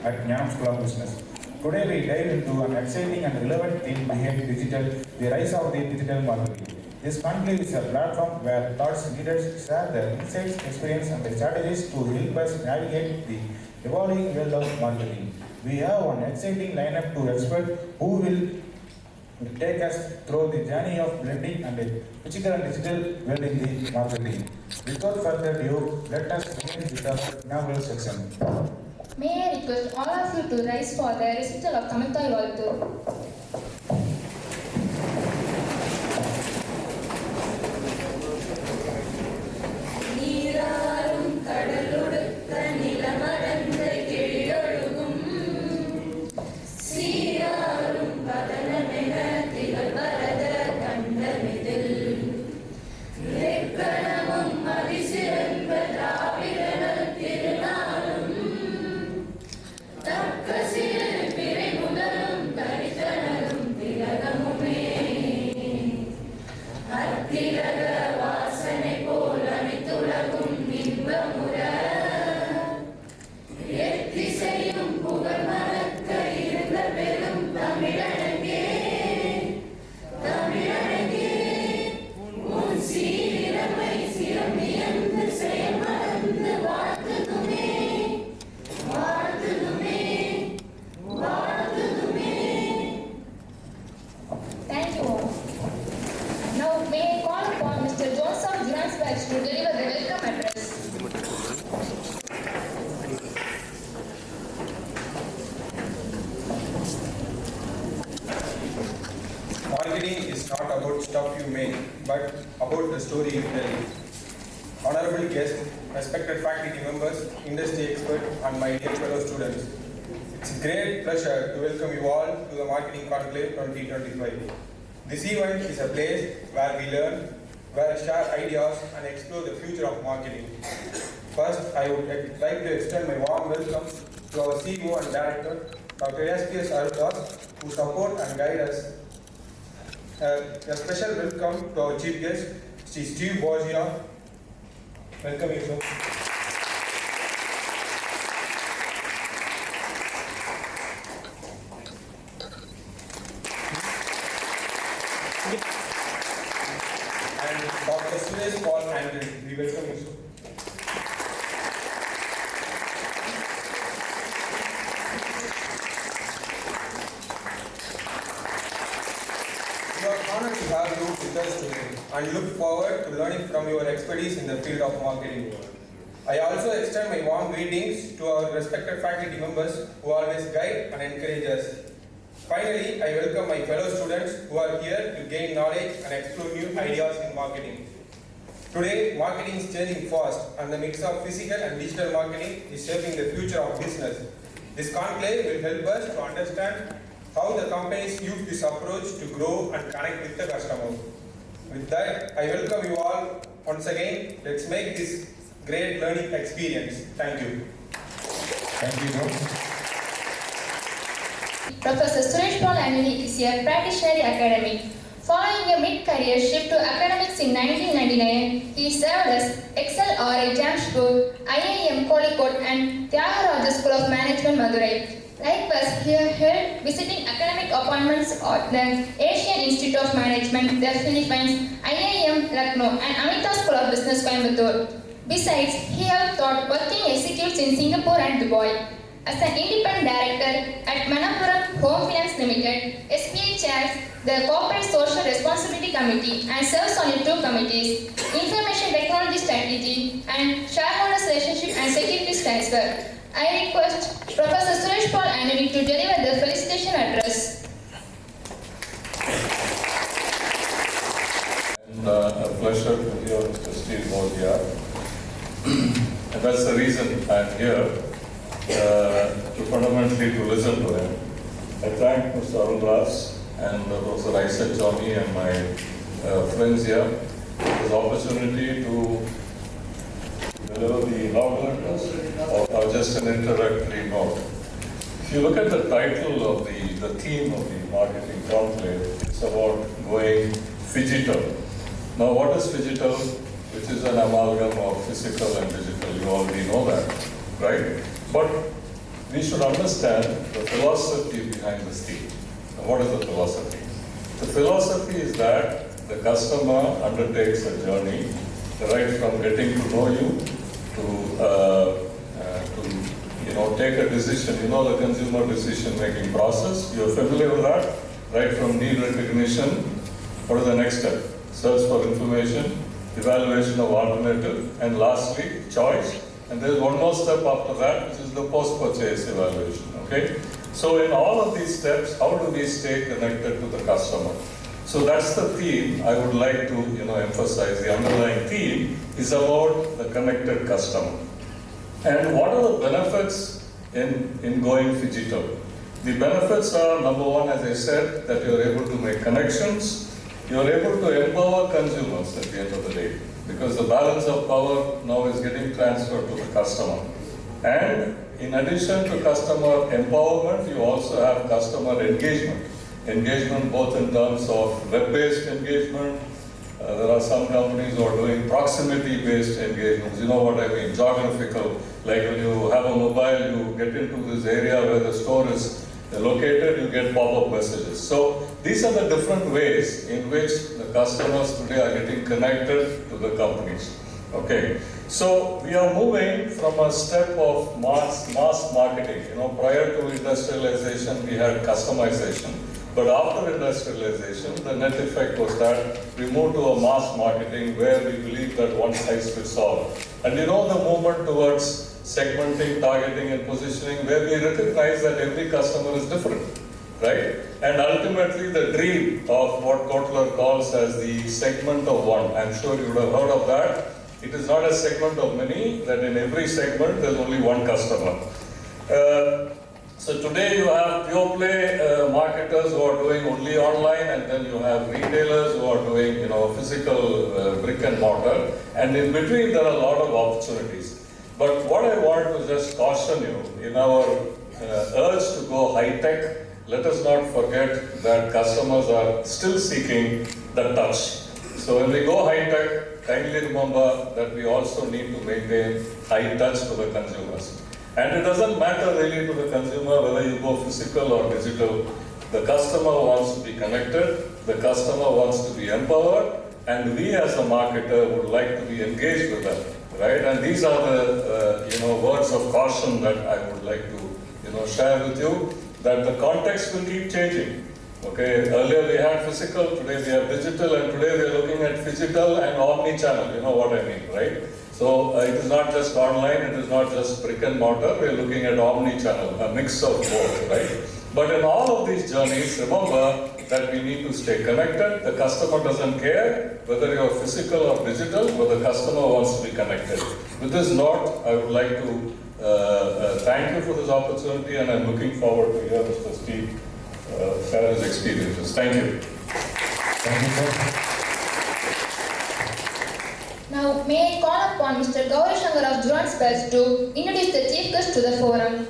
at Jnana School of Business. Today we dive into an exciting and relevant theme behind digital, the rise of the digital marketing. This conclave is a platform where thought leaders share their insights, experience and strategies to help us navigate the evolving world of marketing. We have an exciting lineup to experts who will take us through the journey of blending and physical and digital world in the marketing. Without further ado, let us begin with our inaugural section. May I request all of you to rise for the recital of Tamil Valtu. Marketing is not about stuff you make, but about the story you tell. Honorable guests, respected faculty members, industry experts, and my dear fellow students, it's a great pleasure to welcome you all to the Marketing Conclave 2025. This event is a place where we learn, where we share ideas, and explore the future of marketing. First, I would like to extend my warm welcome to our CEO and Director, Dr. S.P.S. Arudas, who support and guide us. A special welcome to our chief guest, Steve Borgia. Welcome you, sir. And Dr. Suresh Paul Andrew. We welcome you, sir. We are honored to have you with us today and look forward to learning from your expertise in the field of marketing. I also extend my warm greetings to our respected faculty members who always guide and encourage us. Finally, I welcome my fellow students who are here to gain knowledge and explore new ideas in marketing. Today, marketing is changing fast and the mix of physical and digital marketing is shaping the future of business. This conclave will help us to understand how the companies use this approach to grow and connect with the customer. With that, I welcome you all once again. Let's make this great learning experience. Thank you. Thank you, Joe. Professor Suresh Paul Andrew is a practitioner academic. Following a mid-career shift to academics in 1999, he served as XLRA Jamshedpur, IIM Kozhikode and Tyagaraja School of Management Madurai. Likewise, he held visiting academic appointments at the Asian Institute of Management, the Philippines, IIM Lucknow and Amita School of Business, Coimbatore. Besides, he has taught working executives in Singapore and Dubai. As an independent director at Manappuram Home Finance Limited, SBI chairs the Corporate Social Responsibility Committee and serves on two committees, Information Technology Strategy and Shareholders Relationship and Securities Transfer. I request Professor Suresh Paul Andrew to deliver the felicitation address. And a pleasure to hear Mr. Steve Borgia. And that's the reason I'm here, to fundamentally to listen to him. I thank Mr. Arudas and Professor Isaac Johnny and my friends here for this opportunity to deliver the inaugural address or just an introductory note. If you look at the title of the theme of the marketing conclave, it's about going phygital. Now what is phygital? Which is an amalgam of physical and digital. You already know that, right? But we should understand the philosophy behind this theme. Now, what is the philosophy? The philosophy is that the customer undertakes a journey right from getting to know you to take a decision. You know the consumer decision-making process. You're familiar with that, right from need recognition. What is the next step? Search for information, evaluation of alternative, and lastly, choice. And there's one more step after that, which is the post-purchase evaluation, okay? So in all of these steps, how do we stay connected to the customer? So that's the theme I would like to emphasize. The underlying theme is about the connected customer. And what are the benefits in going phygital? The benefits are, number one, as I said, that you're able to make connections. You're able to empower consumers at the end of the day, because the balance of power now is getting transferred to the customer. And in addition to customer empowerment, you also have customer engagement. Engagement both in terms of web-based engagement. There are some companies who are doing proximity-based engagements. You know what I mean, geographical. Like when you have a mobile, you get into this area where the store is located, you get pop-up messages. So these are the different ways in which the customers today are getting connected to the companies. Okay, so we are moving from a step of mass marketing. Prior to industrialization, we had customization. But after industrialization, the net effect was that we moved to a mass marketing where we believe that one size fits all. And the movement towards segmenting, targeting, and positioning, where we recognize that every customer is different, right? And ultimately, the dream of what Kotler calls as the segment of one. I'm sure you would have heard of that. It is not a segment of many, that in every segment, there's only one customer. So today you have pure play marketers who are doing only online, and then you have retailers who are doing physical brick and mortar, and in between there are a lot of opportunities. But what I want to just caution you, in our urge to go high tech, let us not forget that customers are still seeking the touch. So when we go high tech, kindly remember that we also need to maintain high touch to the consumers. And it doesn't matter really to the consumer whether you go physical or digital. The customer wants to be connected, the customer wants to be empowered, and we as a marketer would like to be engaged with them, right? And these are the words of caution that I would like to share with you, that the context will keep changing. Okay, earlier we had physical, today we have digital, and today we are looking at phygital and omni-channel, you know what I mean, right? So it is not just online, it is not just brick and mortar, we are looking at omni-channel, a mix of both, right? But in all of these journeys, remember that we need to stay connected. The customer doesn't care whether you are physical or digital, but the customer wants to be connected. With this note, I would like to thank you for this opportunity, and I'm looking forward to hear Mr. Steve share his experiences. Thank you. Thank you, sir. Now, may I call upon Mr. Gauri Shankar of Durand Spells to introduce the chief guest to the forum.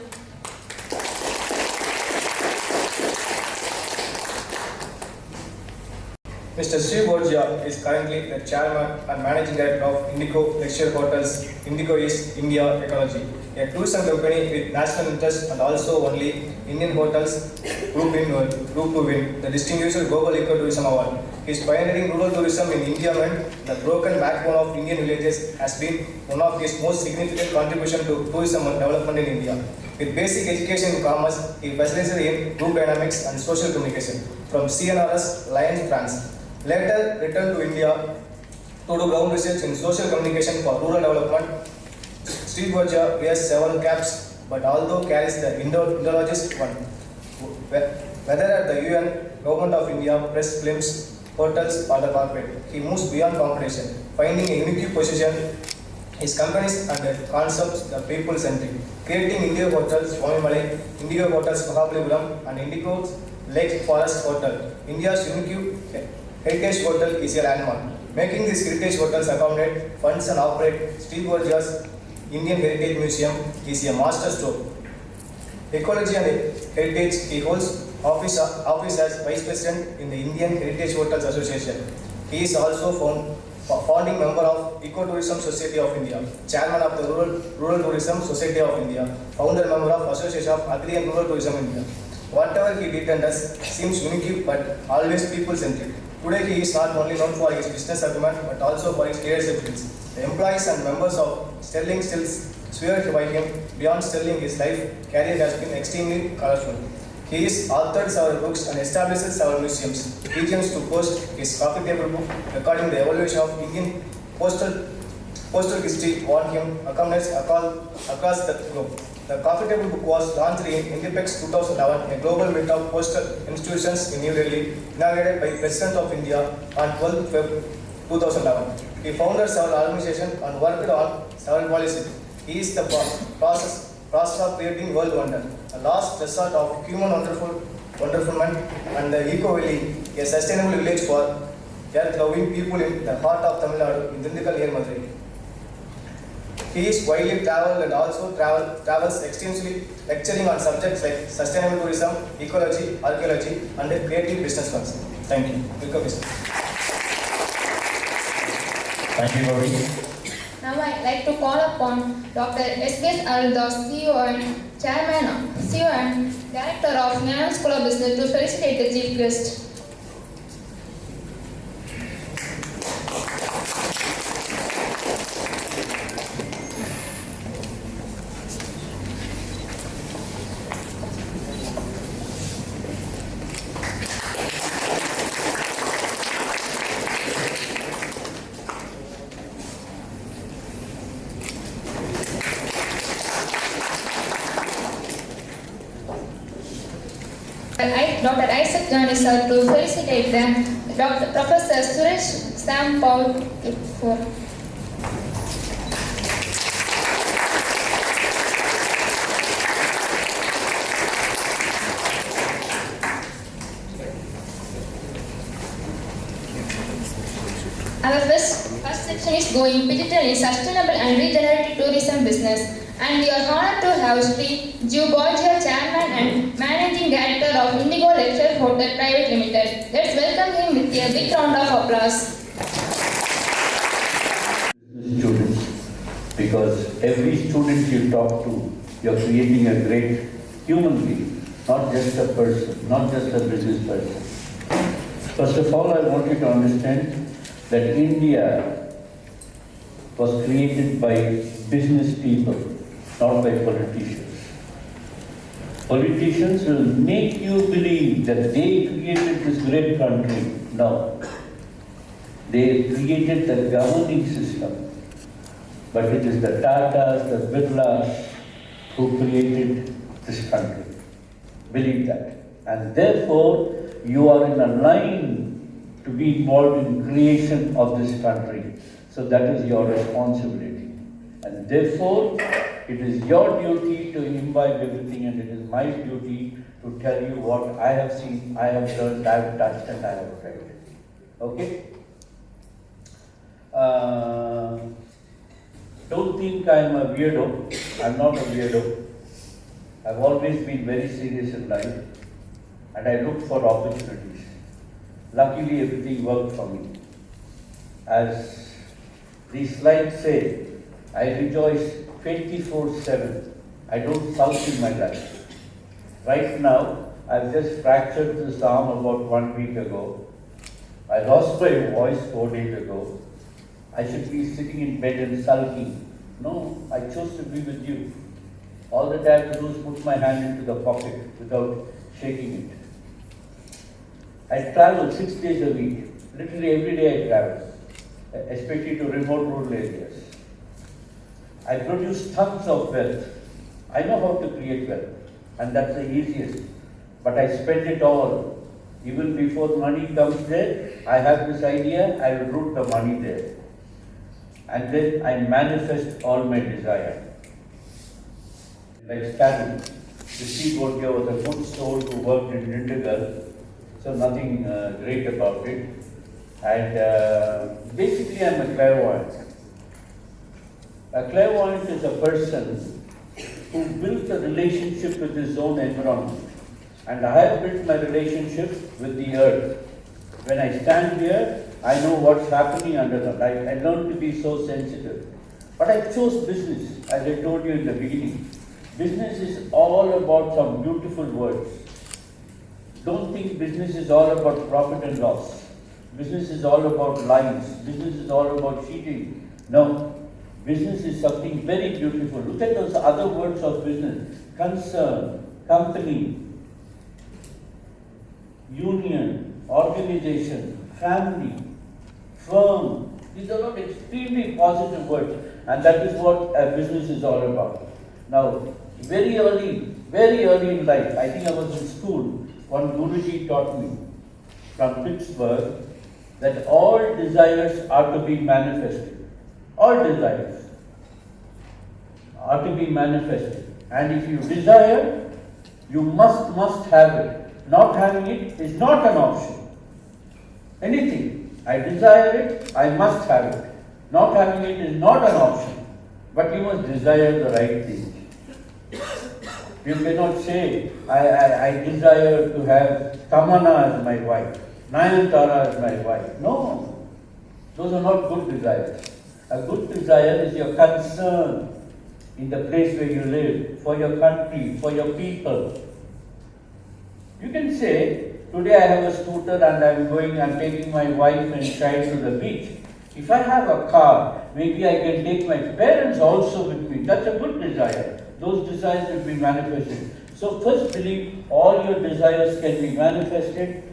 Mr. Steve Borgia is currently the chairman and managing director of Indigo Leisure Hotels, Indigo East India Ecology, a tourism company with national interest and also only Indian hotels group to win the distinguished Global Ecotourism Award. His pioneering rural tourism in India meant the broken backbone of Indian villages has been one of his most significant contributions to tourism and development in India. With basic education in commerce, he specialized in group dynamics and social communication from CNRS, Lyon, France. Later returned to India to do ground research in social communication for rural development. Steve Borgia wears several caps, but although carries the Indologist one. Whether at the UN, Government of India, press films, hotels or the corporate, he moves beyond competition, finding a unique position. His companies and the concepts the people-centric, creating Indigo Hotels, Swamimalai, Indigo Hotels, Mahabalipuram, and Indigo Lake Forest Hotel. India's unique heritage hotel is a landmark. Making these heritage hotels accommodate, funds and operate Steve Borgia's Indian Heritage Museum is a master stroke. Ecology and Heritage, he holds office as Vice President in the Indian Heritage Hotels Association. He is also founding member of Ecotourism Society of India, chairman of the Rural Tourism Society of India, founder member of Association of Agri and Rural Tourism India. Whatever he did and does seems unique but always people-centric. Today he is not only known for his business acumen but also for his leadership skills. The employees and members of Sterling Stills swear by him. Beyond Sterling, his life career has been extremely colorful. He has authored several books and established several museums. Regions to post his coffee table book recording the evolution of Indian postal history won him accolades across the globe. The coffee table book was launched in Indipex 2011, a global meet of postal institutions in New Delhi, inaugurated by President of India on 12 February 2011. He founded several organizations and worked on several policies. He is the process of creating world wonder, a last resort of human wonderfulment, and the Eco Valley, a sustainable village for earth-loving people in the heart of Tamil Nadu, in Dindigul near Madurai. He is widely traveled and also travels extensively, lecturing on subjects like sustainable tourism, ecology, archaeology, and creative business concepts. Thank you. Welcome, Mr. Thank you, Gauri. Now I'd like to call upon Dr. S.K. Aruldas, CEO and CEO and Director of National School of Business to felicitate the Chief Guest. Dr. Isaac John is here to felicitate them. Dr. Professor Suresh Sam Paul for our first section is going digital in sustainable and regenerative tourism business. And we are honored to have Sri Jiv Borgia, Chairman and Managing Director of Indigo Lecture Hotel Private Limited. Let's welcome him with a big round of applause. Students, because every student you talk to, you're creating a great human being, not just a person, not just a business person. First of all, I want you to understand that India was created by business people, not by politicians. Politicians will make you believe that they created this great country. No. They created the governing system. But it is the Tatas, the Birlas who created this country. Believe that. And therefore, you are in a line to be involved in creation of this country. So that is your responsibility. And therefore, it is your duty to imbibe everything, and it is my duty to tell you what I have seen, I have learned, I have touched, and I have read. Okay? Don't think I am a weirdo. I am not a weirdo. I have always been very serious in life, and I look for opportunities. Luckily, everything worked for me. As these slides say, I rejoice 24/7. I don't sulk in my life. Right now, I've just fractured this arm about 1 week ago. I lost my voice 4 days ago. I should be sitting in bed and sulking. No, I chose to be with you. All that I have to do is put my hand into the pocket without shaking it. I travel 6 days a week. Literally every day I travel, especially to remote rural areas. I produce tons of wealth. I know how to create wealth, and that's the easiest. But I spend it all. Even before money comes there, I have this idea, I will root the money there. And then I manifest all my desire. Like Stalin, the Steve Borgia was a good soul who worked in Dindigul, so nothing great about it. And basically I'm a clairvoyant. A clairvoyant is a person who builds a relationship with his own environment. And I have built my relationship with the earth. When I stand here, I know what's happening under the light. I learned to be so sensitive. But I chose business, as I told you in the beginning. Business is all about some beautiful words. Don't think business is all about profit and loss. Business is all about lies. Business is all about cheating. No. Business is something very beautiful. Look at those other words of business. Concern, company, union, organization, family, firm. These are all extremely positive words, and that is what a business is all about. Now, very early in life, I think I was in school, one Guruji taught me from Pittsburgh that all desires are to be manifested. All desires are to be manifested. And if you desire, you must have it. Not having it is not an option. Anything. I desire it, I must have it. Not having it is not an option. But you must desire the right thing. You cannot say, I desire to have Tamana as my wife, Nayantara as my wife. No. Those are not good desires. A good desire is your concern in the place where you live, for your country, for your people. You can say, today I have a scooter and I'm taking my wife and child to the beach. If I have a car, maybe I can take my parents also with me. That's a good desire. Those desires will be manifested. So first believe all your desires can be manifested.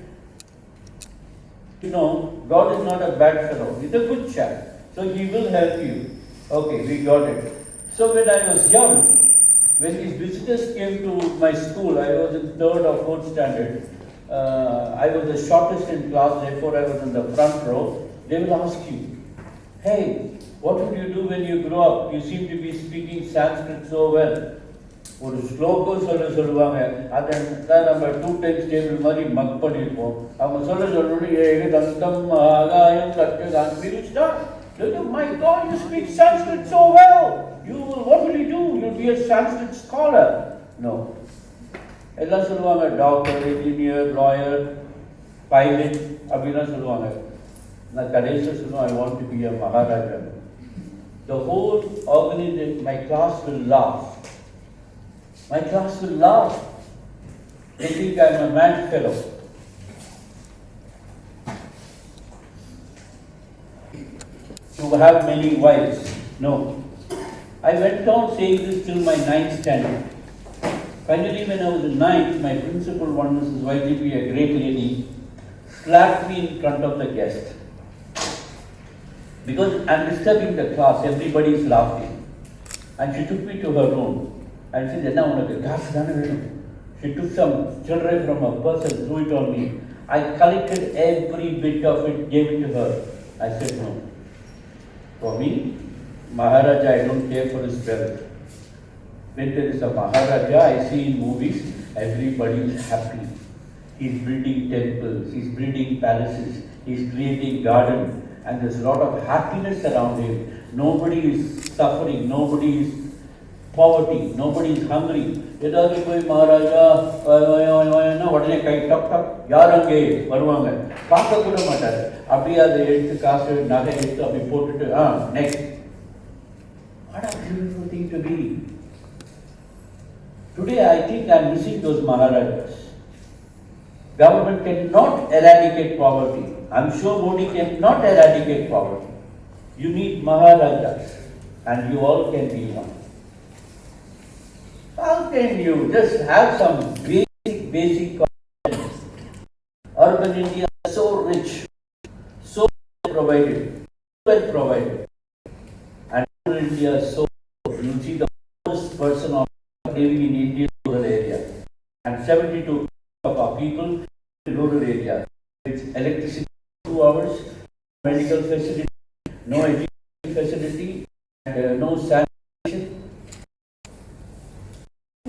You know, God is not a bad fellow. He's a good chap. So He will help you. Okay, we got it. So when I was young, when these visitors came to my school, I was in 3rd or 4th standard. I was the shortest in class, therefore I was in the front row. They will ask you, hey, what would you do when you grow up? You seem to be speaking Sanskrit so well. ஒரு ஸ்லோகம் சொல்லுவாங்க அதை தான் நம்ம 2 times table மாதிரி மக் பண்ணியிருப்போம். அவங்க சொல்லணும் ஏழு தந்தம் ஆகாயம் லட்சம். We will start. My God, you speak Sanskrit so well. What will you do? You'll be a Sanskrit scholar. No. எல்லாம் சொல்லுவாங்க டாக்டர், இன்ஜினியர், லாயர், பைலட் அப்படிலாம் சொல்லுவாங்க. நான் கடைசியில் சொல்லுவேன் I want to be a Maharaja. The whole organization, my class will laugh. My class will laugh. They think I'm a mad fellow. To have many wives. No. I went on saying this till my 9th standard. Finally, when I was in 9th, my principal, one Mrs. YGP, a great lady, slapped me in front of the guest. Because I'm disturbing the class, everybody is laughing. And she took me to her room and said, she took some children from her purse and threw it on me. I collected every bit of it, gave it to her. I said, no. For me, Maharaja, I don't care for his wealth. When there is a Maharaja, I see in movies, everybody is happy. He's building temples, he's building palaces, he's creating gardens, and there's a lot of happiness around him. Nobody is suffering, nobody is poverty, nobody is hungry. ஏதாவது போய் மகாராஜா உடனே கை dub dub யார் அங்கே வருவாங்க, பார்க்க கூட மாட்டார். அப்படியே அதை எடுத்து காசு நகை எடுத்து அப்படி போட்டுட்டு next. What a beautiful thing to be. Today I think I am missing those Maharajas. Government cannot eradicate poverty. I am sure Modi cannot eradicate poverty. You need Maharajas, and you all can be one. How can you just have some basic confidence? Urban India is so rich, so well provided. And rural India is so, you see the poorest person living in Indian rural area. And 72% of our people in rural area. It's electricity 2 hours, medical facility, no education facility, and no sanitation.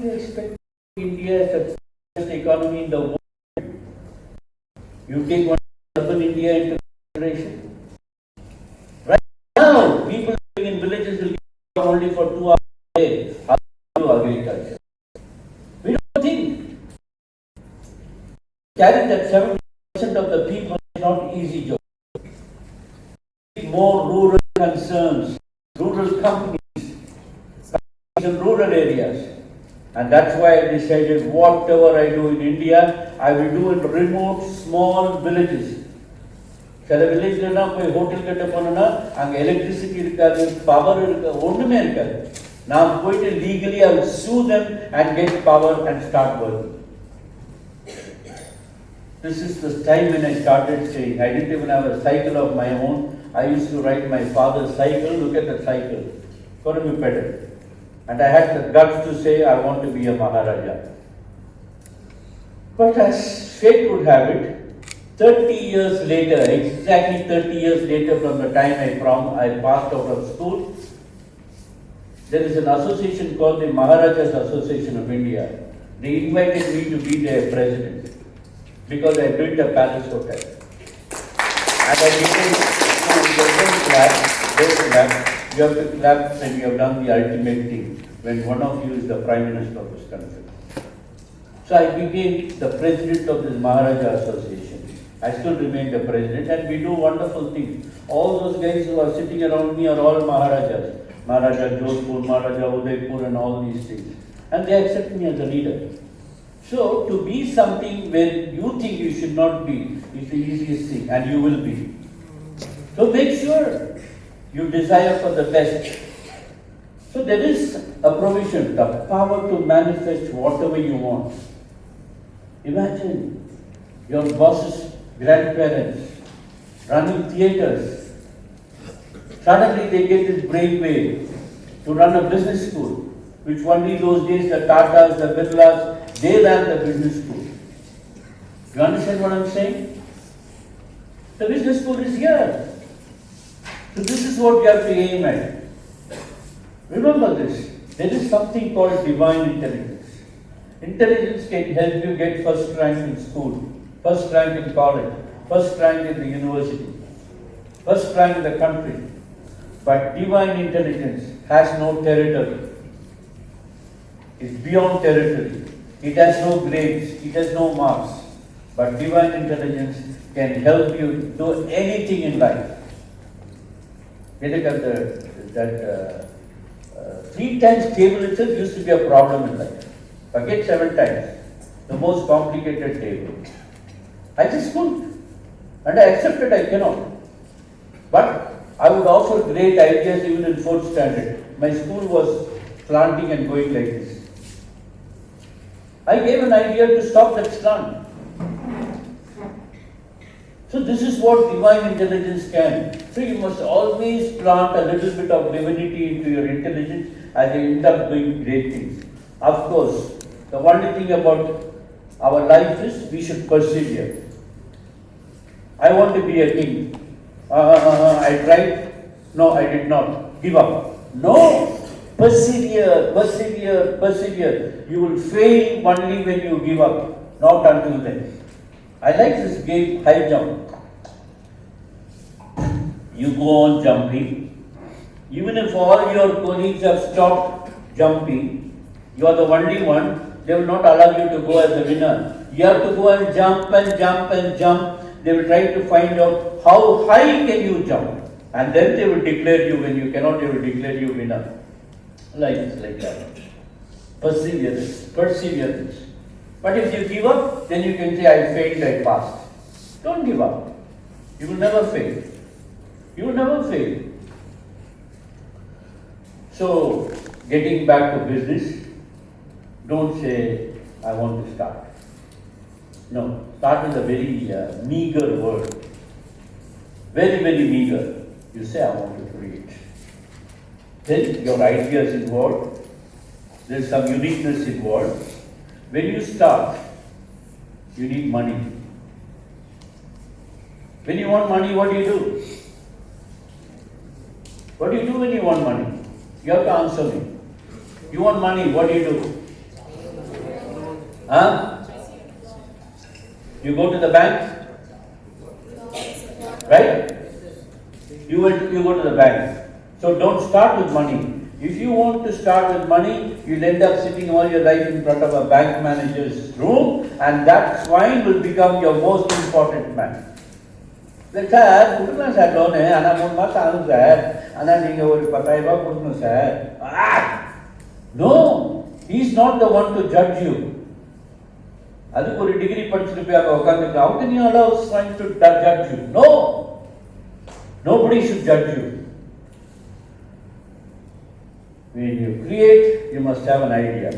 You expect India as the best economy in the world? You take one urban India into consideration. Right now, people living in villages will get only for 2 hours a day. How do agriculture? We don't think. Carrying that 70% of the people is not easy job. concerns, rural companies in rural areas. And that's why I decided whatever I do in India, I will do in remote, small villages. சில வில்லேஜ்லாம் போய் hotel கட்ட போனோம்னா அங்கே electricity இருக்காது, power இருக்காது, ஒன்றுமே இருக்காது. நான் போயிட்டு legally I will sue them and get power and start working. This is the time when I started saying, I didn't even have a cycle of my own. I used to ride my father's cycle, look at the cycle, couldn't be better. And I had the guts to say, I want to be a Maharaja. But as fate would have it, 30 years later, exactly 30 years later from the time I passed out of school, there is an association called the Maharajas Association of India. They invited me to be their president because I built a palace hotel. And I became, don't clap, you have to clap when you have done the ultimate thing, when one of you is the Prime Minister of this country. So I became the president of this Maharaja Association. I still remain the president and we do wonderful things. All those guys who are sitting around me are all Maharajas. Maharaja Jodhpur, Maharaja Udaipur and all these things. And they accept me as a leader. So to be something where you think you should not be is the easiest thing and you will be. So make sure you desire for the best. So there is a provision, the power to manifest whatever you want. Imagine your boss's grandparents running theaters. Suddenly they get this brainwave to run a business school, which only those days the Tatas, the Birlas, they ran the business school. You understand what I'm saying? The business school is here. So this is what you have to aim at. Remember this, there is something called divine intelligence. Intelligence can help you get first rank in school, first rank in college, first rank in the university, first rank in the country. But divine intelligence has no territory. It's beyond territory. It has no grades, it has no marks. But divine intelligence can help you do anything in life. Look at that 3 times table itself used to be a problem in life. Forget 7 times, the most complicated table. I just couldn't. And I accepted I cannot. But I would offer great ideas even in 4th standard. My school was slanting and going like this. I gave an idea to stop that slant. So this is what divine intelligence can. So you must always plant a little bit of divinity into your intelligence and you end up doing great things. Of course, the only thing about our life is we should persevere. I want to be a king. I tried. No, I did not. Give up. No. Persevere, persevere, persevere. You will fail only when you give up, not until then. I like this game, high jump. You go on jumping. Even if all your colleagues have stopped jumping, you are the only one, they will not allow you to go as a winner. You have to go and jump and jump and jump. They will try to find out how high can you jump. And then they will declare you, when you cannot, they will declare you winner. Like this, like that. Perseverance, perseverance. But if you give up, then you can say, I failed, I passed. Don't give up. You will never fail. You will never fail. So, getting back to business, don't say, I want to start. No, start is a very meager word. Very, very meager. You say, I want to create. Then your ideas involved. There's some uniqueness involved. When you start, you need money. When you want money, what do you do? What do you do when you want money? You have to answer me. You want money, what do you do? Huh? You go to the bank? Right? You go to the bank. So don't start with money. If you want to start with money, you'll end up sitting all your life in front of a bank manager's room, and that swine will become your most important man. Sir கொடுக்கலாம் sir loan, ஆனால் 3 மாதம் ஆகும் sir, ஆனால் நீங்கள் ஒரு 10,000 ரூபாய் கொடுக்கணும் sir. No, he is not the one to judge you. அதுக்கு ஒரு டிகிரி படிச்சுட்டு போய் அங்கே உட்காந்துட்டு how can you allow someone to judge you? No, nobody should judge you. When you create, you must have an idea.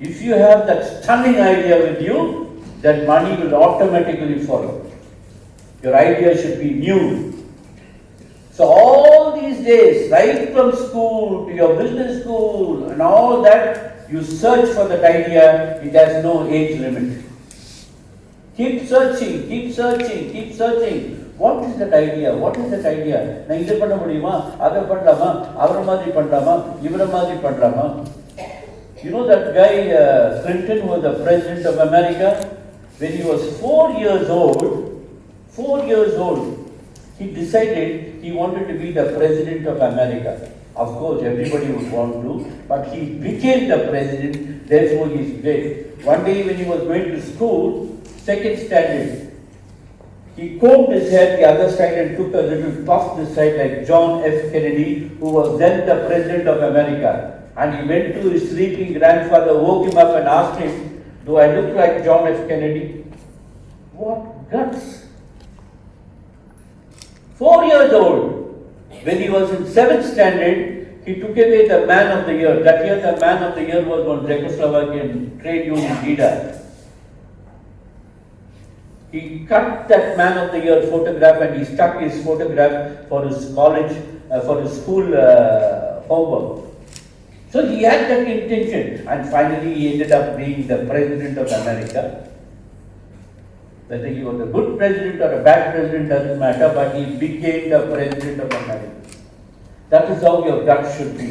If you have that stunning idea with you, that money will automatically follow. Your idea should be new. So all these days, right from school to your business school and all that, you search for that idea. It has no age limit. Keep searching, keep searching, keep searching. What is that idea? What is that idea? நான் இதை பண்ண முடியுமா, அதை பண்ணலாமா, அவரை மாதிரி பண்ணலாமா, இவரை மாதிரி பண்ணலாமா? You know that guy Clinton was the president of America. When he was 4 years old, he decided he wanted to be the president of America. Of course, everybody would want to, but he became the president, therefore he is great. One day when he was going to school, second standard, he combed his hair the other side and took a little puff this side like John F. Kennedy, who was then the president of America. And he went to his sleeping grandfather, woke him up and asked him, do I look like John F. Kennedy? What guts! 4 years old. When he was in 7th standard, he took away the man of the year. That year the man of the year was one Czechoslovakian trade union leader. He cut that man of the year photograph and he stuck his photograph for his college, for his school homework. So he had that intention, and finally he ended up being the president of America. Whether he was a good president or a bad president doesn't matter, but he became the president of America. That is how your gut should be.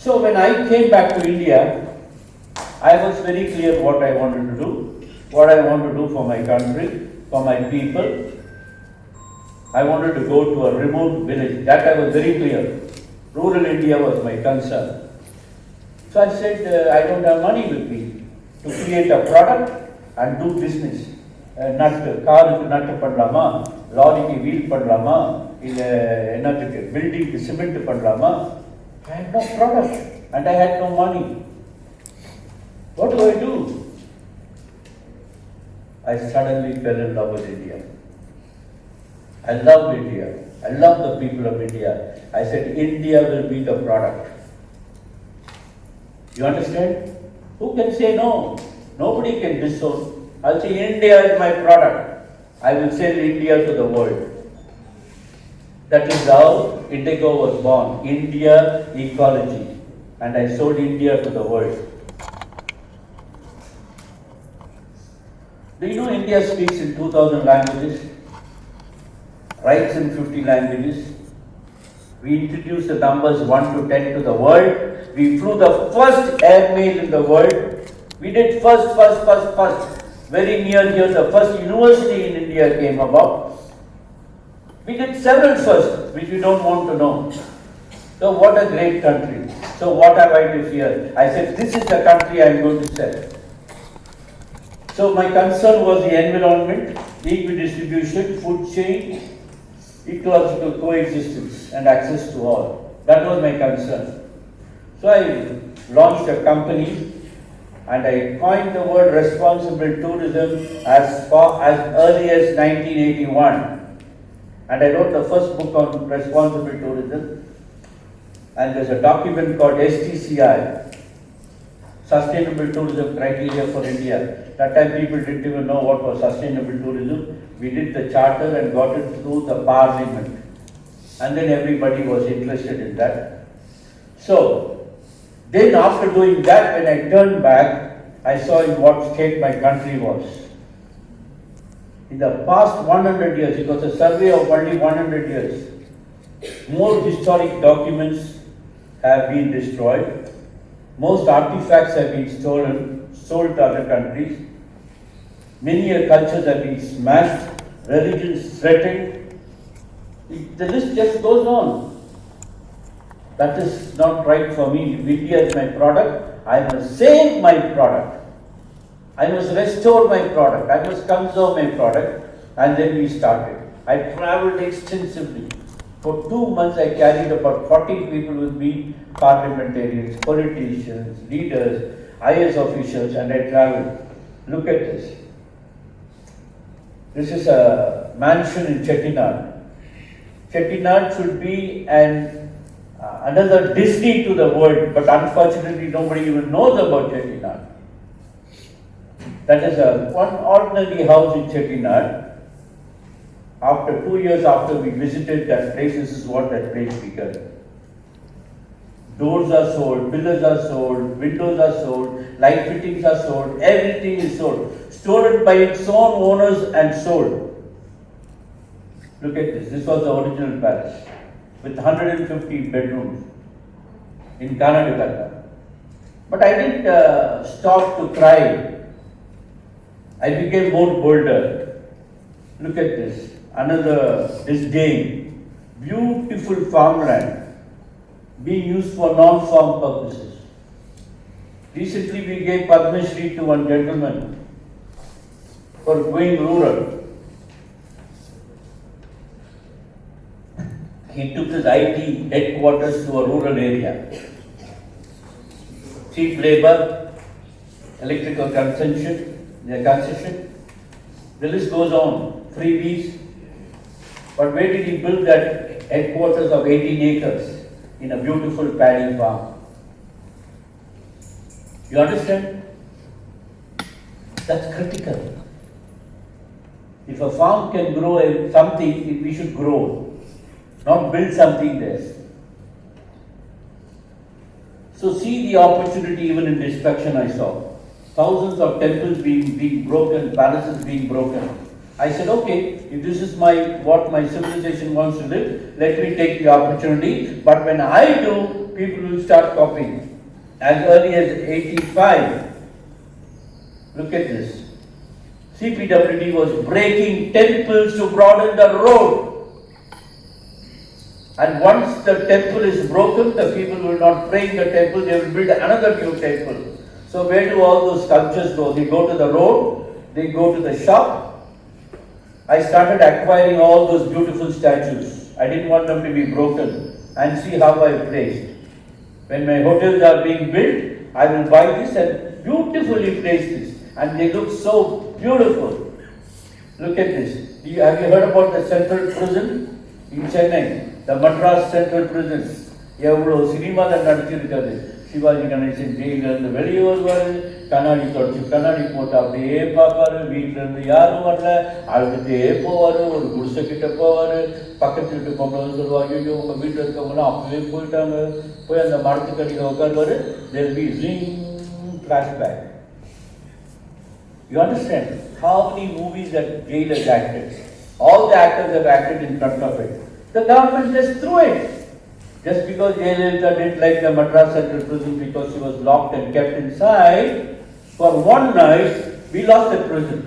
So when I came back to India, I was very clear what I wanted to do, what I want to do for my country, for my people. I wanted to go to a remote village. That I was very clear. Rural India was my concern. So I said, I don't have money with me to create a product and do business. நட்டு, காருக்கு நட்டு பண்ணலாமா, லாரிக்கு wheel பண்ணலாமா, இல்லை என்னத்துக்கு பில்டிங்க்கு cement பண்ணலாமா? I had no product and I had no money. What do? I suddenly fell in love with India. I love India. I love the people of India. I said, India will be the product. You understand? Who can say no? Nobody can disown. I'll say India is my product. I will sell India to the world. That is how Indigo was born. India Ecology. And I sold India to the world. Do you know India speaks in 2,000 languages? Writes in 50 languages. We introduced the numbers 1 to 10 to the world. We flew the first airmail in the world. We did first. Very near here, the first university in India came about. We did several firsts, which we don't want to know. So what a great country. So what have I to fear? I said, this is the country I am going to sell. So my concern was the environment, equidistribution, food chain, ecological coexistence and access to all. That was my concern. So I launched a company and I coined the word responsible tourism as early as 1981. And I wrote the first book on responsible tourism. And there's a document called STCI, Sustainable Tourism Criteria for India. That time people didn't even know what was sustainable tourism. We did the charter and got it through the parliament. And then everybody was interested in that. So, then after doing that, when I turned back, I saw in what state my country was. In the past 100 years, it was a survey of only 100 years, more historic documents have been destroyed, most artifacts have been stolen, sold to other countries, many cultures have been smashed, religions threatened. The list just goes on. That is not right for me. If India is my product, I must save my product. I must restore my product. I must conserve my product. And then we started. I traveled extensively. For 2 months, I carried about 40 people with me, parliamentarians, politicians, leaders, IS officials, and I traveled. Look at this. This is a mansion in Chettinad. Chettinad should be another Disney to the world, but unfortunately nobody even knows about Chettinad. That is one ordinary house in Chettinad. After 2 years after we visited that place, this is what that place became. Doors are sold, pillars are sold, windows are sold, light fittings are sold, everything is sold. Stolen by its own owners and sold. Look at this. This was the original palace with 150 bedrooms in Karnataka. But I didn't stop to cry. I became more bolder. Look at this. Another disdain. Beautiful farmland being used for non-farm purposes. Recently we gave Padma Shri to one gentleman for going rural. He took his IT headquarters to a rural area. Cheap labor, electrical concession, the list goes on, freebies. But where did he build that headquarters of 18 acres in a beautiful paddy farm? You understand? That's critical. If a farm can grow something, we should grow, not build something there. So see the opportunity even in destruction I saw. Thousands of temples being broken, palaces being broken. I said, okay, if this is what my civilization wants to live, let me take the opportunity. But when I do, people will start copying. As early as 85, look at this. CPWD was breaking temples to broaden the road. And once the temple is broken, the people will not pray in the temple, they will build another new temple. So where do all those sculptures go? They go to the road, they go to the shop. I started acquiring all those beautiful statues. I didn't want them to be broken, and see how I placed. When my hotels are being built, I will buy this and beautifully place this. And they look so beautiful. Look at this. Have you heard about the central prison in Chennai? The Madras Central Prison. எவ்வளோ சினிமாவில் நடிச்சிருக்காது. சிவாஜி கணேசன் ஜெயிலிருந்து வெளியே வருவார், கண்ணாடி தொடச்சி கண்ணாடி போட்டு அப்படியே பார்ப்பாரு, வீட்டிலேருந்து யாரும் வரல, அழுதுகிட்டே போவார், ஒரு குடிசை கிட்ட போவார், பக்கத்து வீட்டு பொம்பளை வந்து சொல்லுவாங்க, ஐயோ உங்கள் வீட்டில் இருக்கவங்களாம் அப்பவே போயிட்டாங்க, போய் அந்த மரத்துக்கடியில் உட்காருவார், there will be zing flashback. You understand how many movies that jail has acted? All the actors have acted in front of it. The government just threw it. Just because Jayalalitha didn't like the Madras Central Prison because she was locked and kept inside, for one night, we lost the prison.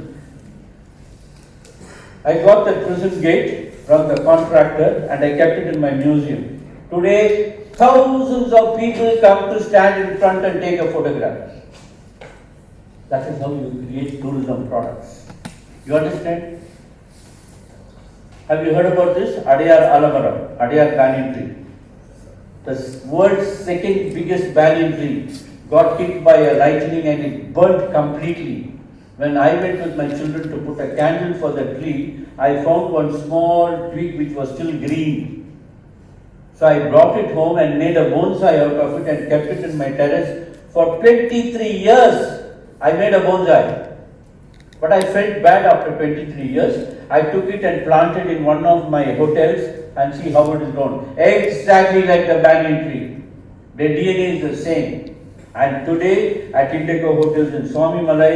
I got the prison gate from the contractor and I kept it in my museum. Today, thousands of people come to stand in front and take a photograph. That is how you create tourism products. You understand? Have you heard about this? Adiyar Alamaram, Adiyar banyan tree. The world's second biggest banyan tree got hit by a lightning and it burnt completely. When I went with my children to put a candle for the tree, I found one small twig which was still green. So I brought it home and made a bonsai out of it and kept it in my terrace. For 23 years, I made a bonsai. But I felt bad after 23 years. I took it and planted in one of my hotels and see how it is grown. Exactly like the banyan tree. The DNA is the same. And today at Indigo Hotels in Swami Malai,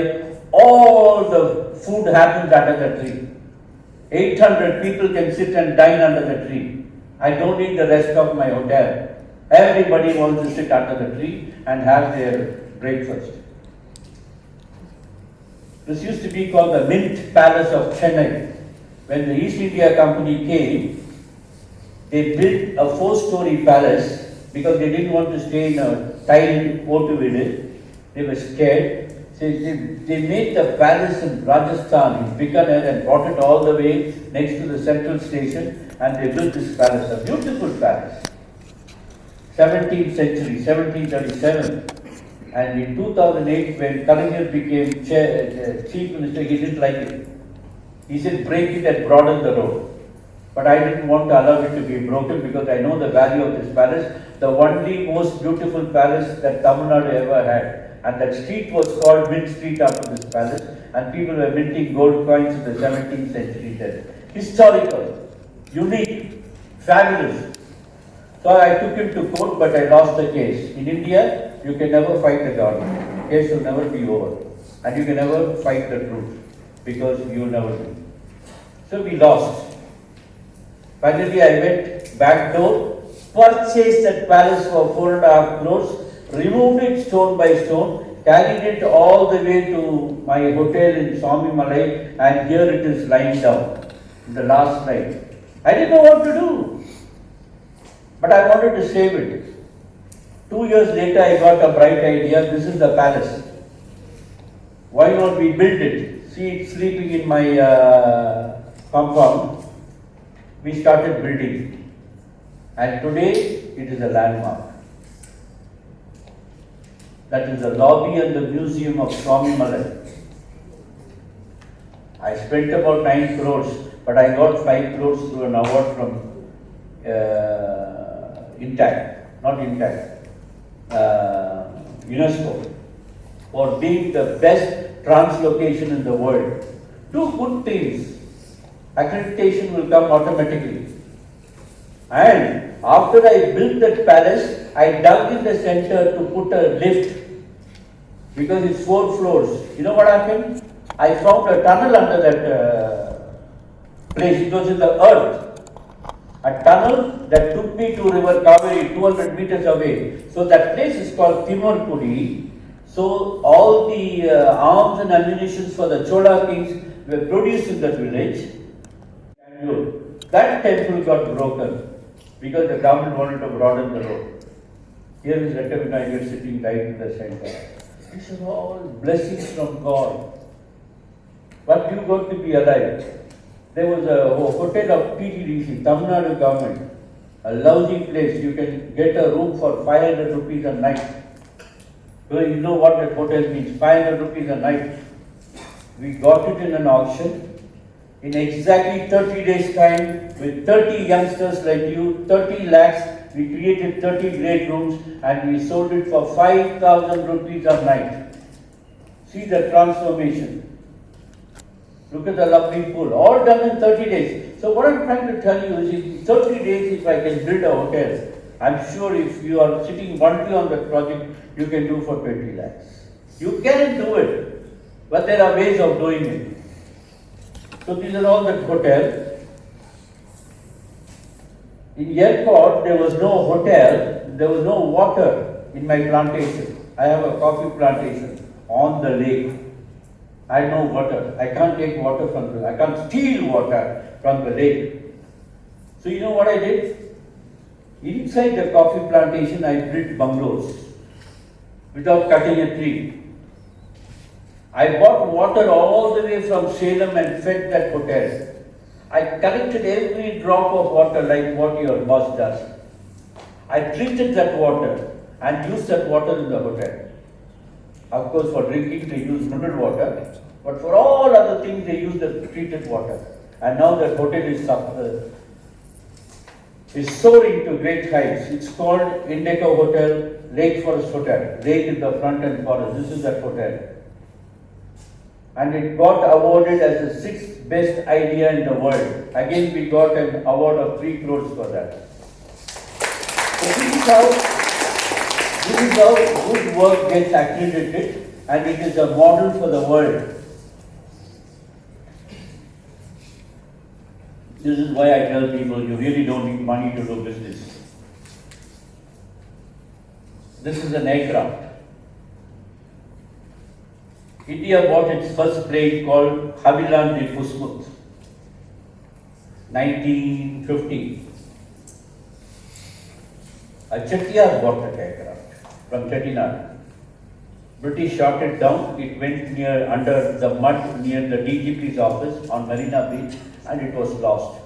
all the food happens under the tree. 800 people can sit and dine under the tree. I don't need the rest of my hotel. Everybody wants to sit under the tree and have their breakfast. This used to be called the Mint Palace of Chennai. When the East India Company came, they built a 4-story palace because they didn't want to stay in a tiled Otu village. They were scared. They made the palace in Rajasthan, in Bikaner, and brought it all the way next to the central station, and they built this palace, a beautiful palace. 17th century, 1737. And in 2008, when Kalingir became chief minister, he didn't like it. He said, break it and broaden the road. But I didn't want to allow it to be broken because I know the value of this palace, the only most beautiful palace that Tamil Nadu ever had. And that street was called Mint Street after this palace, and people were minting gold coins in the 17th century there. Historical, unique, fabulous. So I took him to court, but I lost the case. In India, you can never fight the government. The case will never be over. And you can never fight the truth, because you will never do. So we lost. Finally, I went back door, purchased that palace for 4.5 crores, removed it stone by stone, carried it all the way to my hotel in Swami Malai, and here it is lying down in the last night. I didn't know what to do, but I wanted to save it. 2 years later, I got a bright idea. This is the palace. Why not we build it? See it sleeping in my compound. We started building, and today it is a landmark. That is the lobby and the museum of Swami Malai. I spent about 9 crores, but I got 5 crores through an award from UNESCO, for being the best translocation in the world. Two good things. Accreditation will come automatically. And after I built that palace, I dug in the center to put a lift because it's 4 floors. You know what happened? I found a tunnel under that place. It was in the earth. A tunnel that took me to River Kaveri, 200 meters away. So that place is called Timurpudi. So all the arms and ammunitions for the Chola kings were produced in that village. That temple got broken because the government wanted to broaden the road. Here is Rekavinayagar sitting right in the center. These are all blessings from God. But you got to be alive. There was a hotel of PTDC, Tamil Nadu government, a lousy place. You can get a room for 500 rupees a night. So you know what that hotel means, 500 rupees a night. We got it in an auction. In exactly 30 days time, with 30 youngsters like you, 30 lakhs, we created 30 great rooms and we sold it for 5,000 rupees a night. See the transformation. Look at the lovely pool, all done in 30 days. So what I'm trying to tell you is in 30 days, if I can build a hotel, I'm sure if you are sitting only on that project, you can do for 20 lakhs. You can do it, but there are ways of doing it. So these are all the hotel. In airport, there was no hotel, there was no water in my plantation. I have a coffee plantation on the lake. I had no water. I can't take water from the lake. I can't steal water from the lake. So you know what I did? Inside the coffee plantation, I built bungalows without cutting a tree. I bought water all the way from Salem and fed that hotel. I collected every drop of water like what your boss does. I treated that water and used that water in the hotel. Of course, for drinking they use mineral water, but for all other things they use the treated water. And now that hotel is soaring to great heights. It's called Indeco Hotel, Lake Forest Hotel. Lake in the front and forest. This is that hotel. And it got awarded as the 6th best idea in the world. Again, we got an award of 3 crores for that. So this is how good work gets accredited, and it is a model for the world. This is why I tell people you really don't need money to do business. This is an aircraft. India bought its first plane called Haviland de Pusmut, 1950. A Chettiar bought that aircraft from Chettinad. British shot it down. It went near under the mud near the DGP's office on Marina Beach, and it was lost.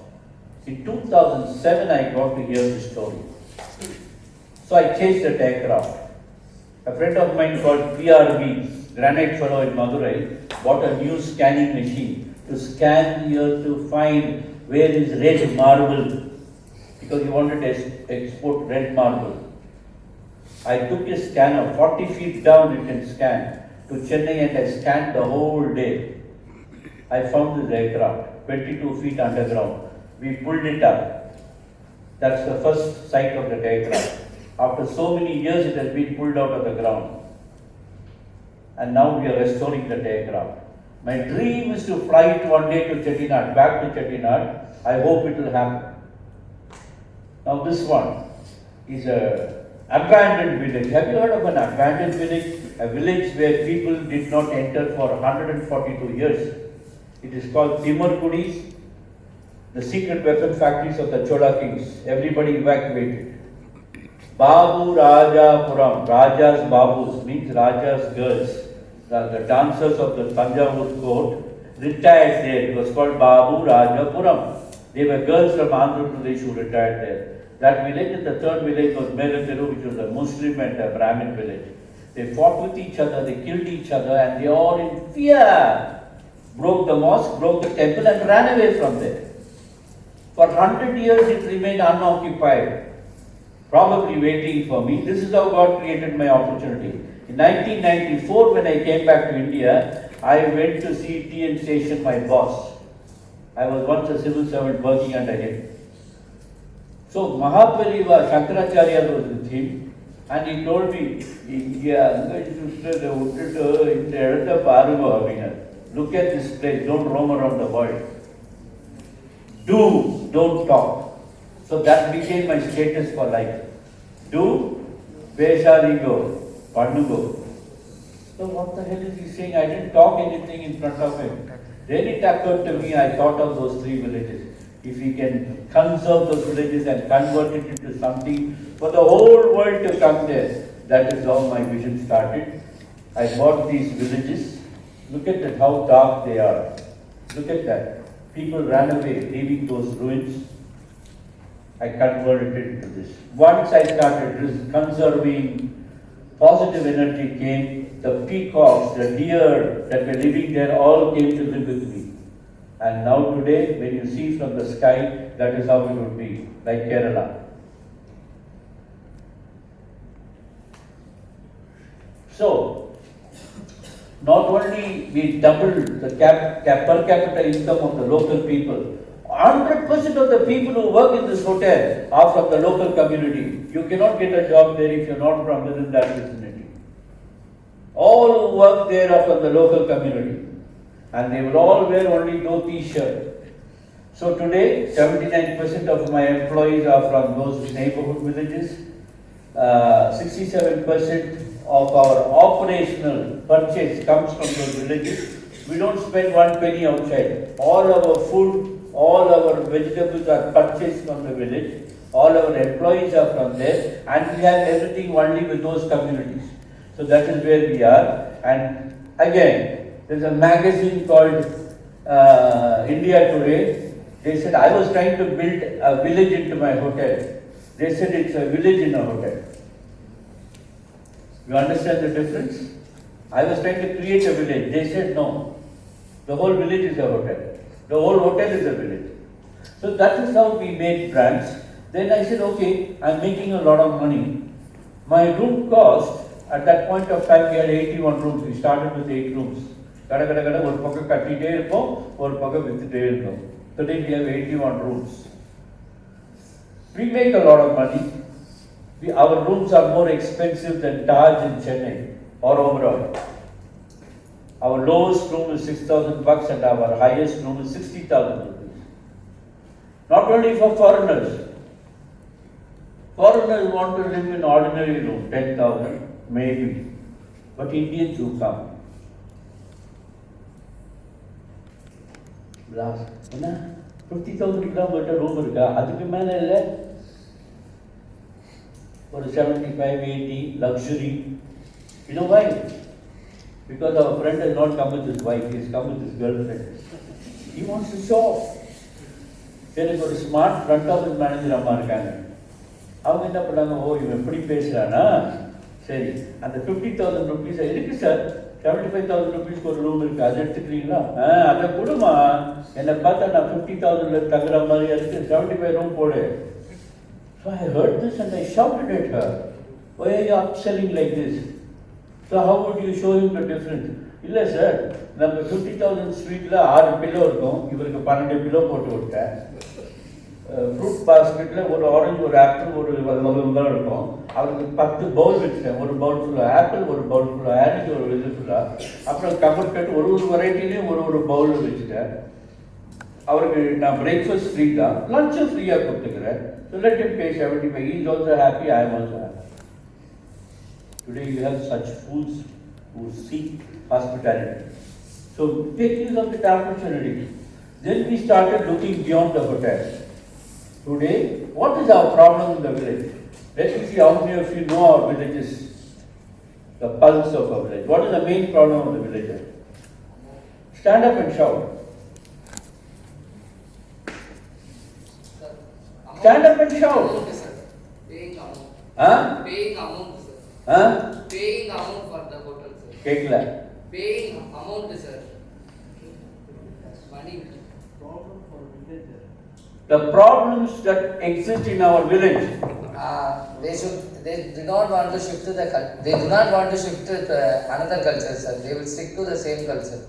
In 2007, I got to hear the story. So I chased that aircraft. A friend of mine called PRB, granite fellow in Madurai, bought a new scanning machine to scan the earth to find where is red marble, because he wanted to export red marble. I took a scanner, 40 feet down it can scan, to Chennai, and I scanned the whole day. I found this aircraft, 22 feet underground. We pulled it up. That's the first sight of the aircraft. After so many years, it has been pulled out of the ground. And now we are restoring the aircraft. My dream is to fly it one day to Chettinad, back to Chettinad. I hope it will happen. Now this one is a abandoned village. Have you heard of an abandoned village? A village where people did not enter for 142 years. It is called Timarkudis, the secret weapon factories of the Chola kings. Everybody evacuated. Babu Rajapuram, Raja's Babus means Raja's girls. The dancers of the Tanjavur court retired there. It was called Babu Rajapuram. They were girls from Andhra Pradesh who retired there. That village, and the third village was Melatiru, which was a Muslim and a Brahmin village. They fought with each other, they killed each other, and they all in fear broke the mosque, broke the temple, and ran away from there. For 100 years it remained unoccupied, probably waiting for me. This is how God created my opportunity. In 1994, when I came back to India, I went to see T.N. Station, my boss. I was once a civil servant working under him. So Mahapariva Shankaracharya was with him, and he told me, look at this place, don't roam around the world. Do, don't talk. So that became my status for life. Do, Vesarigo, Pandugo. So what the hell is he saying? I didn't talk anything in front of him. Then it occurred to me, I thought of those three villages. If we can conserve those villages and convert it into something for the whole world to come there, that is how my vision started. I bought these villages. Look at that, how dark they are. Look at that. People ran away, leaving those ruins. I converted it into this. Once I started conserving, positive energy came. The peacocks, the deer that were living there all came to live with me. And now today, when you see from the sky, that is how it would be, like Kerala. So, not only we doubled the per capita income of the local people, 100% of the people who work in this hotel are from the local community. You cannot get a job there if you're not from within that vicinity. All who work there are from the local community. And they will all wear only dhoti shirt. So today, 79% of my employees are from those neighborhood villages. 67% of our operational purchase comes from those villages. We don't spend one penny outside. All our food, all our vegetables are purchased from the village. All our employees are from there. And we have everything only with those communities. So that is where we are. And again, there's a magazine called India Today. They said I was trying to build a village into my hotel. They said it's a village in a hotel. You understand the difference? I was trying to create a village. They said no. The whole village is a hotel. The whole hotel is a village. So that is how we made brands. Then I said, okay, I'm making a lot of money. My room cost, at that point of time, we had 81 rooms. We started with 8 rooms. Today we have 81 rooms. We make a lot of money. Our rooms are more expensive than Taj in Chennai or overall. Our lowest room is 6,000 bucks and our highest room is 60,000 rupees. Not only for foreigners. Foreigners want to live in ordinary room, 10,000 maybe. But Indians who come. Last, 50,000 kilometer room, for 75, 80, luxury. You know why? Because our friend has not come with his wife, he has come with his girlfriend. He wants to show off. எனக்கு ஒரு smart front office manager அம்மா இருக்காங்க. அவங்க என்ன பண்ணாங்க, ஓ இவன் எப்படி பேசுகிறானா, சரி அந்த 50,000 rupees இருக்கு சார், 75,000 rupees ஒரு ரூம் இருக்குது, அதை எடுத்துக்கிறீங்களா? அதை கொடுமா, என்னை பார்த்தா நான் 50,000 தங்குற மாதிரி இருக்குது, 75 ரூம் போடு. So I heard this and I shouted at her, why are you upselling like this? So how would you show him the difference? இல்லை சார், நம்ம 50,000 ஸ்வீட்டில் 6 பில்லோ இருக்கும், இவருக்கு 12 பில்லோ போட்டு விட்டேன். ஃப்ரூட் பாஸ்கெட்டில் ஒரு ஆரஞ்சு, ஒரு ஆப்பிள், ஒரு தான் இருக்கும். அவருக்கு 10 பவுல் வச்சுட்டேன். ஒரு பவுல் ஃபுல்லாக ஆப்பிள், ஒரு பவுல் ஃபுல்லாக ஆரஞ்சு, ஒரு இது ஃபுல்லாக. அப்புறம் கவர் கட்டு ஒரு வெரைட்டிலையும் ஒரு பவுல் வச்சுட்டேன். அவருக்கு நான் பிரேக்ஃபாஸ்ட் ஃப்ரீ தான், லஞ்சும் ஃப்ரீயாக கொடுத்துக்கிறேன். So let him pay 75. He is also happy, I am also happy. Today you have such fools who seek hospitality. So take use of that opportunity. Then we started looking beyond the hotel. Today, what is our problem in the village? Let me see how many of you know our villages, the pulse of our village. What is the main problem of the villager? Stand up and shout. Stand up and shout. Paying amount. Huh? Paying amount, sir. Huh? Paying amount for the hotel, sir. Kekla. Paying amount, sir. Money. The problems that exist in our village. They do not want to shift to they do not want to shift to another culture, sir. They will stick to the same culture.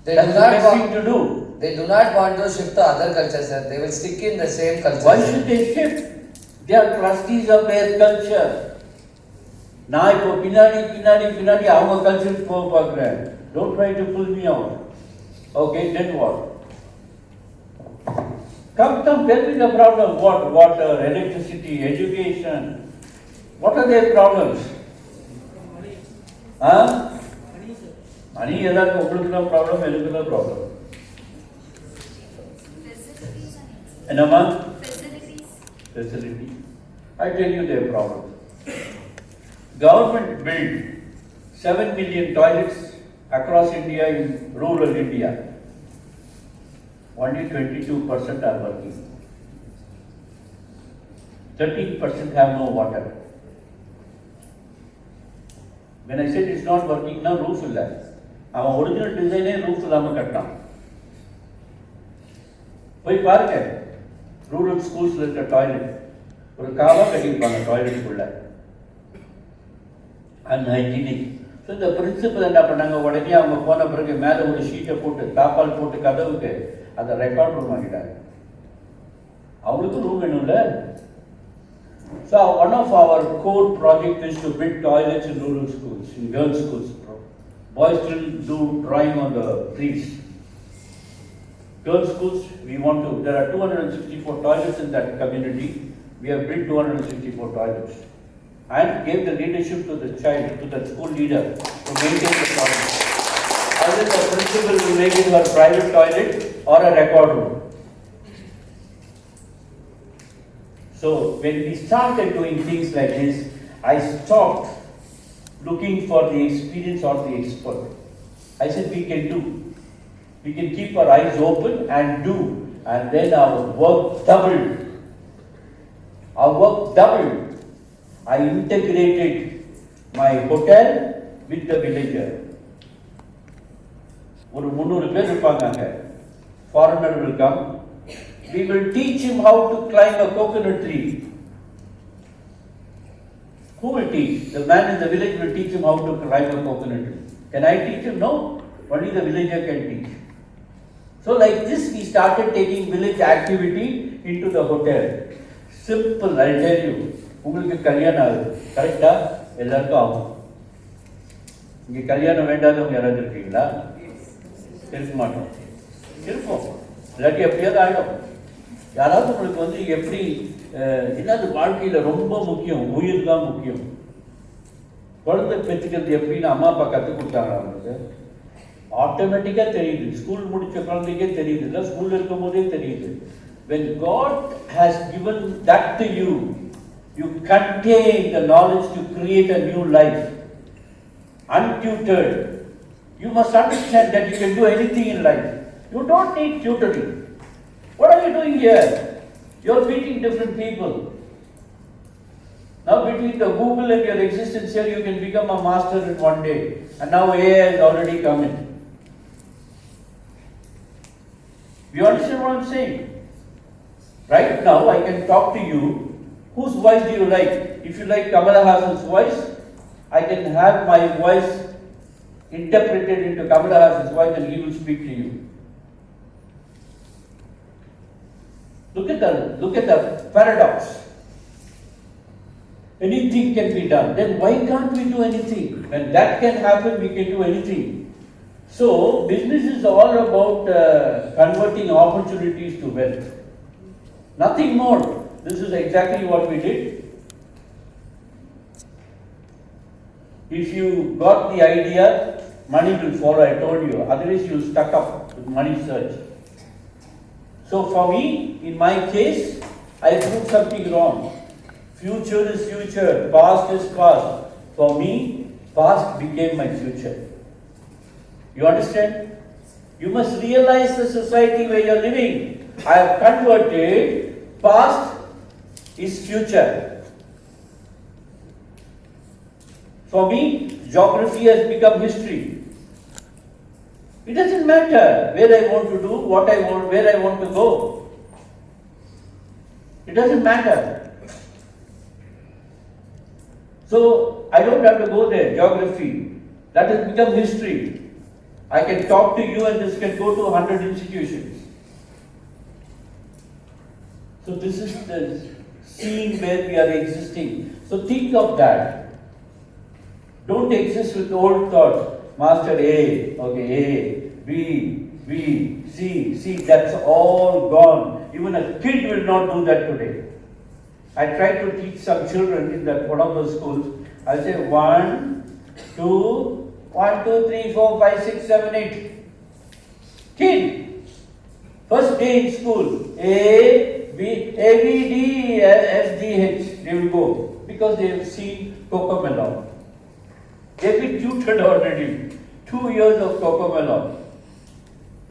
That's the best thing to do. They do not want to shift to other culture, sir. They will stick in the same culture. Why should they shift? They are trustees of their culture. நான் இப்போ பின்னாடி அவங்க கல்ச்சருக்கு போக பார்க்குறேன். Don't try to pull me out. Okay, then what? Come, tell me the problem. What? Water, electricity, education. What are their problems? Huh? Money எல்லாருக்கும் உங்களுக்கு தான் problem, எனக்கு தான் ப்ராப்ளம். என்னம்மா? Facility. I tell you their problem. Government built 7 million toilets across India in rural India. Only 22% are working. 13% have no water. When I said it's not working, now roof illa. Our original design is roof illama katta. Poi பாருங்க, rural schools இருக்க toilet ஒரு காவா கட்டியிருப்பாங்க டாய்லெட்டுக்குள்ள, unhygienic. So இந்த principal என்ன பண்ணாங்க, உடனே அவங்க போன பிறகு மேலே ஒரு ஷீட்டை போட்டு தாப்பால் போட்டு கதவுக்கு அதை ரெக்கார்ட் ரூம் ஆகிட்டாங்க. அவங்களுக்கு ரூம் வேணும்ல. So one of our core project is to build toilets in rural schools, in girls schools. Boys still do drawing on the trees. Girls schools, we want to, there are 264 toilets in that community. We have built 264 toilets and gave the leadership to the child, to the school leader to maintain the toilet. Either the principal will make it her private toilet or a record room. So when we started doing things like this, I stopped looking for the experience or the expert. I said we can do. We can keep our eyes open and do, and then our work doubled. Our work doubled. I integrated my hotel with the villager. ஒரு 300 பேர் இருப்பாங்க அங்க. Foreigner will come. We will teach him how to climb a coconut tree. Who will teach? The man in the village will teach him how to climb a coconut tree. Can I teach him? No. Only the villager can teach. So like this we started taking village activity into the hotel. Simple, I tell you. உங்களுக்கு கல்யாணம் ஆகுது, கரெக்டா? எல்லாருக்கும் ஆகும். இங்கே கல்யாணம் வேண்டாதவங்க யாராவது இருக்கீங்களா? இருக்க மாட்டோம். இருப்போம், இல்லாட்டி எப்படியாவது ஆகிடும். யாராவது உங்களுக்கு எப்படி என்னது வாழ்க்கையில் ரொம்ப முக்கியம், உயிர் தான் முக்கியம். குழந்தை பெற்றுக்கிறது எப்படின்னு அம்மா அப்பா கற்றுக் கொடுத்தாங்க அவங்களுக்கு. ஆட்டோமேட்டிக்காக தெரியுது, ஸ்கூல் முடித்த குழந்தைக்கே தெரியுது, இல்லை ஸ்கூலில் இருக்கும் போதே தெரியுது. When God has given that to you, you contain the knowledge to create a new life. untutored. You must understand that you can do anything in life. You don't need tutoring. What are you doing here? You're meeting different people. Now between the Google and your existence here, you can become a master in one day. And now AI has already come in. You understand what I'm saying? Right now, I can talk to you. Whose voice do you like? If you like Kamala Hassan's voice, I can have my voice interpreted into Kamala Hassan's voice and he will speak to you. Look at the paradox. Anything can be done. Then why can't we do anything? When that can happen, we can do anything. So, business is all about converting opportunities to wealth. Nothing more. This is exactly what we did. If you got the idea, money will follow, I told you. Otherwise, you stuck up with money search. So for me, in my case, I proved something wrong. Future is future, past is past. For me, past became my future. You understand? You must realize the society where you're living. I have converted past is future. For me, geography has become history. It doesn't matter where I want to do, what I want, where I want to go. It doesn't matter. So, I don't have to go there, geography. That has become history. I can talk to you and this can go to 100 institutions. So this is the scene where we are existing. So think of that. Don't exist with old thoughts. Master A, okay, A, B, C, that's all gone. Even a kid will not do that today. I try to teach some children in that one of those schools. I say 1, 2, 3, 4, 5, 6, 7, 8. Kid. First day in school. A, B, D, F, G, H. They will go. Because they have seen Cocomelon. They've been tutored already. 2 years of Cocomelon.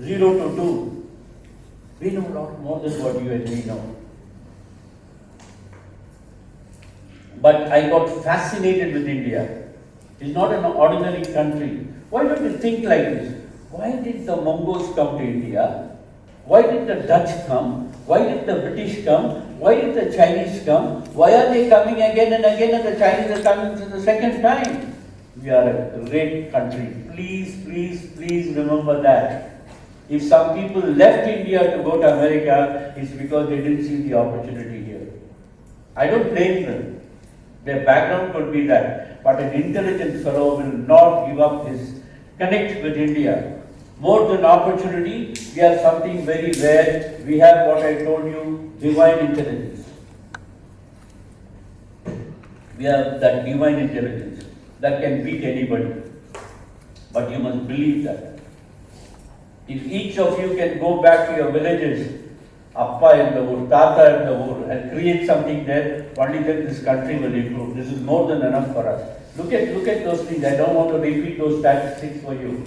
0 to 2. We know a lot more than what you and me know. But I got fascinated with India. It's not an ordinary country. Why don't you think like this? Why did the Mongols come to India? Why did the Dutch come? Why did the British come? Why did the Chinese come? Why are they coming again and again and the Chinese are coming for the second time? We are a great country. Please remember that. If some people left India to go to America, it's because they didn't see the opportunity here. I don't blame them. Their background could be that. But an intelligent fellow will not give up his connect with India. More than opportunity, we have something very rare. We have what I told you, divine intelligence. We have that divine intelligence that can beat anybody. But you must believe that. If each of you can go back to your villages, Appa in the wood, Tata in the wood, and create something there, only then this country will improve. This is more than enough for us. Look at those things. I don't want to repeat those statistics for you.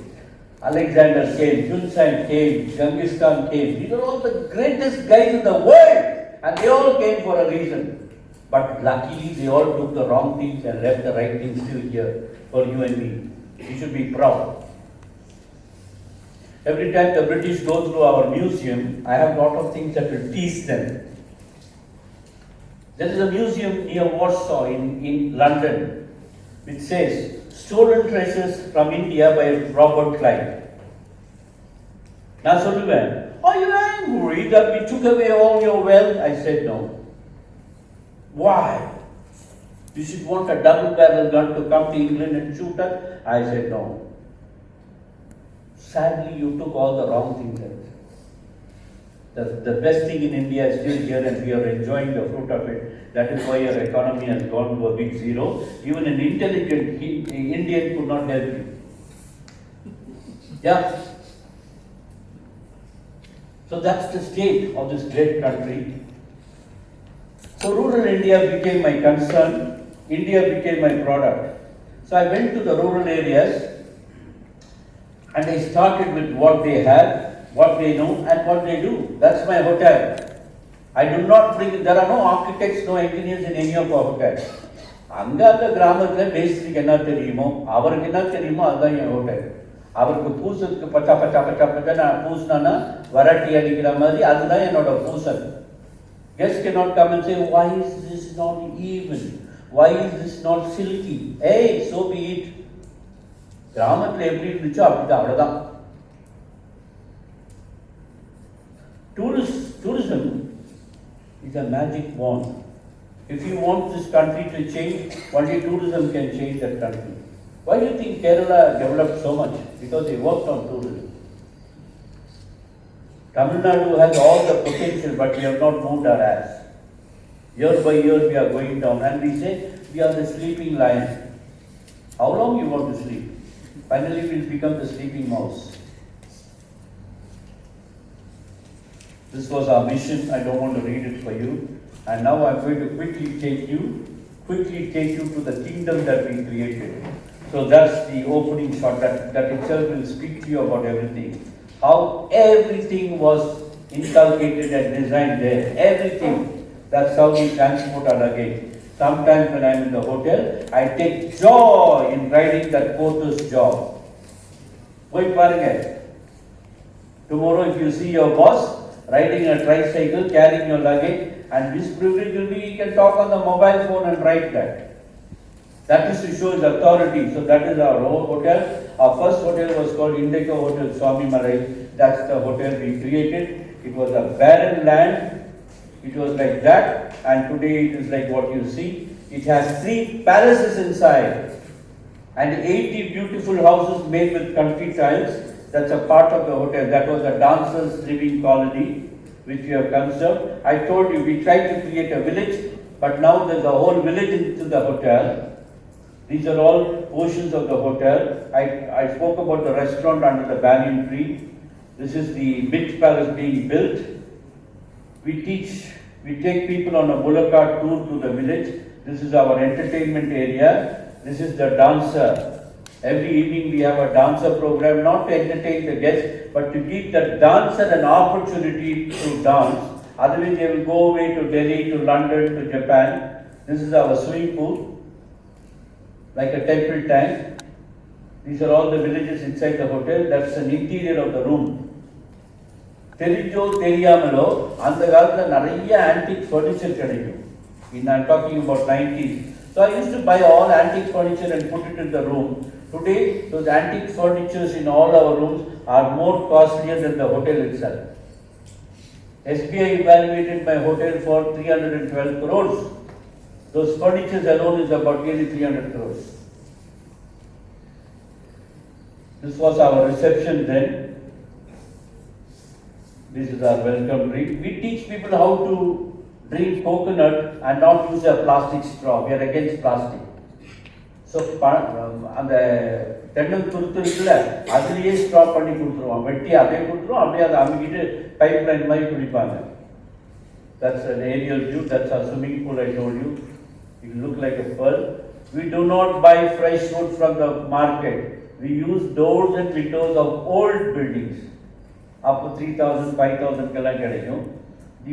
Alexander came, Yunsan came, Genghis Khan came. These are all the greatest guys in the world. And they all came for a reason. But luckily, they all took the wrong things and left the right things still here for you and me. You should be proud. Every time the British go through our museum, I have a lot of things that will tease them. There is a museum near Warsaw in London, which says, Stolen Treasures from India by Robert Clive. Now, Sullivan, are you angry that we took away all your wealth? I said no. Why? You should want a double-barrel gun to come to England and shoot us? I said no. Sadly, you took all the wrong things. The best thing in India is still here and we are enjoying the fruit of it. That is why your economy has gone to a big zero. Even an intelligent Indian could not help you. Yeah. So that's the state of this great country. So rural India became my concern. India became my product. So I went to the rural areas and I started with what they have, what they know and what they do. That's my hotel. I do not bring, there are no architects, no engineers in any of our hotels. அங்க அந்த கிராமத்துல பேசிக்கு என்ன தெரியுமோ அவருக்கு என்ன தெரியுமோ அதுதான் என் hotel. அவருக்கு பூசத்துக்கு பச்சா பச்சா பச்சா பச்சா நான் பூசினா வரட்டி அடிக்கிற மாதிரி அதுதான் என்னோட பூசல். Guests cannot come and say, why is this not even? Why is this not silky? Hey, so be it. கிராமத்துல எப்படி இருந்துச்சோ அப்படிதான் அவ்வளவுதான். Tourism is a magic wand. If you want this country to change, only tourism can change that country. Why do you think Kerala developed so much? Because they worked on tourism. Tamil Nadu has all the potential, but we have not moved our ass. Year by year we are going down and we say we are the sleeping lion. How long you want to sleep? Finally we will become the sleeping mouse. This was our mission. I don't want to read it for you. And now I'm going to quickly take you to the kingdom that we created. So that's the opening shot. That itself will speak to you about everything. How everything was inculcated and designed there. Everything. That's how we transport our luggage. Sometimes when I'm in the hotel, I take joy in riding that porter's job. Wait, paranga. Tomorrow if you see your boss riding a tricycle, carrying your luggage, and this privilege will be, you can talk on the mobile phone and write that. That is to show his authority. So that is our hotel. Our first hotel was called Indico Hotel Swami Malai. That's the hotel we created. It was a barren land. It was like that. And today it is like what you see. It has 3 palaces inside. And 80 beautiful houses made with country tiles. That's a part of the hotel. That was a dancers living colony which we have conserved. I told you we tried to create a village, but now there's a whole village into the hotel. These are all portions of the hotel. I spoke about the restaurant under the banyan tree. This is the big palace being built. We take people on a boulevard tour to the village. This is our entertainment area. This is the dancer. Every evening we have a dancer program, not to entertain the guests, but to give the dancer an opportunity to dance. Otherwise they will go away to Delhi, to London, to Japan. This is our swimming pool, like a temple tank. These are all the villages inside the hotel. That's an interior of the room. தெரிஞ்சோ தெரியாமலோ அந்த காலத்துல நிறைய antique furniture கிடைக்கும். I'm talking about 90s. So I used to buy all antique furniture and put it in the room. Today, those antique furnitures in all our rooms are more costlier than the hotel itself. SBI evaluated my hotel for 312 crores. Those furnitures alone is about nearly 300 crores. This was our reception then. This is our welcome drink. We teach people how to drink coconut and not use a plastic straw. We are against plastic. So, அந்த தென்னம் துருத்து இருக்குல்ல அதுலேயே stop பண்ணி கொடுத்துருவோம், வெட்டி அப்படியே கொடுத்துருவோம், அப்படியே அதை அமைக்கிட்டு பைப் லைன் மாதிரி குடிப்பாங்க. That's an aerial view. That's our swimming pool I told you. It look like a pearl. We do not buy fresh wood from the market. We use doors and windows of old buildings. Up to 3,000, 5,000 kala கிடைக்கும்.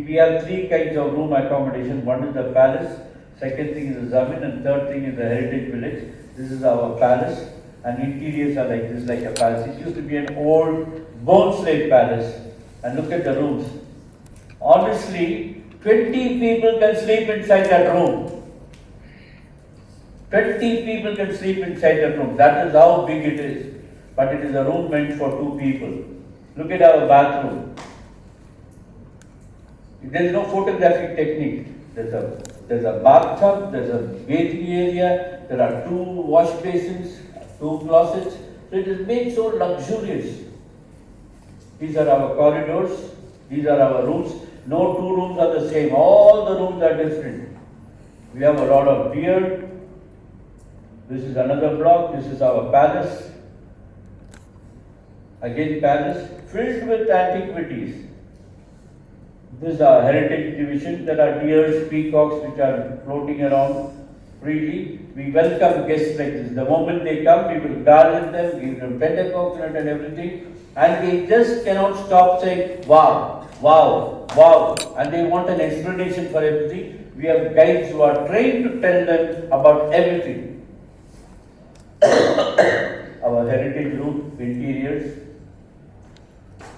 We have 3 kinds of room accommodation. One is the palace, second thing is the zamin, and third thing is the heritage village. This is our palace, and interiors are like this, like a palace. It used to be an old bone slave palace. And look at the rooms. Honestly, 20 people can sleep inside that room. 20 people can sleep inside that room. That is how big it is. But it is a room meant for 2 people. Look at our bathroom. There is no photographic technique. There's a bathtub, there's a bathing area, there are 2 wash basins, 2 closets. So it is made so luxurious. These are our corridors, these are our rooms. No 2 rooms are the same, all the rooms are different. We have a lot of beer. This is another block, this is our palace. Again palace, filled with antiquities. This is our heritage division. There are deers, peacocks which are floating around. freely. We welcome guests like this. The moment they come, we will garland them, give them tender coconut and everything. And they just cannot stop saying, wow, wow, wow. And they want an explanation for everything. We have guides who are trained to tell them about everything. Our heritage room, interiors.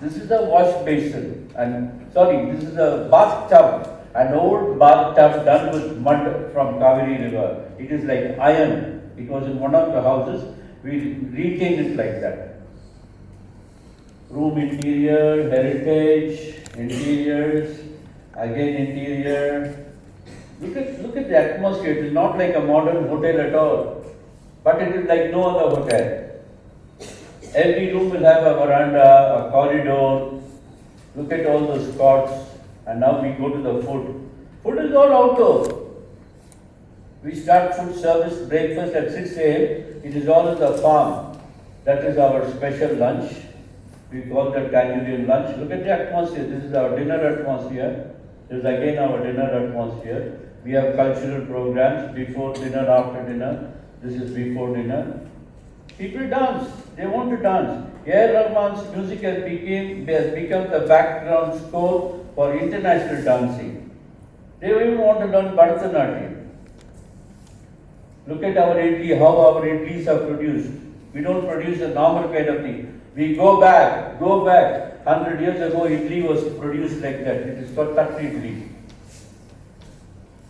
This is a wash basin, this is a bathtub, an old bathtub done with mud from Kaveri River. It is like iron. It was in one of the houses. We retained it like that. Room interior, heritage, interiors, again interior. Look at the atmosphere. It is not like a modern hotel at all, but it is like no other hotel. Every room will have a veranda, a corridor. Look at all those cots. And now we go to the food. Food is all outdoor. We start food service, breakfast at 6 a.m. It is all in the farm. That is our special lunch. We call that Tangerine lunch. Look at the atmosphere. This is our dinner atmosphere. This is again our dinner atmosphere. We have cultural programs before dinner, after dinner. This is before dinner. People dance. They want to dance. A.R. Rahman's music has become the background score for international dancing. They even want to learn Bharatanatyam. Look at our idli, how our idlis are produced. We don't produce a normal kind of thing. We go back. 100 years ago, idli was produced like that. It is called tat idli.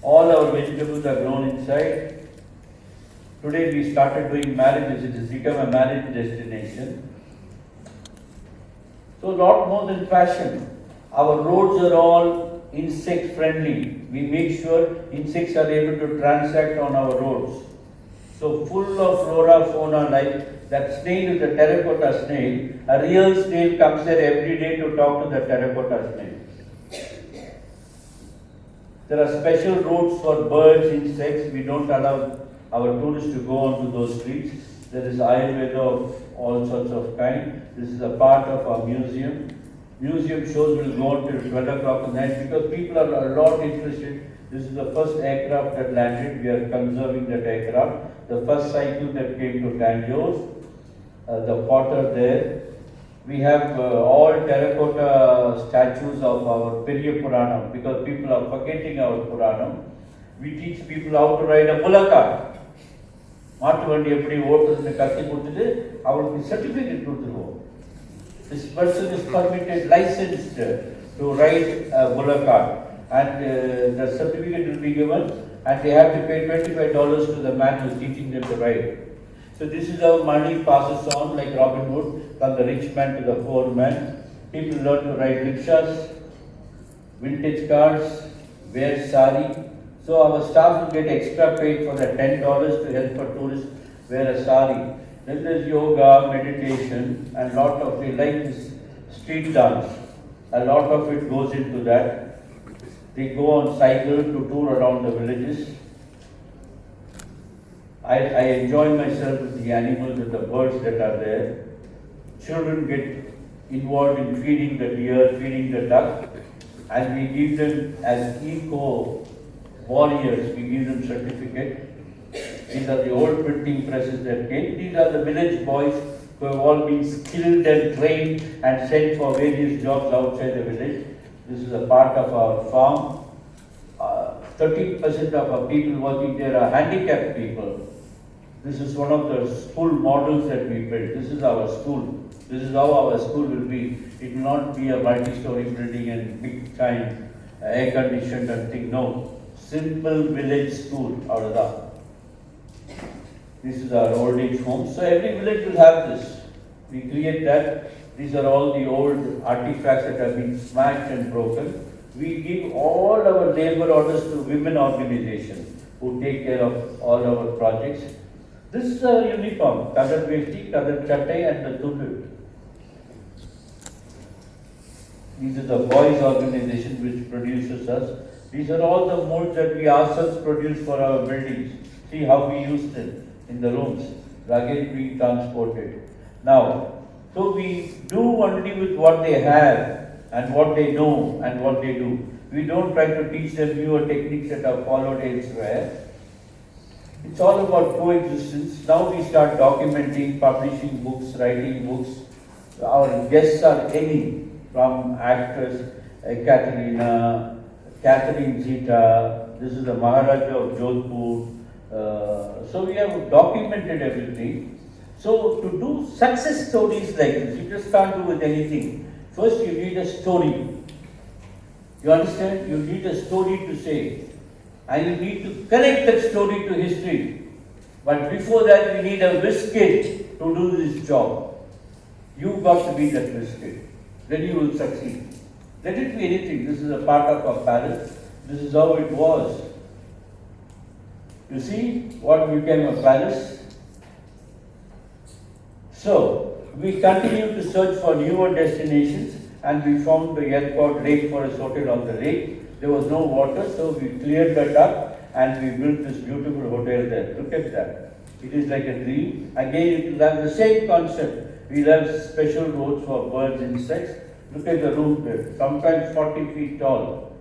All our vegetables are grown inside. Today we started doing marriages. It has become a marriage destination. So a lot more than fashion. Our roads are all insect friendly. We make sure insects are able to transact on our roads. So full of flora, fauna life. That snail is a terracotta snail. A real snail comes there every day to talk to the terracotta snail. There are special routes for birds, insects. We don't allow our tourists to go onto those streets. There is Ayurveda of all sorts of kind. This is a part of our museum. Museum shows will go on till 12 o'clock at night because people are a lot interested. This is the first aircraft that landed. We are conserving that aircraft. The first cycle that came to Tanjore. The potter there. We have all terracotta statues of our Periya Puranam because people are forgetting our Puranam. We teach people how to ride a bullock. மாட்டு வண்டி எப்படி ஓட்டுறதுன்னு கற்றுக் கொடுத்துட்டு அவங்களுக்கு certificate கொடுத்துருவோம். This person is permitted, licensed to ride a bullock cart and the certificate will be given and they have to pay $25 to the man who is teaching them to ride. So this is how money passes on like Robin Hood from the rich man to the poor man. People learn to ride rickshaws, vintage cars, wear sari. So our staff will get extra paid for the $10 to help a tourist wear a sari. Then there's yoga, meditation, and lot of they like this street dance. A lot of it goes into that. They go on cycle to tour around the villages. I enjoy myself with the animals and the birds that are there. Children get involved in feeding the deer, feeding the duck, and we give them as eco warriors, we give them certificate. These are the old printing presses that came. These are the village boys who have all been skilled and trained and sent for various jobs outside the village. This is a part of our farm. 30% of our people working there are handicapped people. This is one of the school models that we built. This is our school. This is how our school will be. It will not be a multi-story building and big time air-conditioned and thing. No. Simple village school out of that. This is our old age home. So every village will have this. We create that. These are all the old artifacts that have been smashed and broken. We give all our labor orders to women organizations who take care of all our projects. This is our uniform, Kadar Vesti, Kadar Chattai and the Tundu. These are the boys organization which produces us. These are all the molds that we ourselves produce for our buildings. See how we use them in the rooms. Again being transported. Now, so we do only with what they have and what they know and what they do. We don't try to teach them newer techniques that are followed elsewhere. It's all about coexistence. Now we start documenting, publishing books, writing books. Our guests are any, from actress Catherine Zeta, this is the Maharaja of Jodhpur. So we have documented everything. So to do success stories like this, you just can't do with anything. First you need a story. You understand? You need a story to say. And you need to connect that story to history. But before that, we need a whiz kid to do this job. You've got to be that whiz kid. Then you will succeed. Let it be anything. This is a part of our palace. This is how it was. You see what became a palace? So, we continue to search for newer destinations, and we found the airport Lake Forest Hotel on the lake. There was no water, so we cleared that up and we built this beautiful hotel there. Look at that. It is like a dream. Again, it will have the same concept. We'll have special roads for birds, insects. Look at the roof there, sometimes 40 feet tall.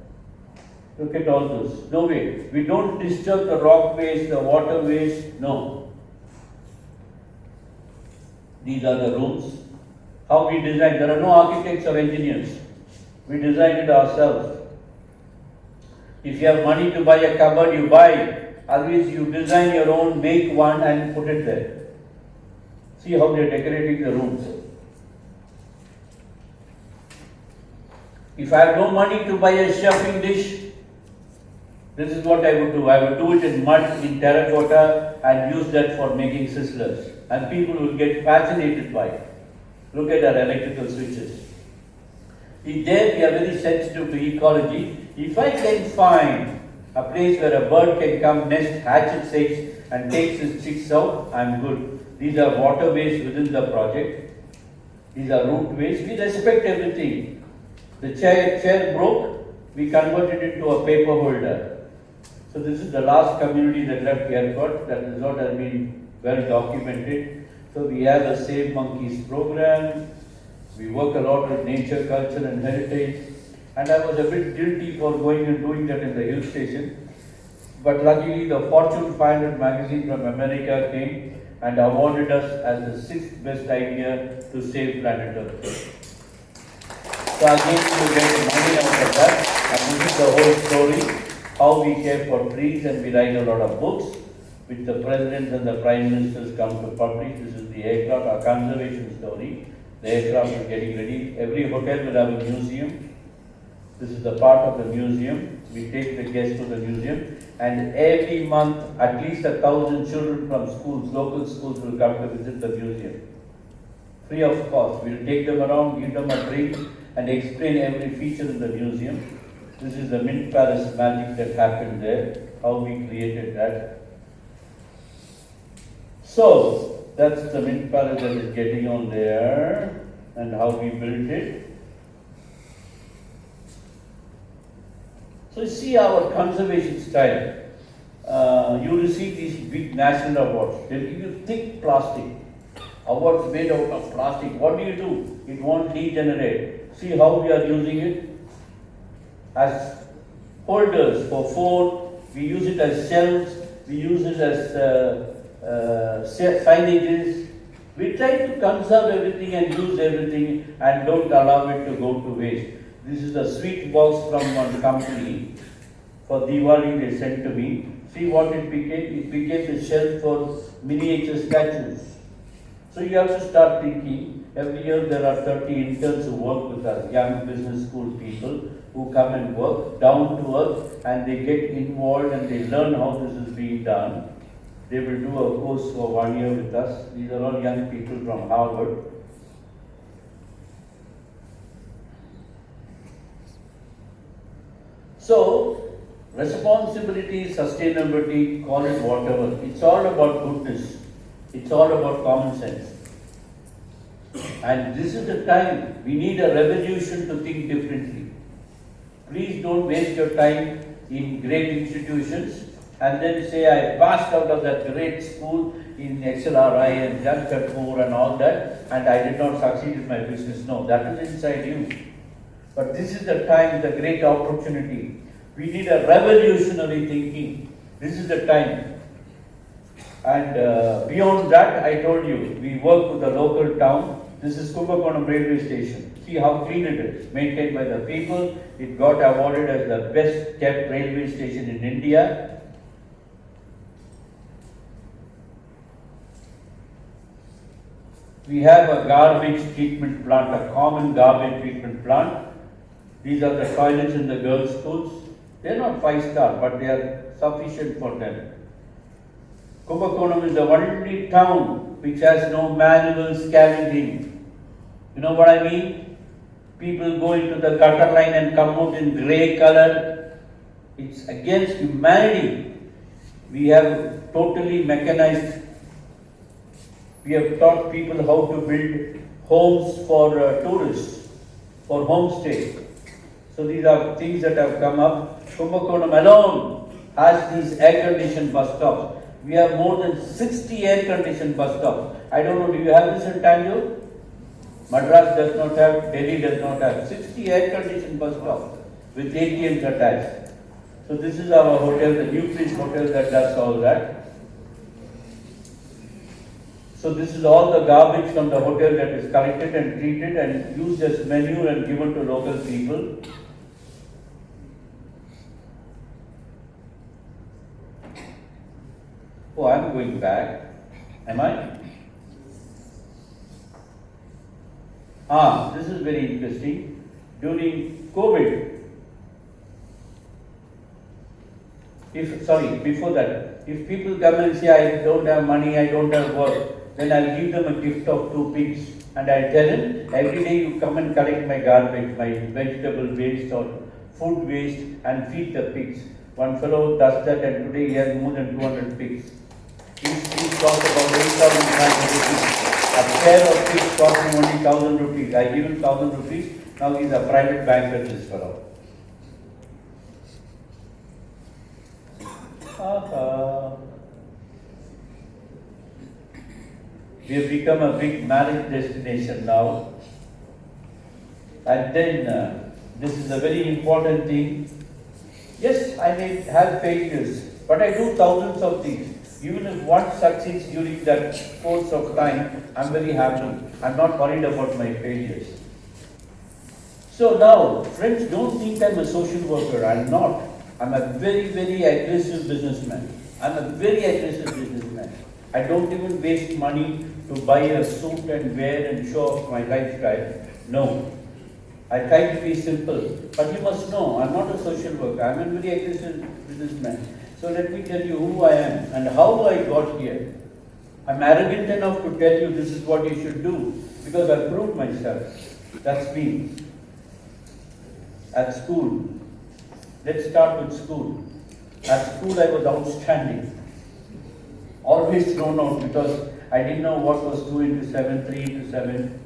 Look at all those. No way. We don't disturb the rockways, the waterways. No. These are the rooms. How we design. There are no architects or engineers. We designed it ourselves. If you have money to buy a cupboard, you buy. Otherwise, you design your own, make one and put it there. See how they are decorating the rooms. If I have no money to buy a chefing dish, this is what I would do. I would do it in mud, in terracotta, and use that for making sizzlers. And people will get fascinated by it. Look at our electrical switches. There we are very sensitive to ecology. If I can find a place where a bird can come, nest, hatch its eggs, and takes its chicks out, I'm good. These are waterways within the project. These are rootways. We respect everything. The chair broke, we converted it to a paper holder. So this is the last community that left the airport. That resort has been well documented. So we have a Save Monkeys program. We work a lot with nature, culture and heritage. And I was a bit guilty for going and doing that in the hill station. But luckily the Fortune 500 magazine from America came and awarded us as the 6th best idea to save planet Earth. So again you get money out of that. And this is the whole story. How we care for trees, and we write a lot of books which the presidents and the prime ministers come to publish. This is the aircraft, our conservation story. The aircraft is getting ready. Every hotel will have a museum. This is the part of the museum. We take the guests to the museum, and every month at least 1,000 children from schools, local schools, will come to visit the museum. Free of cost. We'll take them around, give them a drink, and explain every feature in the museum. This is the Mint Palace magic that happened there, how we created that. So, that's the Mint Palace that is getting on there, and how we built it. So, you see our conservation style. You receive these big national awards. They give you thick plastic. Awards made out of plastic. What do? It won't degenerate. See how we are using it? As holders for phone, we use it as shelves, we use it as signages. We try to conserve everything and use everything and don't allow it to go to waste. This is a sweet box from one company. For Diwali they sent to me. See what it became? It became the shelf for miniature statues. So you have to start thinking. Every year there are 30 interns who work with us, young business school people who come and work down to earth, and they get involved and they learn how this is being done. They will do a course for 1 year with us. These are all young people from Harvard. So, responsibility, sustainability, call it whatever. It's all about goodness. It's all about common sense. And this is the time we need a revolution to think differently. Please don't waste your time in great institutions and then say, I passed out of that great school in XLRI and Jamshedpur and all that, and I did not succeed in my business. No, that is inside you. But this is the time, the great opportunity. We need a revolutionary thinking. This is the time. And beyond that, I told you, we work with the local town. This is Kumbakonam railway station. See how clean it is, maintained by the people. It got awarded as the best kept railway station in India. We have a garbage treatment plant, a common garbage treatment plant. These are the toilets in the girls' schools. They are not 5-star, but they are sufficient for them. Kumbakonam is the only town which has no manual scavenging. You know what I mean? People go into the gutter line and come out in grey color. It's against humanity. We have totally mechanized. We have taught people how to build homes for tourists, for homestay. So these are things that have come up. Kumbakonam alone has these air-conditioned bus stops. We have more than 60 air-conditioned bus stops. I don't know, do you have this in Tanjore? Madras does not have, Delhi does not have. 60 air-conditioned bus stops with ATMs attached. So this is our hotel, the New Place Hotel that does all that. So this is all the garbage from the hotel that is collected and treated and used as manure and given to local people. Oh, I'm going back. Am I? This is very interesting. During COVID, before that, if people come and say, I don't have money, I don't have work, then I'll give them a gift of 2 pigs. And I tell them, every day you come and collect my garbage, my vegetable waste or food waste and feed the pigs. One fellow does that and today he has more than 200 pigs. He's cost about 8,500 rupees. A pair of pigs cost me only 1,000 rupees. I give him 1,000 rupees. Now he's a private banker, this fellow. We have become a big marriage destination now. And then, this is a very important thing. Yes, I may have failures, but I do thousands of things. Even if one succeeds during that course of time, I'm very happy. I'm not worried about my failures. So now, friends, don't think I'm a social worker. I'm not. I'm a very, very aggressive businessman. I'm a very aggressive businessman. I don't even waste money to buy a suit and wear and show off my lifestyle. No. I try to be simple. But you must know, I'm not a social worker. I'm a very aggressive businessman. So let me tell you who I am and how I got here. I'm arrogant enough to tell you this is what you should do because I proved myself. That's me. At school, let's start with school. At school I was outstanding. Always thrown out because I didn't know what was 2 into 7, 3 into 7.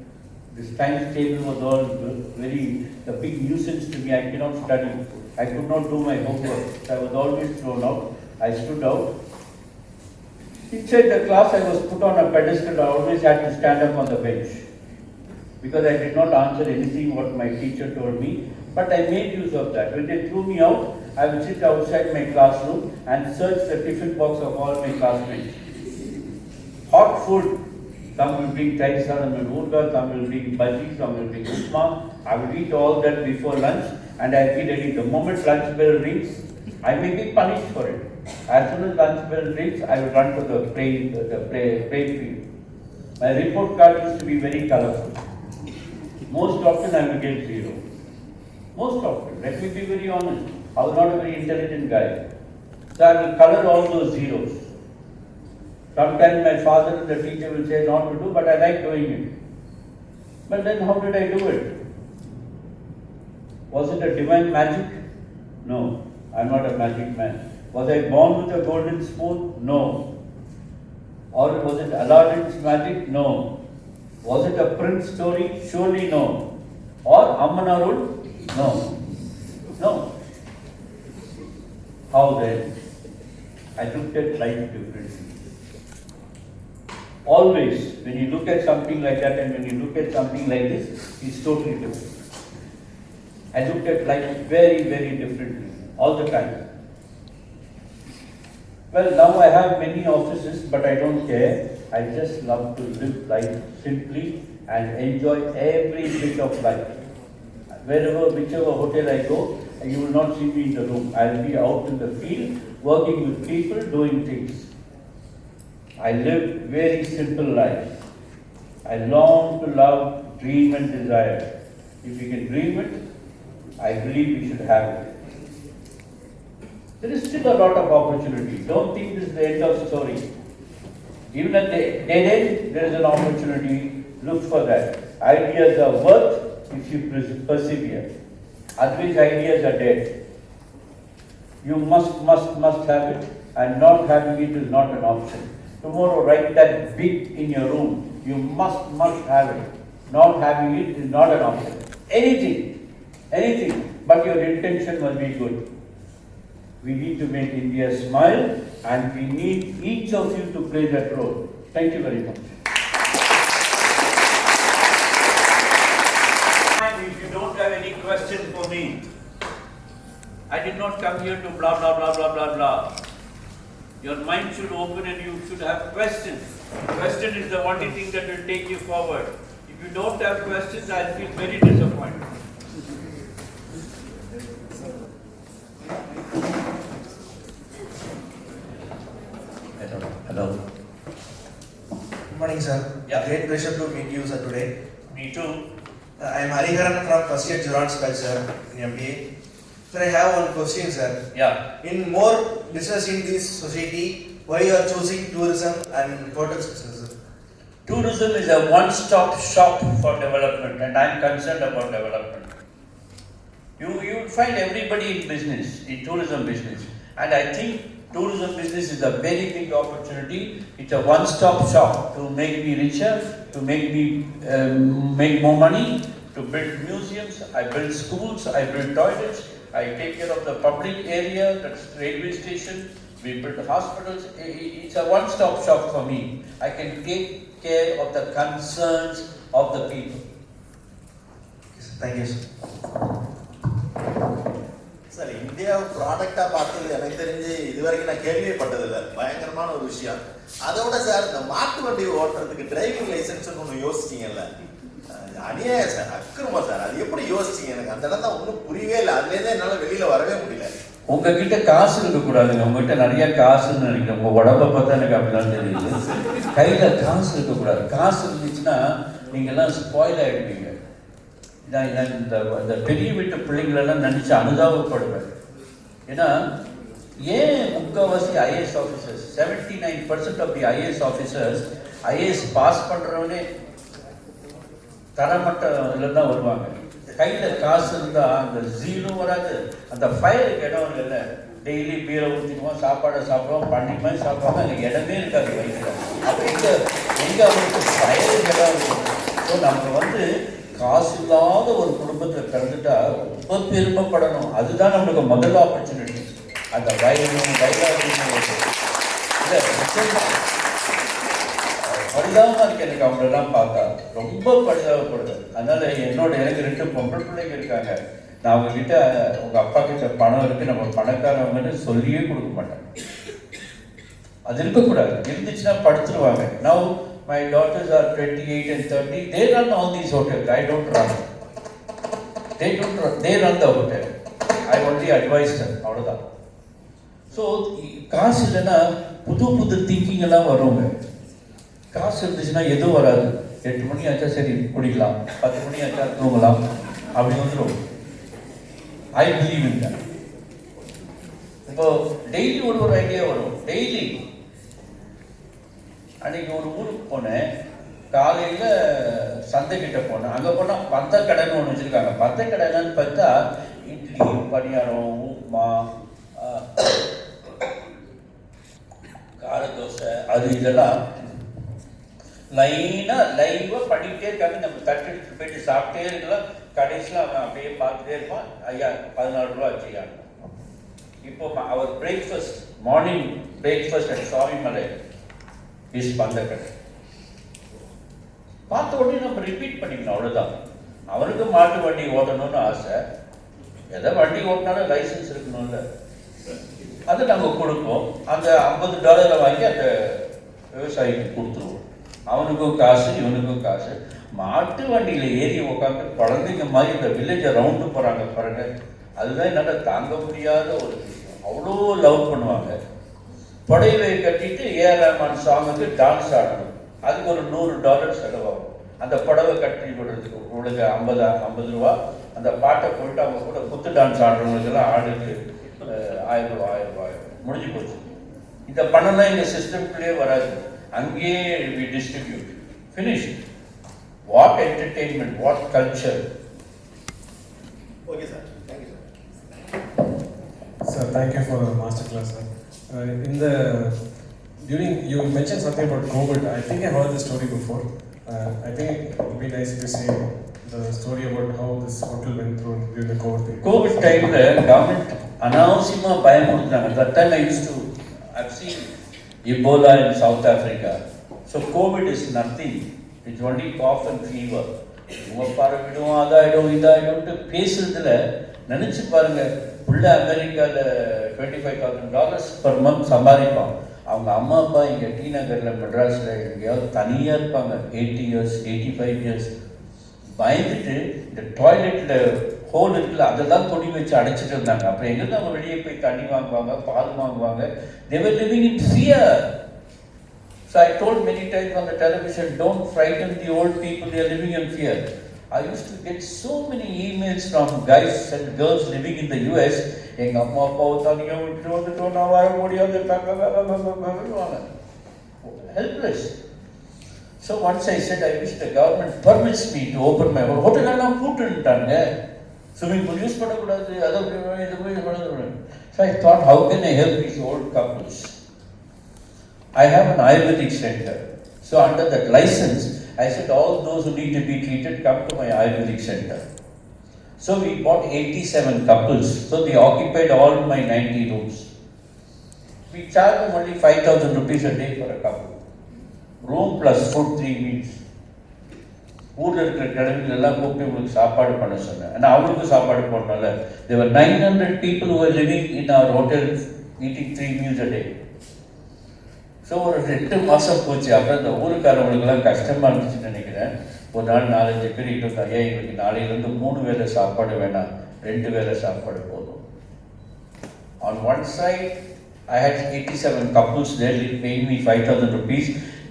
This times table was all a big nuisance to me. I cannot study. I could not do my homework. I was always thrown out. I stood out. Inside the class, I was put on a pedestal. I always had to stand up on the bench because I did not answer anything what my teacher told me. But I made use of that. When they threw me out, I would sit outside my classroom and search the tiffin box of all my classmates. Hot food. Some will bring taisa, some will urga, some will bring bhaji, some will bring upma. I will eat all that before lunch and I will be ready. The moment lunch bell rings, I may be punished for it. As soon as lunch bell rings, I will run to the play field. My report card used to be very colorful. Most often I will get 0. Most often. Let me be very honest. I was not a very intelligent guy. So I will color all those zeros. Sometimes my father and the teacher will say not to do, but I like doing it. But then how did I do it? Was it a divine magic? No, I'm not a magic man. Was I born with a golden spoon? No. Or was it Aladdin's magic? No. Was it a prince story? Surely no. Or Ammanarul? No. No. How then? I looked at life differently. Always, when you look at something like that and when you look at something like this, it's totally different. I looked at life very, very differently, all the time. Well, now I have many offices, but I don't care. I just love to live life simply and enjoy every bit of life. Wherever, whichever hotel I go, you will not see me in the room. I will be out in the field, working with people, doing things. I live very simple life. I long to love, dream and desire. If we can dream it, I believe we should have it. There is still a lot of opportunity. Don't think this is the end of the story. Even at the dead end, there is an opportunity. Look for that. Ideas are worth if you persevere. Otherwise, ideas are dead. You must have it, and not having it is not an option. Tomorrow, write that big in your room. You must have it. Not having it is not an option. Anything, but your intention must be good. We need to make India smile, and we need each of you to play that role. Thank you very much. If you don't have any question for me, I did not come here to blah blah blah blah blah blah. Your mind should open and you should have questions. Question is the only thing that will take you forward. If you don't have questions, I'll feel very disappointed. Hello. Good morning, sir. Yeah. Great pleasure to meet you, sir, today. Me too. I am Hariharan from first year Durant's Culture in MBA. Sir, I have one question, sir. Yeah. In more business in this society, why you are choosing tourism and hotels business, sir? Tourism is a one-stop shop for development, and I am concerned about development. You will find everybody in business, in tourism business, and I think tourism business is a very big opportunity. It's a one-stop shop to make me richer, to make me make more money, to build museums. I build schools, I build toilets, I take care of the public area, that's railway station, we build hospitals. It's a one-stop shop for me. I can take care of the concerns of the people. Thank you, sir. Sir India ப்ராடக்டாக பார்த்தது எனக்கு தெரிஞ்சு இது வரைக்கும் நான் கேள்விப்பட்டதில்லை, பயங்கரமான ஒரு விஷயம். அதோட சார் இந்த மாட்டு வண்டி ஓட்டுறதுக்கு டிரைவிங் லைசன்ஸ்னு ஒன்று யோசிச்சிங்கல்ல, அநியாயம் சார், அக்கிரமா சார். அது எப்படி யோசிச்சிங்க? எனக்கு அந்த இடம் தான் ஒன்றும் புரியவே இல்லை. அதுலேருந்தே என்னால் வெளியில் வரவே முடியல. உங்ககிட்ட காசு இருக்கக்கூடாதுங்க. உங்ககிட்ட நிறைய காசுன்னு நினைக்கிறேன். உங்க உடம்பை பார்த்தா எனக்கு அப்படிலாம் தெரியுது. கையில காசு இருக்கக்கூடாது. காசு இருந்துச்சுன்னா நீங்கள்லாம் ஸ்பாயில் ஆகிடுவீங்க. இந்த பெரிய வீட்டு பிள்ளைங்களெல்லாம் நினச்சி அனுதாபப்படுவேன். ஏன்னா ஏன் முக்கால்வாசி IAS officers 79% of the IAS officers IAS pass பண்ணுறவனே தரமட்டத்தில் தான் வருவாங்க. கையில் காசு இருந்தால் அந்த ஜீலும் வராது, அந்த ஃபயருக்கு இடம் இல்லைல்ல. டெய்லி பீரை ஊற்றிக்குவோம், சாப்பாடை சாப்பிடுவோம், பண்ணி மாதிரி சாப்பிடுவாங்க. எனக்கு இடமே இருக்காது வயிற்றில். அப்போ எங்கே அவங்களுக்கு ஃபயருக்கு இடம் இருக்கும். ஸோ நம்ம காசு இல்லாத ஒரு குடும்பத்தில் பிறந்துட்டா ரொம்ப பெருமைப்படணும். அதுதான் நம்மளுக்கு முதல் ஆப்பர்ச்சுனிட்டி. அந்த வயலும் பரிதாபமாக இருக்கு எனக்கு அவங்களெல்லாம் பார்த்தா, ரொம்ப பரிதாபப்படுது. அதனால எனக்கு 2 பொம்பளை பிள்ளைங்க இருக்காங்க. நான் அவங்ககிட்ட உங்கள் அப்பா கிட்ட பணம் இருக்கு, நம்ம பணக்காரவங்கன்னு சொல்லியே கொடுக்க மாட்டேன். அது இருக்கக்கூடாது. இருந்துச்சுன்னா படுத்துருவாங்க. Now my daughters are 28 and 30. They run all these hotels. I don't run. They run the hotel. I only advise them. அவ்வளோதான். ஸோ காசு இல்லைன்னா புது திங்கிங் எல்லாம் வருங்க. காசு இருந்துச்சுன்னா எதுவும் வராது. 8 மணி ஆச்சா சரி குடிக்கலாம், 10 மணி ஆச்சா தூங்கலாம், அப்படி வந்துடும். I believe in that. இப்போ டெய்லி ஒரு ஐடியா வரும். டெய்லி அன்றைக்கி ஒரு ஊருக்கு போனேன். காலையில் சந்தைக்கிட்ட போனேன். அங்கே போனால் பந்த கடைன்னு ஒன்று வச்சுருக்காங்க. பந்த கடைன்னு பார்த்தா இட்லி, பணியாரம், உப்புமா, கார தோசை, அது இதெல்லாம் லைவாக பண்ணிக்கிட்டே இருக்காங்க. நம்ம தட்டு எடுத்துட்டு போயிட்டு சாப்பிட்டே இருக்கலாம். கடைசியில் அவன் அப்படியே பார்த்துட்டே இருப்பான். ஐயா 14 ரூபா வச்சுயா. இப்போ அவர் breakfast, morning breakfast at Swamimalai is பந்தக்கடை. பார்த்த உடனே நம்ம ரிப்பீட் பண்ணிக்கணும், அவ்வளோதான். அவருக்கு மாட்டு வண்டி ஓட்டணும்னு ஆசை. எதை வண்டி ஓட்டினாலும் லைசன்ஸ் இருக்கணும்ல. அதை நாங்கள் கொடுப்போம். அந்த $50 வாங்கி அந்த விவசாயிக்கு கொடுத்துருவோம். அவனுக்கும் காசு, இவனுக்கும் காசு. மாட்டு வண்டியில் ஏறி உட்காந்து குழந்தைங்க மாதிரி இந்த வில்லேஜை ரவுண்டு போகிறாங்க பாருங்க, அதுதான் என்னால் தாங்க முடியாத ஒரு விஷயம். அவ்வளோ லவ் பண்ணுவாங்க. புடவை கட்டிட்டு ஏஆர் ரஹ்மான் சாங்குக்கு டான்ஸ் ஆடணும். அதுக்கு ஒரு $100 செலவாகும். அந்த புடவை கட்டி விடுறதுக்கு உங்களுக்கு 50 ரூபா. அந்த பாட்டை போயிட்டு அவங்க கூட குத்து டான்ஸ் ஆடுறவங்களுக்கெல்லாம் ஆடுக்கு $1000 முடிஞ்சு போச்சு. இந்த பணம்லாம் எங்கள் சிஸ்டம்குள்ளேயே வராது. அங்கேயே we distribute. Finish. What entertainment, what culture. Okay, sir. Thank you, sir. Sir, thank you for the master class, sir. During you mentioned something about COVID. I think I heard this story before. I think it would be nice to say the story about how this hotel went through during the COVID period. COVID time, government announcement பயமுறுத்தாங்க. That time I've seen Ebola in South Africa. So COVID is nothing. It's only cough and fever. பரவிடும், அதாயிடும், இதாயிடும்ட்டு பேசுறதுல நினைச்சு பாருங்க. உள்ள அமெரிக்காவில் $25,000 per month சம்பாதிப்பான். அவங்க அம்மா அப்பா இங்கே D நகரில் மெட்ராஸில் எங்கேயாவது தனியாக இருப்பாங்க. 80 years 85 years பயந்துட்டு இந்த டாய்லெட்டில் ஹோல் இருக்குல்ல அதை தான் துணி வச்சு அடைச்சிட்டு இருந்தாங்க. அப்புறம் எங்கேருந்து அவங்க வெளியே போய் தண்ணி வாங்குவாங்க, பால் வாங்குவாங்க. They were living in fear. So I told many times on the television, don't frighten the old people, they are living in fear. I used to get so many emails from guys and girls living in the US. எங்கள் அம்மா அப்பாவை தனியாக விட்டு வந்துட்டோம், நான் வர முடியாது, helpless. So once I said, I wish the government permits me to open my hotel. எல்லாம் பூட்டுட்டாங்க, ஸ்விம்மிங் பூல் யூஸ் பண்ணக்கூடாது, அதை இது போய் பண்ணக்கூடாது. So I thought, how can I help these old couples? I have an Ayurvedic center. So under that license, I said all those who need to be treated come to my Ayurvedic center. So we bought 87 couples. So they occupied all my 90 rooms. We charge them only 5,000 rupees a day for a couple. Room plus food, 3 meals. ஊரில் இருக்கிற கிழமைகளெல்லாம் கூப்பிட்டு உங்களுக்கு சாப்பாடு பண்ண சொன்னேன். ஆனால் அவங்களுக்கு சாப்பாடு போடனால there were 900 people who were living in our hotel eating 3 meals a day. So ஒரு 2 மாதம் போச்சு. அப்புறம் இந்த ஊருக்காரவங்களுக்கெல்லாம் கஷ்டமாக இருந்துச்சுன்னு நினைக்கிறேன். ஒரு நாள் 4-5 பேர் இட்டு ஐயா எங்களுக்கு நாளையிலேருந்து 3 வேளை சாப்பாடு வேணாம், 2 வேளை சாப்பாடு போதும். On one side, I had 87 couples there paying me 5,000 rupees.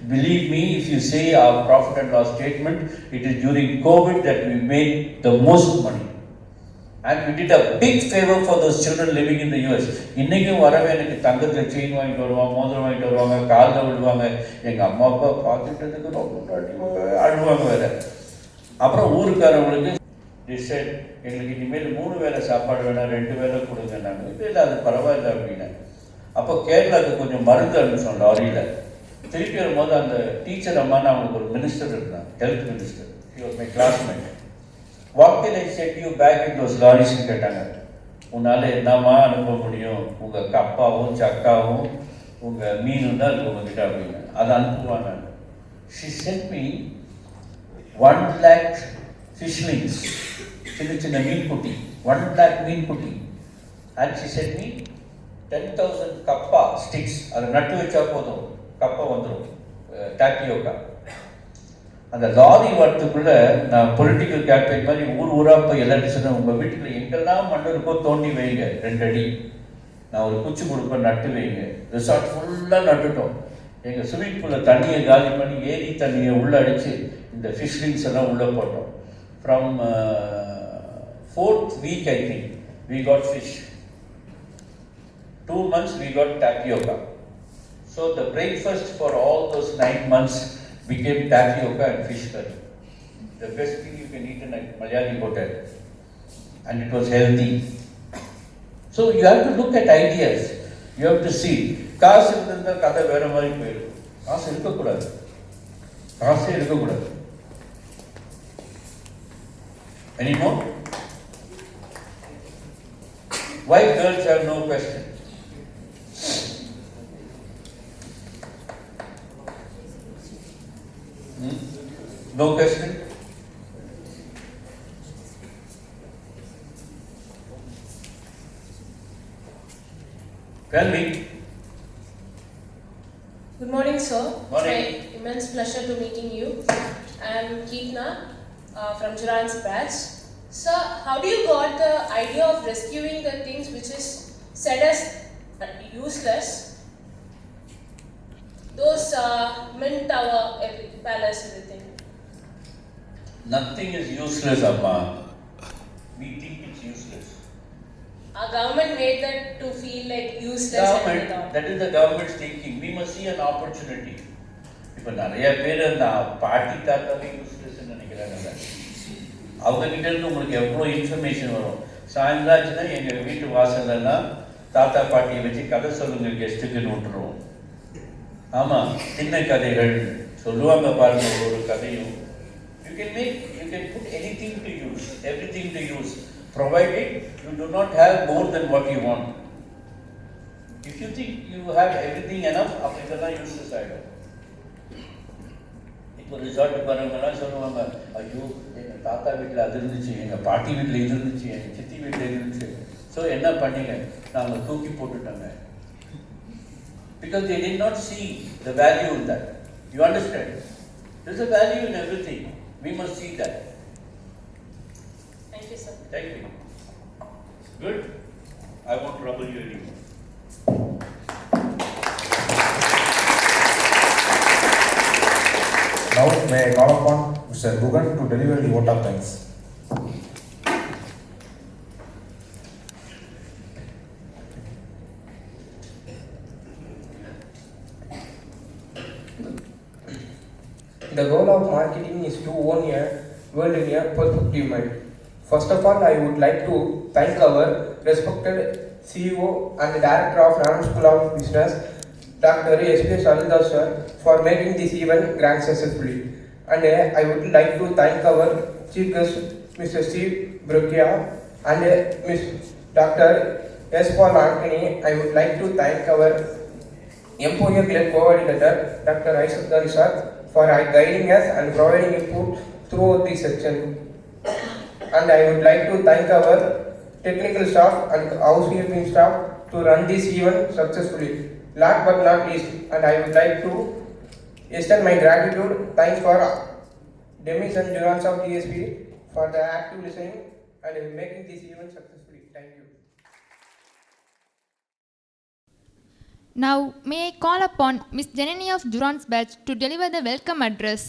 Believe me, if you say our profit and loss statement, it is during COVID that we made the most money. And we did a big favor for those children living in the US. இன்னைக்கும் வரவே எனக்கு தங்கத்தில் chain வாங்கிட்டு வருவாங்க, மோதிரம் வாங்கிட்டு வருவாங்க, காலில் விடுவாங்க. எங்கள் அம்மா அப்பா பார்த்துட்டதுக்கு ரொம்ப அழுவாங்க வேறு. அப்புறம் ஊருக்காரவங்களுக்கு டிசைட் எங்களுக்கு இனிமேல் 3 வேளை சாப்பாடு வேணாம், 2 வேளை கொடுங்க. நாங்கள் இல்லை அது பரவாயில்ல அப்படின்னு. அப்போ கேரளாவுக்கு கொஞ்சம் மருந்து அனுப்பிச்சோம் லாரியில். திருப்பி வரும்போது அந்த டீச்சர் அம்மான்னு அவங்களுக்கு ஒரு மினிஸ்டர் இருந்தாங்க, health minister. He was my classmate. What will I set you back in those lorries ன்னு கேட்டாங்க. உன்னால் என்னம்மா அனுப்ப முடியும், உங்கள் கப்பாவும் சக்காவும் உங்கள் மீனும் தான் இருக்கு உங்ககிட்ட அப்படின்னு. அதை அனுப்புவாங்க. She sent me 1 lakh fishlings, சின்ன சின்ன மீன் குட்டி, 1 lakh மீன் குட்டி. And she sent me 10,000 kappa sticks. அதை நட்டு வச்சா போதும், கப்பா வந்துடும், டாப்பியோக்கா. அந்த லாரி வரத்துக்குள்ளே நான் பொலிட்டிக்கல் கேம்பெயின் மாதிரி ஊராக போய் எல்லாத்தையும் சொன்னேன், உங்கள் வீட்டுக்குள்ள எங்கெல்லாம் மண் இருக்கோ தோண்டி வைங்க, 2 அடி, நான் ஒரு குச்சி கொடுப்பேன், நட்டு வைங்க. ரிசார்ட் ஃபுல்லாக நட்டுட்டோம். எங்கள் ஸ்விம்மிங் பூலில் தண்ணியை காலி பண்ணி ஏரி தண்ணியை உள்ளே அடித்து இந்த ஃபிஷ்லிங்ஸ் எல்லாம் உள்ளே போட்டோம். From 4th week I think we got fish. 2 months we got tapioca. So the breakfast for all those 9 months became tapioca and fish curry. The best thing you can eat in a Malayali hotel. And it was healthy. So you have to look at ideas. You have to see. காசு இருந்தால் கதை வேறு மாதிரி போயிடும். காசு இருக்கக்கூடாது, காசே இருக்கக்கூடாது. Any more? Why girls have no question? No question? Tell me. Good morning, sir. Morning. It's my immense pleasure to meeting you. I am Keetna from Juran's batch. Sir, how do you got the idea of rescuing the things which is said as useless? Those Mint Tower, palace, everything. Nothing is useless, Amma. We think it's useless. Our government made that to feel like useless and without. That is the government's thinking. We must see an opportunity. இப்போ நிறைய பேர் அந்த பாட்டி தாத்தாவே யூஸ்லெஸ்ன்னு நினைக்கிறாங்க. அவங்க கிட்ட இருந்து உங்களுக்கு எவ்வளோ இன்ஃபர்மேஷன் வரும். சாயந்தரம் ஆச்சுன்னா எங்கள் வீட்டு வாசல்லாம் தாத்தா பாட்டியை வச்சு கதை சொல்லுங்க கெஸ்ட்டுக்குன்னு விட்டுருவோம். ஆமாம், சின்ன கதைகள் சொல்லுவாங்க பாருங்க. ஒரு கதையும் you can put anything to use, everything to use, provided you do not have more than what you want. If you think you have everything enough, அப்படி useless ஆகிடும். இப்போ ரிசார்ட் போகிறவங்கலாம் சொல்லுவாங்க, ஐயோ எங்கள் தாத்தா வீட்டில் அது இருந்துச்சு, எங்கள் பாட்டி வீட்டில் இது இருந்துச்சு, எங்கள் சித்தி வீட்டில் இது இருந்துச்சு. ஸோ என்ன பண்ணீங்க, நாங்கள் தூக்கி போட்டுட்டாங்க. Because they did not see the value in that. You understand? There is a value in everything. We must see that. Thank you, sir. Thank you. Good. I won't trouble you anymore. Now may I call upon Mr. Gugan to deliver the vote of thanks. The goal of marketing is to own a world in a perspective mind. First of all, I would like to thank our respected CEO and Director of National School of Business, Dr. S.P. Salida sir, for making this event grand successfully. And I would like to thank our Chief Guest, Mr. Steve Brukia, and Dr. S. Paul Anthony. I would like to thank our Employer Club Coordinator, Dr. Isaac sir, for guiding us and providing input throughout this section. And I would like to thank our technical staff and housekeeping staff to run this event successfully. Last but not least, and I would like to extend my gratitude, thanks for Demis and Jurans of DSP for the active listening and making this event successfully. Thank you. Now, may I call upon Ms. Janani of Juran's batch to deliver the welcome address.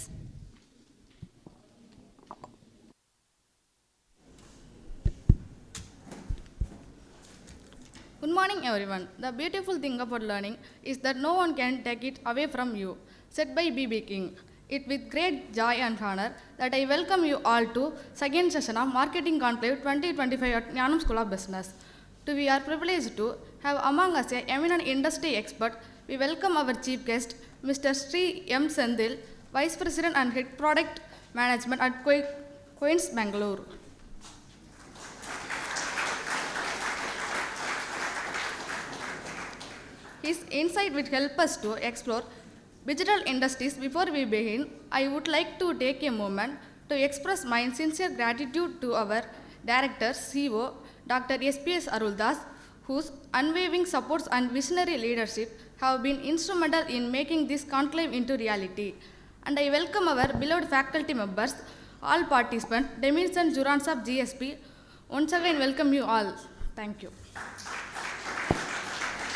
Good morning, everyone. The beautiful thing about learning is that no one can take it away from you. Said by B.B. King. It with great joy and honor that I welcome you all to second session of Marketing Conclave 2025 at Jnanam School of Business. We are privileged to have among us an eminent industry expert. We welcome our chief guest, Mr. Sri M. Sendil, Vice President and Head Product Management at Queen's Bangalore. His insight will help us to explore digital industries. Before we begin, I would like to take a moment to express my sincere gratitude to our Director, CEO, Dr. S.P.S. Aruldas, whose unwavering supports and visionary leadership have been instrumental in making this conclave into reality. And I welcome our beloved faculty members, all participants, Demis and Jurans of GSP. Once again, welcome you all. Thank you.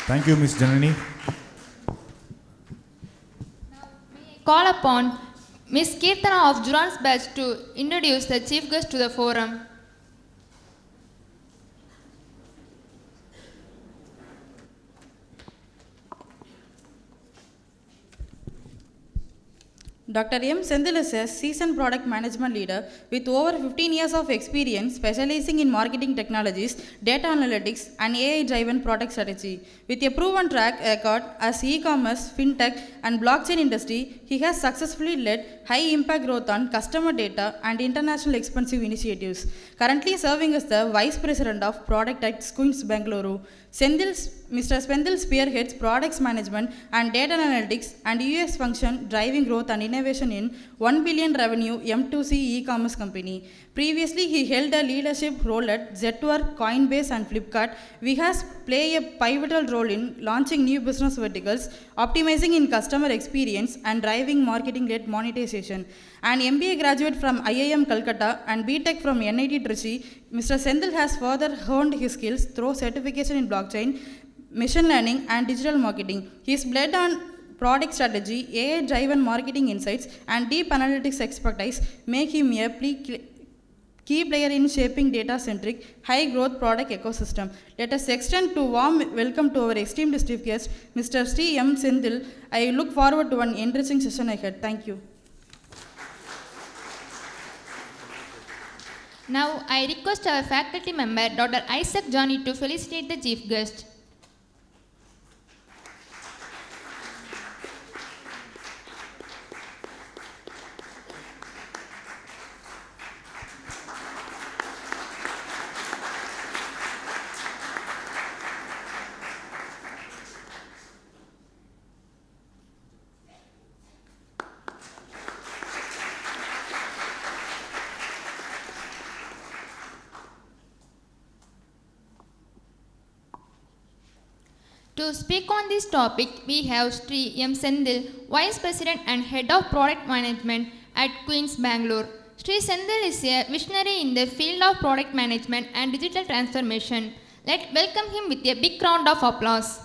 Thank you, Ms. Janani. Call upon Ms. Kirtana of Juran's batch to introduce the chief guest to the forum. Dr. M. Sendil is a seasoned product management leader with over 15 years of experience specializing in marketing technologies, data analytics, and AI-driven product strategy. With a proven track record as e-commerce, fintech, and blockchain industry, he has successfully led high-impact growth on customer data and international expansive initiatives. Currently serving as the Vice President of Product at Queen's Bangalore, Mr. Sendil spearheads products management and data analytics and US function, driving growth and innovation innovation in 1 billion revenue M2C e-commerce company. Previously, he held a leadership role at Zwork, Coinbase and Flipkart. We has played a pivotal role in launching new business verticals, optimizing in customer experience and driving marketing-led monetization. An MBA graduate from IIM Calcutta and BTech from NIT Trichy, Mr. Senthil has further honed his skills through certification in blockchain, machine learning and digital marketing. His blend on product strategy, AI-driven marketing insights and deep analytics expertise make him a key player in shaping data-centric, high-growth product ecosystem. Let us extend a warm welcome to our esteemed chief guest, Mr. Sri M. Senthil. I look forward to an enriching session ahead. Thank you. Now, I request our faculty member, Dr. Isaac Johnny, to felicitate the chief guest. To speak on this topic, we have Sri M. Senthil, Vice President and Head of Product Management at Queen's Bangalore. Sri Senthil is a visionary in the field of product management and digital transformation. Let's welcome him with a big round of applause.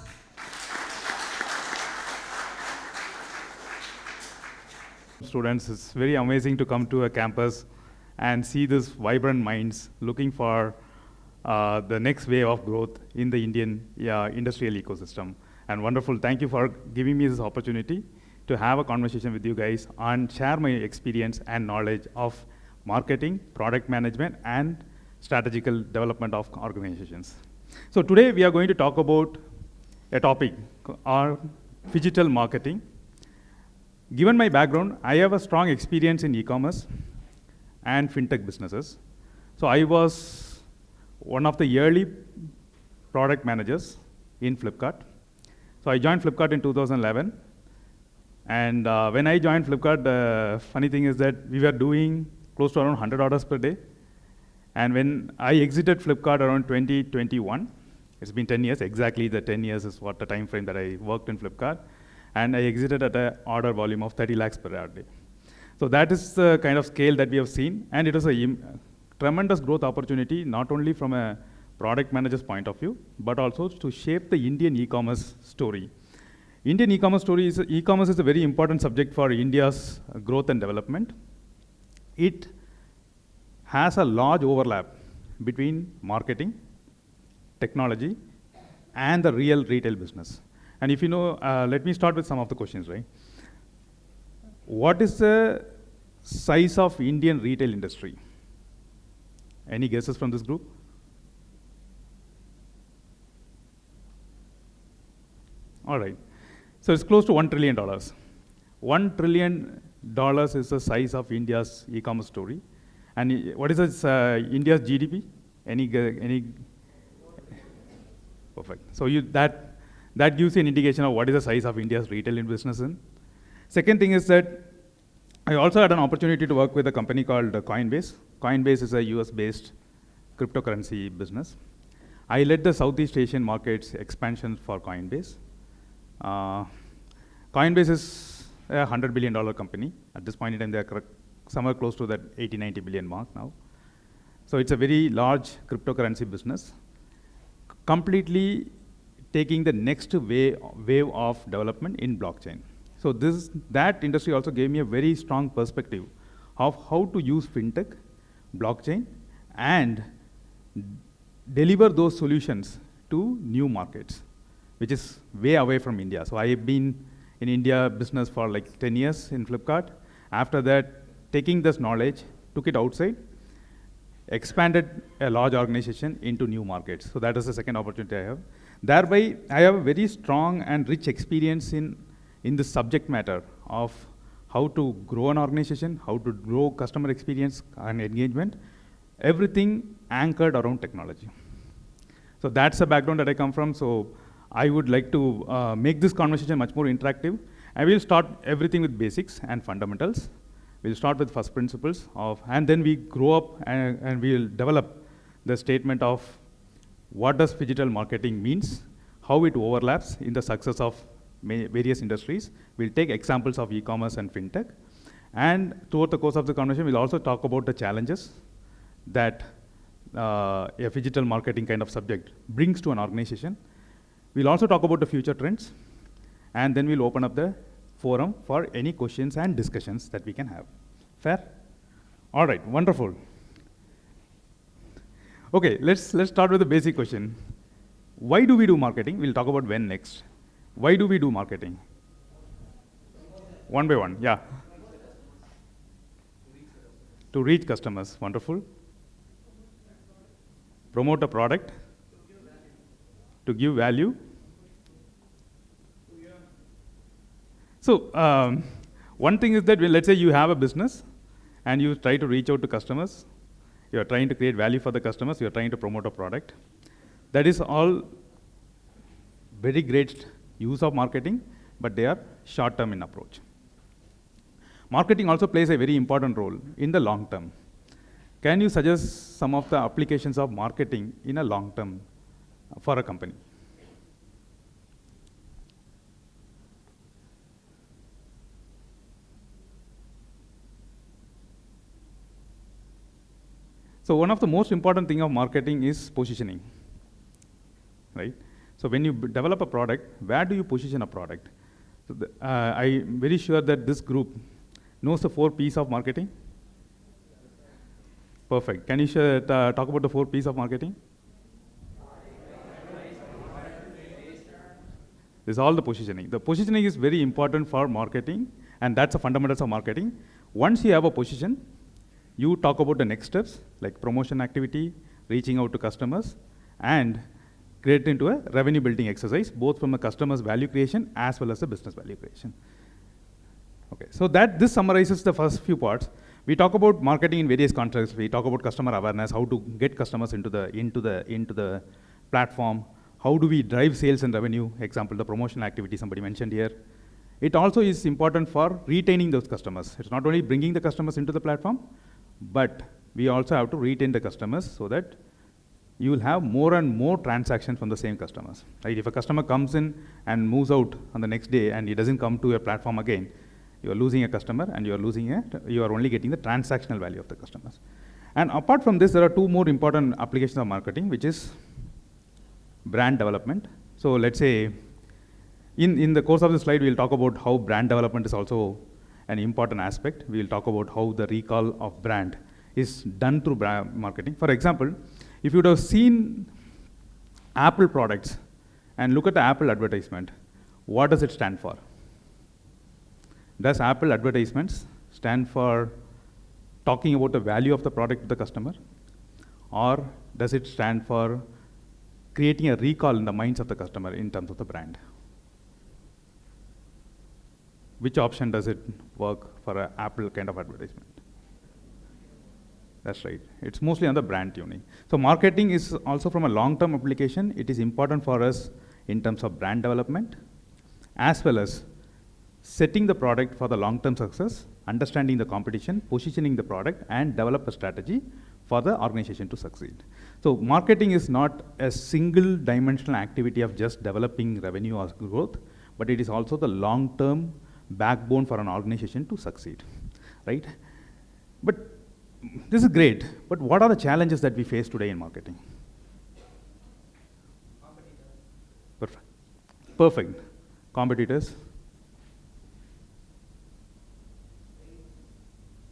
Students, it's very amazing to come to a campus and see these vibrant minds looking for the next wave of growth in the Indian industrial ecosystem. And wonderful, thank you for giving me this opportunity to have a conversation with you guys and share my experience and knowledge of marketing, product management, and strategical development of organizations. So today we are going to talk about a topic, digital marketing. Given my background, I have a strong experience in e-commerce and fintech businesses. So I was one of the early product managers in Flipkart. So I joined Flipkart in 2011. And when I joined Flipkart, the funny thing is that we were doing close to around 100 orders per day. And when I exited Flipkart around 2021, it's been 10 years, exactly the 10 years is what the time frame that I worked in Flipkart. And I exited at an order volume of 30 lakhs per hour day. So that is the kind of scale that we have seen. And it is a tremendous growth opportunity, not only from a product manager's point of view, but also to shape the Indian e-commerce story. Indian e-commerce story is, e-commerce is a very important subject for India's growth and development. It has a large overlap between marketing, technology, and the real retail business. And if you know, let me start with some of the questions, right? What is the size of Indian retail industry? Any guesses from this group? All right. So it's close to $1 trillion. $1 trillion is the size of India's e-commerce story. And what is this, India's GDP? Any? Perfect. So that gives you an indication of what is the size of India's retail business in. Second thing is that I also had an opportunity to work with a company called Coinbase. Coinbase is a US-based cryptocurrency business. I led the Southeast Asian markets expansion for Coinbase. Coinbase is a $100 billion company. At this point in time, they are somewhere close to that 80-90 billion mark now. So it's a very large cryptocurrency business, completely taking the next wave of development in blockchain. So that industry also gave me a very strong perspective of how to use fintech, blockchain, and deliver those solutions to new markets, which is way away from India. So I have been in India business for like 10 years in Flipkart. After that, taking this knowledge, took it outside, expanded a large organization into new markets. So that is the second opportunity I have. Thereby, I have a very strong and rich experience in the subject matter of how to grow an organization, how to grow customer experience and engagement, everything anchored around technology. So that's the background that I come from. So I would like to make this conversation much more interactive I will start everything with basics and fundamentals. We'll start with first principles of, and then we grow up and we'll develop the statement of what does digital marketing means, how it overlaps in the success of various industries. We'll take examples of e-commerce and fintech. And throughout the course of the conversation, we'll also talk about the challenges that a digital marketing kind of subject brings to an organization. We'll also talk about the future trends, and then we'll open up the forum for any questions and discussions that we can have. Fair? All right, wonderful. Okay, let's start with the basic question. Why do we do marketing? We'll talk about when next. Why do we do marketing? One by one, yeah. To reach customers, wonderful. Promote a product. To give value. So, one thing is that let's say you have a business and you try to reach out to customers. You're trying to create value for the customers. You're trying to promote a product. That is all very great use of marketing, but they are short-term in approach. Marketing also plays a very important role in the long term. Can you suggest some of the applications of marketing in a long term for a company? So one of the most important thing of marketing is positioning, right? So when you develop a product, where do you position a product? So I'm very sure that this group knows the 4 P's of marketing. Perfect. Can you talk about the 4 P's of marketing? This is all the positioning. The positioning is very important for marketing, and that's the fundamentals of marketing. Once you have a position, you talk about the next steps, like promotion activity, reaching out to customers, and create into a revenue building exercise, both from a customer's value creation as well as the business value creation. Okay, so this summarizes the first few parts. We talk about marketing in various contexts. We talk about customer awareness, how to get customers into the platform. How do we drive sales and revenue? Example, the promotional activity somebody mentioned here. It also is important for retaining those customers. It's not only bringing the customers into the platform, but we also have to retain the customers so that you will have more and more transactions from the same customers. Right? If a customer comes in and moves out on the next day and he doesn't come to your platform again, you are losing a customer and you are only getting the transactional value of the customers. And apart from this, there are 2 more important applications of marketing, which is brand development. So let's say, in the course of the slide, we'll talk about how brand development is also an important aspect. We'll talk about how the recall of brand is done through brand marketing. For example, if you would have seen Apple products and look at the Apple advertisement, what does it stand for? Does Apple advertisements stand for talking about the value of the product to the customer? Or does it stand for creating a recall in the minds of the customer in terms of the brand? Which option does it work for an Apple kind of advertisement? That's right. It's mostly on the brand tuning. So marketing is also from a long-term application. It is important for us in terms of brand development, as well as setting the product for the long-term success, understanding the competition, positioning the product, and develop a strategy for the organization to succeed. So marketing is not a single dimensional activity of just developing revenue or growth, but it is also the long-term backbone for an organization to succeed, right? But this is great, but what are the challenges that we face today in marketing? Perfect. Perfect. Competitors.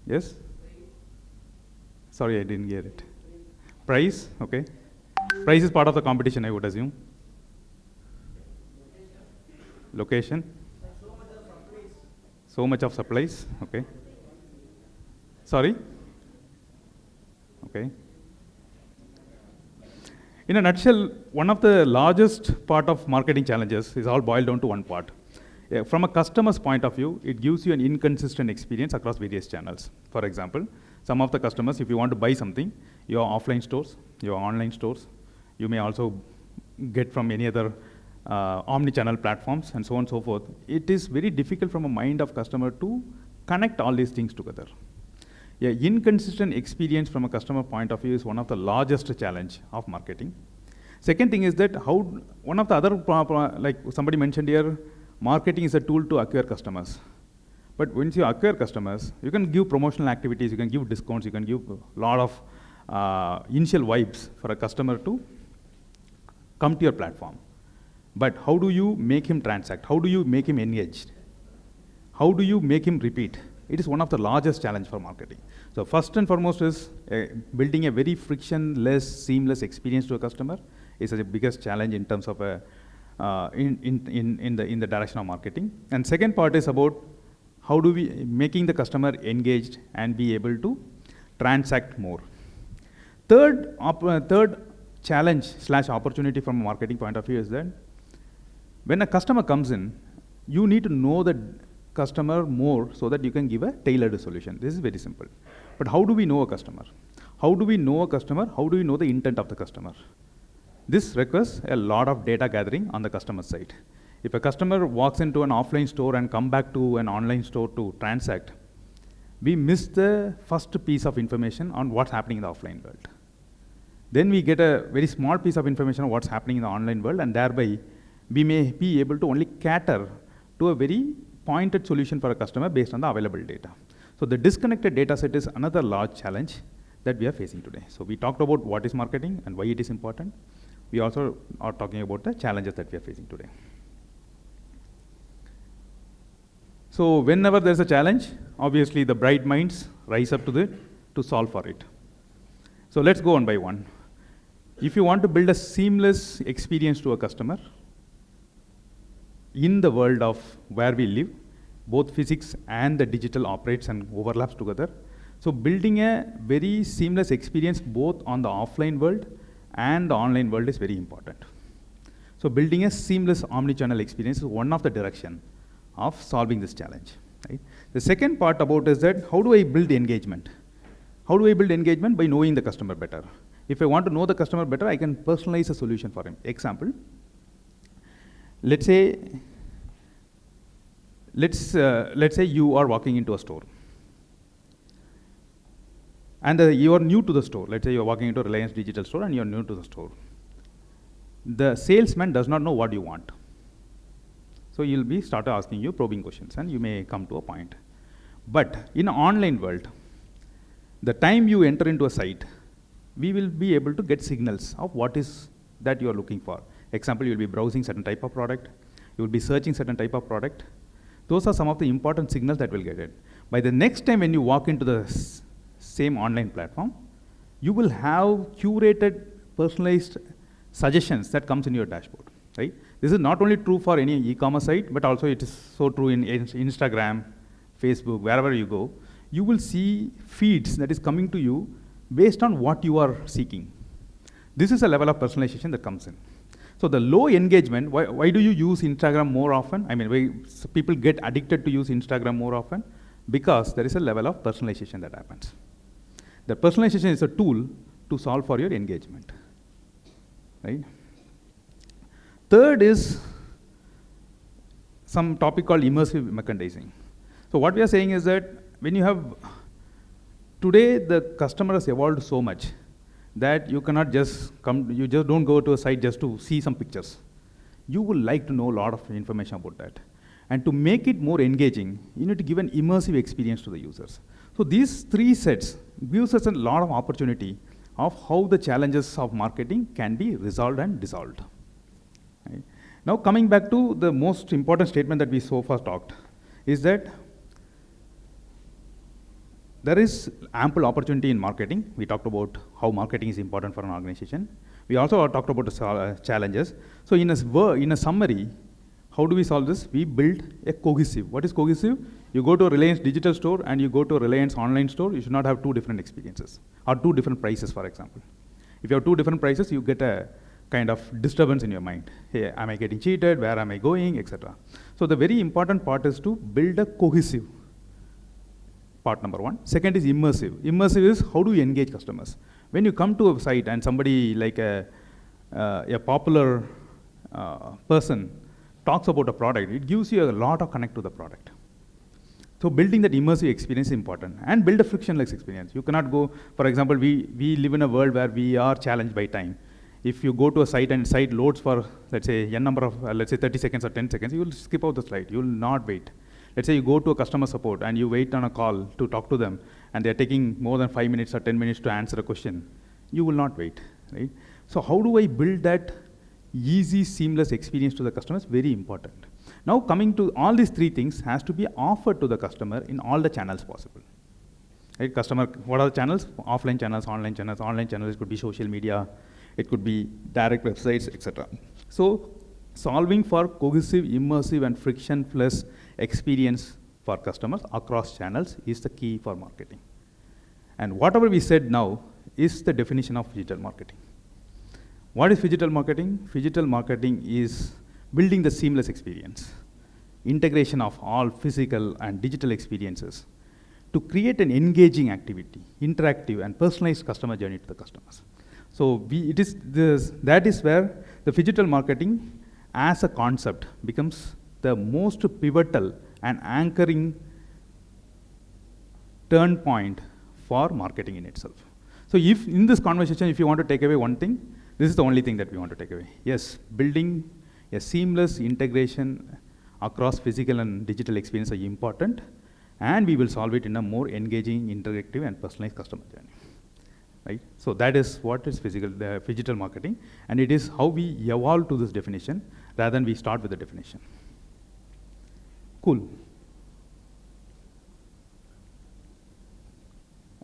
Yes? Sorry, I didn't get it. Price, okay. Price is part of the competition, I would assume. Location. So much of supplies, okay. Sorry? Okay. In a nutshell, one of the largest part of marketing challenges is all boiled down to one part. From a customer's point of view, it gives you an inconsistent experience across various channels. For example, some of the customers, if you want to buy something, your offline stores, your online stores, you may also get from any other omni-channel platforms and so on and so forth, it is very difficult from a mind of customer to connect all these things together. Yeah, inconsistent experience from a customer point of view is one of the largest challenge of marketing. Second thing is that one of the other, like somebody mentioned here, marketing is a tool to acquire customers. But once you acquire customers, you can give promotional activities, you can give discounts, you can give a lot of initial vibes for a customer to come to your platform. But how do you make him transact? How do you make him engaged? How do you make him repeat? It is one of the largest challenge for marketing. So first and foremost is building a very frictionless, seamless experience to a customer is the biggest challenge in terms of in the direction of marketing. And second part is about how do we making the customer engaged and be able to transact more. Third challenge / opportunity from a marketing point of view is that when a customer comes in, you need to know the customer more so that you can give a tailored solution. This is very simple. But how do we know a customer? How do we know a customer? How do we know the intent of the customer? This requires a lot of data gathering on the customer side. If a customer walks into an offline store and come back to an online store to transact, we miss the first piece of information on what's happening in the offline world. Then we get a very small piece of information on what's happening in the online world, and thereby we may be able to only cater to a very pointed solution for a customer based on the available data. So the disconnected data set is another large challenge that we are facing today. So we talked about what is marketing and why it is important. We also are talking about the challenges that we are facing today. So whenever there's a challenge, obviously the bright minds rise up to solve for it. So let's go one by one. If you want to build a seamless experience to a customer in the world of where we live, both physics and the digital operates and overlaps together. So building a very seamless experience both on the offline world and the online world is very important. So building a seamless omni-channel experience is one of the direction of solving this challenge. Right? The second part about is that how do I build engagement? How do I build engagement? By knowing the customer better. If I want to know the customer better, I can personalize a solution for him. Example, let's say you are walking into a store. And you are new to the store. Let's say you are walking into a Reliance Digital store and you are new to the store. The salesman does not know what you want. So he'll be start asking you probing questions and you may come to a point. But in an online world, the time you enter into a site, we will be able to get signals of what is that you are looking for. Example, you'll be browsing certain type of product. You will be searching certain type of product. Those are some of the important signals that will get it. By the next time when you walk into the same online platform, you will have curated, personalized suggestions that comes in your dashboard, right? This is not only true for any e-commerce site, but also it is so true in Instagram, Facebook, wherever you go. You will see feeds that is coming to you based on what you are seeking. This is a level of personalization that comes in. So the low engagement, why do you use Instagram more often? I mean, people get addicted to use Instagram more often because there is a level of personalization that happens. The personalization is a tool to solve for your engagement, right? Third is some topic called immersive merchandising. So what we are saying is that when you have, today the customer has evolved so much that you cannot just come, you just don't go to a site just to see some pictures. You will like to know a lot of information about that. And to make it more engaging, you need to give an immersive experience to the users. So these three sets gives us a lot of opportunity of how the challenges of marketing can be resolved and dissolved. Right? Now coming back to the most important statement that we so far talked, is that there is ample opportunity in marketing. We talked about how marketing is important for an organization. We also talked about the challenges. So in a summary, how do we solve this? We build a cohesive. What is cohesive? You go to a Reliance digital store and you go to a Reliance online store, you should not have two different experiences or two different prices, for example. If you have two different prices, you get a kind of disturbance in your mind. Hey, am I getting cheated? Where am I going? Etc. So the very important part is to build a cohesive. Part number one. Second is immersive. Immersive is how do you engage customers? When you come to a site and somebody like a popular person talks about a product, it gives you a lot of connect to the product. So building that immersive experience is important, and build a frictionless experience. You cannot go, for example, we live in a world where we are challenged by time. If you go to a site and site loads for, let's say, n number of, let's say 30 seconds or 10 seconds, you will skip out the slide, you will not wait. Let's say you go to a customer support and you wait on a call to talk to them, and they're taking more than 5 minutes or 10 minutes to answer a question, you will not wait, right? So how do I build that easy, seamless experience to the customers? Very important. Now coming to all these three things has to be offered to the customer in all the channels possible. Right? Customer, what are the channels? Offline channels, online channels. Online channels could be social media, it could be direct websites, etc. So solving for cohesive, immersive, and frictionless experience for customers across channels is the key for marketing. And whatever we said now is the definition of digital marketing. What is digital marketing? Digital marketing is building the seamless experience, integration of all physical and digital experiences to create an engaging activity, interactive and personalized customer journey to the customers. So that is where the digital marketing as a concept becomes the most pivotal and anchoring turn point for marketing in itself. So if in this conversation, if you want to take away one thing, this is the only thing that we want to take away. Yes, building a seamless integration across physical and digital experience are important, and we will solve it in a more engaging, interactive, and personalized customer journey. Right? So that is what is digital marketing, and it is how we evolve to this definition rather than we start with the definition. Cool.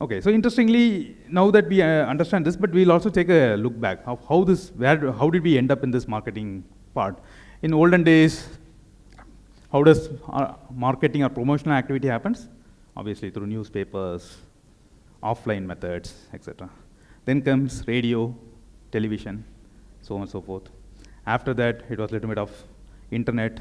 Okay, so interestingly, now that we understand this, but we'll also take a look back of how did we end up in this marketing part. In olden days, how does marketing or promotional activity happens? Obviously through newspapers, offline methods, etc. Then comes radio, television, so on and so forth. After that, it was a little bit of internet.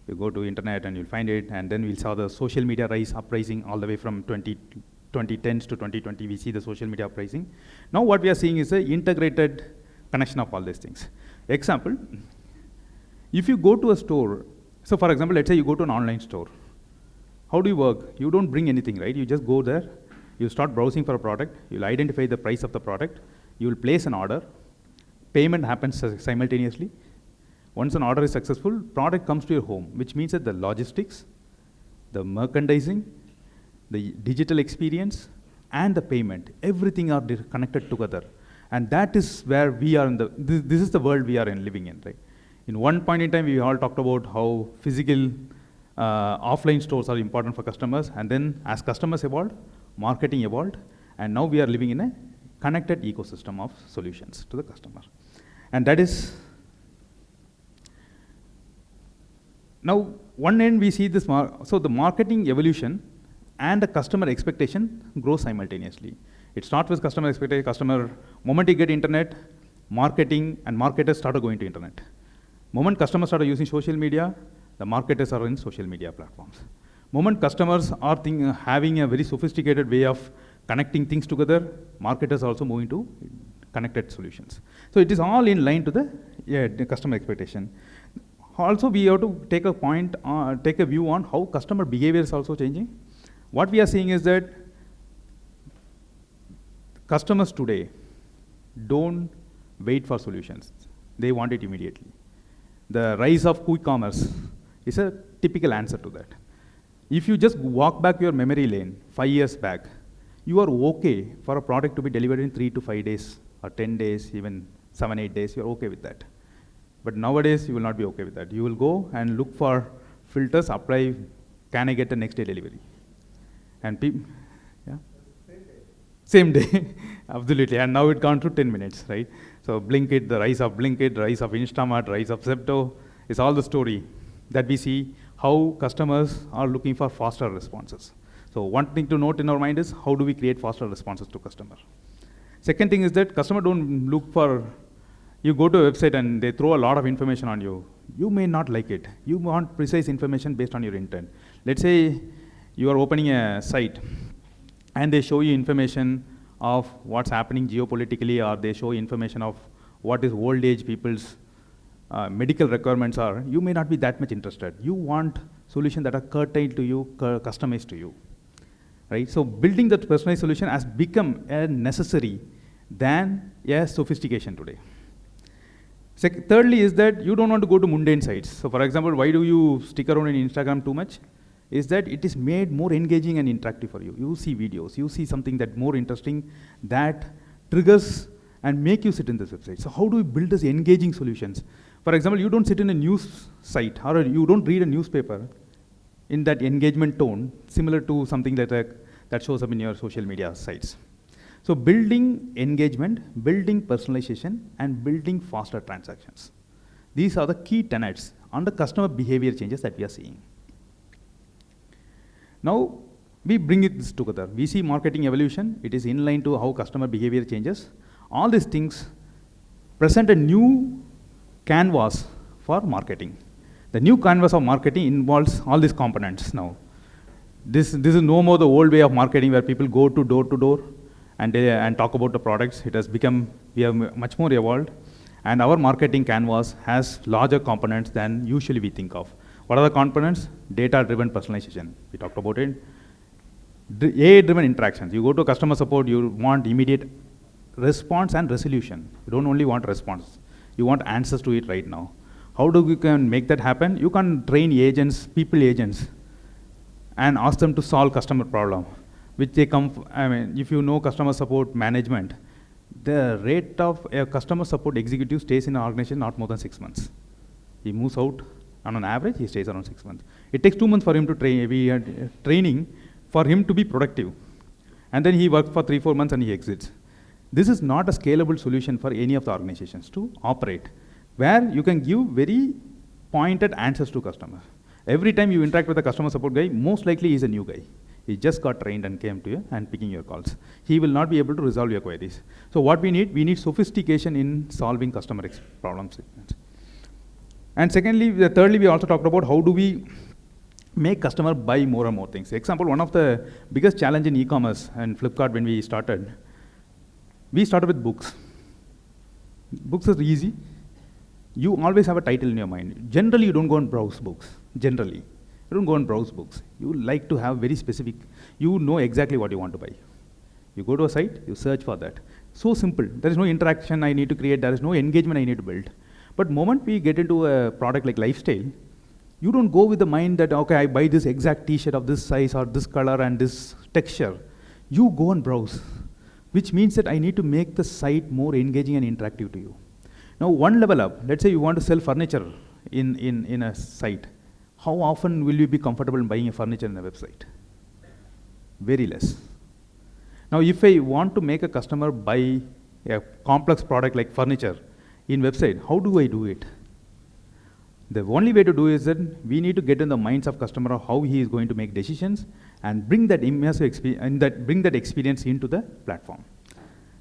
You go to internet and you'll find it, and then we saw the social media uprising all the way from 2010s to 2020, we see the social media uprising. Now what we are seeing is an integrated connection of all these things. Example, if you go to a store, so for example, let's say you go to an online store. How do you work? You don't bring anything, right? You just go there, you start browsing for a product, you'll identify the price of the product, you will place an order, payment happens simultaneously. Once an order is successful, product comes to your home, which means that the logistics, the merchandising, the digital experience, and the payment, everything are connected together. And that is where we are this is the world we are living in, right? In one point in time, we all talked about how physical offline stores are important for customers, and then as customers evolved, marketing evolved, and now we are living in a connected ecosystem of solutions to the customer. And that is, now one end we see this, so the marketing evolution and the customer expectation grow simultaneously. It starts with customer expectation, moment you get internet, marketing and marketers started going to internet. Moment customers started using social media, the marketers are in social media platforms. Moment customers are having a very sophisticated way of connecting things together, marketers are also moving to connected solutions. So it is all in line to the customer expectation. Also, we have to take a view on how customer behavior is also changing. What we are seeing is that customers today don't wait for solutions. They want it immediately. The rise of quick commerce is a typical answer to that. If you just walk back your memory lane 5 years back, you are okay for a product to be delivered in 3 to 5 days, or 10 days, even 7, 8 days, you're okay with that. But nowadays, you will not be okay with that. You will go and look for filters, apply, can I get the next day delivery? And same day, absolutely. And now it's gone to 10 minutes, right? So Blinkit, the rise of Instamart, rise of Zepto, is all the story that we see how customers are looking for faster responses. So one thing to note in our mind is how do we create faster responses to customer? Second thing is that customer don't look for, you go to a website and they throw a lot of information on you. You may not like it. You want precise information based on your intent. Let's say you are opening a site and they show you information of what's happening geopolitically, or they show information of what is old age people's medical requirements are, you may not be that much interested. You want solutions that are curtailed to you, customized to you, right? So building that personalized solution has become a necessary than a sophistication today. Thirdly is that you don't want to go to mundane sites. So for example, why do you stick around in Instagram too much? Is that it is made more engaging and interactive for you. You see videos, you see something that more interesting that triggers and make you sit in this website. So how do we build these engaging solutions? For example, you don't sit in a news site or you don't read a newspaper in that engagement tone, similar to something that shows up in your social media sites. So building engagement, building personalization, and building faster transactions. These are the key tenets on the customer behavior changes that we are seeing. Now, we bring this together. We see marketing evolution. It is in line to how customer behavior changes. All these things present a new canvas for marketing. The new canvas of marketing involves all these components now. This is no more the old way of marketing where people go to door and talk about the products. It has become, we have much more evolved. And our marketing canvas has larger components than usually we think of. What are the components? Data-driven personalization. We talked about it. AI-driven interactions. You go to customer support, you want immediate response and resolution. You don't only want response. You want answers to it right now. How do we can make that happen? You can train agents, people agents, and ask them to solve customer problem, which they come, if you know customer support management, the rate of a customer support executive stays in an organization not more than 6 months. He moves out, and on average, he stays around 6 months. It takes 2 months for him to training for him to be productive. And then he works for 3-4 months and he exits. This is not a scalable solution for any of the organizations to operate, where you can give very pointed answers to customers. Every time you interact with a customer support guy, most likely he's a new guy. He just got trained and came to you and picking your calls. He will not be able to resolve your queries. So what we need sophistication in solving customer problems. And secondly, thirdly, we also talked about how do we make customer buy more and more things. Example, one of the biggest challenge in e-commerce and Flipkart when we started with books. Books is easy. You always have a title in your mind. Generally, you don't go and browse books. Generally, you don't go and browse books. You like to have very specific, you know exactly what you want to buy. You go to a site, you search for that. So simple. There is no interaction I need to create. There is no engagement I need to build. But moment we get into a product like lifestyle, you don't go with the mind that, okay, I buy this exact t-shirt of this size or this color and this texture. You go and browse, which means that I need to make the site more engaging and interactive to you. Now, one level up, let's say you want to sell furniture in a site. How often will you be comfortable in buying a furniture in a website? Very less. Now, if I want to make a customer buy a complex product like furniture in website, how do I do it? The only way to do is that we need to get in the minds of customer of how he is going to make decisions and bring that immersive experience and bring that experience into the platform.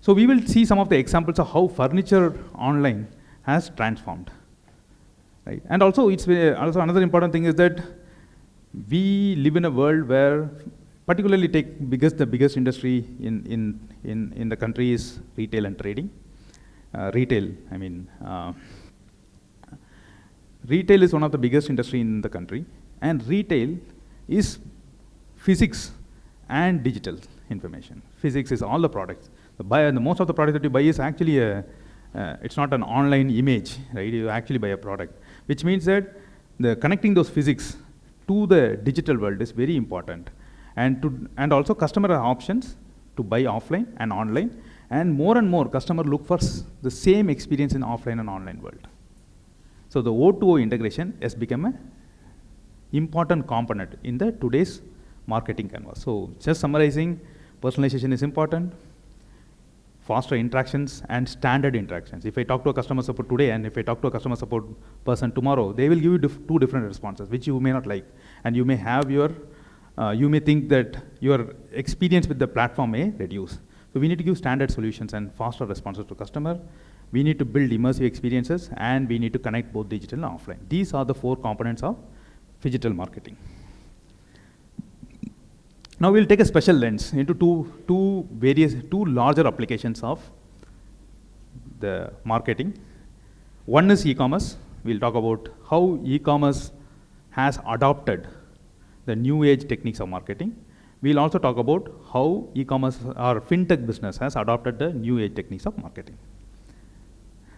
So we will see some of the examples of how furniture online has transformed. Right? And also, it's also another important thing is that we live in a world where, particularly take the biggest industry in the country is retail and trading. Retail is one of the biggest industry in the country, and retail is physics and digital information. Physics is all the products. The most of the product that you buy is actually it's not an online image, right? You actually buy a product, which means that connecting those physics to the digital world is very important. And also customer have options to buy offline and online, and more customer look for the same experience in offline and online world. So the O2O integration has become an important component in the today's marketing canvas. So just summarizing, personalization is important, faster interactions and standard interactions. If I talk to a customer support today and if I talk to a customer support person tomorrow, they will give you two different responses, which you may not like. And you may have you may think that your experience with the platform may reduce. So we need to give standard solutions and faster responses to customer. We need to build immersive experiences, and we need to connect both digital and offline. These are the 4 components of phygital marketing. Now we'll take a special lens into two larger applications of the marketing. One is e-commerce, we'll talk about how e-commerce has adopted the new age techniques of marketing. We'll also talk about how e-commerce or fintech business has adopted the new age techniques of marketing.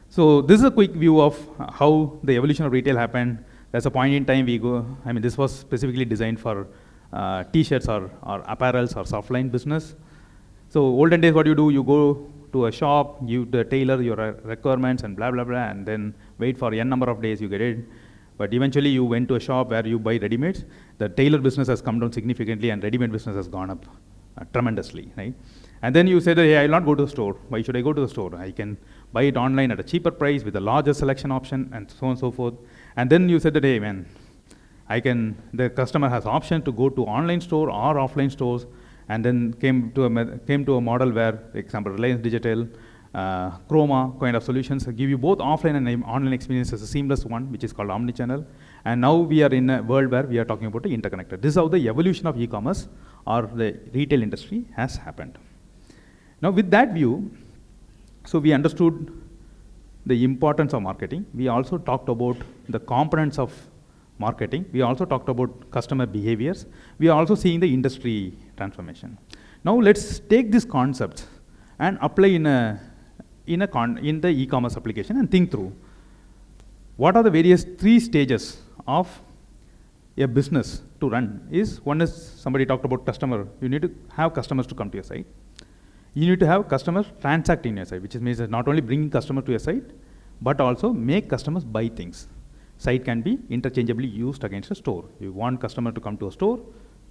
So this is a quick view of how the evolution of retail happened. There's a point in time this was specifically designed for t-shirts or apparels or softline business. So olden days, what you do, you go to a shop, you tailor your requirements and blah, blah, blah, and then wait for n number of days, you get it. But eventually you went to a shop where you buy ready-mades. The tailor business has come down significantly and ready-made business has gone up tremendously, right? And then you say that, hey, I will not go to the store. Why should I go to the store? I can buy it online at a cheaper price with a larger selection option and so on and so forth. And then you said that, hey, man, the customer has option to go to online store or offline stores, and then came to a model where, for example, Reliance Digital, Chroma kind of solutions give you both offline and online experience as a seamless one, which is called omnichannel. And now we are in a world where we are talking about the interconnected. This is how the evolution of e-commerce or the retail industry has happened. Now with that view, so we understood the importance of marketing. We also talked about the components of marketing. We also talked about customer behaviors. We are also seeing the industry transformation. Now let's take these concepts and apply in the e-commerce application and think through what are the various 3 stages of a business to run. One is somebody talked about customer. You need to have customers to come to your site. You need to have customers transact in your site, which means not only bringing customers to your site, but also make customers buy things. Site can be interchangeably used against a store. You want customer to come to a store,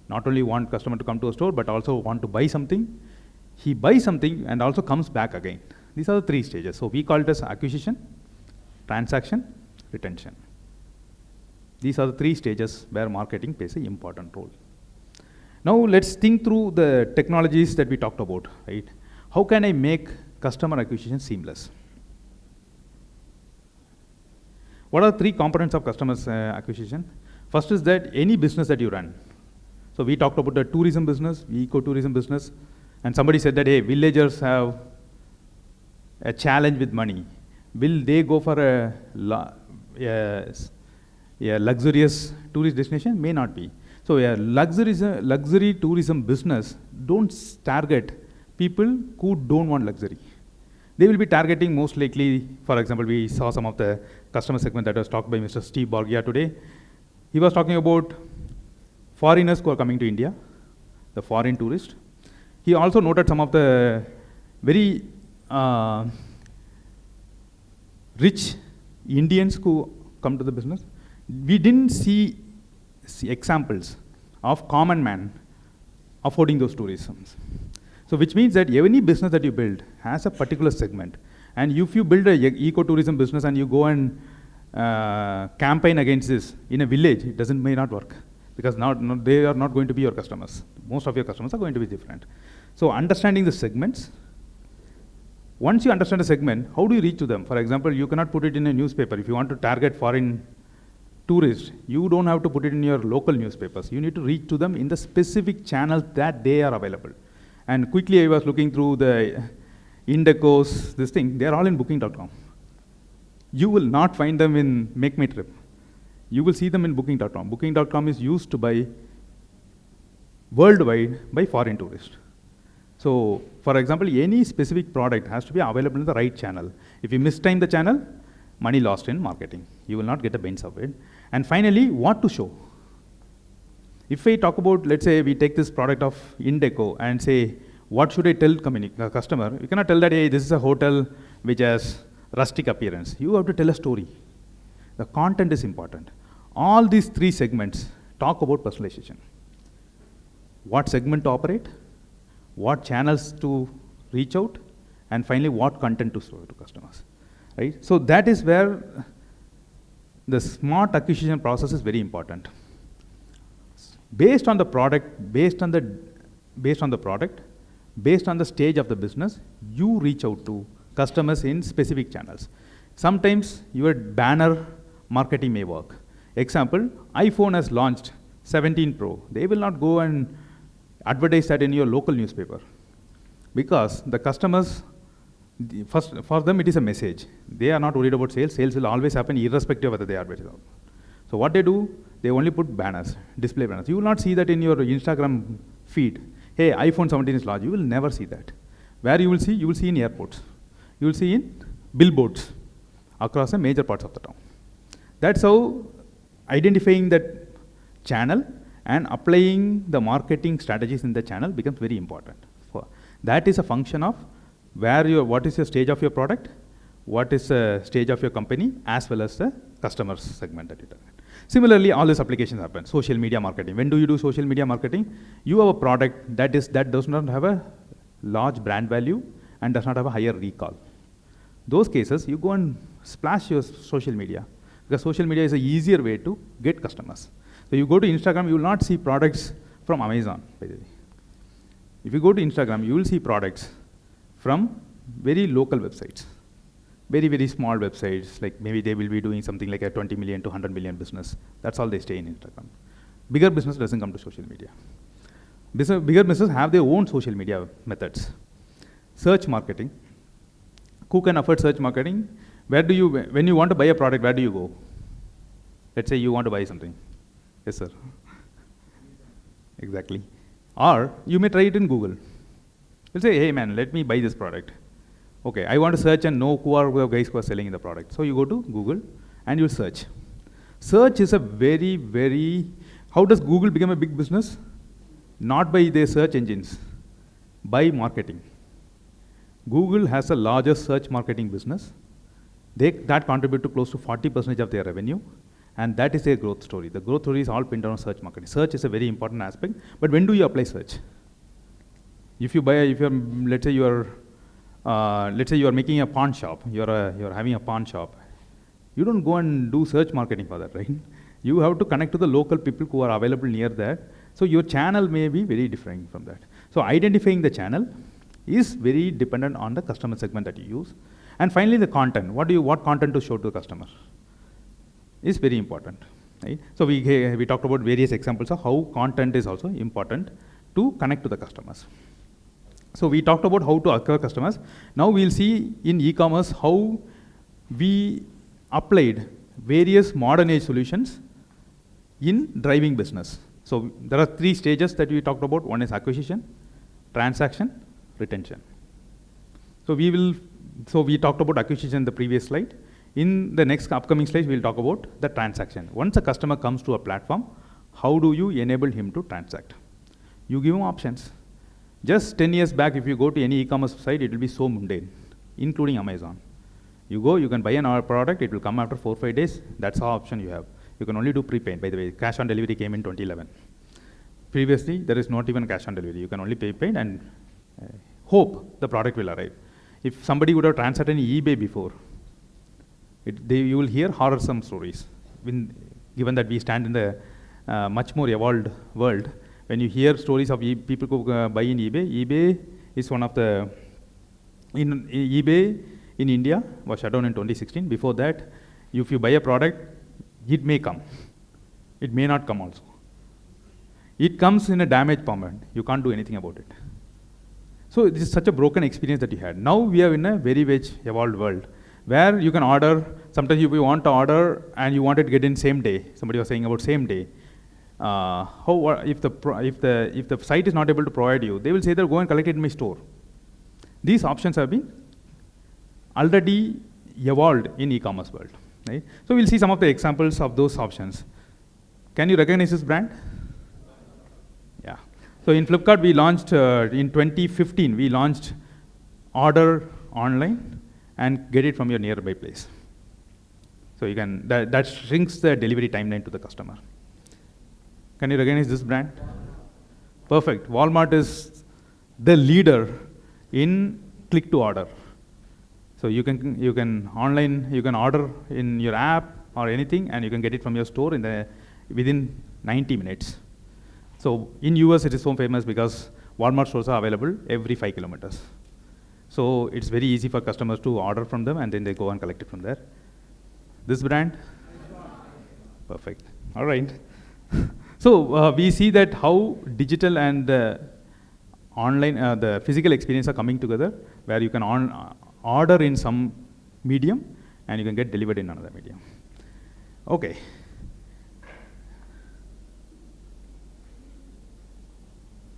not only want customer to come to a store, but also want to buy something. He buys something and also comes back again. These are the 3 stages. So we call it as acquisition, transaction, retention. These are the 3 stages where marketing plays an important role. Now let's think through the technologies that we talked about, right? How can I make customer acquisition seamless? What are the 3 components of customer acquisition? First is that any business that you run. So we talked about the tourism business, eco-tourism business, and somebody said that, hey, villagers have a challenge with money. Will they go for a luxurious tourist destination? May not be. So a luxury tourism business don't target people who don't want luxury. They will be targeting most likely, for example, we saw some of the customer segment that was talked by Mr. Steve Borgia today. He was talking about foreigners who are coming to India, the foreign tourists. He also noted some of the very rich Indians who come to the business. We didn't see examples of common man affording those tourisms. So which means that any business that you build has a particular segment. And if you build an eco-tourism business and you go and campaign against this in a village, it may not work. Because they are not going to be your customers. Most of your customers are going to be different. So understanding the segments. Once you understand a segment, how do you reach to them? For example, you cannot put it in a newspaper. If you want to target foreign tourists, you don't have to put it in your local newspapers. You need to reach to them in the specific channels that they are available. And quickly I was looking through the Indecos, this thing, they're all in booking.com. You will not find them in Make My Trip. You will see them in booking.com. Booking.com is used to buy worldwide by foreign tourists. So, for example, any specific product has to be available in the right channel. If you mistime the channel, money lost in marketing. You will not get a benefit of it. And finally, what to show? If I talk about, let's say we take this product of Indeco and say, what should I tell customer? You cannot tell that, hey, this is a hotel which has rustic appearance. You have to tell a story. The content is important. All these 3 segments talk about personalization. What segment to operate, what channels to reach out, and finally what content to show to customers. Right? So that is where the smart acquisition process is very important. Based on the product, based on the stage of the business, you reach out to customers in specific channels. Sometimes your banner marketing may work. Example, iPhone has launched 17 Pro. They will not go and advertise that in your local newspaper because the customers, First, for them it is a message. They are not worried about sales. Sales will always happen irrespective of whether they advertise or not. So what they do, they only put banners, display banners. You will not see that in your Instagram feed. Hey, iPhone 17 is launched. You will never see that. Where you will see? You will see in airports. You will see in billboards across the major parts of the town. That's how identifying that channel and applying the marketing strategies in the channel becomes very important. That is a function of what is the stage of your product, what is the stage of your company, as well as the customer segment that you target. Similarly, all these applications happen. Social media marketing. When do you do social media marketing? You have a product that does not have a large brand value and does not have a higher recall. Those cases, you go and splash your social media, because social media is an easier way to get customers. So you go to Instagram, you will not see products from Amazon, by the way. If you go to Instagram, you will see products from very local websites, very, very small websites, like maybe they will be doing something like a 20 million to 100 million business. That's all they stay in Instagram. Bigger business doesn't come to social media. Bigger businesses have their own social media methods. Search marketing. Who can afford search marketing? When you want to buy a product, where do you go? Let's say you want to buy something. Yes, sir. Exactly. Or you may try it in Google. You'll say, hey man, let me buy this product. Okay, I want to search and know who are the guys who are selling the product. So you go to Google and you'll search. Search is a very, very, how does Google become a big business? Not by their search engines, by marketing. Google has the largest search marketing business. That contribute to close to 40% of their revenue, and that is their growth story. The growth story is all pinned on search marketing. Search is a very important aspect, but when do you apply search? Let's say you are making a pawn shop, you're having a pawn shop. You don't go and do search marketing for that, right? You have to connect to the local people who are available near that. So your channel may be very different from that. So identifying the channel is very dependent on the customer segment that you use. And finally, the content. What content to show to the customer is very important. Right? So we talked about various examples of how content is also important to connect to the customers. So we talked about how to acquire customers. Now we'll see in e-commerce how we applied various modern age solutions in driving business. So there are 3 stages that we talked about. One is acquisition, transaction, retention. So we talked about acquisition in the previous slide. In the next upcoming slide, we'll talk about the transaction. Once a customer comes to a platform, how do you enable him to transact? You give him options. Just 10 years back, if you go to any e-commerce site, it will be so mundane, including Amazon. You go, you can buy an product, it will come after 4 or 5 days. That's the option you have. You can only do prepaid. By the way, cash on delivery came in 2011. Previously, there is not even cash on delivery. You can only pay paid and hope the product will arrive. If somebody would have transacted in eBay before, you will hear horror-some stories. Given that we stand in the much more evolved world, when you hear stories of people who buy in eBay, eBay is one of the, eBay in India was shut down in 2016. Before that, if you buy a product, it may come. It may not come also. It comes in a damaged format. You can't do anything about it. So this is such a broken experience that you had. Now we are in a very much evolved world where you can order. Sometimes if you want to order and you want it to get in same day, somebody was saying about same day. If the site is not able to provide you, they will say that go and collect it in my store. These options have been already evolved in e-commerce world. Right? So we'll see some of the examples of those options. Can you recognize this brand? Yeah. So in Flipkart, we launched, in 2015, we launched order online and get it from your nearby place. So you can, that shrinks the delivery timeline to the customer. Can you recognize this brand? Perfect. Walmart is the leader in click to order. So you can order in your app or anything, and you can get it from your store within 90 minutes. So in US, it is so famous because Walmart stores are available every 5 kilometers. So it's very easy for customers to order from them, and then they go and collect it from there. This brand? Perfect. All right. So we see that how digital and online, the physical experience are coming together, where you can order in some medium and you can get delivered in another medium. Okay.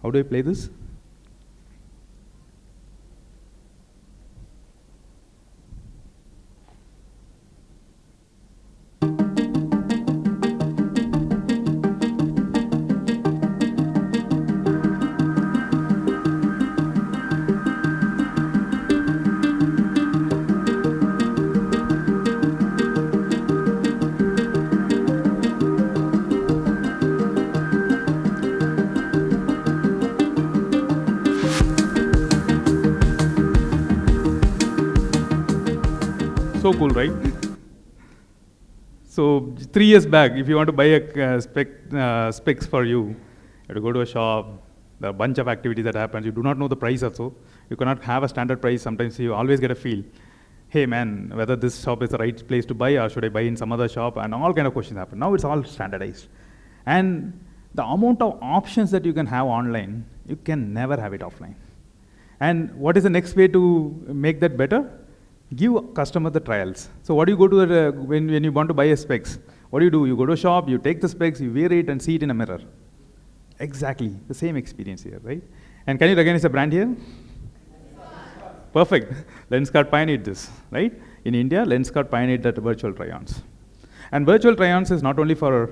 How do I play this? So cool, right? So 3 years back, if you want to buy a specs for you, you have to go to a shop. There are a bunch of activities that happens. You do not know the price also. You cannot have a standard price. Sometimes you always get a feel. Hey man, whether this shop is the right place to buy or should I buy in some other shop, and all kind of questions happen. Now it's all standardized. And the amount of options that you can have online, you can never have it offline. And what is the next way to make that better? Give customer the trials. So what do you go to when you want to buy a specs? What do? You go to a shop, you take the specs, you wear it and see it in a mirror. Exactly, the same experience here, right? And can you recognize the brand here? Perfect. Lenskart pioneered this, right? In India, Lenskart pioneered that virtual try-ons. And virtual try-ons is not only for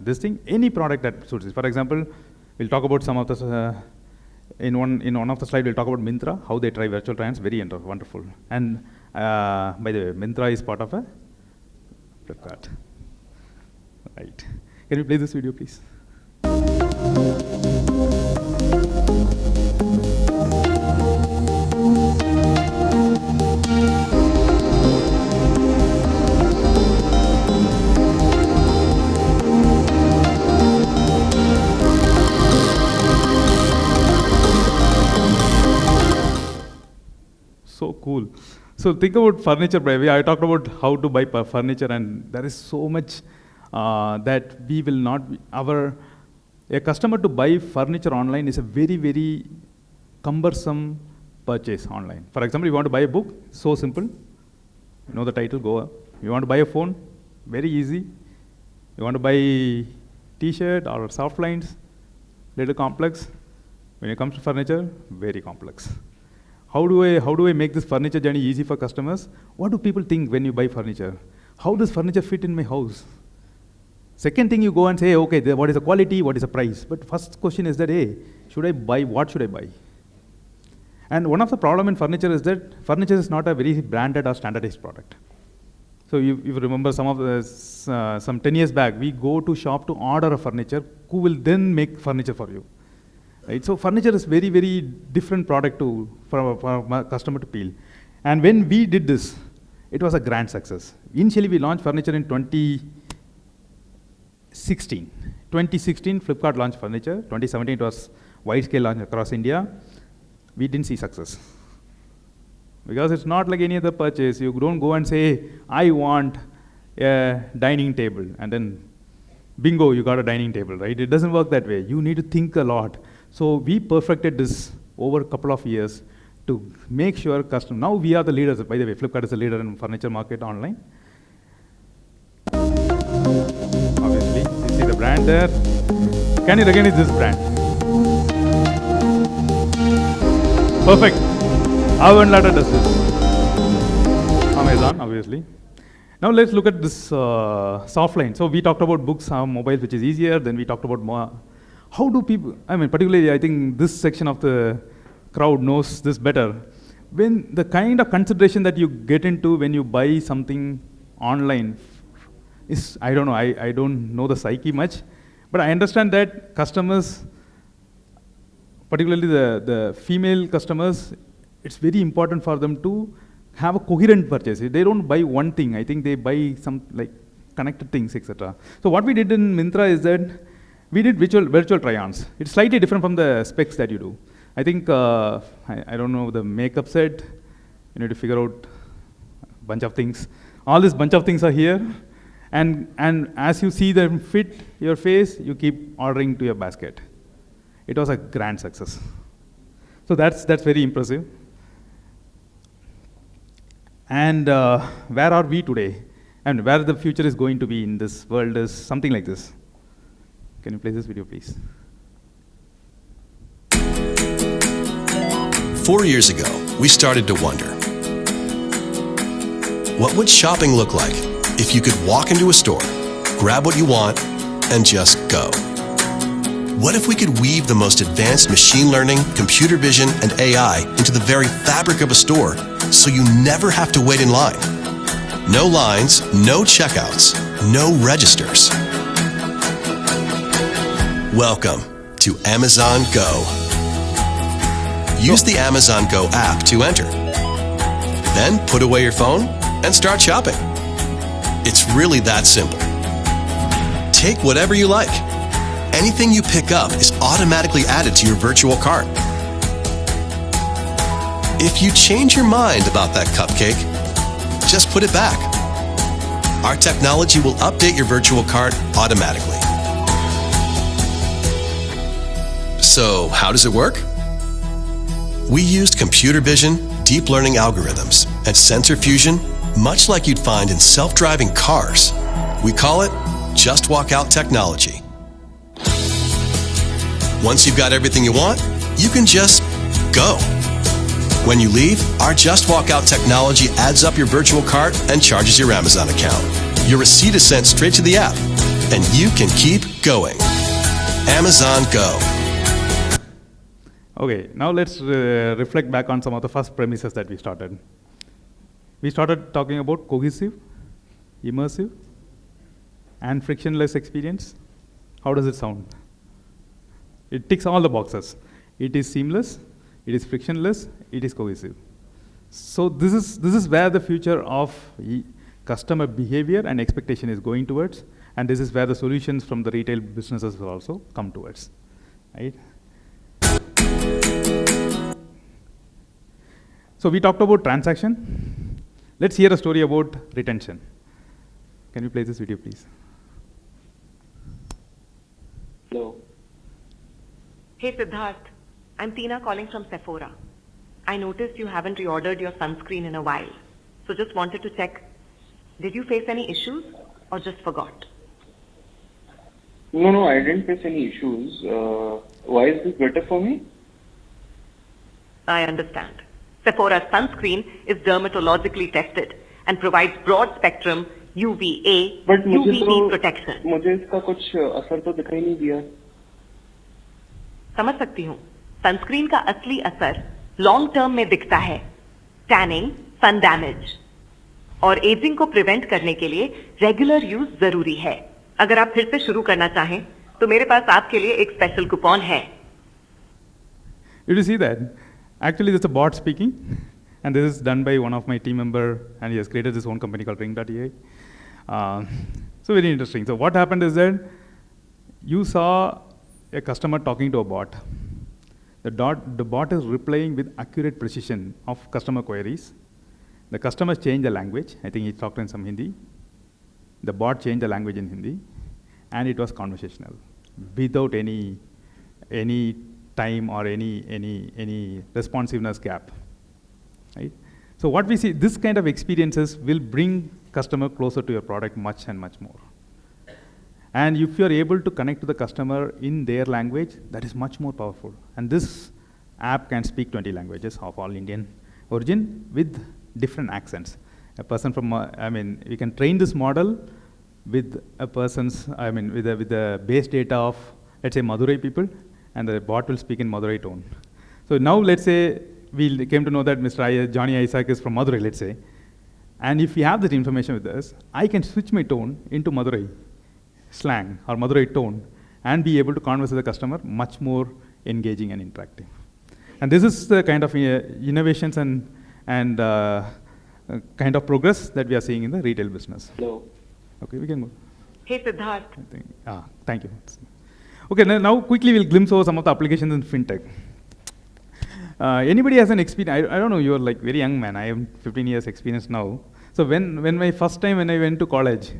this thing, any product that suits this. For example, we'll talk about some of the in one of the slides, we'll talk about Myntra, how they try virtual try-ons, very wonderful. And by the way, Myntra is part of a Flipkart. Right. Can you play this video, please? So cool. So think about furniture. I talked about how to buy furniture, and there is so much that we will not. A customer to buy furniture online is a very, very cumbersome purchase online. For example, you want to buy a book, so simple. You know the title, go up. You want to buy a phone, very easy. You want to buy T-shirt or soft lines, little complex. When it comes to furniture, very complex. How do I make this furniture journey easy for customers? What do people think when you buy furniture? How does furniture fit in my house? Second thing, you go and say, okay, what is the quality, what is the price? But first question is that, hey, should I buy, what should I buy? And one of the problem in furniture is that furniture is not a very branded or standardized product. So you remember some 10 years back, we go to shop to order a furniture, who will then make furniture for you. Right? So furniture is very, very different product for a customer to peel. And when we did this, it was a grand success. Initially, we launched furniture in 2016. 2016, Flipkart launched furniture. 2017, it was wide-scale launch across India. We didn't see success. Because it's not like any other purchase. You don't go and say, I want a dining table. And then, bingo, you got a dining table, right? It doesn't work that way. You need to think a lot. So we perfected this over a couple of years to make sure now we are the leaders. By the way, Flipkart is the leader in furniture market online. Obviously, you see the brand there. Can you recognize this brand? Perfect. Ladder does this. Amazon, obviously. Now let's look at this soft line. So we talked about books, mobile, which is easier. Then we talked about more. How do people, particularly I think this section of the crowd knows this better. When the kind of consideration that you get into when you buy something online is, I don't know, I don't know the psyche much, but I understand that customers, particularly the female customers, it's very important for them to have a coherent purchase. They don't buy one thing. I think they buy some like connected things, etc. So what we did in Myntra is that we did virtual try-ons. It's slightly different from the specs that you do. I think, I don't know, the makeup set, you need to figure out a bunch of things. All this bunch of things are here. And as you see them fit your face, you keep ordering to your basket. It was a grand success. So that's very impressive. And where are we today? And where the future is going to be in this world is something like this. Can you play this video, please? 4 years ago, we started to wonder, what would shopping look like if you could walk into a store, grab what you want, and just go? What if we could weave the most advanced machine learning, computer vision, and AI into the very fabric of a store so you never have to wait in line? No lines, no checkouts, no registers. Welcome to Amazon Go. Use the Amazon Go app to enter. Then put away your phone and start shopping. It's really that simple. Take whatever you like. Anything you pick up is automatically added to your virtual cart. If you change your mind about that cupcake, just put it back. Our technology will update your virtual cart automatically. So, how does it work? We used computer vision, deep learning algorithms, and sensor fusion, much like you'd find in self-driving cars. We call it Just Walk Out technology. Once you've got everything you want, you can just go. When you leave, our Just Walk Out technology adds up your virtual cart and charges your Amazon account. Your receipt is sent straight to the app, and you can keep going. Amazon Go. Okay, now let's reflect back on some of the first premises that we started. We started talking about cohesive, immersive, and frictionless experience. How does it sound? It ticks all the boxes. It is seamless, it is frictionless, it is cohesive. So this is where the future of customer behavior and expectation is going towards, and this is where the solutions from the retail businesses will also come towards, right? So we talked about transaction. Let's hear a story about retention. Can you play this video, please? Hello. Hey Siddharth, I'm Tina calling from Sephora. I noticed you haven't reordered your sunscreen in a while. So just wanted to check, did you face any issues or just forgot? No, I didn't face any issues. Why is this better for me? I understand. Sephora's sunscreen is dermatologically tested and provides broad spectrum UVA, UVB protection. मुझे इसका कुछ असर तो दिखाई नहीं दिया. समझ सकती हूँ. सनस्क्रीन का असली असर लॉन्ग टर्म में दिखता है. टैनिंग, सन डैमेज और एजिंग को प्रिवेंट करने के लिए रेगुलर यूज जरूरी है. अगर आप फिर से शुरू करना चाहें तो मेरे पास आपके लिए एक स्पेशल कूपन है. Did you see that? Actually, there's a bot speaking, and this is done by one of my team member, and he has created his own company called Ring.ai. So very interesting. So what happened is that you saw a customer talking to a bot. The bot is replying with accurate precision of customer queries. The customers change the language. I think he talked in some Hindi. The bot changed the language in Hindi, and it was conversational, without any time or any responsiveness gap, right? So what we see, this kind of experiences will bring customer closer to your product much and much more. And if you're able to connect to the customer in their language, that is much more powerful. And this app can speak 20 languages of all Indian origin with different accents. A person from, we can train this model with a person's, with the base data of, let's say, Madurai people, and the bot will speak in Madurai tone. So now let's say we came to know that Mr. Johnny Isaac is from Madurai, let's say. And if we have that information with us, I can switch my tone into Madurai slang or Madurai tone and be able to converse with the customer much more engaging and interactive. And this is the kind of innovations and kind of progress that we are seeing in the retail business. Hello. Okay, we can go. Hey Siddharth. Thank you. Okay, now quickly we'll glimpse over some of the applications in fintech. Anybody has an experience? I don't know, you're like very young man. I have 15 years experience now. So when my first time when I went to college,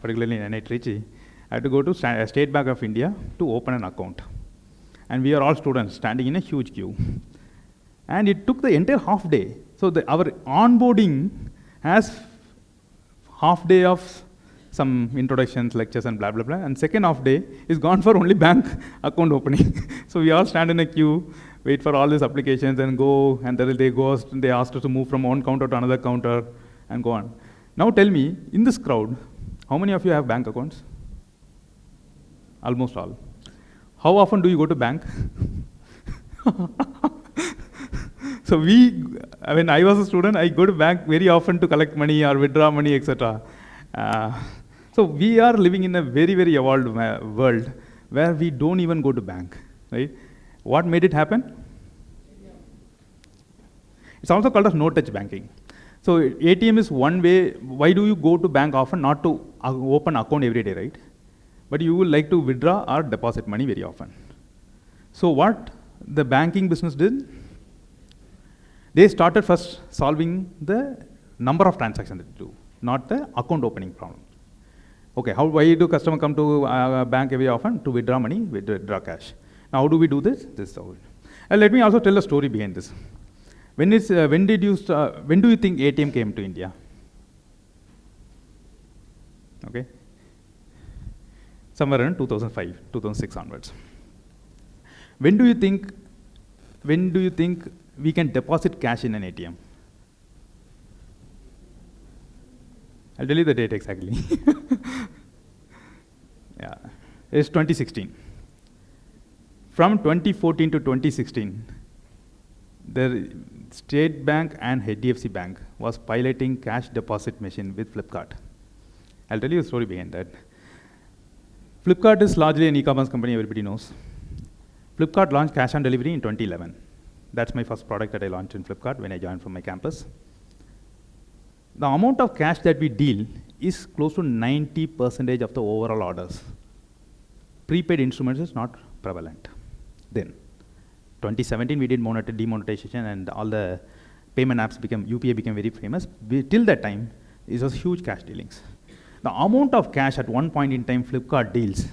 particularly in NIT Trichy, I had to go to State Bank of India to open an account. And we are all students standing in a huge queue. And it took the entire half day. So our onboarding has half day of some introductions, lectures and blah, blah, blah. And second half day is gone for only bank account opening. So we all stand in a queue, wait for all these applications and go, and then they asked us to move from one counter to another counter and go on. Now tell me, in this crowd, how many of you have bank accounts? Almost all. How often do you go to bank? So when I was a student, I go to bank very often to collect money or withdraw money, etc. So we are living in a very, very evolved world where we don't even go to bank, right? What made it happen? It's also called as no-touch banking. So ATM is one way. Why do you go to bank often? Not to open account every day, right? But you would like to withdraw or deposit money very often. So what the banking business did? They started first solving the number of transactions that they do, not the account opening problem. Okay, why do customers come to bank very often? To withdraw money, withdraw cash. Now how do we do this? This is how. Let me also tell a story behind this. When do you think ATM came to India? Okay, somewhere around 2005, 2006 onwards. When do you think we can deposit cash in an ATM? I'll tell you the date exactly. Yeah, it's 2016. From 2014 to 2016, the State Bank and HDFC Bank was piloting cash deposit machine with Flipkart. I'll tell you a story behind that. Flipkart is largely an e-commerce company, everybody knows. Flipkart launched cash on delivery in 2011. That's my first product that I launched in Flipkart when I joined from my campus. The amount of cash that we deal is close to 90% of the overall orders. Prepaid instruments is not prevalent. Then, 2017 we did demonetization and all the payment apps UPI became very famous. Till that time, it was huge cash dealings. The amount of cash at one point in time Flipkart deals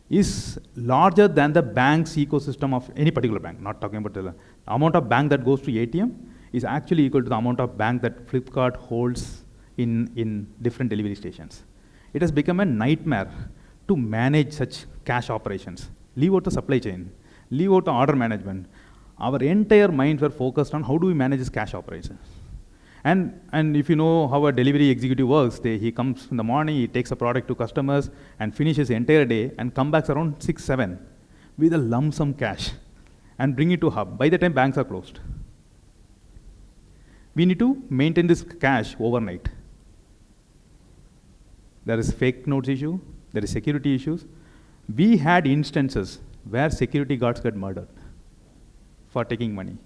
is larger than the bank's ecosystem of any particular bank. Not talking about the amount of bank that goes to ATM is actually equal to the amount of bank that Flipkart holds in different delivery stations. It has become a nightmare to manage such cash operations. Leave out the supply chain, leave out the order management. Our entire minds were focused on how do we manage this cash operations. And if you know how a delivery executive works, he comes in the morning, he takes a product to customers and finishes the entire day and comes back around 6, 7 with a lump sum cash and bring it to hub. By the time banks are closed. We need to maintain this cash overnight. There is fake notes issue, there is security issues. We had instances where security guards got murdered for taking money.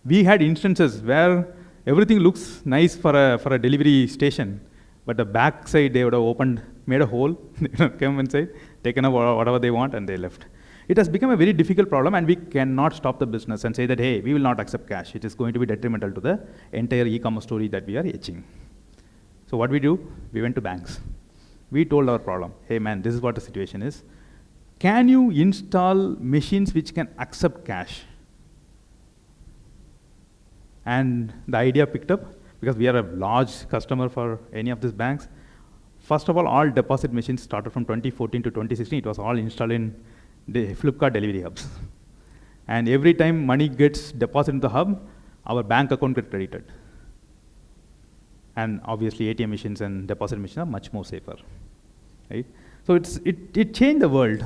We had instances where everything looks nice for a delivery station, but the back side they would have made a hole, came inside, taken up whatever they want, and they left. It has become a very difficult problem, and we cannot stop the business and say that, hey, we will not accept cash. It is going to be detrimental to the entire e-commerce story that we are etching. So what we do? We went to banks. We told our problem, hey man, this is what the situation is. Can you install machines which can accept cash? And the idea picked up because we are a large customer for any of these banks. First of all deposit machines started from 2014 to 2016. It was all installed in the Flipkart delivery hubs. And every time money gets deposited in the hub, our bank account gets credited. And obviously ATM machines and deposit machines are much more safer, right? So it changed the world,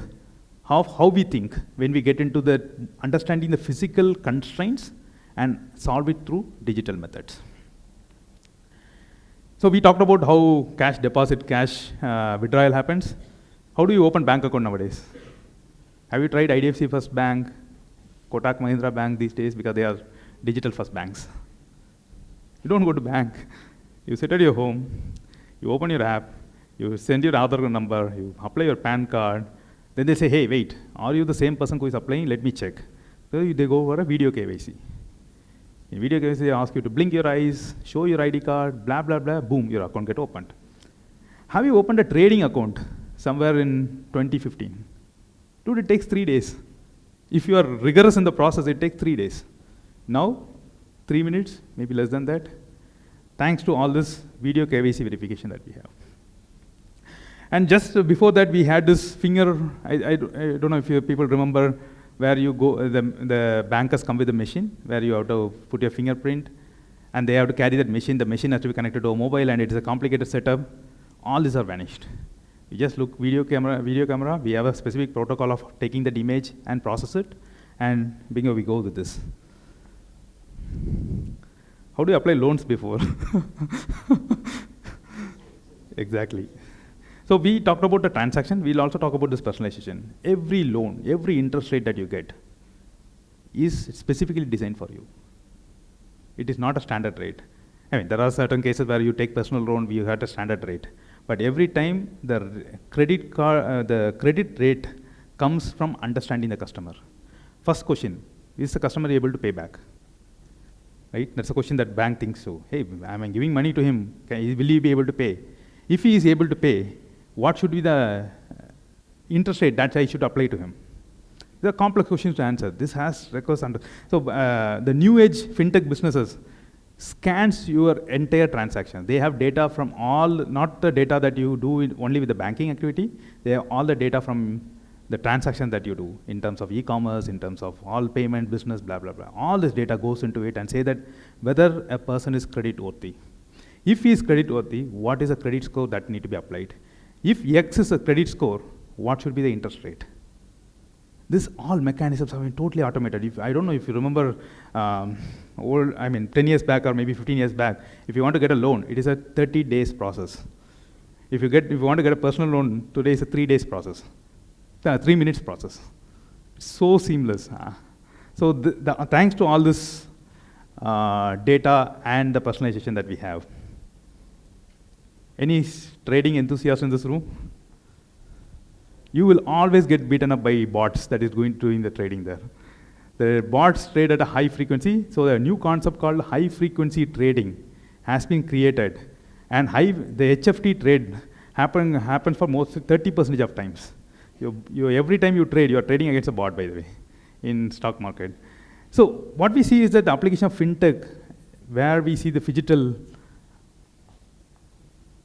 how we think when we get into the understanding the physical constraints and solve it through digital methods. So we talked about how cash deposit, cash withdrawal happens. How do you open bank account nowadays? Have you tried IDFC First Bank, Kotak Mahindra Bank these days because they are digital first banks? You don't go to bank. You sit at your home, you open your app, you send your Aadhaar number, you apply your PAN card, then they say, hey, wait, are you the same person who is applying? Let me check. So they go for a video KYC. In video KYC, they ask you to blink your eyes, show your ID card, blah, blah, blah, boom, your account get opened. Have you opened a trading account somewhere in 2015? Dude, it takes 3 days. If you are rigorous in the process, it takes 3 days. Now, 3 minutes, maybe less than that. thanks to all this video KYC verification that we have. And just before that, we had this finger, I don't know if people remember where you go, the bankers come with a machine where you have to put your fingerprint and they have to carry that machine. The machine has to be connected to a mobile and it is a complicated setup. All these are vanished. You just look video camera, we have a specific protocol of taking that image and process it, and bingo, we go with this. How do you apply loans before? Exactly. So we talked about the transaction, we'll also talk about this personalization. Every loan, every interest rate that you get is specifically designed for you. It is not a standard rate. I mean, there are certain cases where you take personal loan, we have a standard rate. But every time the credit rate comes from understanding the customer. First question, is the customer able to pay back? Right? That's a question that bank thinks so. Hey, am I giving money to him? Will he be able to pay? If he is able to pay, what should be the interest rate that I should apply to him? There are complex questions to answer. This has requires under. So the new age fintech businesses scans your entire transaction. They have data from all, not the data that you do only with the banking activity. They have all the data from the transaction that you do in terms of e-commerce, in terms of all payment, business, blah, blah, blah. All this data goes into it and say that whether a person is credit worthy. If he is credit worthy, what is a credit score that need to be applied? If X is a credit score, what should be the interest rate? This all mechanisms have been totally automated. I don't know if you remember, 10 years back or maybe 15 years back, if you want to get a loan, it is a 30 days process. If you want to get a personal loan, today is a 3 days process, 3 minutes process. It's so seamless. So thanks to all this data and the personalization that we have. Any trading enthusiasts in this room? You will always get beaten up by bots that is doing the trading there. The bots trade at a high frequency, so a new concept called high frequency trading has been created. And the HFT trade happens for most 30% of times. Every time you trade, you are trading against a bot, by the way, in stock market. So what we see is that the application of fintech, where we see the phygital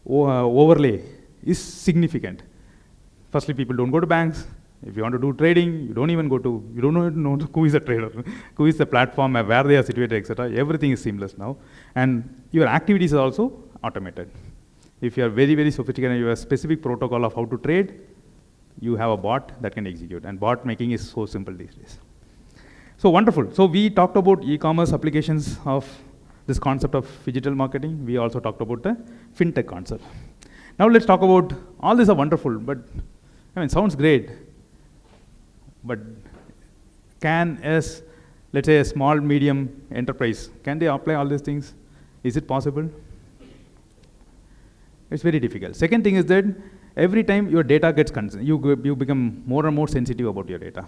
overlay, is significant. Firstly, people don't go to banks. If you want to do trading, you don't even know who is a trader, who is the platform, where they are situated, etc. Everything is seamless now. And your activities are also automated. If you are very, very sophisticated and you have a specific protocol of how to trade, you have a bot that can execute. And bot making is so simple these days. So wonderful. So we talked about e-commerce applications of this concept of digital marketing. We also talked about the fintech concept. Now let's talk about, all these are wonderful, but sounds great. But let's say a small, medium enterprise, can they apply all these things? Is it possible? It's very difficult. Second thing is that every time your data gets concerned, you become more and more sensitive about your data.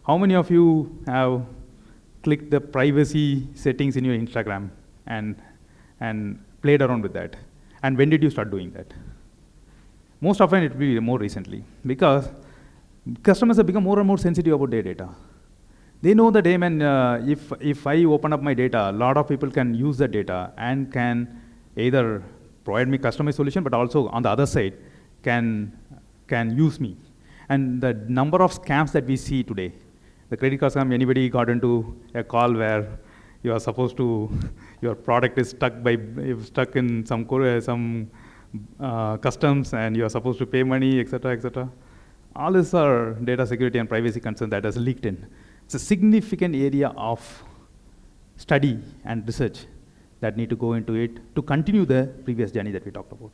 How many of you have clicked the privacy settings in your Instagram and played around with that? And when did you start doing that? Most often it will be more recently, because customers have become more and more sensitive about their data. They know that, hey man, if I open up my data, a lot of people can use the data and can either provide me customized solution, but also on the other side can use me. And the number of scams that we see today, the credit card scam, anybody got into a call where you are supposed to, your product is stuck in some customs and you are supposed to pay money, etc., etc. All these are data security and privacy concerns that has leaked in. It's a significant area of study and research that need to go into it to continue the previous journey that we talked about.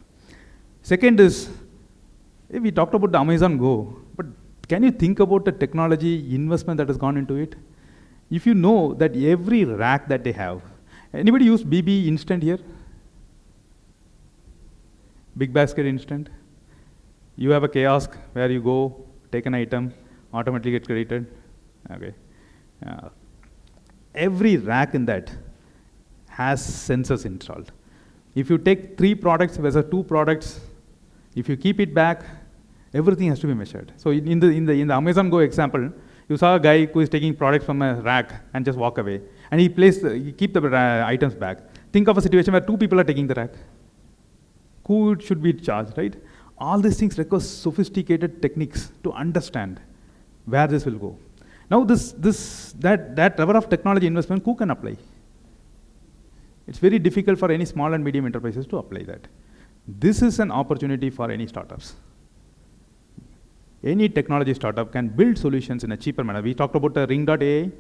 Second is, we talked about the Amazon Go, but can you think about the technology investment that has gone into it? If you know that every rack that they have, anybody use BB Instant here? Big Basket Instant? You have a kiosk where you go, take an item, automatically gets credited. Okay. Every rack in that has sensors installed. If you take 3 products versus 2 products, if you keep it back, everything has to be measured. So in the Amazon Go example, you saw a guy who is taking products from a rack and just walk away, and he keep the items back. Think of a situation where 2 people are taking the rack. Who should be charged, right? All these things require sophisticated techniques to understand where this will go. Now that level of technology investment, who can apply? It's very difficult for any small and medium enterprises to apply that. This is an opportunity for any startups. Any technology startup can build solutions in a cheaper manner. We talked about the Ring.ai.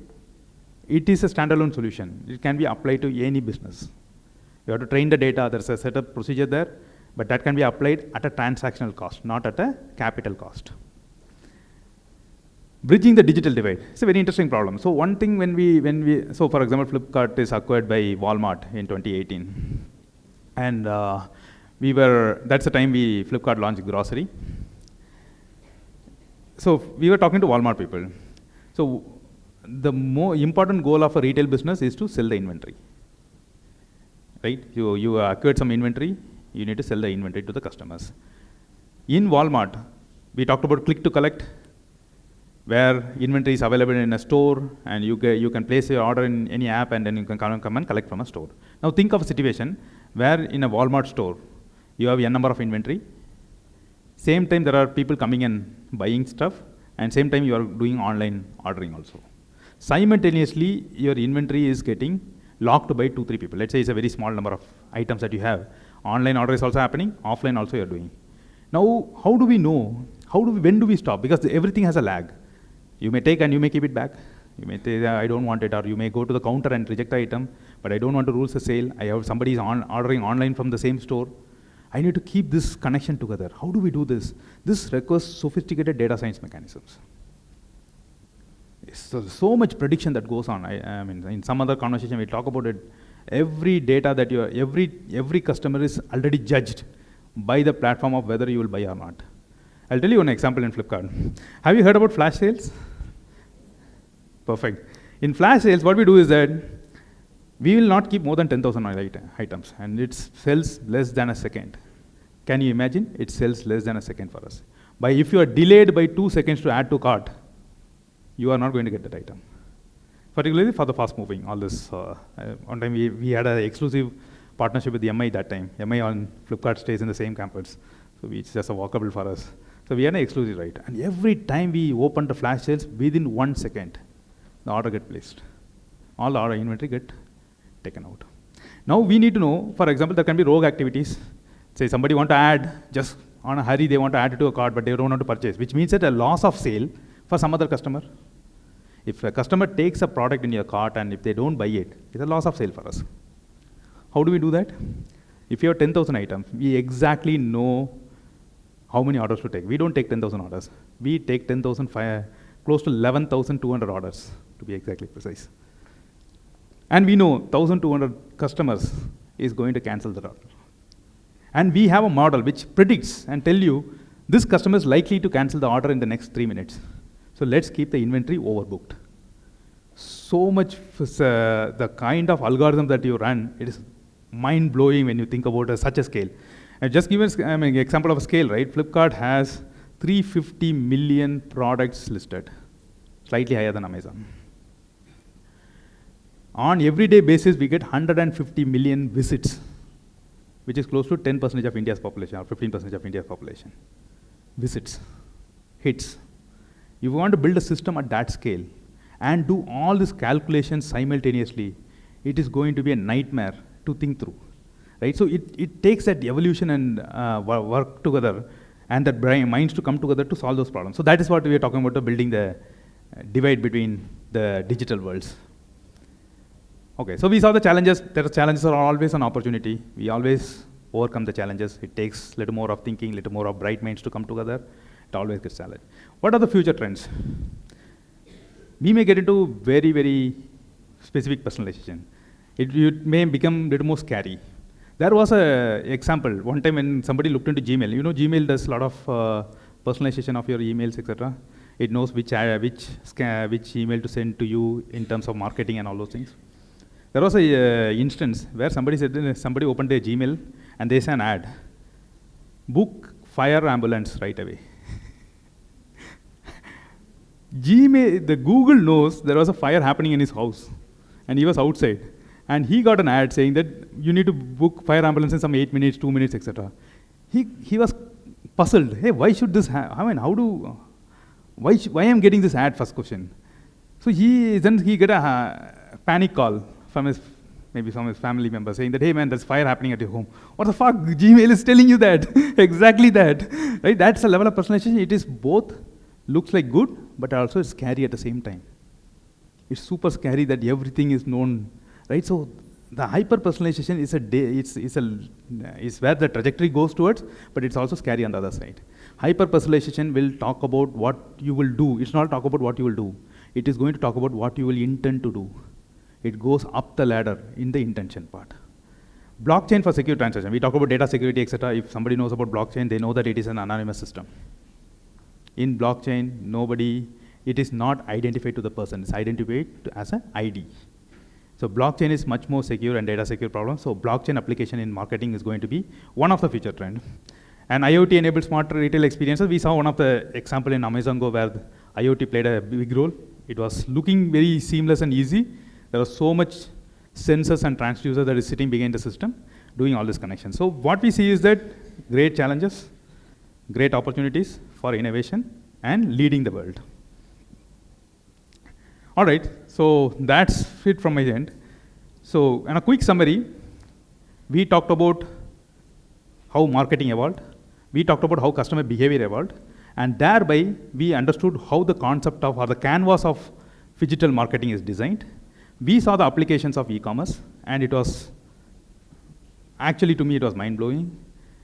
It is a standalone solution. It can be applied to any business. You have to train the data, there's a setup procedure there, but that can be applied at a transactional cost, not at a capital cost. Bridging the digital divide. It's a very interesting problem. So one thing so for example, Flipkart is acquired by Walmart in 2018. And that's the time Flipkart launched grocery. So we were talking to Walmart people. So the more important goal of a retail business is to sell the inventory. Right? You acquired some inventory, you need to sell the inventory to the customers. In Walmart, we talked about click to collect, where inventory is available in a store and you can place your order in any app and then you can come and collect from a store. Now think of a situation where in a Walmart store, you have a number of inventory. Same time there are people coming and buying stuff, and same time you are doing online ordering also. Simultaneously, your inventory is getting locked by 2-3 people. Let's say it's a very small number of items that you have. Online order is also happening, offline also you're doing. Now, how do we know? When do we stop? Because everything has a lag. You may take and you may keep it back. You may say, I don't want it, or you may go to the counter and reject the item, but I don't want to rules the sale. I have somebody is ordering online from the same store. I need to keep this connection together. How do we do this? This requires sophisticated data science mechanisms. So much prediction that goes on. I mean, in some other conversation we talk about it. Every data that every customer is already judged by the platform of whether you will buy or not. I'll tell you one example in Flipkart. Have you heard about flash sales? Perfect. In flash sales, what we do is that we will not keep more than 10,000 items, and it sells less than a second. Can you imagine? It sells less than a second for us. If you are delayed by 2 seconds to add to cart, you are not going to get that item. Particularly for the fast moving, all this. One time we had an exclusive partnership with MI that time. MI on Flipkart stays in the same campus. So it's just a walkable for us. So we had an exclusive right. And every time we opened the flash sales, within 1 second, the order get placed. All the order inventory get taken out. Now we need to know, for example, there can be rogue activities. Say somebody want to add, just on a hurry, they want to add it to a cart, but they don't want to purchase, which means that a loss of sale for some other customer. If a customer takes a product in your cart and if they don't buy it, it's a loss of sale for us. How do we do that? If you have 10,000 items, we exactly know how many orders to take. We don't take 10,000 orders. We take 10,000, close to 11,200 orders, to be exactly precise. And we know 1,200 customers is going to cancel the order. And we have a model which predicts and tell you this customer is likely to cancel the order in the next 3 minutes. So let's keep the inventory overbooked. So much, the kind of algorithm that you run, it is mind-blowing when you think about such a scale. And just give an example of a scale, right? Flipkart has 350 million products listed, slightly higher than Amazon. On everyday basis, we get 150 million visits, which is close to 10% of India's population or 15% of India's population. Visits, hits. If you want to build a system at that scale and do all these calculations simultaneously, it is going to be a nightmare to think through. Right? So it takes that evolution and work together and that minds to come together to solve those problems. So that is what we are talking about, building the divide between the digital worlds. Okay, so we saw the challenges. Challenges are always an opportunity. We always overcome the challenges. It takes a little more of thinking, a little more of bright minds to come together. It always gets challenged. What are the future trends? We may get into very, very specific personalization. It may become a little more scary. There was an example, one time when somebody looked into Gmail. You know, Gmail does a lot of personalization of your emails, etc. It knows which email to send to you in terms of marketing and all those things. There was an instance where somebody opened their Gmail and they sent an ad. Book fire ambulance right away. Google knows there was a fire happening in his house and he was outside. And he got an ad saying that you need to book fire ambulance in some 8 minutes, 2 minutes, etc. He was puzzled. Hey, why should this why I'm getting this ad, first question. So he get a panic call from his family member saying that, hey man, there's fire happening at your home. What the fuck? Gmail is telling you that. Exactly that. Right? That's the level of personalization. It is both looks like good, but also it's scary at the same time. It's super scary that everything is known, right? So the hyper-personalization is where the trajectory goes towards, but it's also scary on the other side. Hyper-personalization will talk about what you will do. It's not talk about what you will do. It is going to talk about what you will intend to do. It goes up the ladder in the intention part. Blockchain for secure transaction. We talk about data security, etc. If somebody knows about blockchain, they know that it is an anonymous system. In blockchain, it is not identified to the person. It's identified as an ID. So blockchain is much more secure and data secure problem. So blockchain application in marketing is going to be one of the future trend. And IoT-enabled smart retail experiences. We saw one of the example in Amazon Go where IoT played a big role. It was looking very seamless and easy. There was so much sensors and transducers that is sitting behind the system doing all this connection. So what we see is that great challenges, great opportunities for innovation and leading the world. All right, so that's it from my end. So in a quick summary, we talked about how marketing evolved. We talked about how customer behavior evolved. And thereby, we understood how the concept of, or the canvas of digital marketing is designed. We saw the applications of e-commerce, and it was, actually to me, it was mind-blowing.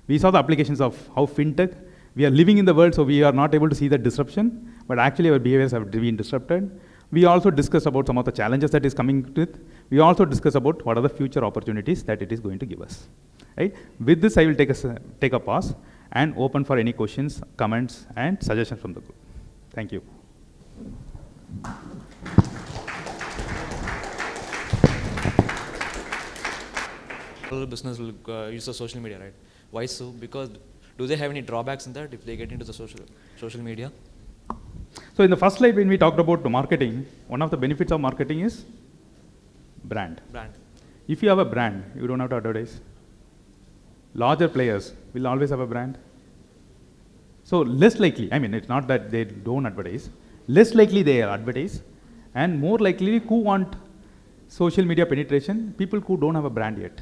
We saw the applications of how fintech, we are living in the world, so we are not able to see the disruption, but actually our behaviors have been disrupted. We also discussed about some of the challenges that is coming with. We also discussed about what are the future opportunities that it is going to give us. Right? With this, I will take a pause and open for any questions, comments, and suggestions from the group. Thank you. Business will use the social media, right? Why so? Because do they have any drawbacks in that if they get into the social media? So in the first slide, when we talked about the marketing, one of the benefits of marketing is brand. If you have a brand, you don't have to advertise. Larger players will always have a brand. So less likely, I mean, it's not that they don't advertise, less likely they advertise, and more likely who want social media penetration, people who don't have a brand yet.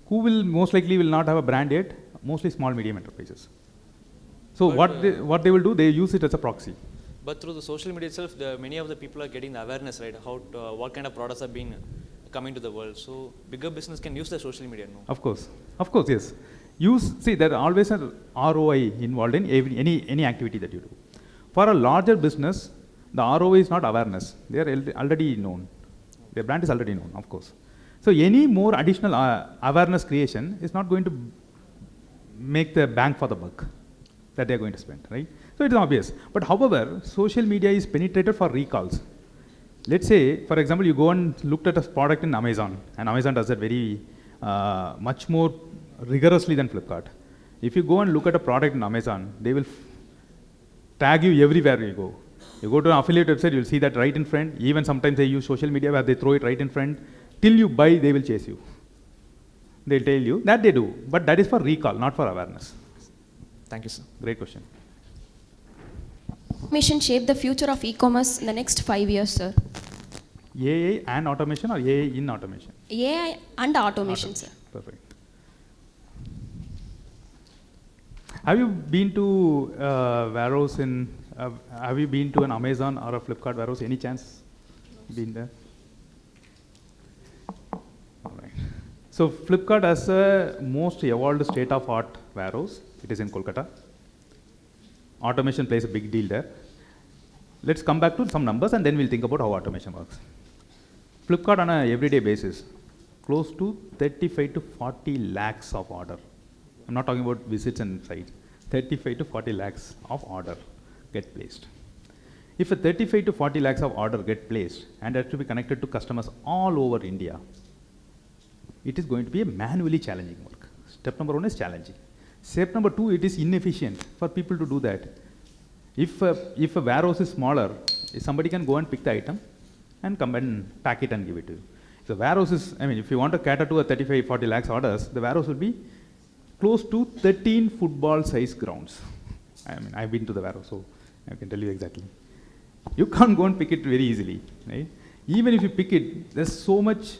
Who will most likely will not have a brand yet? Mostly small, medium enterprises. So what they will do, they use it as a proxy. But through the social media itself, many of the people are getting the awareness, right? How what kind of products are being coming to the world. So bigger business can use the social media, no? Of course, yes. See, there are always an ROI involved in any activity that you do. For a larger business, the ROI is not awareness. They are already known. Their brand is already known, of course. So any more additional awareness creation is not going to make the bang for the buck that they're going to spend, right? So it is obvious. But however, social media is penetrated for recalls. Let's say, for example, you go and looked at a product in Amazon, and Amazon does that very much more rigorously than Flipkart. If you go and look at a product in Amazon, they will tag you everywhere you go. You go to an affiliate website, you'll see that right in front. Even sometimes they use social media where they throw it right in front. Till you buy, they will chase you. They'll tell you that they do, but that is for recall, not for awareness. Thank you, sir. Great question. Automation shape the future of e-commerce in the next 5 years, sir? AI and automation or AI in automation? AI and automation, sir. Perfect. Have you been to warehouse in, have you been to an Amazon or a Flipkart warehouse? Any chance been there? All right. So Flipkart has a most evolved state-of-art warehouse. It is in Kolkata. Automation plays a big deal there. Let's come back to some numbers and then we'll think about how automation works. Flipkart on an everyday basis, close to 35 to 40 lakhs of order. I'm not talking about visits and sites. 35 to 40 lakhs of order get placed. If a 35 to 40 lakhs of order get placed and has to be connected to customers all over India, it is going to be a manually challenging work. Step number 1 is challenging. Step number 2, it is inefficient for people to do that. If a warehouse is smaller, somebody can go and pick the item and come and pack it and give it to you. The warehouse is, I mean, if you want to cater to a 35, 40 lakhs orders, the warehouse will be close to 13 football size grounds. I mean, I've been to the warehouse, so I can tell you exactly. You can't go and pick it very easily, right? Even if you pick it, there's so much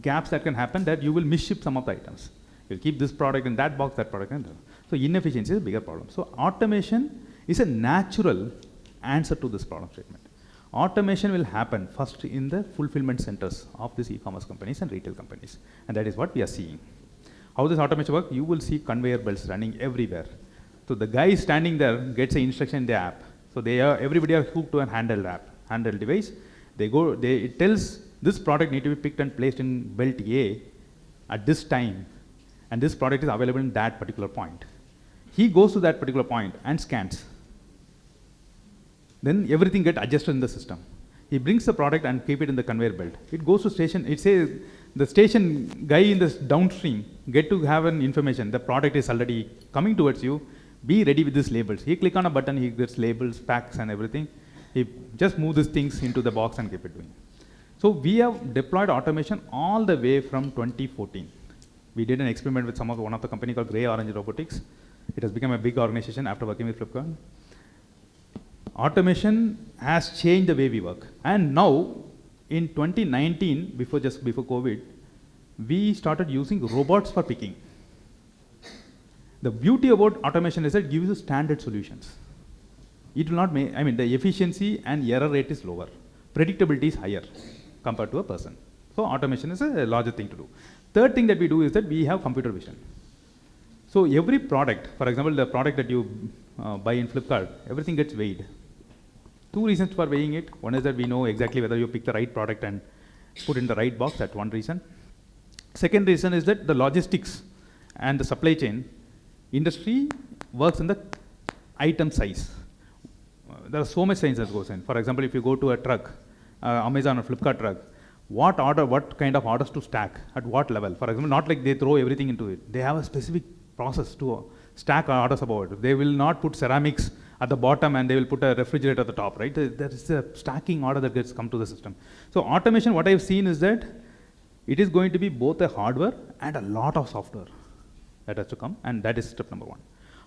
gaps that can happen that you will misship some of the items. You'll keep this product in that box, that product in that. So inefficiency is a bigger problem. So automation is a natural answer to this problem statement. Automation will happen first in the fulfillment centers of these e-commerce companies and retail companies. And that is what we are seeing. How does automation work? You will see conveyor belts running everywhere. So the guy standing there gets an instruction in the app. So everybody are hooked to a handheld device. It tells this product need to be picked and placed in belt A at this time. And this product is available in that particular point. He goes to that particular point and scans. Then everything gets adjusted in the system. He brings the product and keep it in the conveyor belt. It goes to station. It says the station guy in the downstream get to have an information. The product is already coming towards you. Be ready with these labels. He click on a button. He gets labels, packs, and everything. He just move these things into the box and keep it doing. So we have deployed automation all the way from 2014. We did an experiment with one of the company called Grey Orange Robotics. It has become a big organization after working with Flipkart. Automation has changed the way we work. And now, in 2019, before COVID, we started using robots for picking. The beauty about automation is that it gives you standard solutions. It will not make, the efficiency and error rate is lower. Predictability is higher compared to a person. So automation is a larger thing to do. Third thing that we do is that we have computer vision. So every product, for example, the product that you buy in Flipkart, everything gets weighed. Two reasons for weighing it. One is that we know exactly whether you pick the right product and put in the right box. That's one reason. Second reason is that the logistics and the supply chain industry works in the item size. There are so much science that goes in. For example, if you go to a truck, Amazon or Flipkart truck, what kind of orders to stack at what level? For example, not like they throw everything into it. They have a specific process to stack orders above it. They will not put ceramics at the bottom and they will put a refrigerator at the top, right? There is a stacking order that gets come to the system. So automation, what I've seen is that it is going to be both a hardware and a lot of software that has to come, and that is step number one.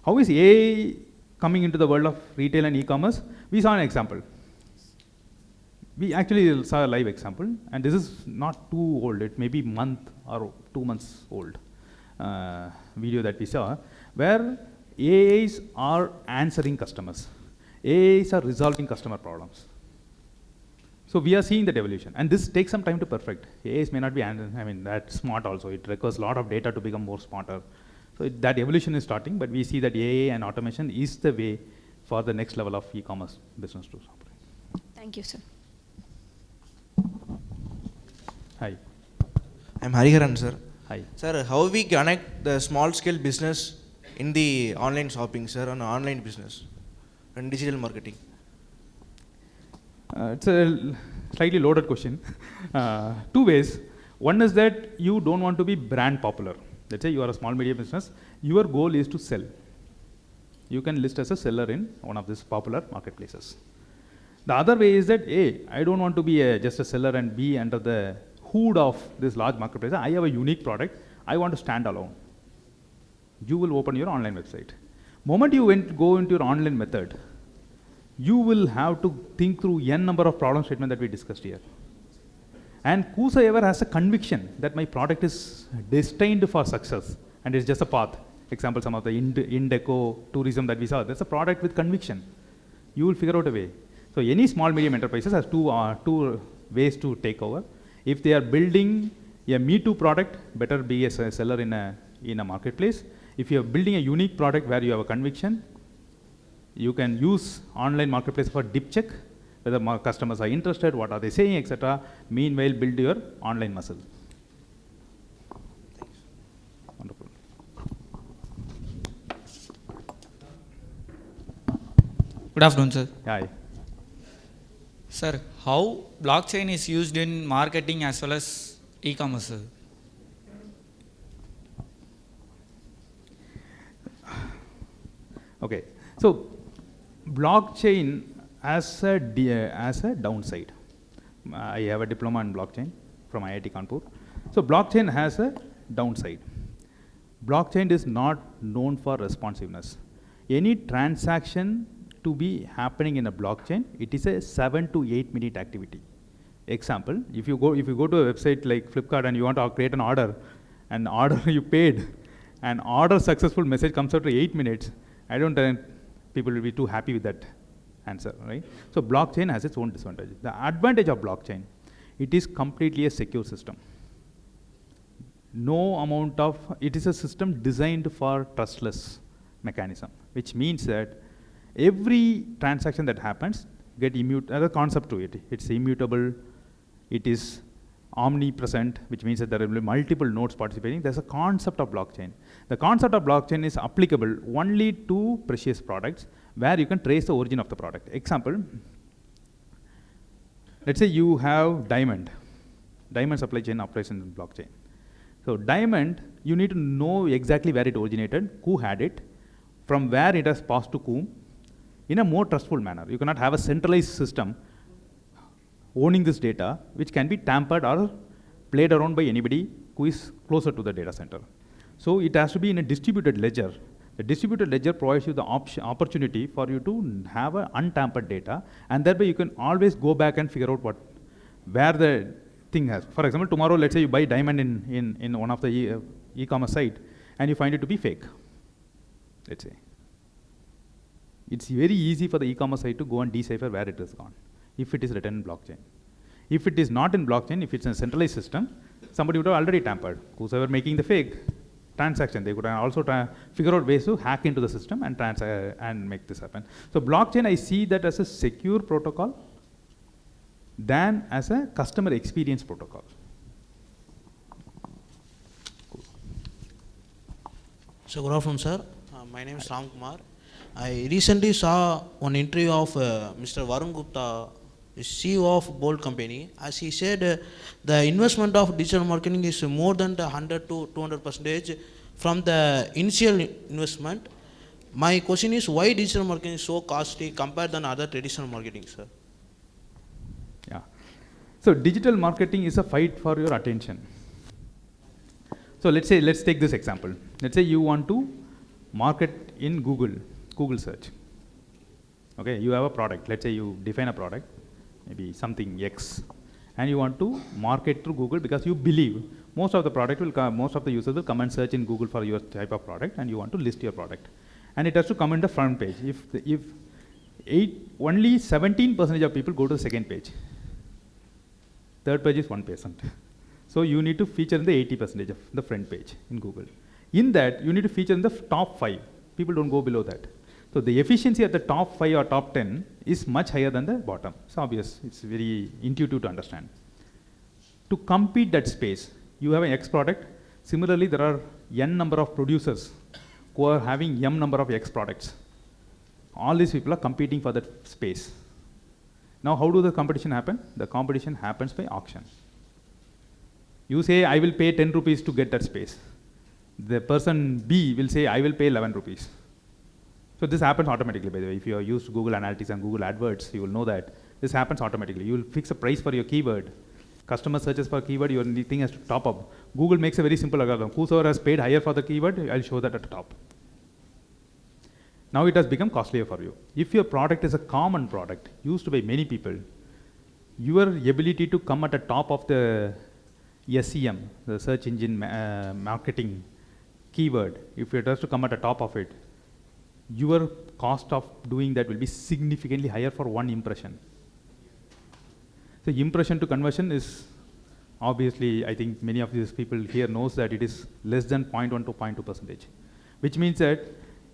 How is AI coming into the world of retail and e-commerce? We saw an example. We actually saw a live example, and this is not too old. It may be a month or 2 months old video that we saw, where AIs are answering customers. AIs are resolving customer problems. So we are seeing that evolution, and this takes some time to perfect. AIs may not be, that smart also. It requires a lot of data to become more smarter. So that evolution is starting, but we see that AI and automation is the way for the next level of e-commerce business to operate. Thank you, sir. Hi. I'm Hariharan, sir. Hi. Sir, how we connect the small-scale business in the online shopping, sir, on online business and digital marketing? It's a slightly loaded question. Two ways. One is that you don't want to be brand popular. Let's say you are a small media business. Your goal is to sell. You can list as a seller in one of these popular marketplaces. The other way is that, A, I don't want to be just a seller and be under the hood of this large marketplace. I have a unique product. I want to stand alone. You will open your online website. Moment you go into your online method, you will have to think through n number of problem statements that we discussed here. And whosoever has a conviction that my product is destined for success and it's just a path, example, some of the Indeco tourism that we saw, there's a product with conviction. You will figure out a way. So any small medium enterprises has two ways to take over. If they are building a Me Too product, better be a seller in a marketplace. If you are building a unique product where you have a conviction, you can use online marketplace for dip check, whether customers are interested, what are they saying, etc. Meanwhile, build your online muscle. Thanks. Wonderful. Good afternoon, sir. Hi. Sir, how blockchain is used in marketing as well as e-commerce, sir? Okay. So blockchain as a downside. I have a diploma in blockchain from IIT Kanpur. So blockchain has a downside. Blockchain is not known for responsiveness. Any transaction to be happening in a blockchain, it is a 7 to 8 minute activity. Example, if you go to a website like Flipkart and you want to create an order, and order you paid, an order successful message comes after 8 minutes, I don't think people will be too happy with that answer, right? So blockchain has its own disadvantage. The advantage of blockchain, it is completely a secure system. It is a system designed for trustless mechanism, which means that every transaction that happens get immutable. There's a concept to it. It's immutable. It is omnipresent, which means that there will be multiple nodes participating. There's a concept of blockchain. The concept of blockchain is applicable only to precious products where you can trace the origin of the product. Example, let's say you have diamond supply chain operations in blockchain. So diamond, you need to know exactly where it originated, who had it, from where it has passed to whom, in a more trustful manner. You cannot have a centralized system owning this data, which can be tampered or played around by anybody who is closer to the data center. So it has to be in a distributed ledger. The distributed ledger provides you the opportunity for you to have an untampered data, and thereby you can always go back and figure out where the thing has. For example, tomorrow, let's say you buy diamond in one of the e-commerce site, and you find it to be fake, let's say. It's very easy for the e-commerce site to go and decipher where it has gone, if it is written in blockchain. If it is not in blockchain, if it's a centralized system, somebody would have already tampered. Whoever making the fake transaction, they could also figure out ways to hack into the system and make this happen. So blockchain, I see that as a secure protocol than as a customer experience protocol. So good afternoon, sir. My name is Ram Kumar. I recently saw one interview of Mr. Varun Gupta, CEO of Bolt company. As he said, the investment of digital marketing is more than the 100 to 200% from the initial investment. My question is, why digital marketing is so costly compared than other traditional marketing, sir? Yeah. So digital marketing is a fight for your attention. So let's take this example. Let's say you want to market in Google search. Okay, you have a product. Let's say you define a product, maybe something X, and you want to market through Google because you believe most of the users will come and search in Google for your type of product, and you want to list your product. And it has to come in the front page. If only 17% of people go to the second page, third page is 1%. So you need to feature in the 80% of the front page in Google. In that, you need to feature in the top 5. People don't go below that. So the efficiency at the top 5 or top 10 is much higher than the bottom. It's obvious. It's very intuitive to understand. To compete that space, you have an X product. Similarly, there are N number of producers who are having M number of X products. All these people are competing for that space. Now, how does the competition happen? The competition happens by auction. You say, I will pay 10 rupees to get that space. The person B will say, I will pay 11 rupees. So this happens automatically, by the way. If you are used to Google Analytics and Google AdWords, you will know that this happens automatically. You will fix a price for your keyword. Customer searches for keyword, your thing has to top up. Google makes a very simple algorithm. Whosoever has paid higher for the keyword, I'll show that at the top. Now it has become costlier for you. If your product is a common product, used by many people, your ability to come at the top of the SEM, the search engine marketing keyword, if it has to come at the top of it, your cost of doing that will be significantly higher for one impression. So impression to conversion is obviously, I think many of these people here knows that it is less than 0.1 to 0.2%, which means that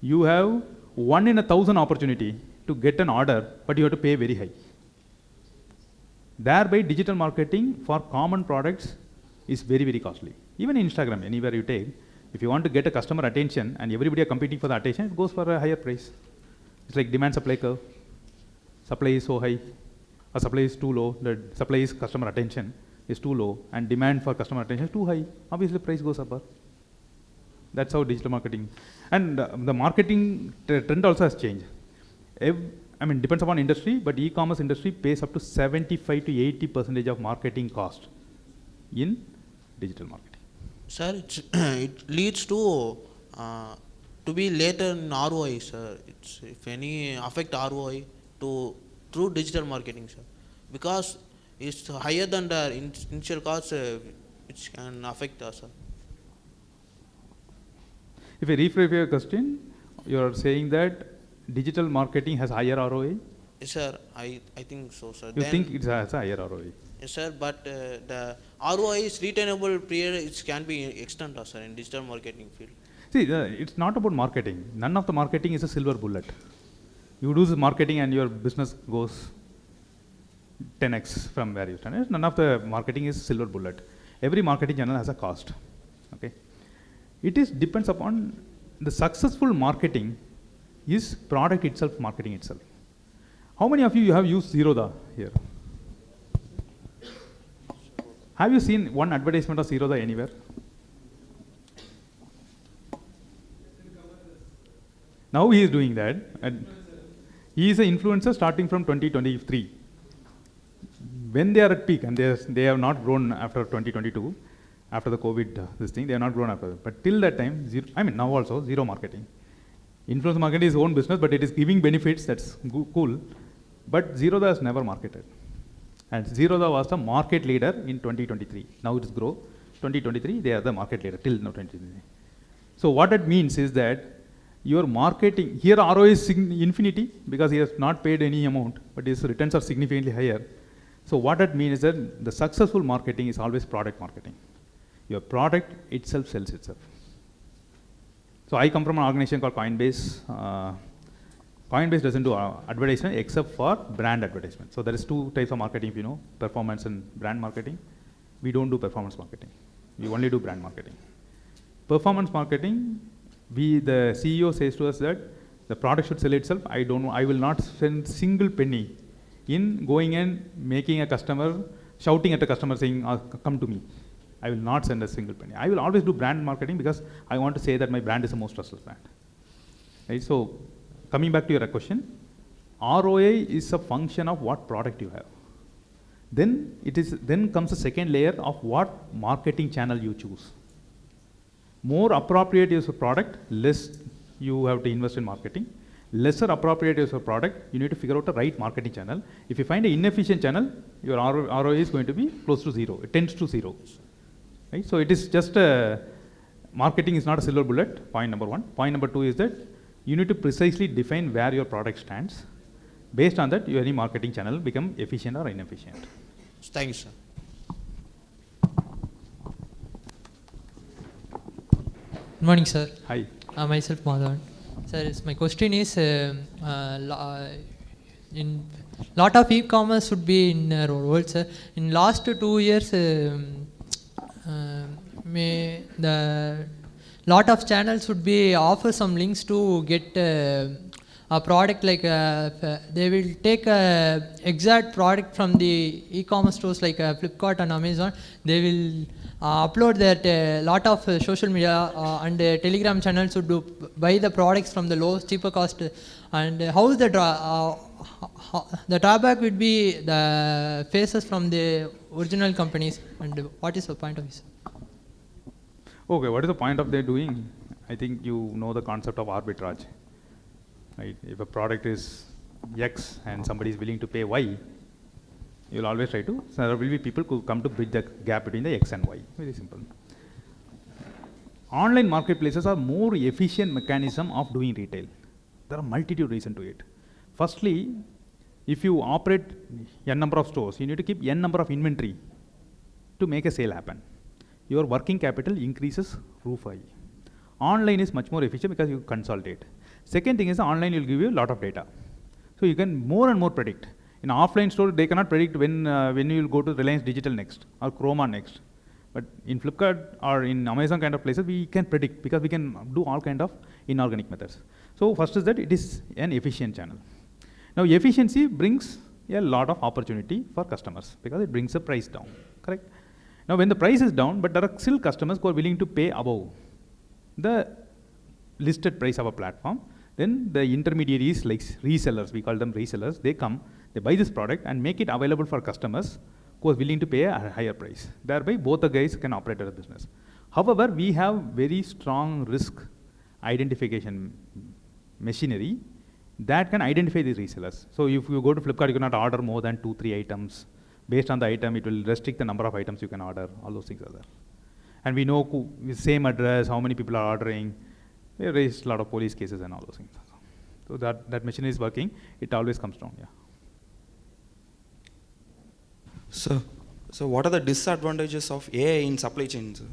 you have 1 in 1,000 opportunity to get an order, but you have to pay very high. Thereby, digital marketing for common products is very, very costly. Even Instagram, anywhere you take, if you want to get a customer attention and everybody are competing for the attention, it goes for a higher price. It's like demand supply curve. Supply is so high, or supply is too low. The supply is customer attention is too low, and demand for customer attention is too high. Obviously, price goes up. That's how digital marketing. And the marketing trend also has changed. Depends upon industry, but e-commerce industry pays up to 75 to 80% of marketing cost in digital marketing. Sir, it leads to be later in ROI, sir. It's if any affect ROI to through digital marketing, sir, because it's higher than the initial cost, which can affect us, sir. If I rephrase your question, you are saying that digital marketing has higher ROI? Yes, sir. I think so, sir. You think it has a higher ROI? Yes, sir. But the ROI is retainable period. It can be extended, sir, in digital marketing field. See, it's not about marketing. None of the marketing is a silver bullet. You do this marketing and your business goes 10x from where you stand. None of the marketing is silver bullet. Every marketing channel has a cost. Okay. It depends upon the successful marketing is product itself, marketing itself. How many of you have used Zerodha here? Have you seen one advertisement of Zerodha anywhere? Now he is doing that, and he is an influencer starting from 2023. When they are at peak, and they have not grown after 2022, after the COVID this thing, they have not grown after that. But till that time, now also zero marketing. Influencer marketing is own business, but it is giving benefits. That's cool. But Zerodha has never marketed, and Zerodha was the market leader in 2023. Now it is grow. 2023, they are the market leader till now 2023. So what it means is that your marketing, here ROI is infinity because he has not paid any amount, but his returns are significantly higher. So what that means is that the successful marketing is always product marketing. Your product itself sells itself. So I come from an organization called Coinbase. Coinbase doesn't do advertisement except for brand advertisement. So there is two types of marketing, if you know, performance and brand marketing. We don't do performance marketing. We only do brand marketing. Performance marketing, the CEO says to us that the product should sell itself. I will not spend single penny in going and making a customer, shouting at a customer saying, come to me. I will not send a single penny. I will always do brand marketing because I want to say that my brand is the most trusted brand. Right? So coming back to your question, ROI is a function of what product you have. Then comes the second layer of what marketing channel you choose. More appropriate is a product, less you have to invest in marketing. Lesser appropriate is a product, you need to figure out the right marketing channel. If you find an inefficient channel, your ROI is going to be close to zero. It tends to zero. Right? So it is just marketing is not a silver bullet, point number one. Point number two is that you need to precisely define where your product stands. Based on that, any marketing channel become efficient or inefficient. Thank you, sir. Good morning, sir. Hi. Myself, Madhavan. Sir, my question is, in lot of e-commerce would be in our world, sir. In last 2 years, the lot of channels would be offer some links to get a product like they will take a exact product from the e-commerce stores like Flipkart and Amazon. They will upload that lot of social media and Telegram channels would buy the products from the cheaper cost. And how is the drawback would be the faces from the original companies, and what is the point of this? Okay, what is the point of their doing? I think you know the concept of arbitrage. Right? If a product is X and somebody is willing to pay Y, you will always try to, so there will be people who come to bridge the gap between the X and Y. Very simple. Online marketplaces are more efficient mechanism of doing retail. There are multitude reasons to it. Firstly, if you operate n number of stores, you need to keep n number of inventory to make a sale happen. Your working capital increases roof high. Online is much more efficient because you consolidate. Second thing is online will give you a lot of data. So you can more and more predict. In an offline store, they cannot predict when you will go to Reliance Digital next or Chroma next. But in Flipkart or in Amazon kind of places, we can predict because we can do all kind of inorganic methods. So first is that it is an efficient channel. Now efficiency brings a lot of opportunity for customers because it brings the price down, correct? Now when the price is down, but there are still customers who are willing to pay above the listed price of a platform, then the intermediaries like resellers, we call them resellers, they come, they buy this product and make it available for customers who are willing to pay a higher price. Thereby, both the guys can operate as a business. However, we have very strong risk identification machinery that can identify these resellers. So if you go to Flipkart, you cannot order more than 2-3 items. Based on the item, it will restrict the number of items you can order. All those things are there. And we know the same address, how many people are ordering. We raised a lot of police cases and all those things. So that machine is working. It always comes down, yeah. So what are the disadvantages of AI in supply chain, sir?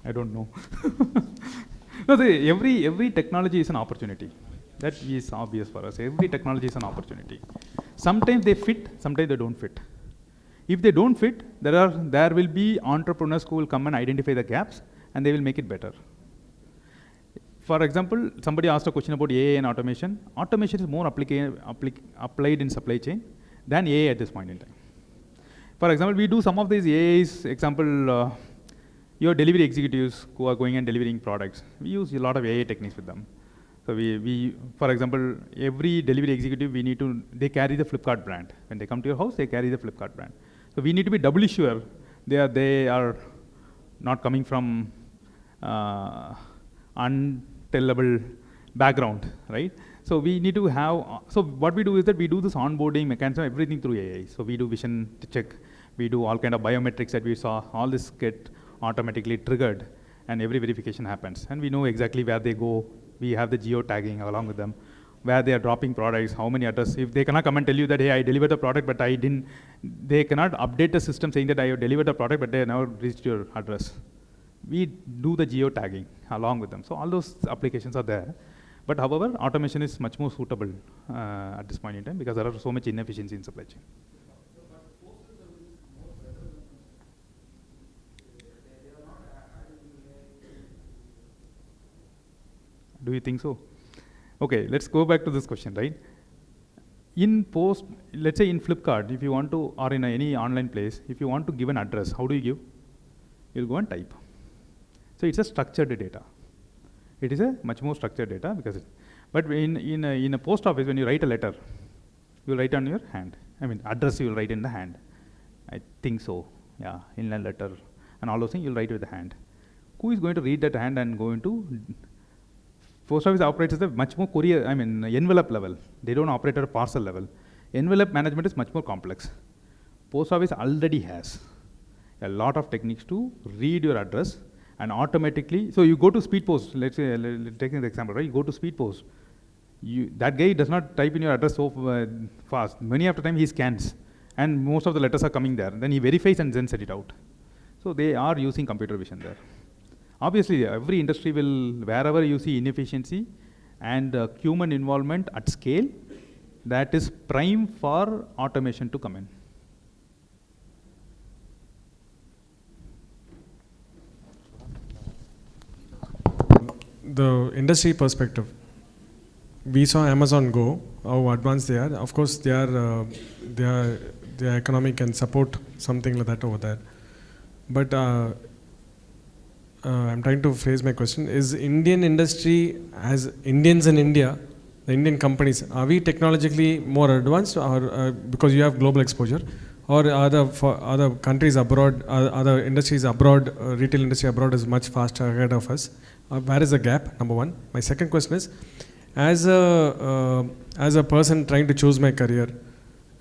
I don't know. No, every technology is an opportunity. That is obvious for us. Every technology is an opportunity. Sometimes they fit, sometimes they don't fit. If they don't fit, there will be entrepreneurs who will come and identify the gaps, and they will make it better. For example, somebody asked a question about AI and automation. Automation is more applied in supply chain than AI at this point in time. For example, we do some of these AIs, example, your delivery executives who are going and delivering products. We use a lot of AI techniques with them. So for example, every delivery executive, they carry the Flipkart brand. When they come to your house, they carry the Flipkart brand. So we need to be doubly sure they are not coming from untellable background, right? So we need to have, so what we do is that we do this onboarding mechanism, everything through AI. So we do vision check, we do all kind of biometrics that we saw, all this get automatically triggered, and every verification happens. And we know exactly where they go. We have the geo-tagging along with them, where they are dropping products, how many addresses. If they cannot come and tell you that, hey, I delivered the product, but I didn't, they cannot update the system saying that I have delivered the product, but they have never reached your address. We do the geo-tagging along with them. So all those applications are there. But however, automation is much more suitable at this point in time because there are so much inefficiency in supply chain. Do you think so? Okay, let's go back to this question, right? Let's say in Flipkart, if you want to, or in any online place, if you want to give an address, how do you give? You'll go and type. So it's a structured data. It is a much more structured data but in a post office, when you write a letter, you'll write on your hand. I mean, address you'll write in the hand. I think so, yeah, in a letter. And all those things you'll write with the hand. Who is going to read that hand and going to post office operates at a much more envelope level. They don't operate at a parcel level. Envelope management is much more complex. Post office already has a lot of techniques to read your address and automatically, so you go to speed post, let's say, take an example, right? You go to speed post. That guy does not type in your address so fast. Many of the time he scans and most of the letters are coming there. Then he verifies and then send it out. So they are using computer vision there. Obviously, every industry will, wherever you see inefficiency and human involvement at scale, that is prime for automation to come in. The industry perspective. We saw Amazon Go, how advanced they are. Of course, their economic can support something like that over there. But I'm trying to phrase my question. Is Indian industry, as Indians in India, the Indian companies, are we technologically more advanced, or because you have global exposure, or other countries abroad, other industries abroad, retail industry abroad is much faster ahead of us? Where is the gap? Number one. My second question is, as a person trying to choose my career,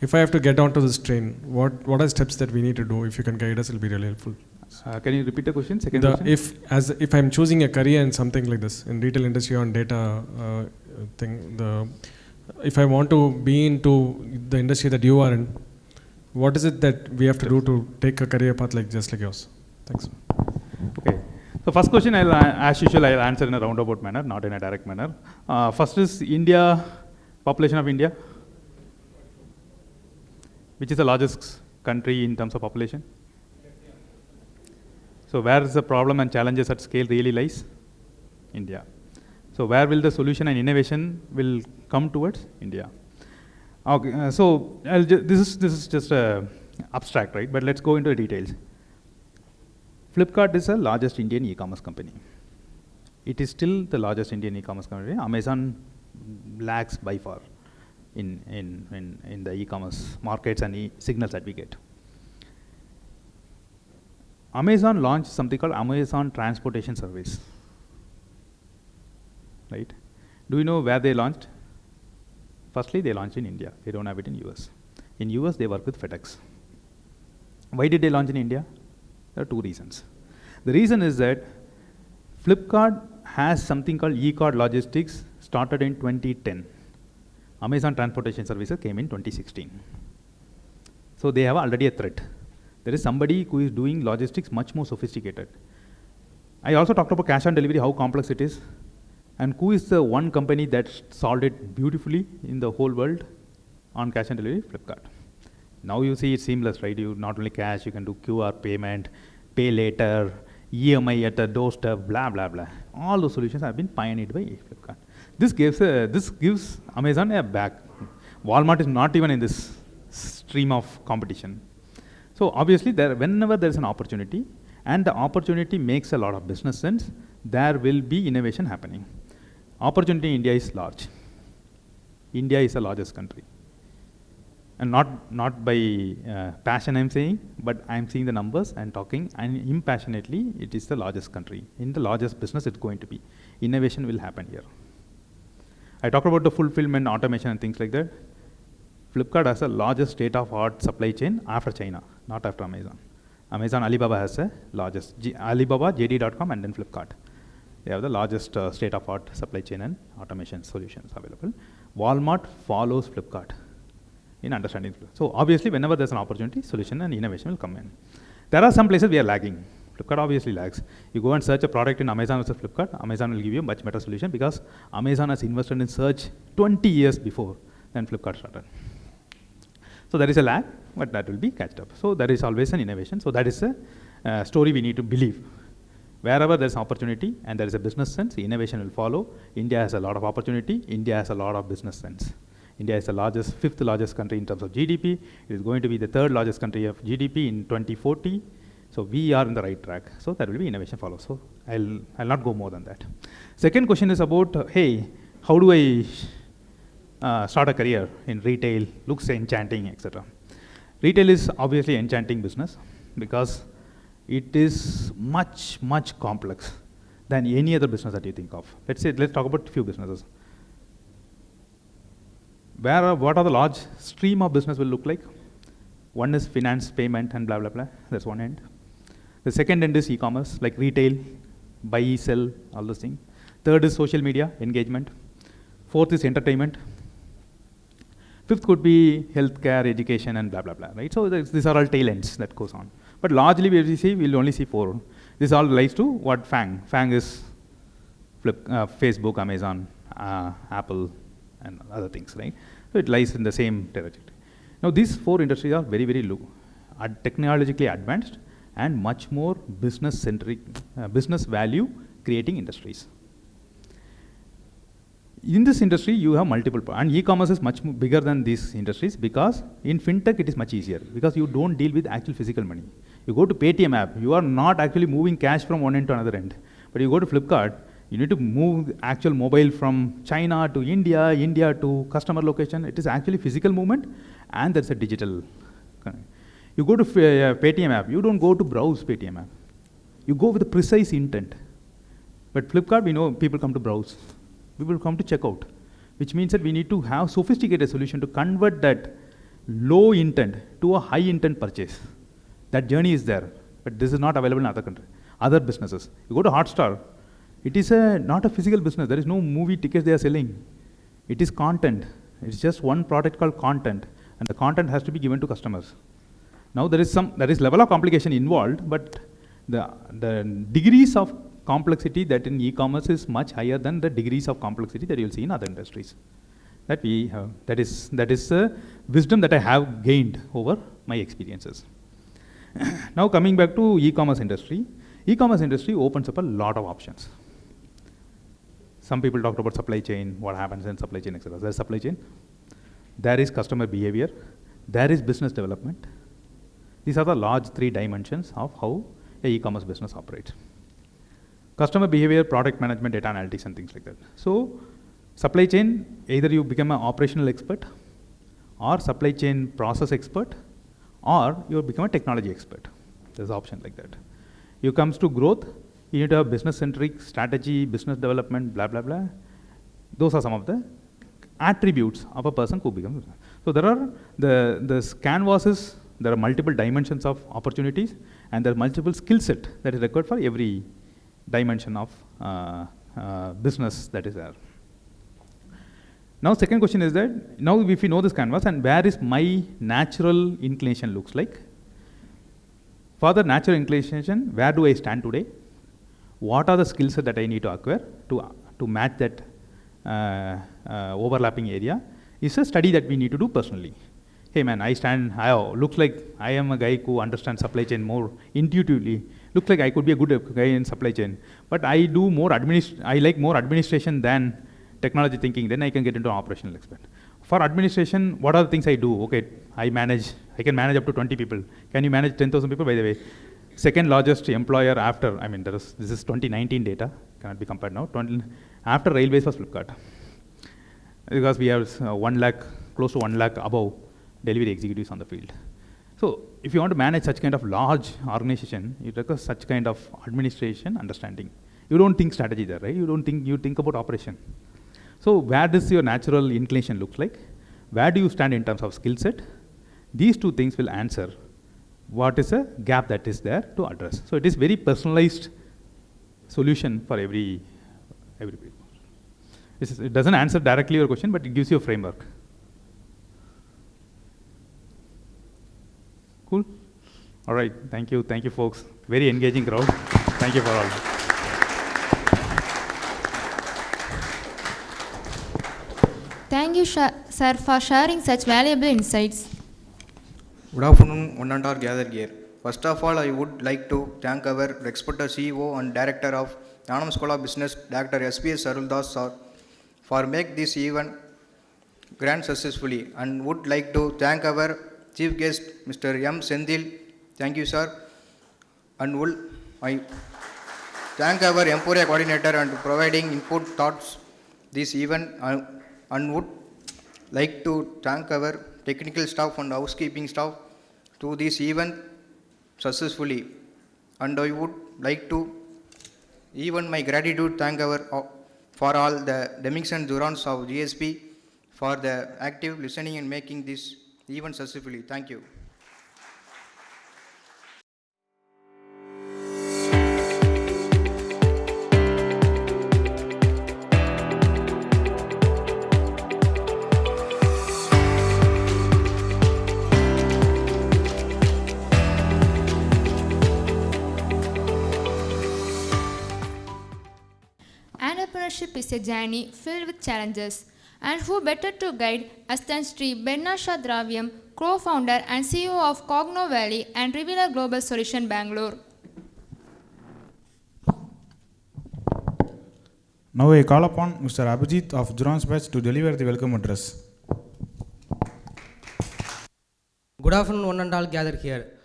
if I have to get onto this train, what are steps that we need to do? If you can guide us, it will be really helpful. Can you repeat the question? Second question? If I'm choosing a career in something like this, in retail industry on data if I want to be into the industry that you are in, what is it that we have to do to take a career path just like yours? Thanks. Okay. So first question, as usual, I'll answer in a roundabout manner, not in a direct manner. First is India, population of India. Which is the largest country in terms of population? So where is the problem and challenges at scale really lies? India. So where will the solution and innovation will come towards? India. Okay, so this is just abstract, right? But let's go into the details. Flipkart is the largest Indian e-commerce company. It is still the largest Indian e-commerce company. Amazon lags by far. in the e-commerce markets and signals that we get. Amazon launched something called Amazon Transportation Service. Right? Do you know where they launched? Firstly, they launched in India. They don't have it in US. In US, they work with FedEx. Why did they launch in India? There are two reasons. The reason is that Flipkart has something called e-card logistics started in 2010. Amazon Transportation Services came in 2016. So they have already a threat. There is somebody who is doing logistics much more sophisticated. I also talked about cash on delivery, how complex it is. And who is the one company that solved it beautifully in the whole world on cash on delivery? Flipkart. Now you see it's seamless, right? You not only cash, you can do QR payment, pay later, EMI at the doorstep, blah, blah, blah. All those solutions have been pioneered by Flipkart. This gives Amazon a back. Walmart is not even in this stream of competition. So obviously, whenever there is an opportunity, and the opportunity makes a lot of business sense, there will be innovation happening. Opportunity in India is large. India is the largest country. And not by passion I'm saying, but I'm seeing the numbers and talking, and impassionately, it is the largest country. In the largest business, it's going to be. Innovation will happen here. I talked about the fulfillment, automation, and things like that. Flipkart has the largest state-of-art supply chain after China, not after Amazon. Alibaba has the largest. Alibaba, JD.com, and then Flipkart. They have the largest state-of-art supply chain and automation solutions available. Walmart follows Flipkart in understanding. So obviously, whenever there's an opportunity, solution and innovation will come in. There are some places we are lagging. Flipkart obviously lags. You go and search a product in Amazon versus Flipkart, Amazon will give you a much better solution because Amazon has invested in search 20 years before than Flipkart started. So there is a lag, but that will be catched up. So there is always an innovation. So that is a story we need to believe. Wherever there's opportunity and there is a business sense, innovation will follow. India has a lot of opportunity. India has a lot of business sense. India is the fifth largest country in terms of GDP. It is going to be the third largest country of GDP in 2040. So we are in the right track. So there will be innovation follow. So I'll not go more than that. Second question is about, hey, how do I start a career in retail? Looks enchanting, etc. Retail is obviously enchanting business because it is much, much complex than any other business that you think of. Let's talk about a few businesses. What are the large stream of business will look like? One is finance, payment, and blah, blah, blah. That's one end. The second end is e-commerce, like retail, buy, sell, all those things. Third is social media, engagement. Fourth is entertainment. Fifth could be healthcare, education, and blah, blah, blah, right? So these are all tail ends that goes on. But largely, we'll only see four. This all relates to what FANG. FANG is Facebook, Amazon, Apple, and other things, right? So it lies in the same territory. Now, these four industries are very, very low, technologically advanced, and much more business-centric, business value creating industries. In this industry, you have multiple, and e-commerce is much bigger than these industries because in fintech, it is much easier because you don't deal with actual physical money. You go to Paytm app, you are not actually moving cash from one end to another end. But you go to Flipkart, you need to move actual mobile from China to India, India to customer location. It is actually physical movement, and there's a digital. You go to Paytm app, you don't go to browse Paytm app. You go with a precise intent. But Flipkart, we know people come to browse. People come to check out, which means that we need to have sophisticated solution to convert that low intent to a high intent purchase. That journey is there, but this is not available in other businesses. You go to Hotstar, it is not a physical business. There is no movie tickets they are selling. It is content. It's just one product called content, and the content has to be given to customers. Now there is level of complication involved, but the degrees of complexity that in e-commerce is much higher than the degrees of complexity that you'll see in other industries. That we have, that is wisdom that I have gained over my experiences. Now coming back to e-commerce industry opens up a lot of options. Some people talked about supply chain, what happens in supply chain, etc. There's supply chain, there is customer behavior, there is business development. These are the large three dimensions of how an e-commerce business operates. Customer behavior, product management, data analytics, and things like that. So supply chain, either you become an operational expert or supply chain process expert, or you become a technology expert. There's an option like that. You comes to growth, you need to have business-centric strategy, business development, blah, blah, blah. Those are some of the attributes of a person who becomes. So there are the canvases, there are multiple dimensions of opportunities, and there are multiple skill set that is required for every dimension of business that is there. Now second question is that, now if you know this canvas, and where is my natural inclination looks like? For the natural inclination, where do I stand today? What are the skills that I need to acquire to match that overlapping area? Is a study that we need to do personally. Hey man, looks like I am a guy who understands supply chain more intuitively. Looks like I could be a good guy in supply chain, but I do more I like more administration than technology thinking. Then I can get into an operational expert. For administration, what are the things I do? Okay, I can manage up to 20 people. Can you manage 10,000 people? By the way, second largest employer after, this is 2019 data, cannot be compared now. After railways was Flipkart. Because we have 1 lakh, close to 1 lakh above delivery executives on the field. So if you want to manage such kind of large organization, it requires such kind of administration understanding. You don't think strategy there, right? You think about operation. So where does your natural inclination look like? Where do you stand in terms of skill set? These two things will answer what is a gap that is there to address. So it is very personalized solution for every people. It doesn't answer directly your question, but it gives you a framework. Cool? All right, thank you folks. Very engaging crowd. Thank you for all. Thank you, sir, for sharing such valuable insights. Good afternoon, one and all gathered here. First of all, I would like to thank our respected CEO and Director of Yanam School of Business, Dr. S.P.S. Aruldas sir, for make this event grand successfully, and would like to thank our Chief Guest, Mr. M. Sendil. Thank you, sir. And I thank our Emporia Coordinator and providing input thoughts this event, and would like to thank our technical staff and housekeeping staff to this event successfully. And I would like to even my gratitude thank for all the Demings and Durans of GSP for the active listening and making this event successfully. Thank you. Entrepreneurship is a journey filled with challenges, and who better to guide us than Sri Bernasha Dravyam, co-founder and CEO of Conclave and Revealer Global Solution Bangalore. Now I call upon Mr. Abhijit of Durans Batch to deliver the welcome address. Good afternoon, one and all gathered here.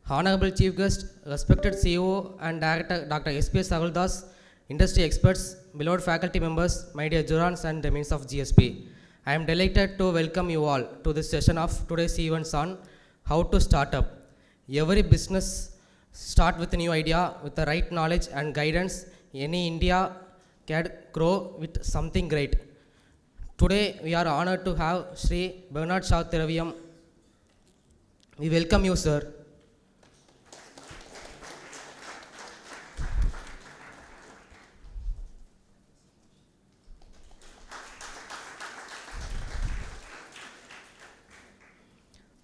Honorable Chief Guest, respected CEO and Director Dr. S.P.S. Aruldas, industry experts, beloved faculty members, my dear Durans and the means of GSP. I am delighted to welcome you all to this session of today's events on how to start up. Every business start with a new idea, with the right knowledge and guidance. Any India can grow with something great. Today we are honored to have Sri Bernard Shah Thiravyam. We welcome you, sir.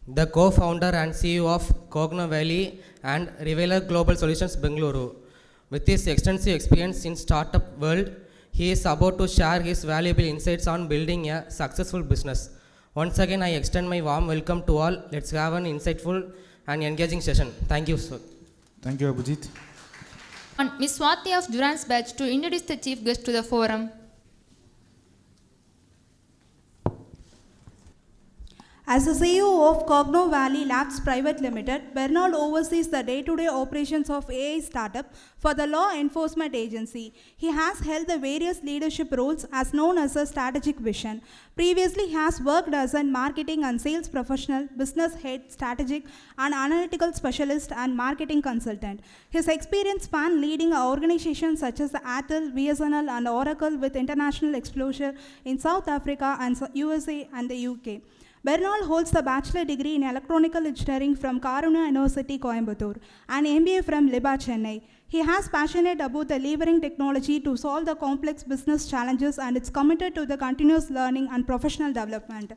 The co-founder and CEO of Conclave and Revealer Global Solutions Bengaluru. With his extensive experience in startup world, he is about to share his valuable insights on building a successful business. Once again, I extend my warm welcome to all. Let's have an insightful and engaging session. Thank you, sir. Thank you, Abhijit. Ms. Swati of Durans Batch to introduce the chief guest to the forum. As the CEO of Cogno Valley Labs Private Limited, Bernard oversees the day-to-day operations of AI startup for the law enforcement agency. He has held the various leadership roles as known as a strategic vision. Previously, he has worked as a marketing and sales professional, business head, strategic and analytical specialist, and marketing consultant. His experience spanned leading organizations such as Airtel, BSNL, and Oracle with international exposure in South Africa and USA and the UK. Bernal holds the bachelor degree in electronical engineering from Karuna University, Coimbatore, and MBA from Liba, Chennai. He has passionate about the leveraging technology to solve the complex business challenges and is committed to the continuous learning and professional development.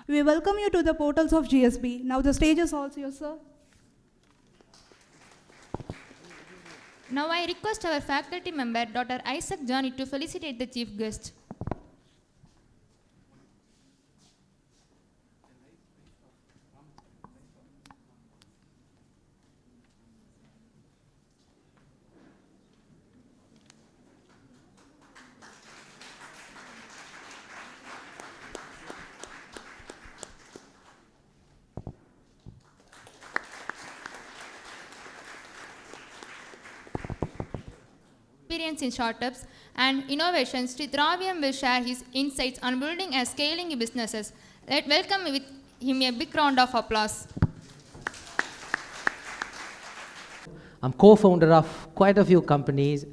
We welcome you to the portals of GSB. Now the stage is also yours, sir. Now I request our faculty member, Dr. Isaac Johnny, to felicitate the chief guest. Experience in startups and innovations, Sri Dravyam will share his insights on building and scaling businesses. Let's welcome with him a big round of applause. I'm co-founder of quite a few companies,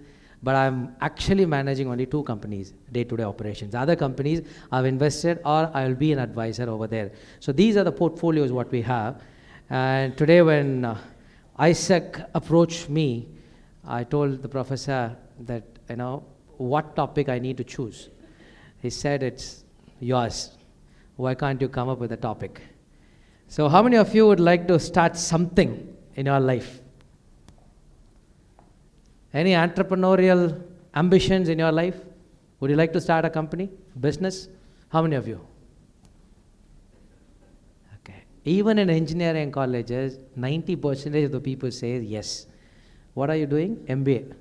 but I'm actually managing only 2 companies, day-to-day operations. Other companies I've invested or I'll be an advisor over there. So these are the portfolios what we have. And today when Isaac approached me, I told the professor that, what topic I need to choose. He said, it's yours. Why can't you come up with a topic? So how many of you would like to start something in your life? Any entrepreneurial ambitions in your life? Would you like to start a company, business? How many of you? Okay. Even in engineering colleges, 90% of the people say yes. What are you doing? MBA.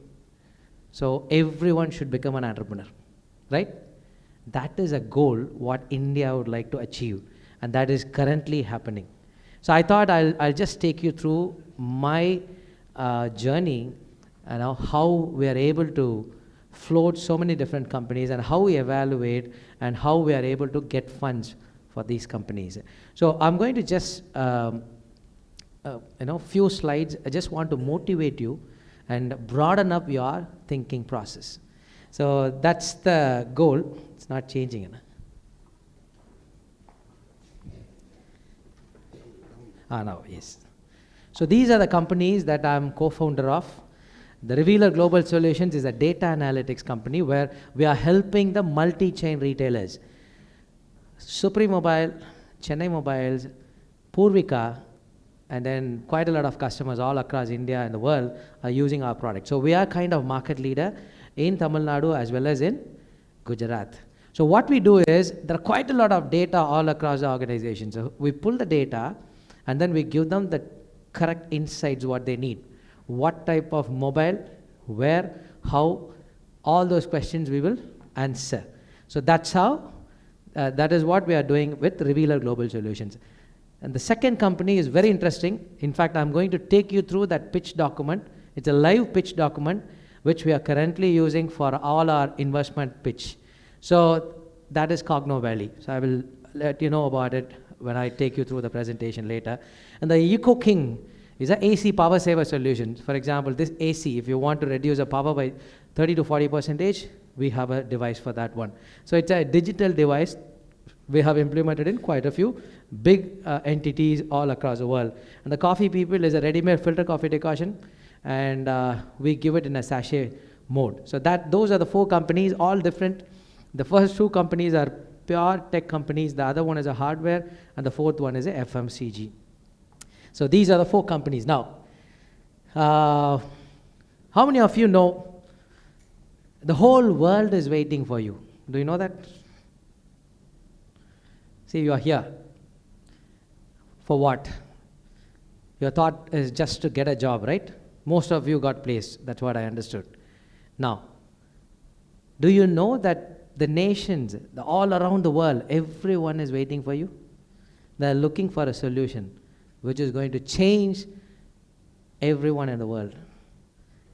So everyone should become an entrepreneur, right? That is a goal what India would like to achieve, and that is currently happening. So I thought I'll just take you through my journey, how we are able to float so many different companies and how we evaluate and how we are able to get funds for these companies. So I'm going to just few slides. I just want to motivate you and broaden up your thinking process. So that's the goal. It's not changing. Now, yes. So these are the companies that I'm co-founder of. The Revealer Global Solutions is a data analytics company where we are helping the multi-chain retailers. Supri Mobile, Chennai Mobiles, Purvika, and then quite a lot of customers all across India and the world are using our product. So we are kind of market leader in Tamil Nadu as well as in Gujarat. So what we do is, there are quite a lot of data all across the organization. So we pull the data and then we give them the correct insights what they need. What type of mobile, where, how, all those questions we will answer. So that's how, that is what we are doing with Revealer Global Solutions. And the second company is very interesting. In fact, I'm going to take you through that pitch document. It's a live pitch document, which we are currently using for all our investment pitch. So that is Cogno Valley. So I will let you know about it when I take you through the presentation later. And the Eco King is an AC power saver solution. For example, this AC, if you want to reduce the power by 30 to 40%, we have a device for that one. So it's a digital device we have implemented in quite a few big entities all across the world. And the coffee people is a ready-made filter coffee decoction, and we give it in a sachet mode. So those are the 4 companies, all different. The first 2 companies are pure tech companies, the other one is a hardware, and the 4th one is a FMCG. So these are the 4 companies. Now, how many of you know the whole world is waiting for you? Do you know that? See, you are here. For what? Your thought is just to get a job, right? Most of you got placed. That's what I understood. Now, do you know that the nations, all around the world, everyone is waiting for you? They're looking for a solution which is going to change everyone in the world.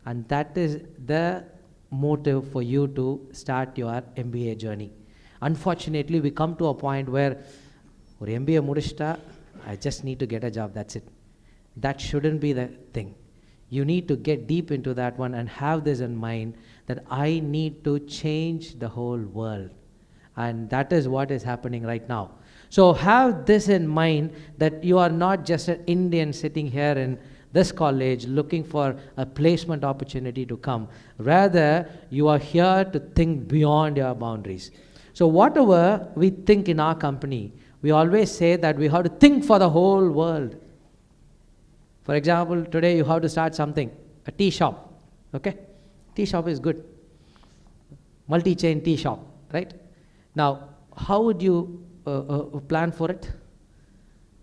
And that is the motive for you to start your MBA journey. Unfortunately, we come to a point where ஒரு MBA முடிச்சிட்டா I just need to get a job, that's it. That shouldn't be the thing. You need to get deep into that one and have this in mind that I need to change the whole world. And that is what is happening right now. So have this in mind that you are not just an Indian sitting here in this college looking for a placement opportunity to come. Rather, you are here to think beyond your boundaries. So whatever we think in our company, we always say that we have to think for the whole world. For example, today you have to start something, a tea shop, okay? Tea shop is good. Multi-chain tea shop, right? Now, how would you plan for it?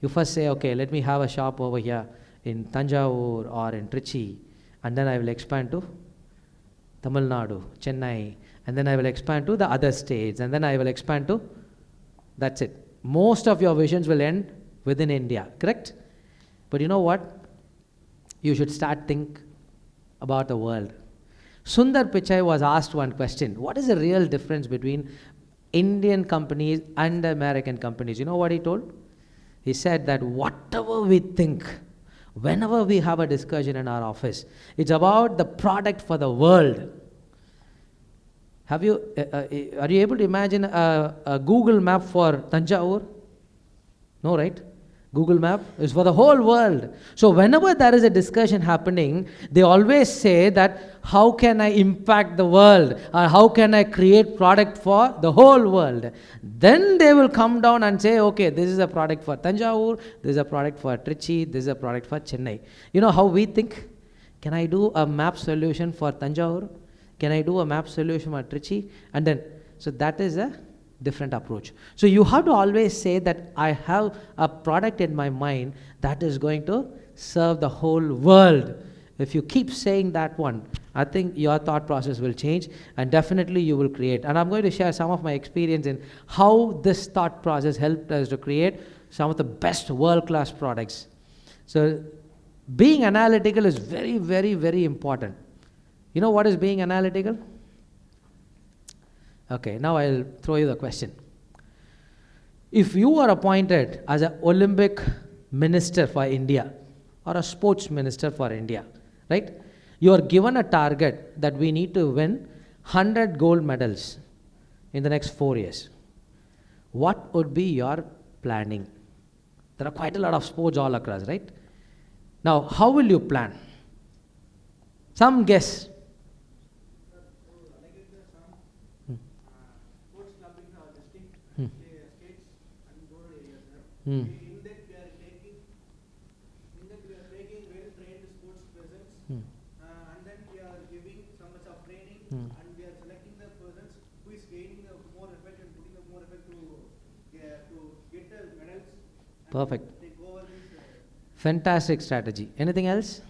You first say, okay, let me have a shop over here in Tanjavur or in Trichy, and then I will expand to Tamil Nadu, Chennai, and then I will expand to the other states, and then I will expand to, that's it. Most of your visions will end within India, correct? But you know what? You should start think about the world. Sundar Pichai was asked one question. What is the real difference between Indian companies and American companies? You know what he told? He said that whatever we think, whenever we have a discussion in our office, it's about the product for the world. Have you, are you able to imagine a Google map for Tanjavur? No, right? Google map is for the whole world. So whenever there is a discussion happening, they always say that how can I impact the world, or how can I create product for the whole world. Then they will come down and say, okay, this is a product for Tanjavur, this is a product for Trichy, this is a product for Chennai. You know how we think? Can I do a map solution for Tanjavur? Can I do a map solution for Trichy? And then, so that is a different approach. So you have to always say that I have a product in my mind that is going to serve the whole world. If you keep saying that one, I think your thought process will change, and definitely you will create. And I'm going to share some of my experience in how this thought process helped us to create some of the best world-class products. So being analytical is very, very, very important. You know what is being analytical? Okay, now I'll throw you the question. If you are appointed as an Olympic minister for India or a sports minister for India, right? You are given a target that we need to win 100 gold medals in the next 4 years. What would be your planning? There are quite a lot of sports all across, right? Now, how will you plan? Some guess. Hmm. In that we are taking well-trained sports presence, and then we are giving so much of training, and we are selecting the persons who is gaining the more effect and putting the more effect to get the medals. Perfect. Take over this. Fantastic strategy. Anything else?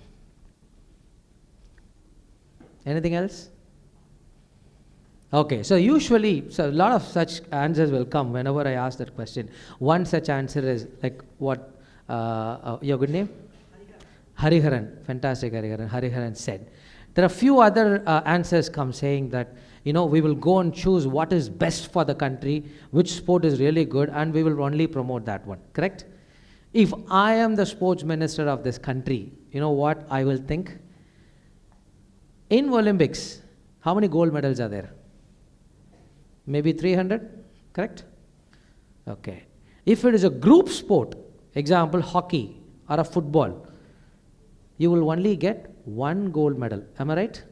Anything else? Okay, so usually, so a lot of such answers will come whenever I ask that question. One such answer is like what, your good name? Hariharan. Fantastic, Hariharan. Hariharan said. There are few other answers come saying that, you know, we will go and choose what is best for the country, which sport is really good, and we will only promote that one, correct? If I am the sports minister of this country, you know what I will think? In Olympics, how many gold medals are there? Maybe 300, correct? Okay. If it is a group sport, example hockey or a football, you will only get 1 gold medal. Am I right?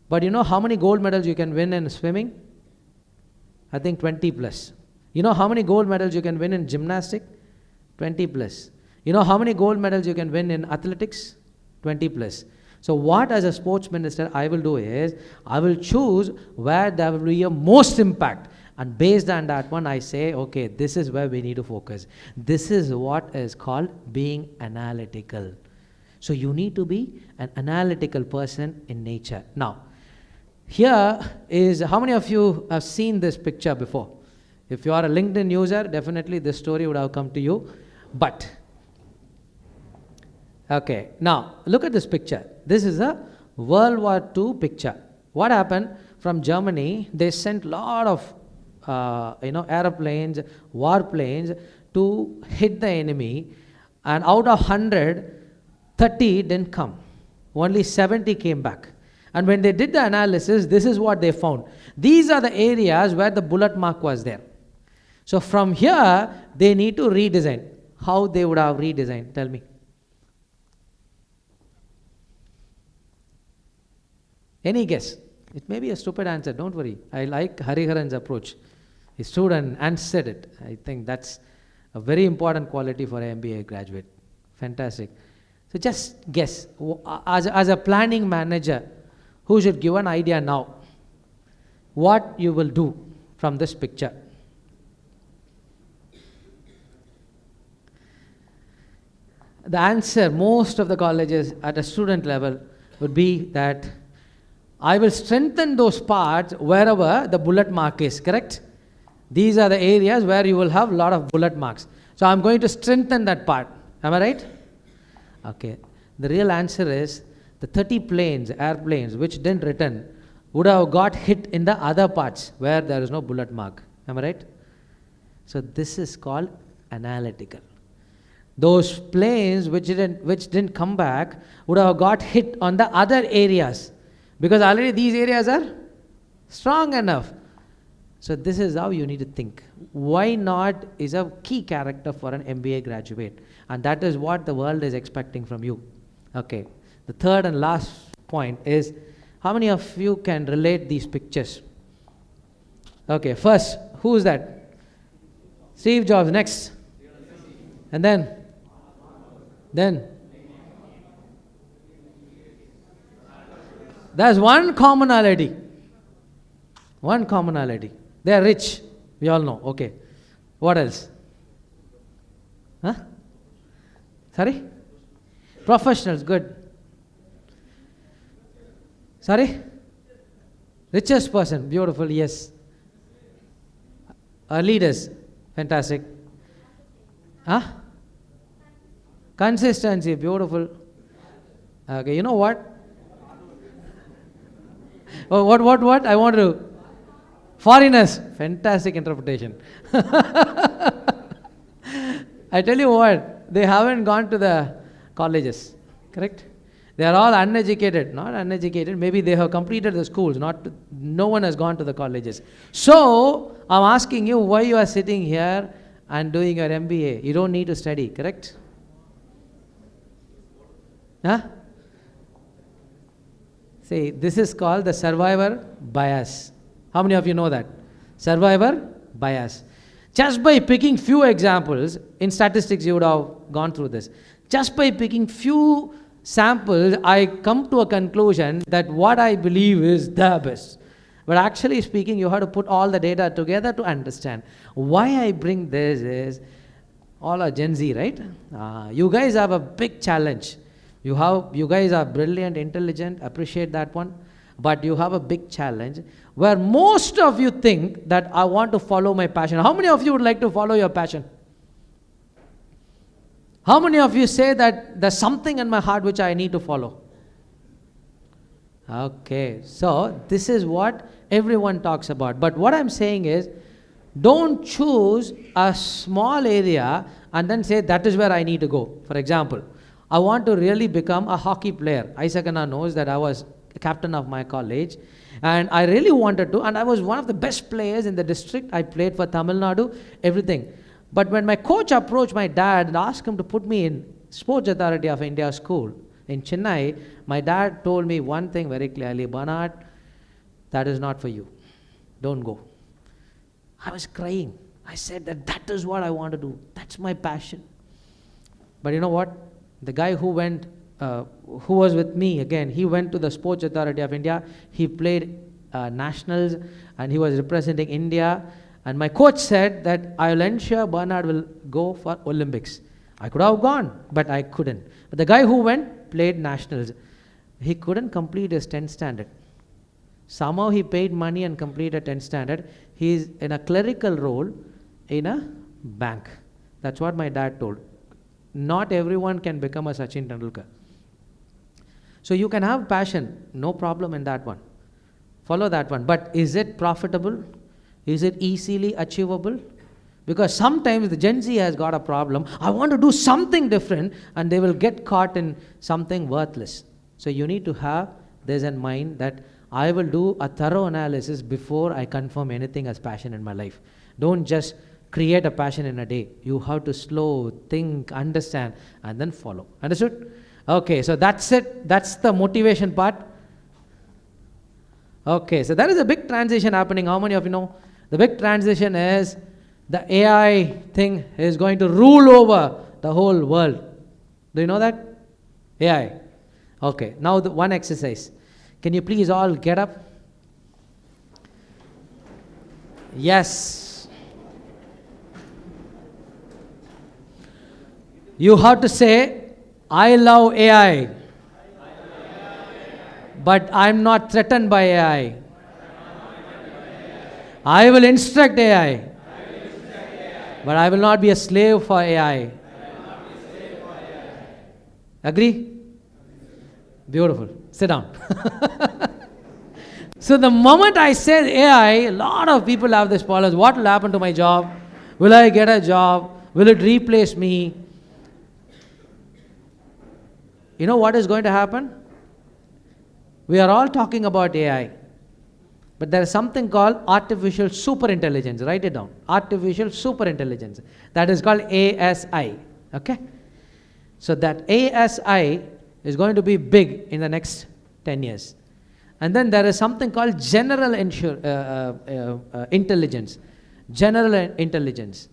But you know how many gold medals you can win in swimming? I think 20 plus. You know how many gold medals you can win in gymnastics? 20 plus. You know how many gold medals you can win in athletics? 20 plus. So what as a sports minister I will do is, I will choose where there will be a most impact, and based on that one I say, okay, this is where we need to focus. This is what is called being analytical. So you need to be an analytical person in nature. Now, here is, how many of you have seen this picture before? If you are a LinkedIn user, definitely this story would have come to you. But, okay, now look at this picture. This is a World War II picture. What happened? From Germany, they sent a lot of airplanes, warplanes to hit the enemy, and out of 100, 30 didn't come. Only 70 came back. And when they did the analysis, this is what they found. These are the areas where the bullet mark was there. So from here, they need to redesign. How they would have redesigned? Tell me. Any guess? It may be a stupid answer, don't worry. I like Hariharan's approach. He stood and answered it. I think that's a very important quality for an MBA graduate. Fantastic. So just guess, as a planning manager, who should give an idea now, what you will do from this picture. The answer, most of the colleges at a student level would be that I will strengthen those parts wherever the bullet mark is, correct? These are the areas where you will have a lot of bullet marks. So I'm going to strengthen that part. Am I right? Okay. The real answer is the 30 planes, airplanes, which didn't return, would have got hit in the other parts where there is no bullet mark. Am I right? So this is called analytical. Those planes which didn't come back would have got hit on the other areas, because already these areas are strong enough. So this is how you need to think. Why not is a key character for an MBA graduate, and that is what the world is expecting from you. Okay. The third and last point is, how many of you can relate these pictures? Okay, first, who is that? Steve Jobs. Next. And then there's one commonality. One commonality. They are rich. We all know. Okay. What else? Huh? Sorry? Professionals. Good. Sorry? Richest person. Beautiful. Yes. Leaders. Fantastic. Huh? Consistency. Beautiful. Okay. You know what? Oh, what? I want to. Foreigners. Fantastic interpretation. I tell you what, they haven't gone to the colleges, correct? They are all uneducated, not uneducated. Maybe they have completed the schools, no one has gone to the colleges. So, I'm asking you why you are sitting here and doing your MBA. You don't need to study, correct? Huh? See, this is called the survivor bias. How many of you know that? Survivor bias. Just by picking few examples, in statistics you would have gone through this. Just by picking few samples, I come to a conclusion that what I believe is the best. But actually speaking, you have to put all the data together to understand. Why I bring this is, all are Gen Z, right? You guys have a big challenge. You guys are brilliant, intelligent, appreciate that one. But you have a big challenge where most of you think that I want to follow my passion. How many of you would like to follow your passion? How many of you say that there's something in my heart which I need to follow? Okay, so this is what everyone talks about. But what I'm saying is, don't choose a small area and then say that is where I need to go. For example, I want to really become a hockey player. Isaac Anna knows that I was captain of my college, and I really wanted to, and I was one of the best players in the district. I played for Tamil Nadu, everything. But when my coach approached my dad and asked him to put me in Sports Authority of India school in Chennai, my dad told me one thing very clearly, Bernard, that is not for you. Don't go. I was crying. I said that is what I want to do. That's my passion. But you know what? The guy who went, who was with me again, he went to the Sports Authority of India. He played nationals and he was representing India. And my coach said that I will ensure Bernard will go for Olympics. I could have gone, but I couldn't. But the guy who went played nationals. He couldn't complete his 10th standard. Somehow he paid money and completed 10th standard. He is in a clerical role in a bank. That's what my dad told. Not everyone can become a Sachin Tendulkar. So you can have passion, no problem in that one. Follow that one. But is it profitable? Is it easily achievable? Because sometimes the Gen Z has got a problem. I want to do something different, and they will get caught in something worthless. So you need to have this in mind, that I will do a thorough analysis before I confirm anything as passion in my life. Don't just create a passion in a day. You have to slow, think, understand, and then follow. Understood? Okay, so that's it. That's the motivation part. Okay, so there is a big transition happening. How many of you know? The big transition is the AI thing is going to rule over the whole world. Do you know that? AI. Okay, now the one exercise. Can you please all get up? Yes. You have to say, I love AI, but I'm not threatened by AI. I will instruct AI, but I will not be a slave for AI. Agree? Beautiful. Sit down. So the moment I said AI, a lot of people have this problem. What will happen to my job? Will I get a job? Will it replace me? You know what is going to happen? We are all talking about AI. But there is something called artificial superintelligence. Write it down. Artificial superintelligence. That is called ASI. Okay? So that ASI is going to be big in the next 10 years. And then there is something called general intelligence. General intelligence.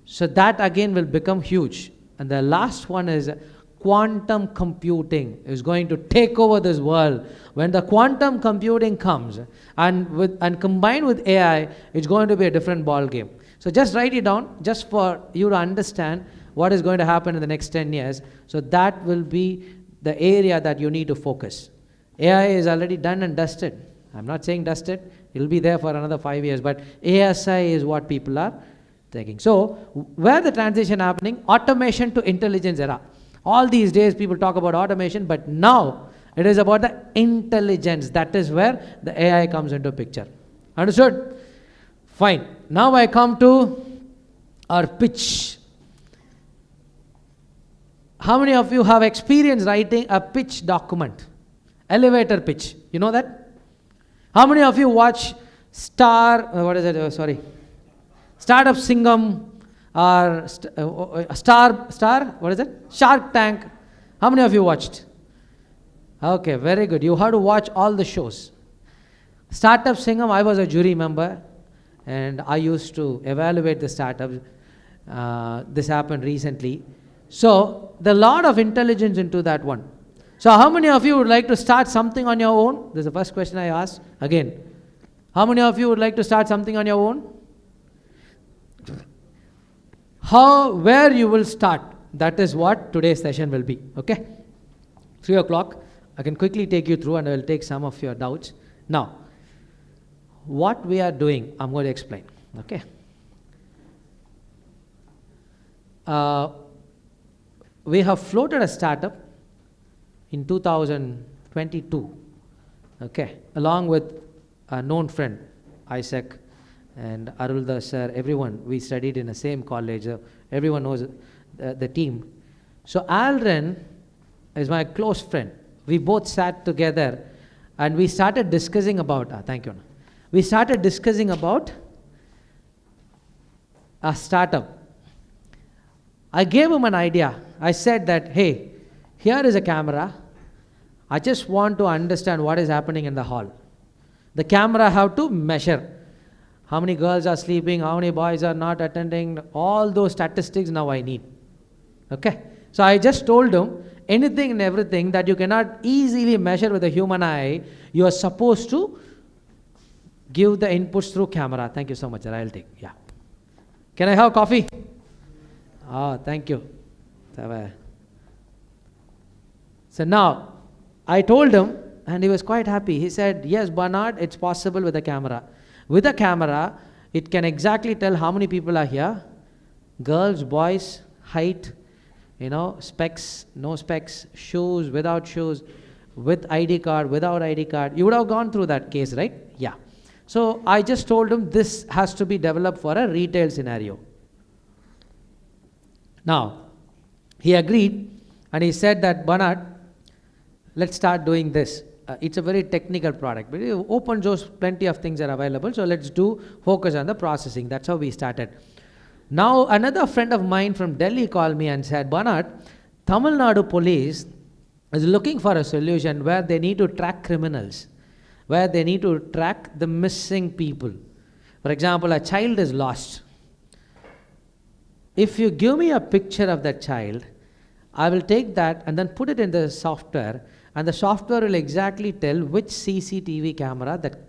So that again will become huge. And the last one is quantum computing is going to take over this world. When the quantum computing comes and combined with AI, it's going to be a different ball game. So just write it down, just for you to understand what is going to happen in the next 10 years. So that will be the area that you need to focus. AI is already done and dusted. I'm not saying dusted. It will be there for another 5 years. But ASI is what people are taking. So where the transition happening? Automation to intelligence era. All these days people talk about automation, but now it is about the intelligence. That is where the AI comes into picture. Understood? Fine. Now I come to our pitch. How many of you have experience writing a pitch document? Elevator pitch. You know that? How many of you watch Startup Singham or what is it? Shark Tank. How many of you watched? Okay, very good. You have to watch all the shows. Startup Singham, I was a jury member and I used to evaluate the startups. This happened recently. So, there's a lot of intelligence into that one. So, how many of you would like to start something on your own? This is the first question I asked. Again, how many of you would like to start something on your own? Where you will start, that is what today's session will be. Okay? 3 o'clock. I can quickly take you through and I will take some of your doubts. Now, what we are doing, I'm going to explain. Okay? We have floated a startup in 2022, okay, along with a known friend, Isaac and Arulda sir, everyone. We studied in the same college. Everyone knows the team. So Alren is my close friend. We both sat together and we started discussing about, thank you. We started discussing about a startup. I gave him an idea. I said that, hey, here is a camera. I just want to understand what is happening in the hall. The camera have to measure how many girls are sleeping, how many boys are not attending, all those statistics now I need. Okay? So I just told him, anything and everything that you cannot easily measure with a human eye, you are supposed to give the inputs through camera. Thank you so much, sir. I'll take. Yeah. Can I have coffee? Oh, thank you. So now, I told him, and he was quite happy. He said, yes, Bernard, it's possible with a camera. With a camera, it can exactly tell how many people are here, girls, boys, height, specs, no specs, shoes, without shoes, with ID card, without ID card. You would have gone through that case, right? Yeah. So I just told him this has to be developed for a retail scenario. Now, he agreed and he said that, Bernard, let's start doing this. It's a very technical product, but open source, plenty of things are available. So let's focus on the processing. That's how we started. Now, another friend of mine from Delhi called me and said, Bernard, Tamil Nadu police is looking for a solution where they need to track criminals, where they need to track the missing people. For example, a child is lost. If you give me a picture of that child, I will take that and then put it in the software, and the software will exactly tell which CCTV camera that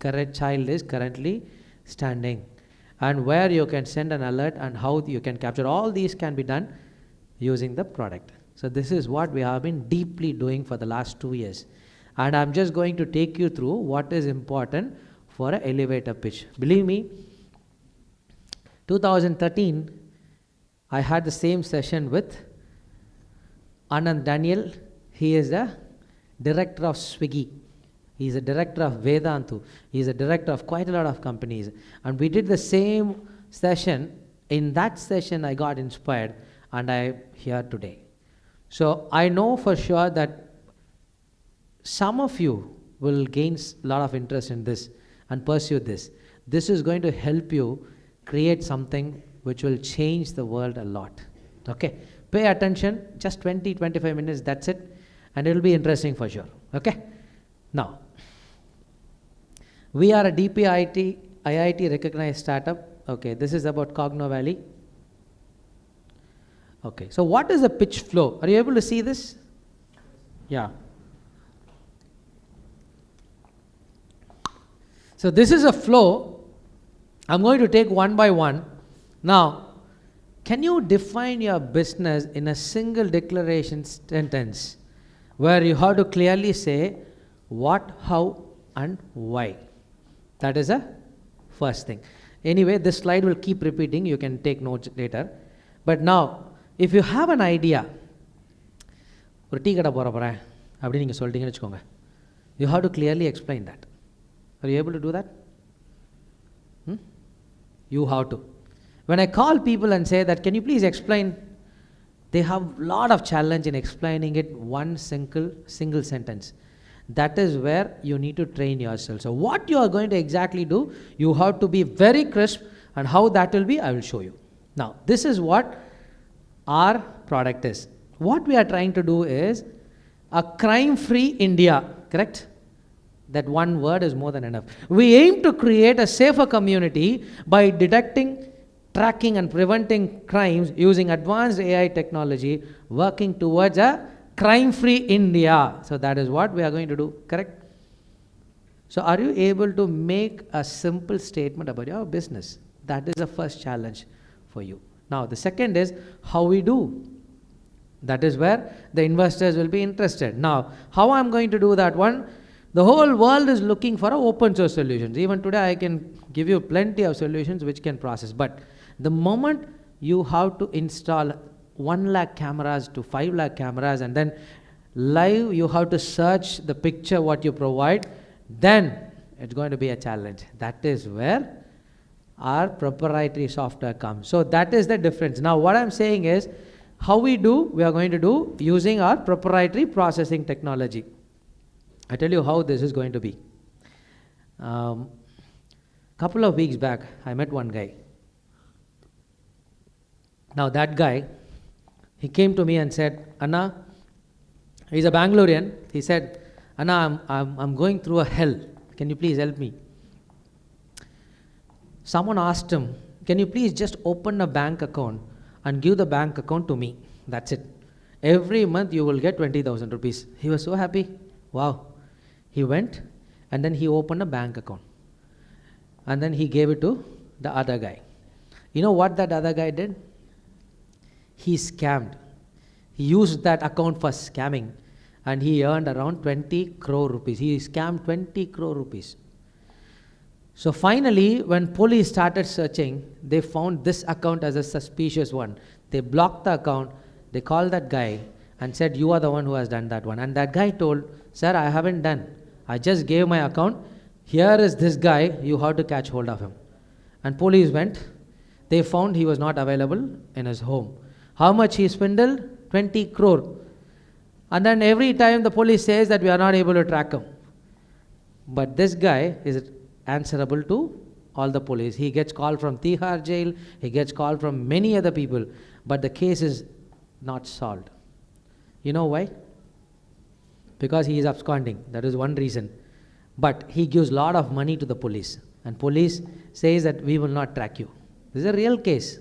correct child is currently standing, and where you can send an alert and how you can capture. All these can be done using the product. So this is what we have been deeply doing for the last 2 years. And I'm just going to take you through what is important for an elevator pitch. Believe me, 2013, I had the same session with Anand Daniel. He is the director of Swiggy. He is a director of Vedantu. He is a director of quite a lot of companies. And we did the same session. In that session, I got inspired and I'm here today. So I know for sure that some of you will gain a lot of interest in this and pursue this. This is going to help you create something which will change the world a lot. Okay? Pay attention, just 20-25 minutes, that's it. And it will be interesting for sure. Okay? Now, we are a IIT recognized startup. Okay, this is about Cogno Valley. Okay, so what is the pitch flow? Are you able to see this? Yeah. So this is a flow. I'm going to take one by one. Now, can you define your business in a single declaration sentence where you have to clearly say what, how, and why? That is the first thing. Anyway, this slide will keep repeating. You can take notes later. But now, if you have an idea, ஒரு tea கடை போற போறேன் அப்படி நீங்க சொல்லிட்டீங்கன்னு வெச்சுக்கோங்க. You have to clearly explain that. Are you able to do that? You have to. When I call people and say that, can you please explain? They have a lot of challenge in explaining it one single sentence. That is where you need to train yourself. So what you are going to exactly do, you have to be very crisp, and how that will be, I will show you. Now, this is what our product is. What we are trying to do is a crime-free India, correct? That one word is more than enough. We aim to create a safer community by detecting, tracking and preventing crimes using advanced AI technology, working towards a crime-free India. So that is what we are going to do, correct? So are you able to make a simple statement about your business? That is the first challenge for you. Now the second is how we do. That is where the investors will be interested. Now, how I'm going to do that one? The whole world is looking for open source solutions. Even today I can give you plenty of solutions which can process. But the moment you have to install 1 lakh cameras to 5 lakh cameras, and then live you have to search the picture what you provide, then it's going to be a challenge. That is where our proprietary software comes. So that is the difference. Now what I'm saying is, how we do, we are going to do using our proprietary processing technology. I tell you how this is going to be. Couple of weeks back, I met one guy. Now that guy, he came to me and said, Anna, he's a Bangalorean. He said, Anna, I'm going through a hell. Can you please help me? Someone asked him, can you please just open a bank account and give the bank account to me? That's it. Every month you will get 20,000 rupees. He was so happy. Wow. He went and then he opened a bank account. And then he gave it to the other guy. You know what that other guy did? He scammed. He used that account for scamming. and he earned around 20 crore rupees. He scammed 20 crore rupees. So finally, when police started searching, they found this account as a suspicious one. They blocked the account, they called that guy and said, you are the one who has done that one. And that guy told, sir, I haven't done. I just gave my account. Here is this guy, you have to catch hold of him. And police went. They found he was not available in his home. How much he swindled? 20 crore. And then every time the police says that we are not able to track him. But this guy is answerable to all the police. He gets called from Tihar jail, he gets called from many other people, but the case is not solved. You know why? Because he is absconding. That is one reason. But he gives a lot of money to the police, and police says that we will not track you. This is a real case.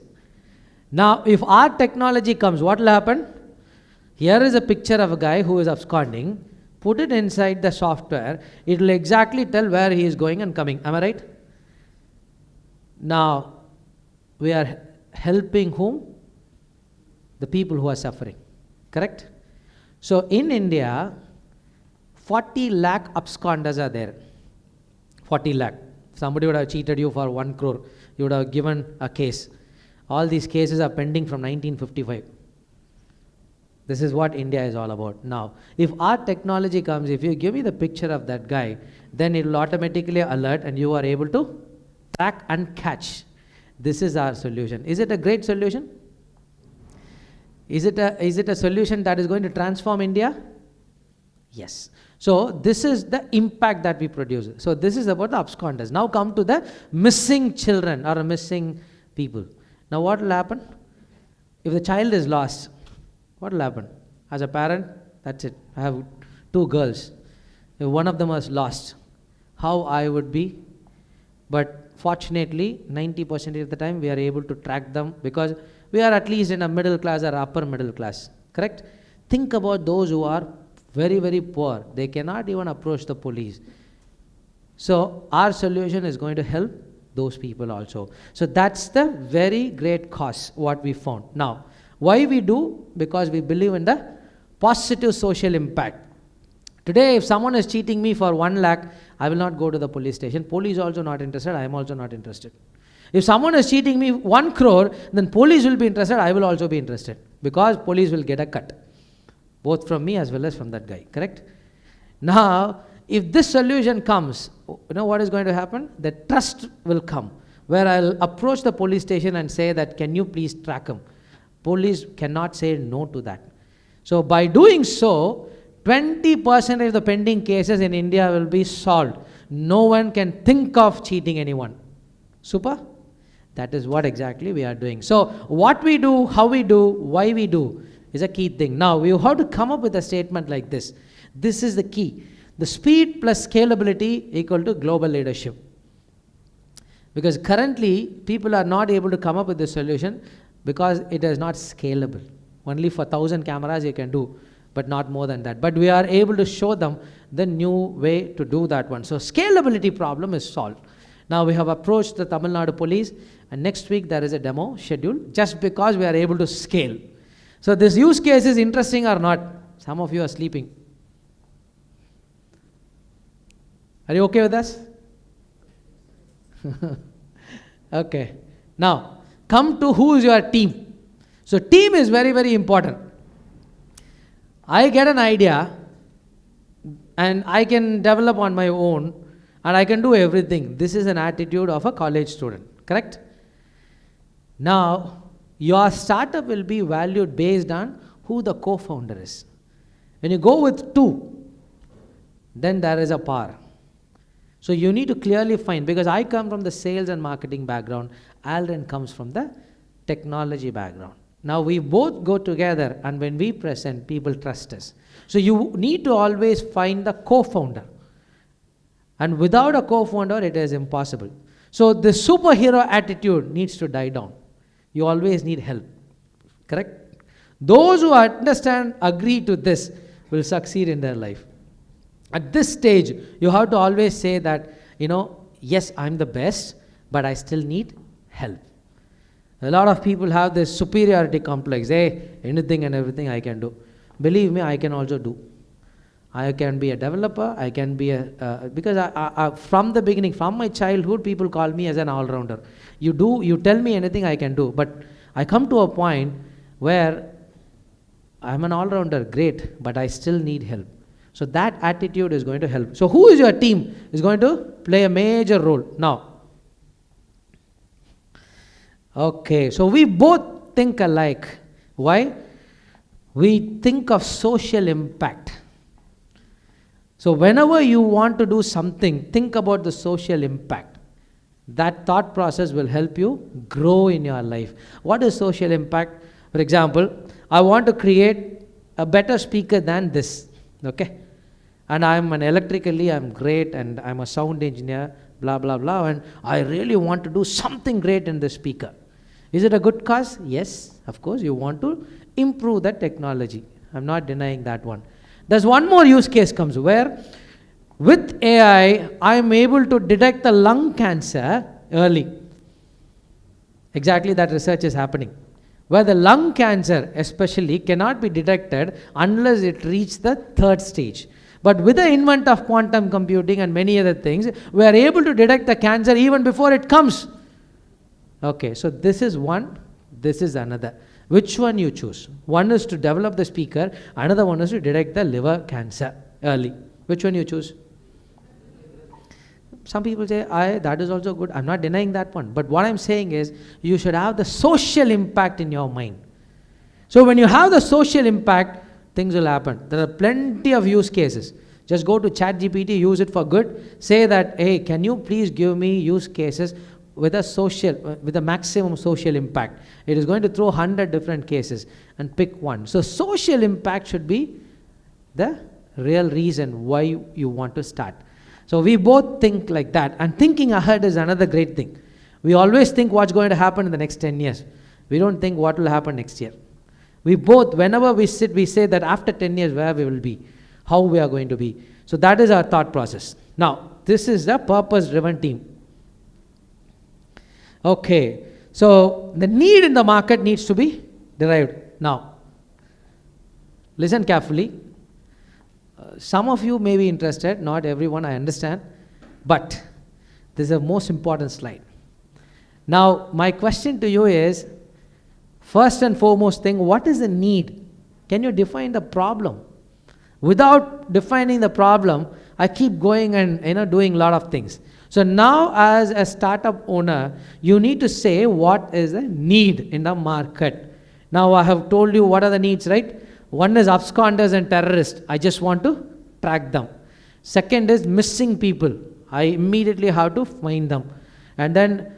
Now, if our technology comes, what will happen? Here is a picture of a guy who is absconding. Put it inside the software. It will exactly tell where he is going and coming. Am I right? Now, we are helping whom? The people who are suffering. Correct? So, in India, 40 lakh absconders are there. 40 lakh. Somebody would have cheated you for 1 crore. You would have given a case. All these cases are pending from 1955. This is what India is all about. Now, if our technology comes, if you give me the picture of that guy, then it will automatically alert and you are able to track and catch. This is our solution. Is it a great solution? Is it a solution that is going to transform India? Yes. So this is the impact that we produce. So this is about the absconders. Now come to the missing children or missing people. Now what will happen? If the child is lost, what will happen? As a parent, that's it. I have 2 girls. If one of them was lost, how I would be? But fortunately, 90% of the time we are able to track them because we are at least in a middle class or upper middle class. Correct? Think about those who are very, very poor. They cannot even approach the police. So our solution is going to help those people also. So that's the very great cause what we found. Now, why we do? Because we believe in the positive social impact. Today, if someone is cheating me for 1 lakh, I will not go to the police station. Police also not interested. I am also not interested. If someone is cheating me 1 crore, then police will be interested. I will also be interested because police will get a cut, both from me as well as from that guy. Correct? Now, if this solution comes, you know what is going to happen? The trust will come, where I'll approach the police station and say that, can you please track him? Police cannot say no to that. So by doing so, 20% of the pending cases in India will be solved. No one can think of cheating anyone. Super? That is what exactly we are doing. So what we do, how we do, why we do is a key thing. Now we have to come up with a statement like this. This is the key. The speed plus scalability equal to global leadership. Because currently people are not able to come up with this solution because it is not scalable. Only for 1,000 cameras you can do, but not more than that. But we are able to show them the new way to do that one. So scalability problem is solved. Now we have approached the Tamil Nadu police, and next week there is a demo scheduled just because we are able to scale. So this use case is interesting or not? Some of you are sleeping. Are you okay with us? Okay. Now, come to who is your team. So team is very, very important. I get an idea and I can develop on my own and I can do everything. This is an attitude of a college student, correct? Now, your startup will be valued based on who the co-founder is. When you go with 2, then there is a power. So you need to clearly find, because I come from the sales and marketing background, Alden comes from the technology background. Now we both go together, and when we present, people trust us. So you need to always find the co-founder. And without a co-founder, it is impossible. So the superhero attitude needs to die down. You always need help. Correct? Those who understand, agree to this, will succeed in their life. At this stage, you have to always say that, yes, I'm the best, but I still need help. A lot of people have this superiority complex. Hey, anything and everything I can do. Believe me, I can also do. I can be a developer, I can be because from the beginning, from my childhood, people call me as an all-rounder. You tell me anything I can do, but I come to a point where I'm an all-rounder, great, but I still need help. So that attitude is going to help. So who is your team is going to play a major role now. Okay, so we both think alike. Why? We think of social impact. So whenever you want to do something, think about the social impact. That thought process will help you grow in your life. What is social impact? For example, I want to create a better speaker than this, okay? And I'm great, and I'm a sound engineer, blah, blah, blah, and I really want to do something great in the speaker. Is it a good cause? Yes, of course, you want to improve that technology. I'm not denying that one. There's one more use case comes where with AI, I'm able to detect the lung cancer early. Exactly that research is happening. Where the lung cancer especially cannot be detected unless it reaches the 3rd stage. But with the invent of quantum computing and many other things, we are able to detect the cancer even before it comes. Okay, so this is one, this is another. Which one you choose? One is to develop the speaker, another one is to detect the liver cancer early. Which one you choose? Some people say, that is also good. I'm not denying that one. But what I'm saying is, you should have the social impact in your mind. So when you have the social impact, things will happen. There are plenty of use cases. Just go to ChatGPT, use it for good. Say that, hey, can you please give me use cases with a maximum social impact. It is going to throw 100 different cases and pick one. So social impact should be the real reason why you want to start. So we both think like that, and thinking ahead is another great thing. We always think what's going to happen in the next 10 years. We don't think what will happen next year. We both, whenever we sit, we say that after 10 years where we will be, how we are going to be. So that is our thought process. Now, this is the purpose-driven team. Okay, so the need in the market needs to be derived. Now, listen carefully. Some of you may be interested, not everyone, I understand, but this is the most important slide. Now, my question to you is, first and foremost thing, what is the need? Can you define the problem? Without defining the problem, I keep going and doing a lot of things. So now as a startup owner, you need to say what is the need in the market. Now I have told you what are the needs, right? One is absconders and terrorists. I just want to track them. Second is missing people. I immediately have to find them. And then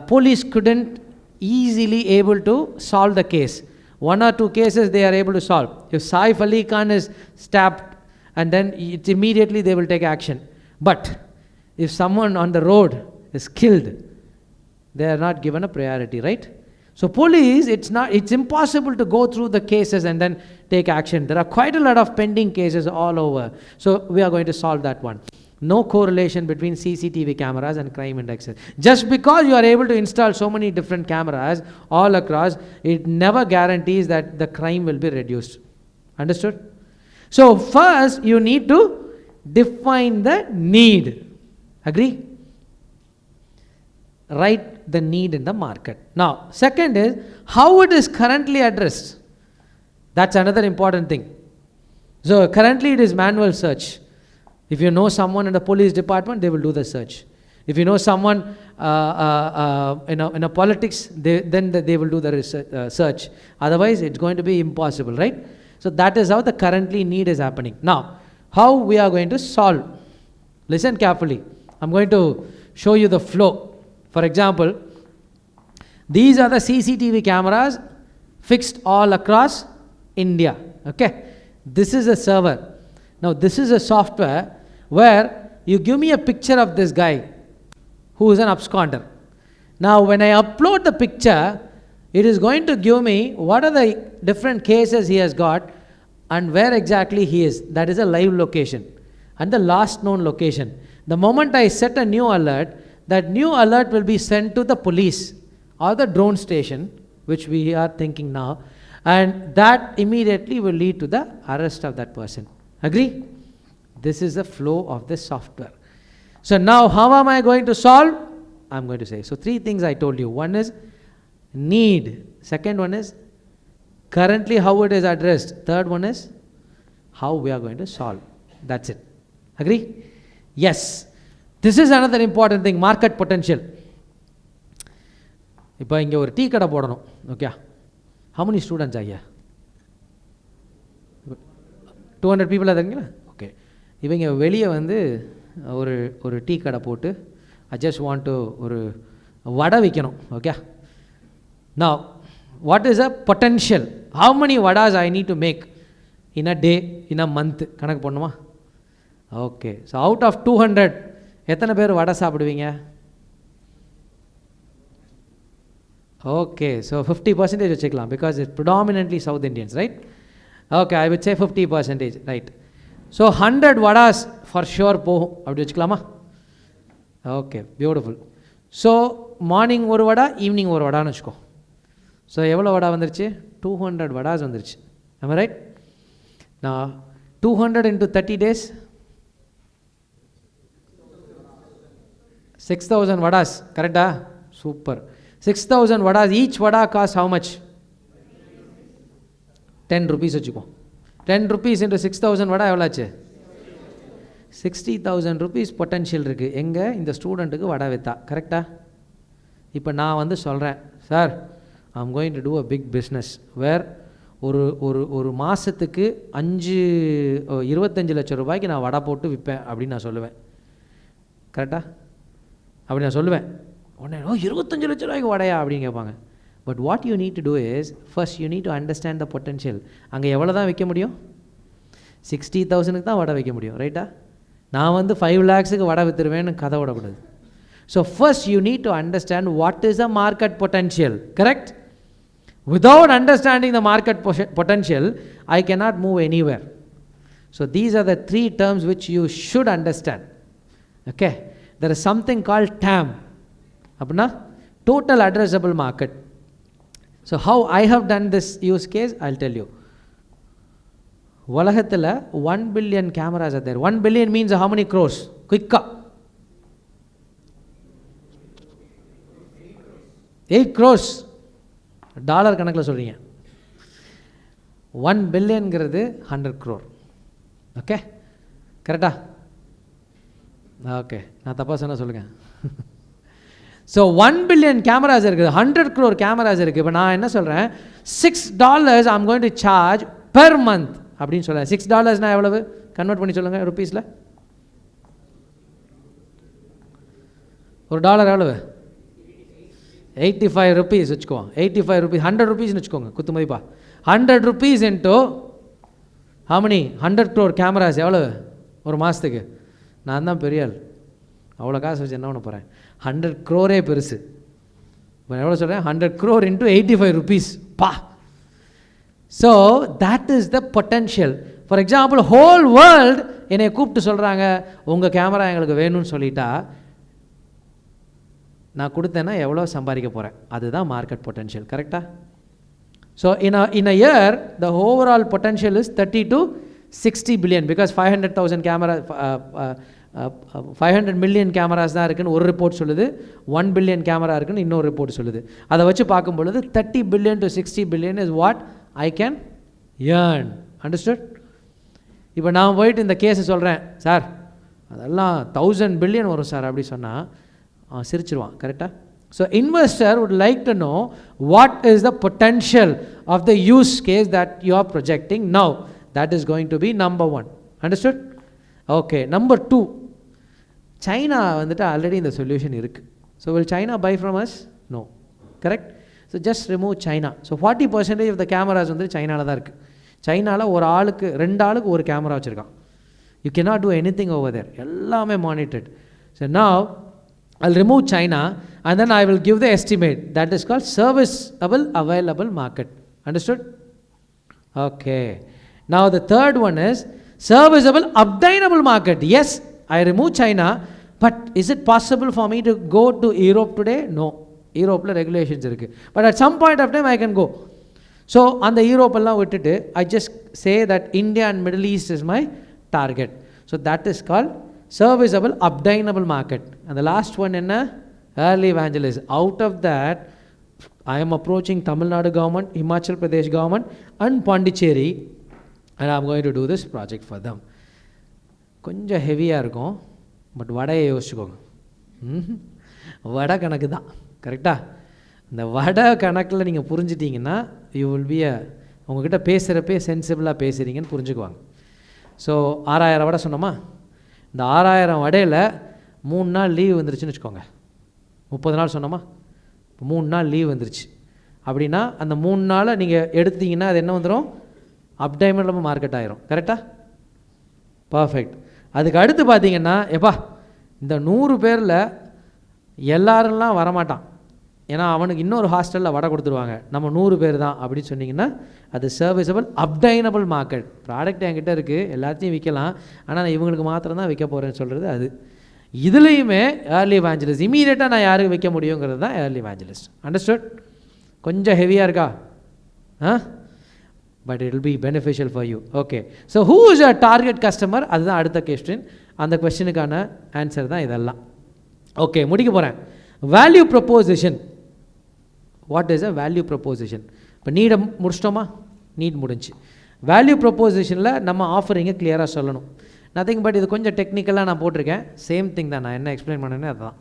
police couldn't easily able to solve the case. 1 or 2 cases they are able to solve. If Saif Ali Khan is stabbed, and then it's immediately they will take action. But if someone on the road is killed, they are not given a priority, right? So police, it's impossible to go through the cases and then take action. There are quite a lot of pending cases all over. So we are going to solve that one. No correlation between CCTV cameras and crime indexes. Just because you are able to install so many different cameras all across, it never guarantees that the crime will be reduced. Understood? So first you need to define the need. Agree? Write the need in the market. Now, second is how it is currently addressed. That's another important thing. So currently it is manual search. If you know someone in the police department, they will do the search. If you know someone in a politics, then they will do the search. Otherwise, it's going to be impossible, right? So that is how the currently need is happening. Now, how we are going to solve? Listen carefully. I'm going to show you the flow. For example, these are the CCTV cameras fixed all across India. Okay, this is a server. Now this is a software where you give me a picture of this guy who is an absconder. Now when I upload the picture, it is going to give me what are the different cases he has got and where exactly he is. That is a live location and the last known location. The moment I set a new alert, that new alert will be sent to the police or the drone station, which we are thinking now, and that immediately will lead to the arrest of that person. Agree? This is the flow of the software. So now how am I going to solve? I'm going to say, so 3 things I told you. One is need, second one is currently how it is addressed, third one is how we are going to solve. That's it. Agree? Yes. This is another important thing, market potential. இப்போ இங்கே ஒரு tea கடை போடணும். Okay, how many students are here? 200 people அதுங்களா? Okay, இவங்க வெளியே வந்து ஒரு டீ கடை போட்டு I just want to ஒரு வடை விற்கணும். Okay, now what is a potential? How many vadas I need to make in a day, in a month? கணக்கு பண்ணுமா? ஓகே, so out of 200 எத்தனை பேர் வடை சாப்பிடுவீங்க? Okay, so 50% வச்சுக்கலாம், because it's predominantly South Indians, right? Okay, I would say 50%, right? So 100 vadas for sure போகும், அப்படி வச்சுக்கலாமா? Okay, beautiful. So morning ஒரு வடை, ஈவினிங் ஒரு வடான்னு வச்சுக்கோ. ஸோ எவ்வளோ வடை வந்துருச்சு? 200 vadas வந்துருச்சு. Am I right? Now 200 into 30 days, 6,000 vadas, correcta? Super. 6,000 vadas, each vada costs how much? 10 rupees வச்சுக்கோ. 10 rupees into 6,000 vada எவ்வளோ ஆச்சு? 60,000 rupees பொட்டன்ஷியல் இருக்குது எங்கே? இந்த ஸ்டூடெண்ட்டுக்கு வடை விற்றா. கரெக்டா? இப்போ நான் வந்து சொல்கிறேன், sir I'm going to do a big business where ஒரு மாதத்துக்கு 25 லட்சம் ரூபாய்க்கு நான் வடை போட்டு விற்பேன் அப்படின்னு நான் சொல்லுவேன். கரெக்டாக? அப்படி நான் சொல்லுவேன். உடனே 25 லட்சம் ரூபாய்க்கு வடையா அப்படின்னு கேட்பாங்க. But what you need to do is, first you need to understand the potential. அங்கே எவ்வளோ தான் விற்க முடியும்? 60,000க்கு தான் வடை வைக்க முடியும். ரைட்டா? நான் வந்து 5 lakhsக்கு வடை விற்றுருவேன்னு கதை விடக்கூடாது. So first you need to understand what is a market potential. Correct? Without understanding the market potential, I cannot move anywhere. So these are the 3 terms which you should understand. Okay? There is something called TAM. Apna? Total addressable market. So how I have done this use case, I'll tell you. Valagathila 1 billion cameras are there. 1 billion means how many crores? Quick. 8 crores. Dollar கணக்கில் சொல்கிறீங்க. 1 பில்லியன்கிறது 100 crore. Okay, கரெக்டா? Okay, நான் தப்பாக சொன்னால் சொல்லுங்கள். So 1 billion cameras இருக்குது, 100 crore cameras இருக்குது. இப்போ நான் என்ன சொல்கிறேன், $6 I'm going to charge per month அப்படின்னு சொல்கிறேன். $6 எவ்வளவு? கன்வெர்ட் பண்ணி சொல்லுங்கள் ருப்பீஸில். ஒரு டாலர் எவ்வளவு? 85 rupees வச்சுக்கோங்க. 85 rupees, 100 rupees வச்சுக்கோங்க குத்து மதிப்பா. 100 rupees into how many? 100 crore cameras எவ்வளவு ஒரு மாதத்துக்கு? நான் தான் பெரிய ஆள், அவ்வளோ காசு வச்சு என்ன பண்ண போகிறேன்? 100 crore பெருசு. இப்போ எவ்வளோ சொல்கிறேன்? 100 crore into 85 rupees. பா! So that is the potential. For example, whole world என்னை கூப்பிட்டு சொல்கிறாங்க, உங்கள் கேமரா எங்களுக்கு வேணும்னு சொல்லிட்டா நான் கொடுத்தேன்னா எவ்வளோ சம்பாதிக்க போகிறேன்? அதுதான் மார்க்கெட் பொட்டன்ஷியல். கரெக்டாக? So in a year the overall potential is 30 to 60 billion because 500,000 camera 500 million cameras தான் இருக்குன்னு ஒரு ரிப்போர்ட் சொல்லுது. 1 billion கேமரா இருக்குன்னு இன்னொரு ரிப்போர்ட் சொல்லுது. அதை வச்சு பார்க்கும் பொழுது 30 billion to 60 billion is what I can earn. Understood? இப்போ நான் போயிட்டு இந்த கேஸை சொல்கிறேன், சார் அதெல்லாம் 1000 billion வரும் சார் அப்படி சொன்னால் சிரிச்சிருவான். கரெக்டாக? So investor would like to know what is the potential of the use case that you are projecting now. That is going to be number 1. Understood? Okay, number 2, China வந்துட்டு already இந்த solution இருக்குது. So will China buy from us? No. Correct? So just remove China. So 40% of the cameras வந்து சைனாவில் தான் இருக்குது. சைனாவில் ஒரு ஆளுக்கு 2 ஆளுக்கு ஒரு கேமரா வச்சுருக்கான். You cannot do anything over there. எல்லாமே monitored. So now I'll remove China and then I will give the estimate. That is called serviceable available market. Understood? Okay. Now the third one is serviceable obtainable market. Yes, I remove China, but is it possible for me to go to Europe today? No. Europe la regulations irukku. But at some point of time I can go. So on the Europe alla vittu I just say that India and Middle East is my target. So that is called serviceable, obtainable market. And the last one in early evangelism. Out of that, I am approaching Tamil Nadu government, Himachal Pradesh government and Pondicherry, and I am going to do this project for them. கொஞ்சம் ஹெவியாக இருக்கும், but வடையை யோசிச்சுக்கோங்க. வடை கணக்கு தான், கரெக்டாக? இந்த வடை கணக்கில் நீங்கள் புரிஞ்சிட்டிங்கன்னா யூ வில் பி உங்ககிட்ட பேசுகிறப்பே சென்சிபிளாக பேசுகிறீங்கன்னு புரிஞ்சுக்குவாங்க. ஸோ 6000 வடை சொன்னோமா, இந்த 6000 வடையில் 3 நாள் லீவ் வந்துருச்சுன்னு வச்சுக்கோங்க. 30 நாள் சொன்னோமா, இப்போ 3 நாள் லீவ் வந்துருச்சு அப்படின்னா அந்த 3 நாளை நீங்கள் எடுத்தீங்கன்னா அது என்ன வந்துடும்? அப்டைமண்டபிள் மார்க்கெட் ஆயிரும். கரெக்டாக? பர்ஃபெக்ட். அதுக்கு அடுத்து பார்த்தீங்கன்னா, எப்பா இந்த 100 பேரில் எல்லாரெல்லாம் வரமாட்டான், ஏன்னா அவனுக்கு இன்னொரு ஹாஸ்டலில் வடை கொடுத்துருவாங்க, நம்ம 100 பேர் தான் அப்படின்னு சொன்னிங்கன்னா அது சர்வீசபிள் அப்டைனபிள் மார்க்கெட். ப்ராடக்ட் என்கிட்ட இருக்குது, எல்லாத்தையும் விற்கலாம், ஆனால் நான் இவங்களுக்கு மாத்திரம் தான் விற்க போகிறேன்னு சொல்கிறது அது. இதுலேயுமே ஏர்லி எவாஞ்சலிஸ்ட் இமீடியட்டாக நான் யாருக்கு விற்க முடியுங்கிறது தான் ஏர்லி எவாஞ்சலிஸ்ட். அண்டர்ஸ்டுட்? கொஞ்சம் ஹெவியாக இருக்கா? But it will be beneficial for you. Okay, so who is a target customer? அதுதான் அடுத்த கொஸ்டின். அந்த கொஸ்டினுக்கான ஆன்சர் தான் இதெல்லாம். ஓகே, முடிக்க போகிறேன். Value proposition. What is a value proposition? இப்போ நீடை முடிச்சிட்டோமா? நீட் முடிஞ்சு. வேல்யூ ப்ரொப்போசிஷனில் நம்ம ஆஃபரிங்கை கிளியராக சொல்லணும். நத்திங் பட் இது கொஞ்சம் டெக்னிக்கலாக நான் போட்டிருக்கேன். சேம் திங் தான், நான் என்ன எக்ஸ்பிளைன் பண்ணேன்னு அதுதான்.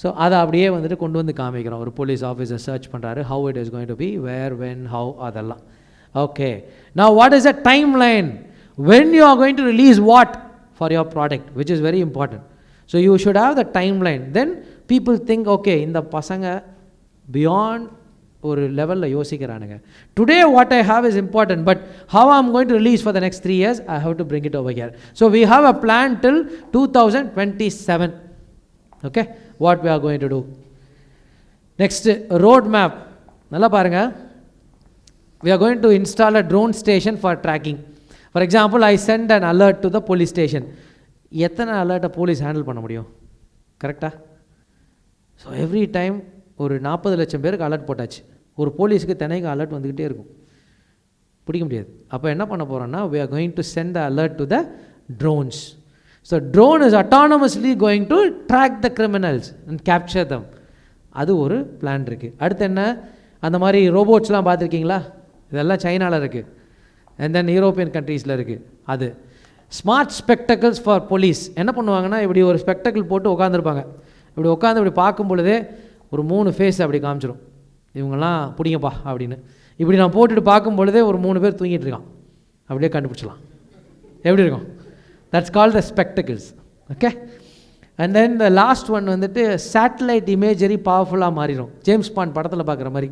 ஸோ அதை அப்படியே வந்துட்டு கொண்டு வந்து காமிக்கிறோம். ஒரு போலீஸ் ஆஃபீஸர் சர்ச் பண்ணுறாரு, how it is going to be, where, when, how, அதெல்லாம். Okay, now what is a timeline when you are going to release what for your product, which is very important. So you should have the timeline. Then people think, okay, இந்த பசங்க beyond ஒரு லெவலில் யோசிக்கிறானுங்க. Today what I have is important, but how I'm going to release for the next 3 years, I have to bring it over here. So we have a plan till 2027. Okay, what we are going to do. Next, road map. நல்லா பாருங்க. We are going to install a drone station for tracking. For example, I send an alert to the police station. எத்தனை அலர்ட்டை police handle பண்ண முடியும்? கரெக்டாக? So every time ஒரு 40 லட்சம் பேருக்கு alert போட்டாச்சு, ஒரு போலீஸுக்கு தினைக்கு அலர்ட் வந்துக்கிட்டே இருக்கும், பிடிக்க முடியாது. அப்போ என்ன பண்ண போகிறோன்னா, we are going to send the alert to the drones. So drone is autonomously going to track the criminals and capture them. அது ஒரு பிளான் இருக்குது. அடுத்து என்ன, அந்த மாதிரி ரோபோட்ஸ்லாம் பார்த்துருக்கீங்களா? இதெல்லாம் சைனாவில் இருக்குது, அண்ட் தென் யூரோப்பியன் கண்ட்ரீஸில் இருக்குது. அது ஸ்மார்ட் ஸ்பெக்டக்கிள்ஸ் ஃபார் போலீஸ். என்ன பண்ணுவாங்கன்னா, இப்படி ஒரு ஸ்பெக்டக்கிள் போட்டு உட்காந்துருப்பாங்க. இப்படி உட்காந்து இப்படி பார்க்கும் பொழுதே ஒரு 3 ஃபேஸ் அப்படி காமிச்சிடும், இவங்கெல்லாம் பிடிங்கப்பா அப்படின்னு. இப்படி நான் போட்டுட்டு பார்க்கும் பொழுதே ஒரு 3 பேர் தூங்கிட்டு இருக்கான், அப்படியே கண்டுபிடிச்சலாம். எப்படி இருக்கும்? That's called the spectacles. Okay, and then the last one வந்துட்டு சேட்டலைட் இமேஜரி பவர்ஃபுல்லாக மாறிடும். ஜேம்ஸ் பாண்ட் படத்தில் பார்க்குற மாதிரி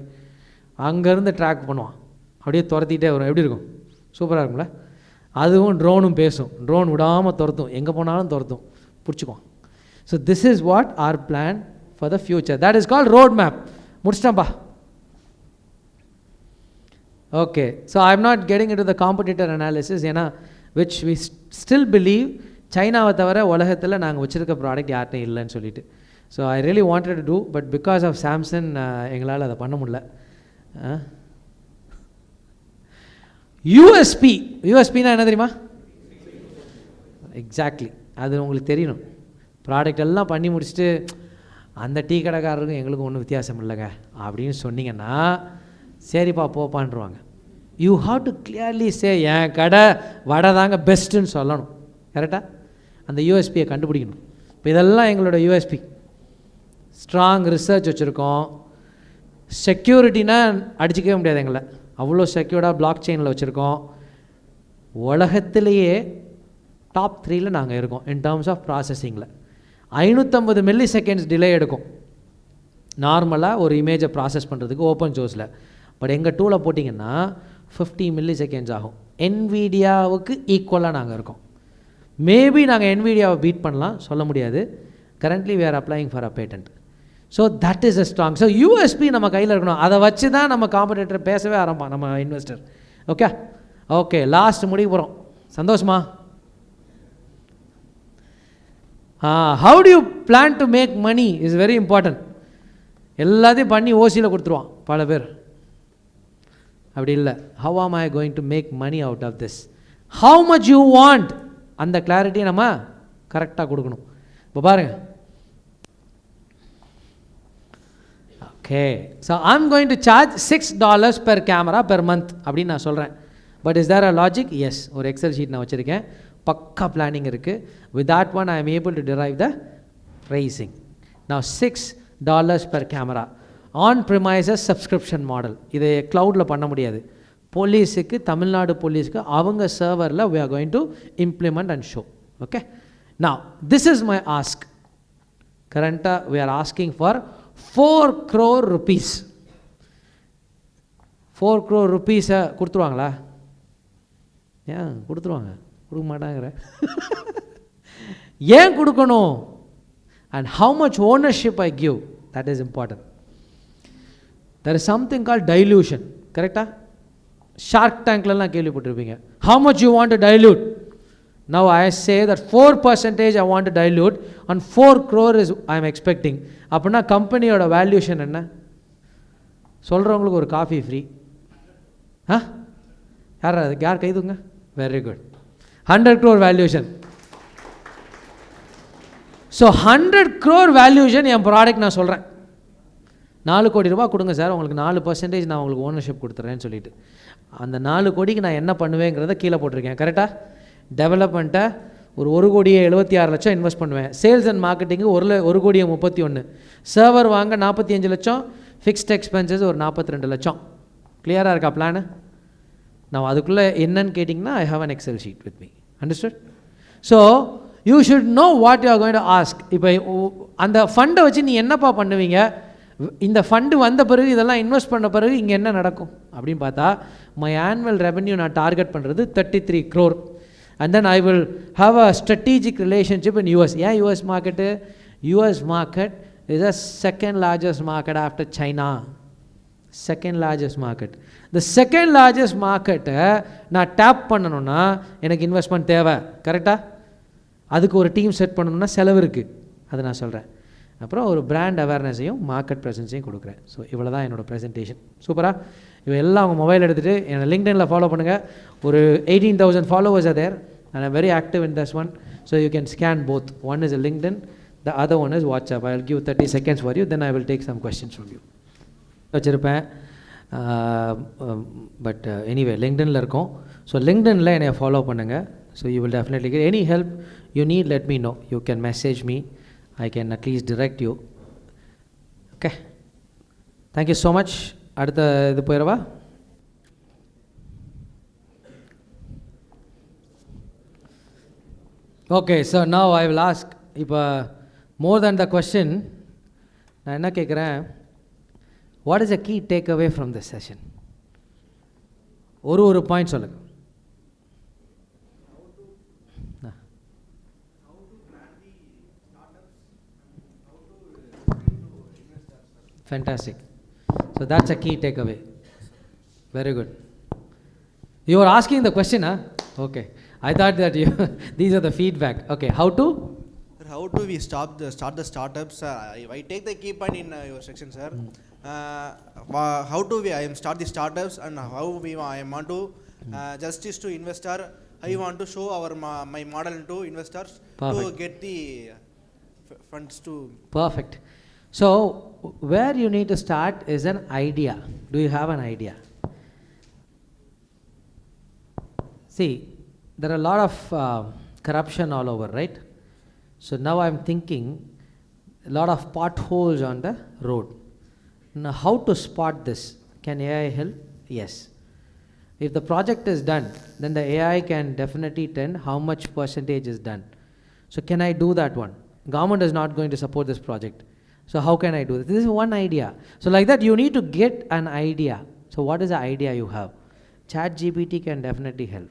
அங்கேருந்து ட்ராக் பண்ணுவான், அப்படியே துரத்திக்கிட்டே வரும். எப்படி இருக்கும்? சூப்பராக இருக்கும்ல? அதுவும் ட்ரோனும் பேசும், ட்ரோன் விடாமல் துரத்தும், எங்கே போனாலும் துரத்தும், பிடிச்சிக்குவான். So this is what our plan for the future. That is called road map. முடிச்சிட்டேன்ப்பா. Okay, so I am not getting into the competitor analysis, ஏன்னா விச் வி ஸ்டில் பிலீவ் சைனாவை தவிர உலகத்தில் நாங்கள் வச்சுருக்க ப்ராடக்ட் யார்ட்டையும் இல்லைன்னு சொல்லிட்டு. So I really wanted to do, but because of Samsung எங்களால் அதை பண்ண முடியல. யூஎஸ்பி. யூஎஸ்பின்னா என்ன தெரியுமா? எக்ஸாக்ட்லி, அது உங்களுக்கு தெரியணும். ப்ராடக்ட் எல்லாம் பண்ணி முடிச்சுட்டு அந்த டீ கடைக்காரருக்கும் எங்களுக்கும் ஒன்றும் வித்தியாசம் இல்லைங்க அப்படின்னு சொன்னீங்கன்னா சரிப்பா போப்பான்ருவாங்க. You have to clearly say, என் கடை வடை தாங்க பெஸ்ட்டுன்னு சொல்லணும். கரெக்டாக? அந்த யூஎஸ்பியை கண்டுபிடிக்கணும். இப்போ இதெல்லாம் எங்களோட யூஎஸ்பி. ஸ்ட்ராங் ரிசர்ச் வச்சுருக்கோம். செக்யூரிட்டினா அடிச்சிக்கவே முடியாது எங்களை, அவ்வளோ செக்யூர்டாக பிளாக் செயினில் வச்சுருக்கோம். உலகத்திலேயே டாப் 3ல நாங்கள் இருக்கோம் இன் டேர்ம்ஸ் ஆஃப் ப்ராசஸிங்கில். 550 மில்லி செகண்ட்ஸ் டிலே எடுக்கும் நார்மலாக ஒரு இமேஜை ப்ராசஸ் பண்ணுறதுக்கு ஓப்பன் சோர்ஸில். பட் எங்கள் டூலை போட்டிங்கன்னா 50 மில்லி செகண்ட்ஸ் ஆகும். என்விடியாவுக்கு ஈக்குவலாக நாங்கள் இருக்கோம். மேபி நாங்கள் என்விடியாவை பீட் பண்ணலாம், சொல்ல முடியாது. Currently we are applying for a patent. So that is a strong. So USP நம்ம கையில் இருக்கணும். அதை வச்சு தான் நம்ம காம்படிட்டர் பேசவே ஆரம்பிப்பான் நம்ம இன்வெஸ்டர். ஓகே ஓகே, லாஸ்ட் முடிக்க போகிறோம். சந்தோஷமா? How do you plan to make money is very important. எல்லாத்தையும் பண்ணி ஓசியில் கொடுத்துருவான் பல பேர். அப்படி இல்லை. How am I going to make money out of this? How much you want அந்த கிளாரிட்டியை நம்ம கரெக்டாக கொடுக்கணும். இப்போ பாருங்கள், okay, so I'm going to charge $6 per camera per month அப்படின்னு நான் சொல்கிறேன். But is there a logic? Yes, ஒரு எக்ஸல் ஷீட் நான் வச்சுருக்கேன், பக்கா பிளானிங் இருக்குது. With that one I am able to derive the pricing. Now $6 per camera on premises subscription model. இது க்ளவுடில் பண்ண முடியாது. போலீஸுக்கு, தமிழ்நாடு போலீஸுக்கு அவங்க சர்வரில் we are going to implement and show. Okay, now this is my ask. Currently we are asking for 4 crore rupees. 4 crore rupees கொடுத்துருவாங்களா? ஏன் கொடுத்துருவாங்க, கொடுக்க மாட்டாங்கிற ஏன் கொடுக்கணும்? And how much ownership I give, that is important. There is something called dilution, correct? Shark Tank la கேள்விப்பட்டிருப்பீங்க. How much you want to dilute? Now I say that 4% I want to dilute and 4 crore is I am expecting. அப்படின்னா கம்பெனியோட valuation என்ன? சொல்கிறவங்களுக்கு ஒரு coffee free. யார் கைதுங்க? Very good. 100 crore valuation. So 100 crore valuation என் product நான் சொல்கிறேன். 4 கோடி ரூபா கொடுங்க சார், உங்களுக்கு 4% நான் உங்களுக்கு ஓனர்ஷிப் கொடுத்துட்றேன்னு சொல்லிட்டு, அந்த 4 கோடிக்கு நான் என்ன பண்ணுவேங்கிறத கீழே போட்டிருக்கேன். கரெக்டாக? டெவலப்மெண்ட்டை ஒரு 1,76,00,000 இன்வெஸ்ட் பண்ணுவேன். Sales and marketing 1,31,00,000. சர்வர் வாங்க 45 லட்சம், ஃபிக்ஸ்ட் எக்ஸ்பென்சஸ் ஒரு 42 லட்சம். கிளியராக இருக்கா பிளானு? நான் அதுக்குள்ளே என்னன்னு கேட்டிங்கன்னா I have an Excel sheet with me. Understood? So you should know what you are going to ask. இப்போ அந்த ஃபண்டை வச்சு நீ என்னப்பா பண்ணுவீங்க? இந்த ஃபண்டு வந்த பிறகு, இதெல்லாம் இன்வெஸ்ட் பண்ண பிறகு இங்கே என்ன நடக்கும் அப்படின்னு பார்த்தா, மை ஆனுவல் ரெவன்யூ நான் டார்கெட் பண்ணுறது 33 crore. And then I will have a strategic relationship in US. Yeah, US market. US market is the second largest market after China. Second largest market. The second largest market நான் tape பண்ணணும்னா எனக்கு investment தேவை. கரெக்டாக? அதுக்கு ஒரு team set பண்ணணும்னா செலவு இருக்குது. அதை நான் சொல்கிறேன். அப்புறம் ஒரு பிராண்ட் அவேர்னஸையும் மார்க்கெட் ப்ரெசன்ஸையும் கொடுக்குறேன். ஸோ இவ்வளோ தான் என்னோடய ப்ரெசன்டேஷன். சூப்பராக இவன் எல்லாம் அவங்க மொபைல் எடுத்துகிட்டு என்னை லிங்க்டின்ல ஃபாலோ பண்ணுங்கள். ஒரு 18,000 followers are there and I'm very active in this one. So you can scan both. One is a LinkedIn, the other one is WhatsApp. I'll give 30 seconds for you, then I will take some questions from you. வச்சுருப்பேன். But anyway லிங்க்டின்ல இருக்கும். So லிங்க்டின்ல என்னை follow பண்ணுங்கள். So you will definitely get any help you need, let me know. You can message me. I can at least direct you. Okay. Thank you so much. அடுத்த இது போயிடவா? Okay, so now I will ask, இப்போ more than the question, நான் என்ன கேட்குறேன், what is the key takeaway from this session? ஒரு point சொல்லுங்கள். Fantastic. So that's a key takeaway. Very good. You were asking the question, huh? Okay. I thought that you these are the feedback. Okay. How to we start the startups? I take the key point in your section, sir. How do we start the startups, and how I want to justice to investor? I want to show my model to investors. Perfect. To get the funds to. Perfect. So where you need to start is an idea. Do you have an idea? See, there are a lot of corruption all over, right? So now I'm thinking a lot of potholes on the road. Now how to spot this? Can AI help? Yes. If the project is done, then the AI can definitely tell how much percentage is done. So can I do that one? Government is not going to support this project. So how can I do this? This is one idea. So like that, you need to get an idea. So what is the idea you have? ChatGPT can definitely help.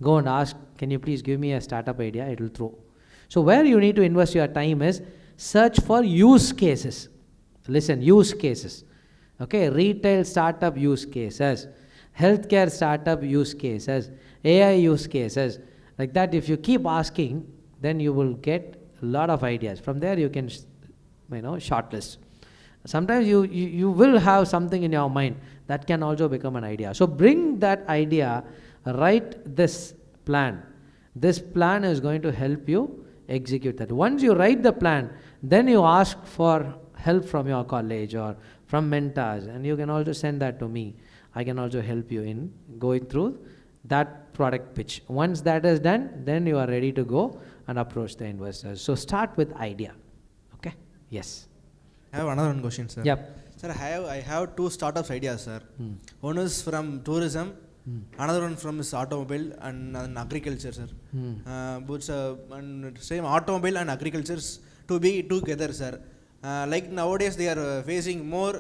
Go and ask, can you please give me a startup idea? It will throw. So where you need to invest your time is search for use cases. Listen, use cases. Okay, retail startup use cases, healthcare startup use cases, AI use cases. Like that, if you keep asking, then you will get a lot of ideas. From there, you can shortlist. Sometimes you will have something in your mind that can also become an idea. So bring that idea, write this plan, This plan is going to help you execute that. Once you write the plan, then you ask for help from your college or from mentors, and you can also send that to me. I can also help you in going through that product pitch. Once that is done, then you are ready to go and approach the investors. So start with idea. Okay? Yes. I have another one question, sir. Yep. Sir, I have two startups ideas, sir. One is from tourism, another one from is automobile and agriculture, sir. Both and same automobile and agriculture to be together, sir. Like nowadays they are facing more,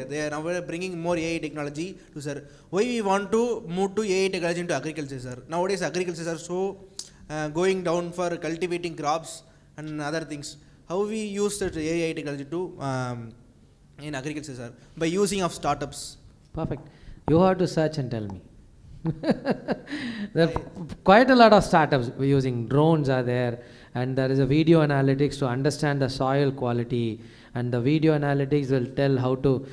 they are now bringing more AI technology to, sir. Why we want to move to AI technology into agriculture, sir? Nowadays agriculture are so going down for cultivating crops and other things. How we use that AI technology to in agriculture, sir? By using of startups. Perfect. You have to search and tell me. There are quite a lot of startups using drones are there, and there is a video analytics to understand the soil quality, and the video analytics will tell how to,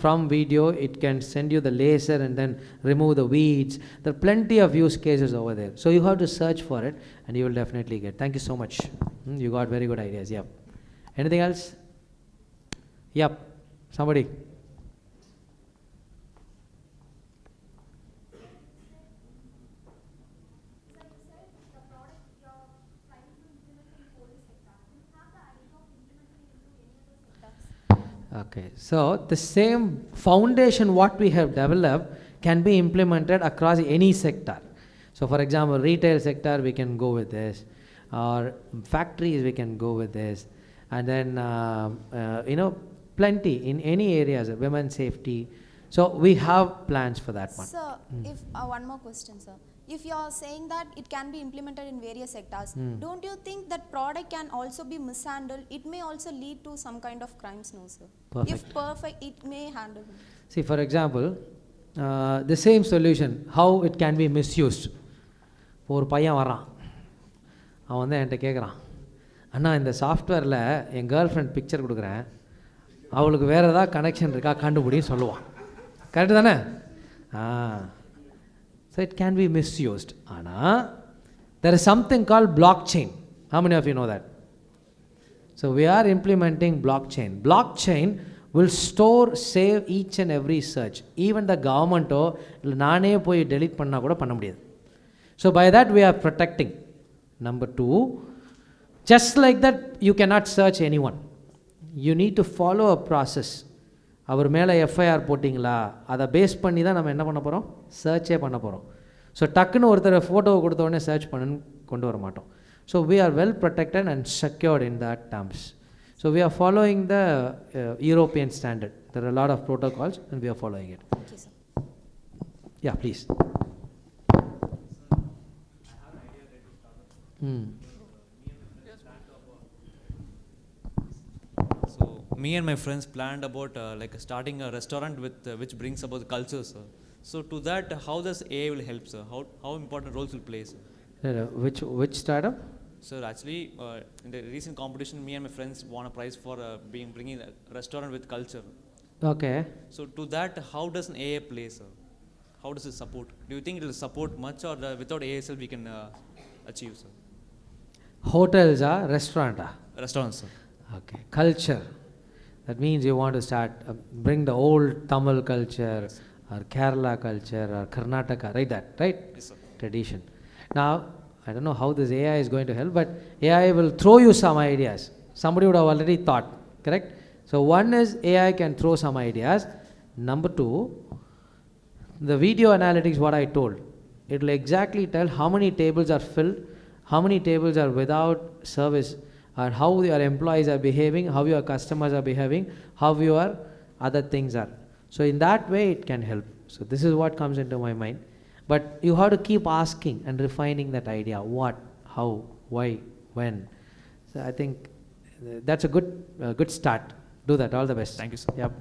from video it can send you the laser and then remove the weeds. There are plenty of use cases over there. So you have to search for it and you will definitely get. Thank you so much. You got very good ideas. Yep. Anything else? Yep. Somebody. Okay, so the same foundation what we have developed can be implemented across any sector. So for example, retail sector we can go with this, or factories we can go with this, and then plenty in any areas, women's safety. So we have plans for that one. Sir, if one more question, sir. If you are saying that it can be implemented in various sectors, don't you think that product can also be mishandled? It may also lead to some kind of crimes, no, sir? Perfect. If perfect, it may handle. See, for example, the same solution, how it can be misused. ஒரு பையன் வரான், அவன் வந்து என்கிட்ட கேட்குறான், அண்ணா இந்த சாஃப்ட்வேரில் என் girl friend picture கொடுக்குறேன், அவளுக்கு வேறு ஏதாவது கனெக்ஷன் இருக்கா கண்டுபிடின்னு சொல்லுவான். கரெக்டு தானே? So it can be misused. There is something called blockchain. How many of you know that? So we are implementing blockchain. Blockchain will store, save each and every search. Even the government naane poi delete panna kuda panna mudiyadhu. So by that we are protecting. Number 2, just like that you cannot search anyone. You need to follow a process. அவர் மேலே FIR போட்டிங்களா, அதை base பண்ணி தான் நம்ம என்ன பண்ண போகிறோம், சர்ச்சே பண்ண போகிறோம். ஸோ டக்குன்னு ஒருத்தர் ஃபோட்டோவை கொடுத்த உடனே சர்ச் பண்ணுன்னு கொண்டு வர மாட்டோம். So we are well protected and secured in that terms. So we are following the European standard. There are lot of protocols and we are following it. Yeah please. Me and my friends planned about like starting a restaurant with which brings about the culture, sir. So to that, how does AI will help, sir? How important roles will play, sir? Which startup? Sir, actually, in the recent competition, me and my friends won a prize for bringing a restaurant with culture. Okay. So to that, how does an AI play, sir? How does it support? Do you think it will support much, or without AI itself we can achieve, sir? Hotels are restaurant? Restaurants, sir. Okay. Culture. That means you want to start, bring the old Tamil culture, or Kerala culture, or Karnataka, right? Yes, sir. Tradition. Now, I don't know how this AI is going to help, but AI will throw you some ideas. Somebody would have already thought, correct? So one is AI can throw some ideas. Number 2, the video analytics, what I told, it will exactly tell how many tables are filled, how many tables are without service, and how your employees are behaving, how your customers are behaving, how your other things are. So in that way it can help. So this is what comes into my mind. But you have to keep asking and refining that idea. What, how, why, when. So I think that's a good start. Do that. All the best. Thank you, sir. Yep.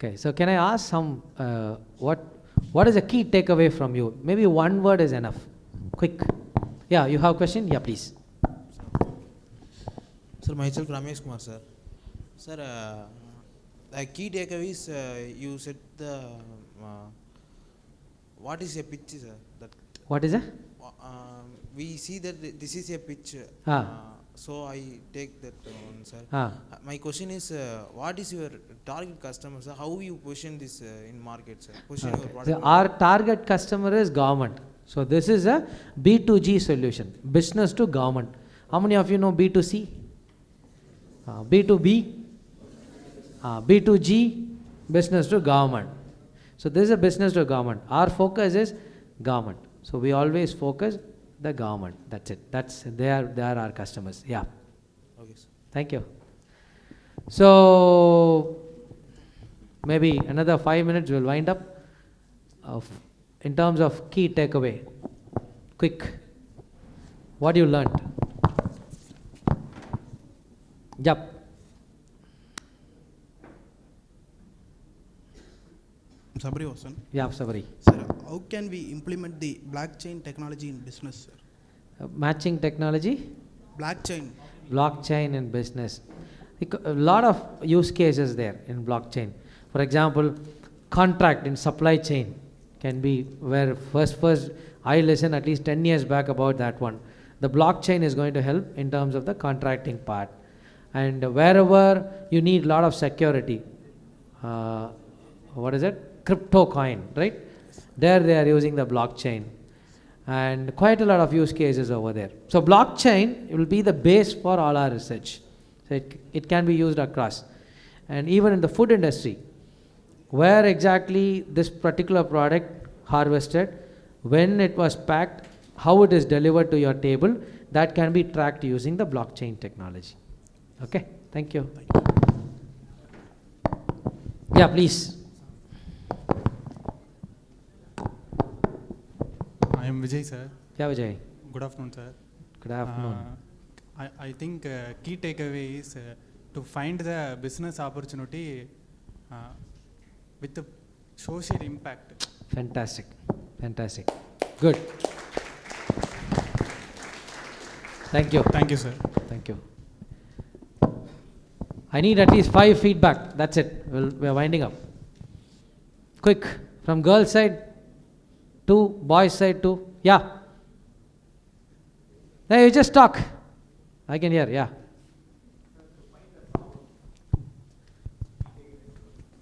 Okay, so can I ask some, what is a key takeaway from you? Maybe one word is enough. Quick. Yeah, you have a question? Yeah, please. Sir, myself Ramesh Kumar, sir. Sir, the key takeaways, you said what is a pitch, sir? That What is it? we see that this is a pitch. So I take that one, sir. My question is, what is your target customer, sir? How you position this in market, sir? Position your product. So our target customer is government. So this is a B2G solution, business to government. How many of you know B2C? B2B? B2G, business to government. So this is a business to government. Our focus is government. So we always focus the government. That's it. They are our customers. Yeah. Okay, sir. Thank you. So maybe another 5 minutes we'll wind up. In terms of key takeaway, quick. What you learned? Yep. Sabri Vasan. Yeah, Sabri. Sir, how can we implement the blockchain technology in business, sir? Matching technology? Blockchain. Blockchain in business. A lot of use cases there in blockchain. For example, contract in supply chain can be where first I listened at least 10 years back about that one. The blockchain is going to help in terms of the contracting part. And wherever you need a lot of security, what is it? Crypto coin, right? There they are using the blockchain. And quite a lot of use cases over there. So blockchain will be the base for all our research. So it can be used across. And even in the food industry, where exactly this particular product harvested, when it was packed, how it is delivered to your table, that can be tracked using the blockchain technology. Okay, thank you. Yeah, please. I am Vijay, sir. Yeah, Vijay. Good afternoon, sir. Good afternoon. I think key takeaway is to find the business opportunity with the social impact. Fantastic. Fantastic. Good. Thank you. Thank you, sir. Thank you. I need at least 5 feedback. That's it. We're winding up. Quick. From girls' side, 2. Boys' side, 2. Yeah. Hey, you just talk. I can hear. Yeah.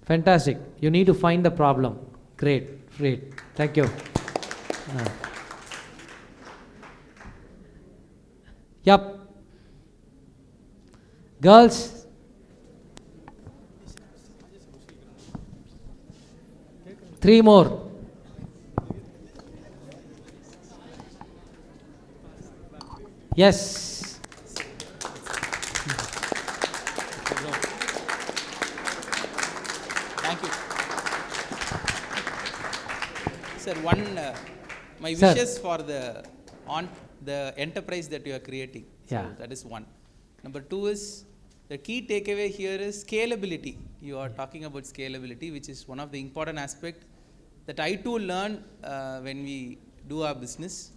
Fantastic. You need to find the problem. Great. Great. Thank you. Yep. Girls. Three more. Yes. Thank you. Sir, my Sir. wishes for the enterprise that you are creating. Yeah. So that is one. Number 2 is the key takeaway here is scalability. You are talking about scalability, which is one of the important aspect that I too learn when we do our business.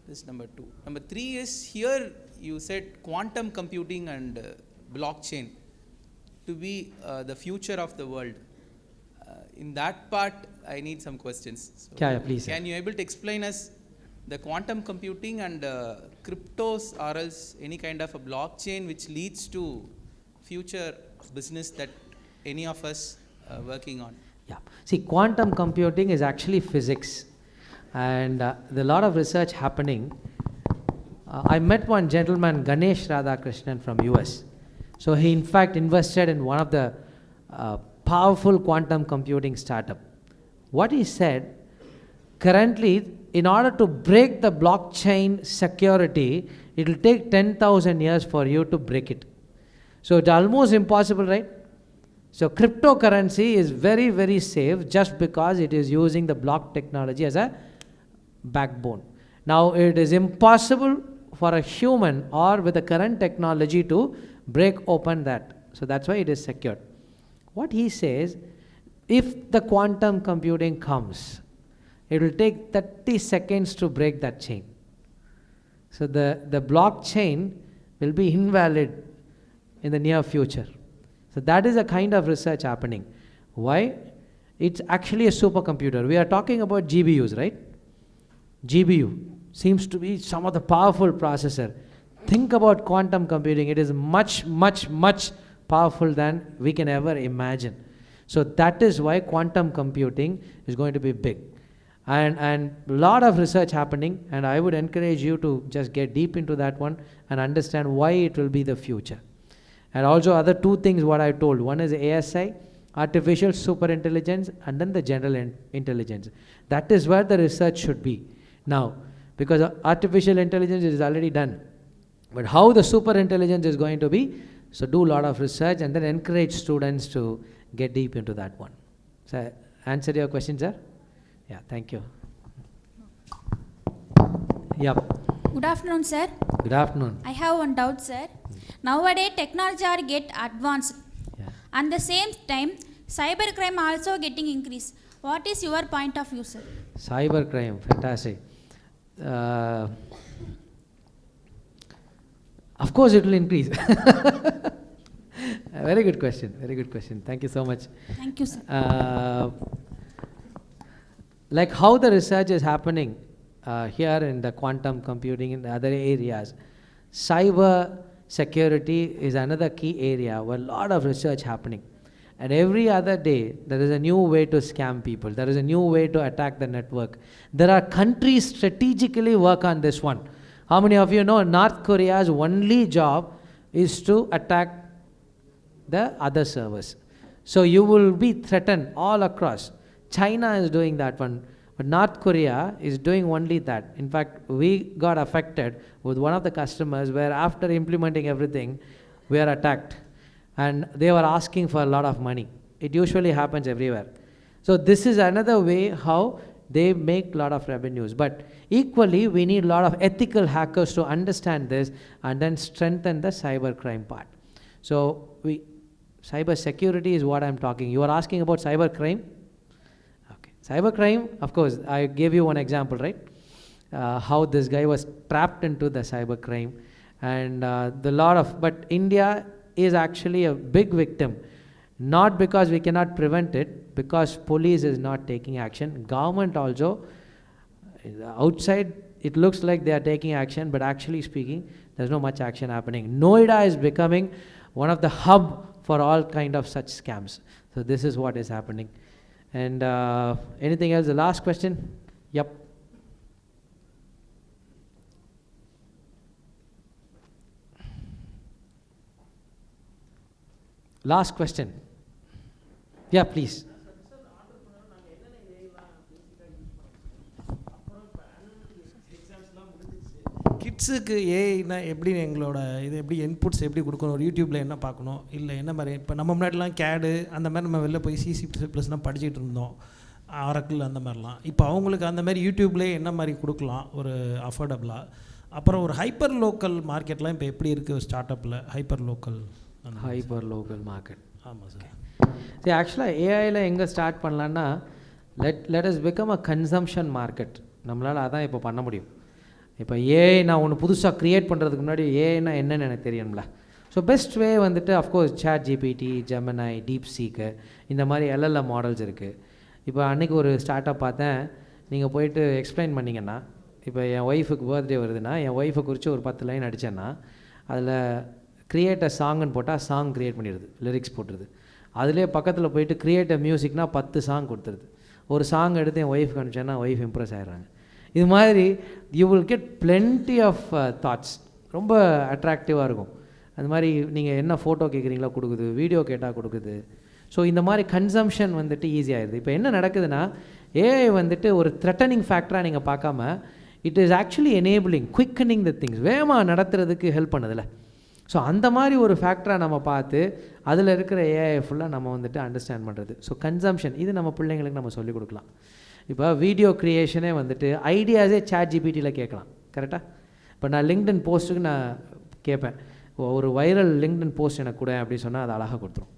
This is number 2. Number 3 is here you said quantum computing and blockchain to be the future of the world. In that part, I need some questions. So Yeah, please, sir. Can you able to explain us the quantum computing and cryptos or else any kind of a blockchain which leads to future business that any of us are working on? Yeah. See, quantum computing is actually physics. And there's a lot of research happening. I met one gentleman, Ganesh Radhakrishnan from US. So he in fact invested in one of the powerful quantum computing startup. What he said, currently, in order to break the blockchain security, it will take 10,000 years for you to break it. So it's almost impossible, right? So cryptocurrency is very, very safe just because it is using the block technology as a backbone. Now it is impossible for a human or with the current technology to break open that. So that's why it is secured. What he says, if the quantum computing comes, it will take 30 seconds to break that chain. So the blockchain will be invalid in the near future. So that is a kind of research happening. Why? It's actually a supercomputer. We are talking about GBUs, right? GBU seems to be some of the powerful processor. Think about quantum computing. It is much, much, much powerful than we can ever imagine. So that is why quantum computing is going to be big. And a lot of research happening, and I would encourage you to just get deep into that one and understand why it will be the future. And also other two things what I told. One is ASI, artificial superintelligence, and then the general intelligence. That is where the research should be. Now, because artificial intelligence is already done. But how the superintelligence is going to be, so do a lot of research and then encourage students to get deep into that one. So answer your question, sir? Yeah, thank you. Yep. Good afternoon, sir. Good afternoon. I have one doubt, sir. Nowadays, technology are get advanced. And the same time, cybercrime also getting increased. What is your point of view, sir? Cybercrime, fantastic. Of course, it will increase. Very good question. Very good question. Thank you so much. Thank you, sir. Like how the research is happening here in the quantum computing in the other areas, cyber security is another key area where a lot of research happening. And every other day, there is a new way to scam people. There is a new way to attack the network. There are countries strategically work on this one. How many of you know North Korea's only job is to attack the other servers? So you will be threatened all across. China is doing that one, but North Korea is doing only that. In fact, we got affected with one of the customers where after implementing everything, we are attacked. And they were asking for a lot of money. It usually happens everywhere. So this is another way how they make a lot of revenues. But equally, we need a lot of ethical hackers to understand this and then strengthen the cybercrime part. So cyber security is what I'm talking. You are asking about cybercrime? Okay. Cybercrime, of course, I gave you one example, right? How this guy was trapped into the cybercrime. And but India is actually a big victim. Not because we cannot prevent it, because police is not taking action. Government also, outside it looks like they are taking action, but actually speaking, there's not much action happening. Noida is becoming one of the hub for all kind of such scams. So this is what is happening. And anything else? The last question? Yep. Last question. Yeah, please. கிட்ஸுக்கு ஏஐனா எப்படி எங்களோட இது எப்படி inputs எப்படி கொடுக்கணும், ஒரு யூடியூப்பில் என்ன பார்க்கணும், இல்லை என்ன மாதிரி இப்போ நம்ம முன்னாடிலாம் கேடு அந்த மாதிரி நம்ம வெளில போய் C++லாம் படிச்சுட்டு இருந்தோம், ஆரக்கிள் அந்த மாதிரிலாம். இப்போ அவங்களுக்கு அந்த மாதிரி யூடியூப்லேயே என்ன மாதிரி கொடுக்கலாம் ஒரு அஃபோர்டபுளாக. அப்புறம் ஒரு ஹைப்பர் லோக்கல் மார்க்கெட்லாம் இப்போ எப்படி இருக்குது ஸ்டார்ட் அப்பில் ஹைப்பர் லோக்கல் மார்க்கெட்? ஆமாம் சார். சரி, ஆக்சுவலாக ஏஐயில் எங்கே ஸ்டார்ட் பண்ணலான்னா let us become a consumption market. நம்மளால் அதான் இப்போ பண்ண முடியும். இப்போ ஏஐ நான் ஒன்று புதுசாக க்ரியேட் பண்ணுறதுக்கு முன்னாடி ஏஐனா என்னன்னு எனக்கு தெரியணும்ல. ஸோ பெஸ்ட் வே வந்துட்டு அஃப்கோர்ஸ் ChatGPT, Gemini, DeepSeek இந்த மாதிரி LLM மாடல்ஸ் இருக்குது. இப்போ அன்றைக்கி ஒரு ஸ்டார்ட் அப் பார்த்தேன். நீங்கள் போயிட்டு எக்ஸ்பிளைன் பண்ணிங்கன்னா, இப்போ என் ஒய்ஃபுக்கு பர்த்டே வருதுன்னா என் ஒய்ஃபை குறித்து ஒரு 10 லைன் அடித்தேன்னா அதில் கிரியேட் அ சாங்குன்னு போட்டால் சாங் க்ரியேட் பண்ணிடுது, லிரிக்ஸ் போட்டுருது. அதிலே பக்கத்தில் போயிட்டு கிரியேட் அ மியூசிக்னா 10 சாங் கொடுத்துருது. ஒரு சாங் எடுத்து என் ஒய்ஃப்க்கு அனுப்பிச்சேன்னா ஒய்ஃப் இம்ப்ரெஸ் ஆகிடுறாங்க. இது மாதிரி you will get plenty of thoughts. ரொம்ப அட்ராக்டிவாக இருக்கும். அது மாதிரி நீங்கள் என்ன ஃபோட்டோ கேட்குறீங்களோ கொடுக்குது, வீடியோ கேட்டால் கொடுக்குது. ஸோ இந்த மாதிரி கன்சம்ஷன் வந்துட்டு ஈஸியாகிடுது. இப்போ என்ன நடக்குதுன்னா ஏஐ வந்துட்டு ஒரு த்ரெட்டனிங் ஃபேக்டராக நீங்கள் பார்க்காம it is actually enabling, quickening the things, வேகமாக நடத்துறதுக்கு ஹெல்ப் பண்ணுதில்ல. ஸோ அந்த மாதிரி ஒரு ஃபேக்டராக நம்ம பார்த்து அதில் இருக்கிற ஏஐ ஃபுல்லாக நம்ம வந்துட்டு அண்டர்ஸ்டாண்ட் பண்ணுறது. ஸோ கன்சம்ஷன் இது நம்ம பிள்ளைங்களுக்கு நம்ம சொல்லிக் கொடுக்கலாம். இப்போ வீடியோ க்ரியேஷனே வந்துட்டு ஐடியாஸே ChatGPTயில் கேட்கலாம், கரெக்டாக? இப்போ நான் லிங்க்டின் போஸ்ட்டுக்கு நான் கேட்பேன், ஒரு வைரல் லிங்க்டின் போஸ்ட் எனக்கு கூட அப்படின்னு சொன்னால் அது அழகாக கொடுத்துரும்.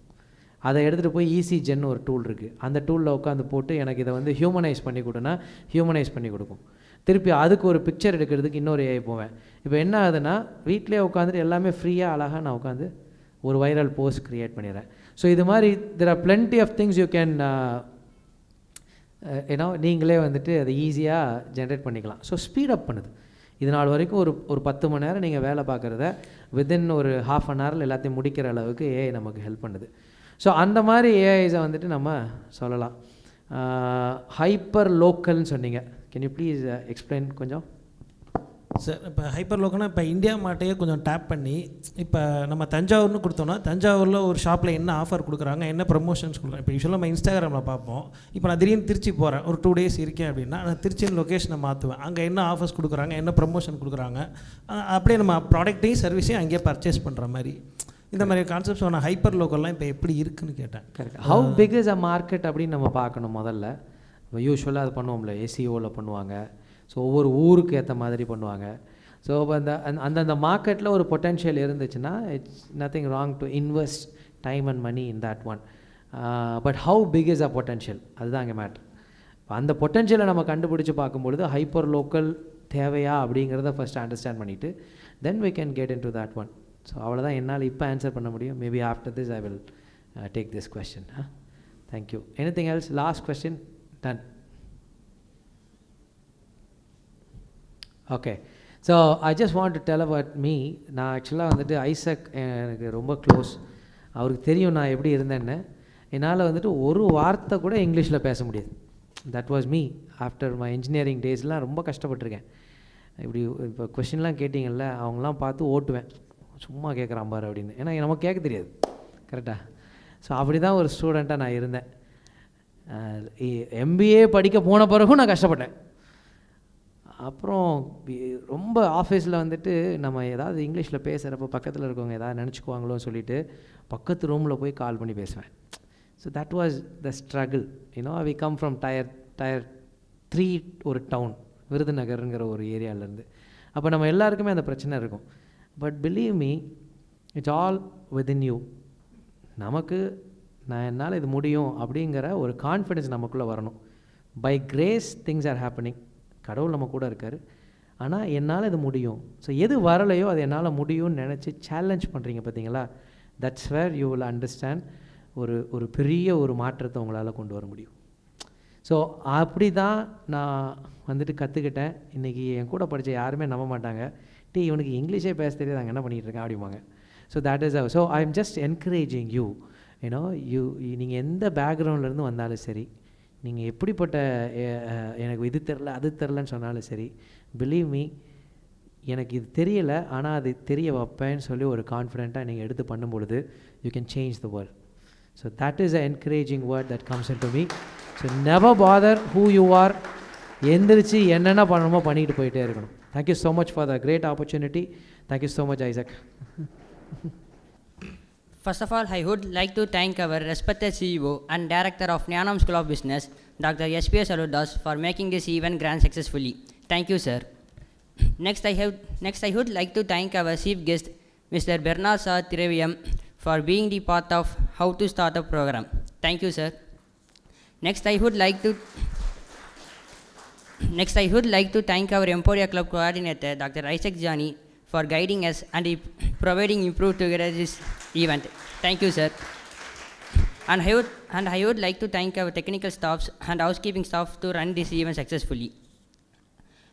அதை எடுத்துகிட்டு போய் EasyGen ஒரு டூல் இருக்குது, அந்த டூலில் உட்காந்து போட்டு எனக்கு இதை வந்து ஹியூமனைஸ் பண்ணி கொடுனா ஹியூமனைஸ் பண்ணி கொடுக்கும். திருப்பி அதுக்கு ஒரு பிக்சர் எடுக்கிறதுக்கு இன்னொரு ஏஐ போவேன். இப்போ என்ன ஆகுதுன்னா வீட்டிலே உட்காந்துட்டு எல்லாமே ஃப்ரீயாக அழகாக நான் உட்காந்து ஒரு வைரல் போஸ்ட் க்ரியேட் பண்ணிடுறேன். ஸோ இது மாதிரி there are plenty of things you can நீங்களே வந்துட்டு அதை ஈஸியாக ஜென்ரேட் பண்ணிக்கலாம். ஸோ ஸ்பீடப் பண்ணுது. இது நாள் வரைக்கும் ஒரு 10 மணி நேரம் நீங்கள் வேலை பார்க்குறத வித்தின் ஒரு ½ அன் ஹவரில் எல்லாத்தையும் முடிக்கிற அளவுக்கு ஏஐ நமக்கு ஹெல்ப் பண்ணுது. ஸோ அந்த மாதிரி ஏஐஸை வந்துட்டு நம்ம சொல்லலாம். ஹைப்பர் லோக்கல்னு சொன்னீங்க, கேன் யூ ப்ளீஸ் எக்ஸ்பிளைன் கொஞ்சம்? சார் இப்போ ஹைப்பர் லோக்கல்னா இப்போ இந்தியா மாட்டையே கொஞ்சம் டேப் பண்ணி இப்போ நம்ம தஞ்சாவூர்னு கொடுத்தோன்னா தஞ்சாவூரில் ஒரு ஷாப்பில் என்ன ஆஃபர் கொடுக்குறாங்க, என்ன ப்ரமோஷன்ஸ் கொடுக்குறாங்க. இப்போ யூஸ்வலாக நம்ம இன்ஸ்டாகிராமில் பார்ப்போம். இப்போ நான் திடீர்னு திருச்சி போகிறேன், ஒரு 2 days இருக்கேன் அப்படின்னா நான் திருச்சியின் லொக்கேஷனை மாற்றுவேன். அங்கே என்ன ஆஃபர்ஸ் கொடுக்குறாங்க, என்ன ப்ரமோஷன் கொடுக்குறாங்க, அப்படியே நம்ம ப்ராடக்ட்டையும் சர்வீஸையும் அங்கேயே பர்ச்சேஸ் பண்ணுற மாதிரி இந்த மாதிரி கான்செப்ட்ஸ் நான் ஹைப்பர் லோக்கல்லாம் இப்போ எப்படி இருக்குன்னு கேட்டேன். Correct. How big is a market அப்படின்னு நம்ம பார்க்கணும் முதல்ல. யூஸ்வலாக அது பண்ணுவோம்ல, எஸ்இஓவில் பண்ணுவாங்க. ஸோ ஒவ்வொரு ஊருக்கு ஏற்ற மாதிரி பண்ணுவாங்க. ஸோ அந்தந்த மார்க்கெட்டில் ஒரு பொட்டென்ஷியல் இருந்துச்சுன்னா it's nothing wrong to invest time and money in that one. But how big is a potential, அதுதான் அங்கே மேட்ரு. அந்த பொட்டென்ஷியலை நம்ம கண்டுபிடிச்சி பார்க்கும்பொழுது ஹைப்பர் லோக்கல் தேவையா அப்படிங்கிறத ஃபஸ்ட் அண்டர்ஸ்டாண்ட் பண்ணிவிட்டு then we can get into that one. So அவ்வளோதான் என்னால் இப்போ ஆன்சர் பண்ண முடியும். Maybe after this I will take this question. Thank you. Anything else? Last question. Done. Okay. So I just want to tell about me. நான் ஆக்சுவலாக வந்துட்டு Isaac எனக்கு ரொம்ப க்ளோஸ். அவருக்கு தெரியும் நான் எப்படி இருந்தேன்னு. என்னால் வந்துட்டு ஒரு வார்த்தை கூட இங்கிலீஷில் பேச முடியாது. That was me after my engineering டேஸ்லாம். ரொம்ப கஷ்டப்பட்டிருக்கேன். இப்படி இப்போ கொஷின்லாம் கேட்டிங்கல்ல, அவங்களாம் பார்த்து ஓட்டுவேன், சும்மா கேட்குறான் பாரு அப்படின்னு. ஏன்னா நமக்கு கேட்க தெரியாது கரெக்டாக. ஸோ அப்படி தான் ஒரு ஸ்டூடெண்ட்டாக நான் இருந்தேன். எம்பிஏ படிக்க போன பிறகும் நான் கஷ்டப்பட்டேன். அப்புறம் ரொம்ப ஆஃபீஸில் வந்துட்டு நம்ம ஏதாவது இங்கிலீஷில் பேசுகிறப்போ பக்கத்தில் இருக்கவங்க ஏதாவது நினச்சிக்குவாங்களோன்னு சொல்லிவிட்டு பக்கத்து ரூமில் போய் கால் பண்ணி பேசுவேன். So that was the struggle. You know we come from tier 3 ஒரு டவுன், விருதுநகருங்கிற ஒரு ஏரியாவிலேருந்து. அப்போ நம்ம எல்லாருக்குமே அந்த பிரச்சனை இருக்கும். But believe me, it's all within you. நமக்கு என்னால் இது முடியும் அப்படிங்கிற ஒரு கான்ஃபிடென்ஸ் நமக்குள்ளே வரணும். By grace things are happening. கடவுள் நம்ம கூட இருக்கார். ஆனால் என்னால் இது முடியும். ஸோ எது வரலையோ அது என்னால் முடியும்னு நினச்சி சேலஞ்ச் பண்ணுறீங்க பார்த்தீங்களா, that's where you will understand ஒரு பெரிய ஒரு மாற்றத்தை உங்களால் கொண்டு வர முடியும். ஸோ அப்படி தான் நான் வந்துட்டு கற்றுக்கிட்டேன். இன்றைக்கி என் கூட படித்த யாருமே நம்ப மாட்டாங்க, இவனுக்கு இங்கிலீஷே பேச தெரியாது, நாங்கள் என்ன பண்ணிகிட்டு இருக்கேன் அப்படிம்பாங்க. So that is so I am just encouraging you. நீங்கள் எந்த பேக்ரவுண்ட்லேருந்து வந்தாலும் சரி, நீங்கள் எப்படிப்பட்ட எனக்கு இது தெரில அது தெரிலன்னு சொன்னாலும் சரி, பிலீவ் மீ, எனக்கு இது தெரியலை ஆனால் அது தெரிய வைப்பேன்னு சொல்லி ஒரு கான்ஃபிடென்ட்டாக நீங்கள் எடுத்து பண்ணும்பொழுது you can change the world. So that is a encouraging word that comes into me. So never bother who you are. எந்திரிச்சு என்னென்ன பண்ணணுமோ பண்ணிட்டு போயிட்டே இருக்கணும். Thank you so much for the great opportunity. Thank you so much Isaac. First of all, I would like to thank our respected CEO and Director of Nyanam School of Business, Dr. S.P.S. Saludas, for making this event grand successfully. Thank you, sir. Next, I would like to thank our chief guest, Mr. Bernard Sir Thiruviyam, for being the part of how to start a program. Thank you, sir. Next, I would like to thank our Emporia Club coordinator, Dr. Isaac Jani, for guiding us and providing improved together this event. Thank you, sir. And I would like to thank our technical staffs and housekeeping staff to run this event successfully.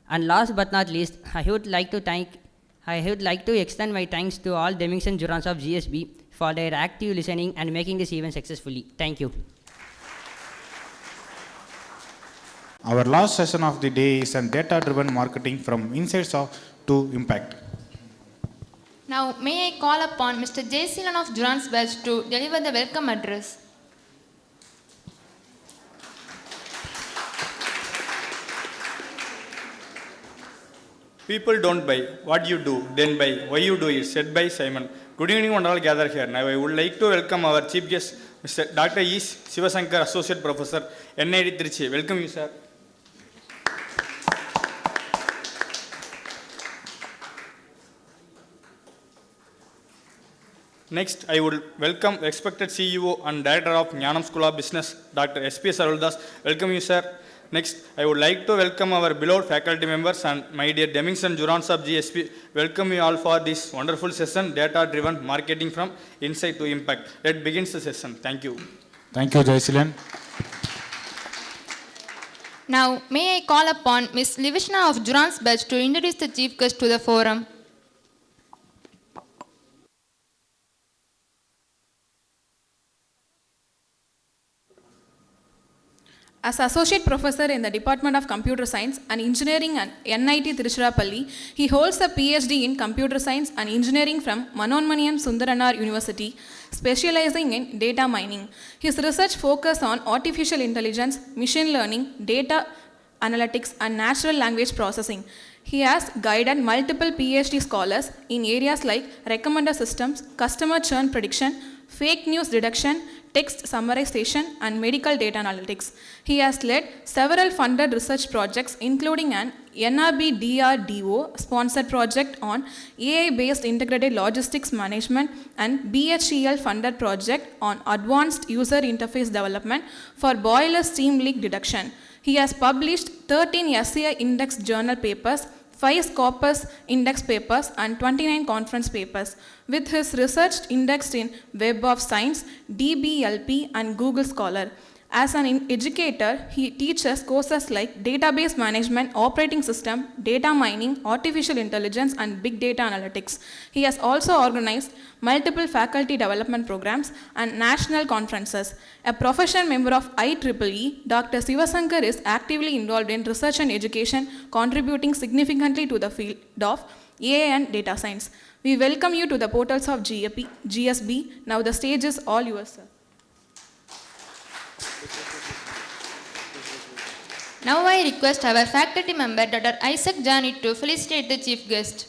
And last but not least, I would like to extend my thanks to all Demings and Jurans of GSB for their active listening and making this event successfully. Thank you. Our last session of the day is on data-driven marketing from insights to impact. Now, may I call upon Mr. J. Silan of Jurans Batch to deliver the welcome address. People don't buy what you do, then buy why you do it, said by Simon. Good evening, one all gathered here. Now, I would like to welcome our chief guest, Mr. Dr. E. Sivasankar, Associate Professor, NID Trichy. Welcome you, sir. Next, I would welcome respected CEO and Director of Nyanam School of Business, Dr. S.P. Sarudas. Welcome you, sir. Next, I would like to welcome our beloved faculty members and my dear Demings and Jurans of GSP. Welcome you all for this wonderful session, data-driven marketing from insight to impact. Let's begin the session. Thank you. Thank you, Jayasilan. Now, may I call upon Ms. Livishna of Jurans Batch to introduce the chief guest to the forum. As Associate Professor in the Department of Computer Science and Engineering at NIT Tiruchirappalli, he holds a PhD in Computer Science and Engineering from Manonmaniam Sundaranar University, specializing in data mining. His research focuses on artificial intelligence, machine learning, data analytics, and natural language processing. He has guided multiple PhD scholars in areas like recommender systems, customer churn prediction, fake news detection, text summarization, and medical data analytics. He has led several funded research projects, including an NRB DRDO sponsored project on AI-based integrated logistics management and BHEL funded project on advanced user interface development for boiler steam leak detection. He has published 13 SCI index journal papers, 5 Scopus index papers, and 29 conference papers, with his research indexed in Web of Science, DBLP, and Google Scholar. As an educator, he teaches courses like database management, operating system, data mining, artificial intelligence, and big data analytics. He has also organized multiple faculty development programs and national conferences. A professional member of IEEE, Dr. Sivasankar is actively involved in research and education, contributing significantly to the field of AI and data science. We welcome you to the portals of GSB. Now the stage is all yours, sir. Now I request our faculty member, Dr. Isaac Janet, to felicitate the chief guest.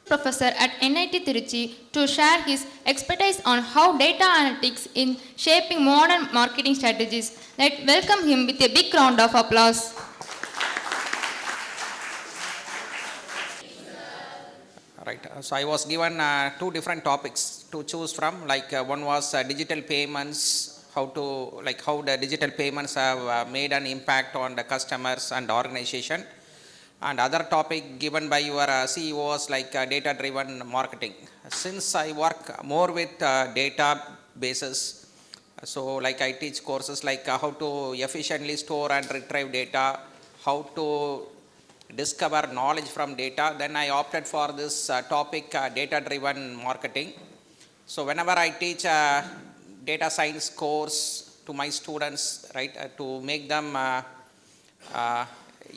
Professor at NIT Tiruchi to share his expertise on how data analytics in shaping modern marketing strategies. Let's welcome him with a big round of applause. Right. So I was given 2 different topics to choose from. Like one was digital payments, how the digital payments have made an impact on the customers and the organization. And other topic given by your CEO was like data-driven marketing. Since I work more with databases, so like I teach courses like how to efficiently store and retrieve data, how to discover knowledge from data, then I opted for this topic, data-driven marketing. So whenever I teach a data science course to my students, right, to make them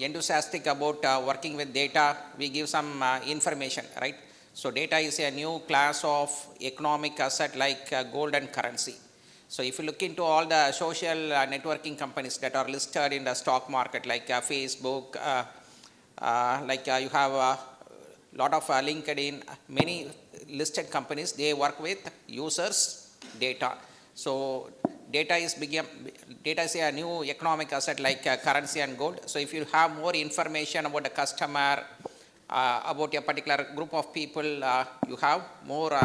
enthusiastic about working with data, we give some information, right? So data is a new class of economic asset like gold and currency. So if you look into all the social networking companies that are listed in the stock market, like Facebook, you have a lot of LinkedIn, many listed companies, they work with users' data. So data is a new economic asset like currency and gold. So if you have more information about the customer, about a particular group of people, you have more,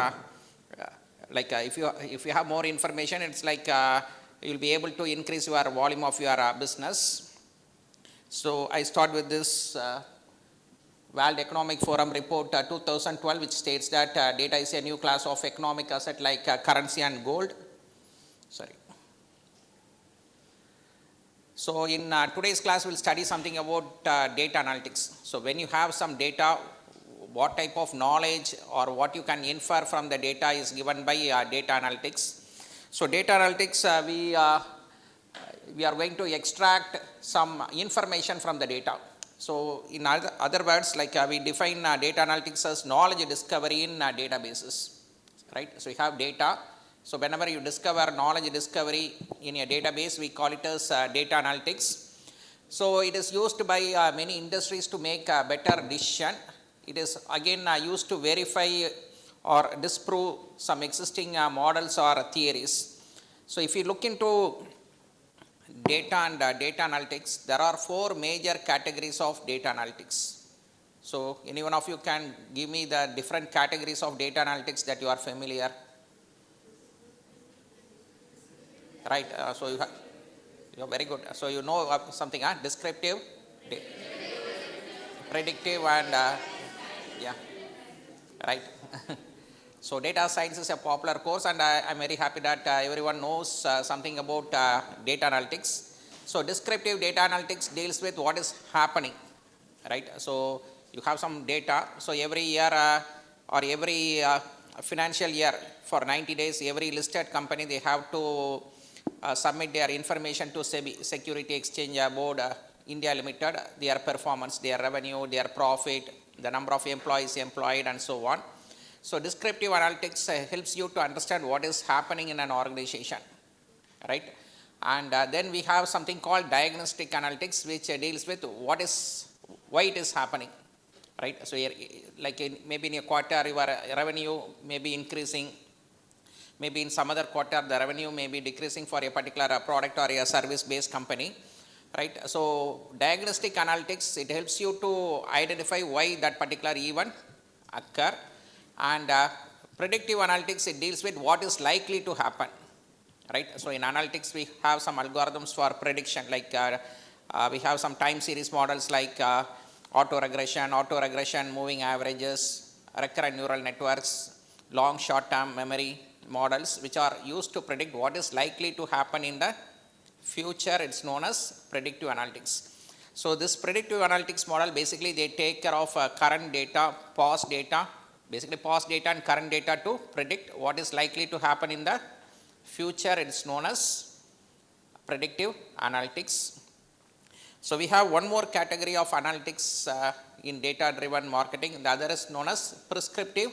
if you have more information, it's like you'll be able to increase your volume of your business. So I start with this World Economic Forum report 2012, which states that data is a new class of economic asset like currency and gold. Sorry. So in today's class, we'll study something about data analytics. So when you have some data, what type of knowledge or what you can infer from the data is given by data analytics. So data analytics, we are going to extract some information from the data. So in other words, like we define data analytics as knowledge discovery in databases, right? So you have data. So whenever you discover knowledge discovery in a database, we call it as data analytics. So it is used by many industries to make a better decision. it is again used to verify or disprove some existing models or theories. So if you look into data and data analytics, there are 4 major categories of data analytics. So any one of you can give me the different categories of data analytics that you are familiar? Right, so you're very good. So you know something, descriptive, predictive and yeah, right. So data science is a popular course, and I'm very happy that everyone knows something about data analytics. So descriptive data analytics deals with what is happening, right? So you have some data. So every year or every financial year for 90 days, every listed company, they have to submit their information to SEBI, Security Exchange Board India Limited, their performance, their revenue, their profit, the number of employees employed, and so on. So descriptive analytics helps you to understand what is happening in an organization, right? And then we have something called diagnostic analytics, which deals with why it is happening, right? So like maybe in a quarter, your revenue may be increasing. Maybe in some other quarter, the revenue may be decreasing for a particular product or a service-based company, right? So diagnostic analytics, it helps you to identify why that particular event occur. And predictive analytics, it deals with what is likely to happen, right? So in analytics, we have some algorithms for prediction, like we have some time series models like autoregression, moving averages, recurrent neural networks, long short-term memory models, which are used to predict what is likely to happen in the future. It's known as predictive analytics. So this predictive analytics model, basically they take care of current data, past data, basically past data and current data to predict what is likely to happen in the future. It's known as predictive analytics. So we have one more category of analytics in data-driven marketing. The other is known as prescriptive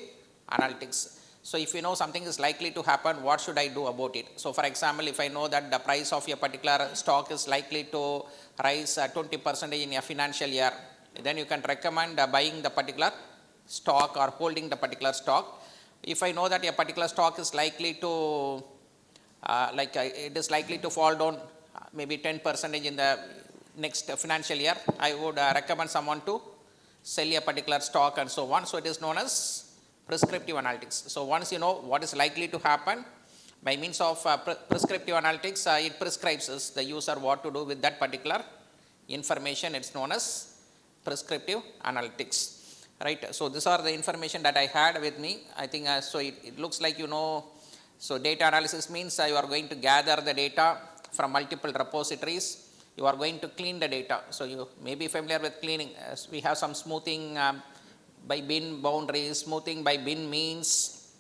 analytics. So if you know something is likely to happen, what should I do about it? So for example, if I know that the price of a particular stock is likely to rise 20% in a financial year, then you can recommend buying the particular stock or holding the particular stock. If I know that a particular stock is likely to it is likely to fall down maybe 10% in the next financial year, I would recommend someone to sell a particular stock and so on. So it is known as prescriptive analytics. So once you know what is likely to happen, by means of prescriptive analytics, it prescribes the user what to do with that particular information. It's known as prescriptive analytics, right? So these are the information that I had with me. I think so it looks like you know. So data analysis means you are going to gather the data from multiple repositories. You are going to clean the data. So you may be familiar with cleaning. We have some smoothing by bin boundaries, smoothing by bin means,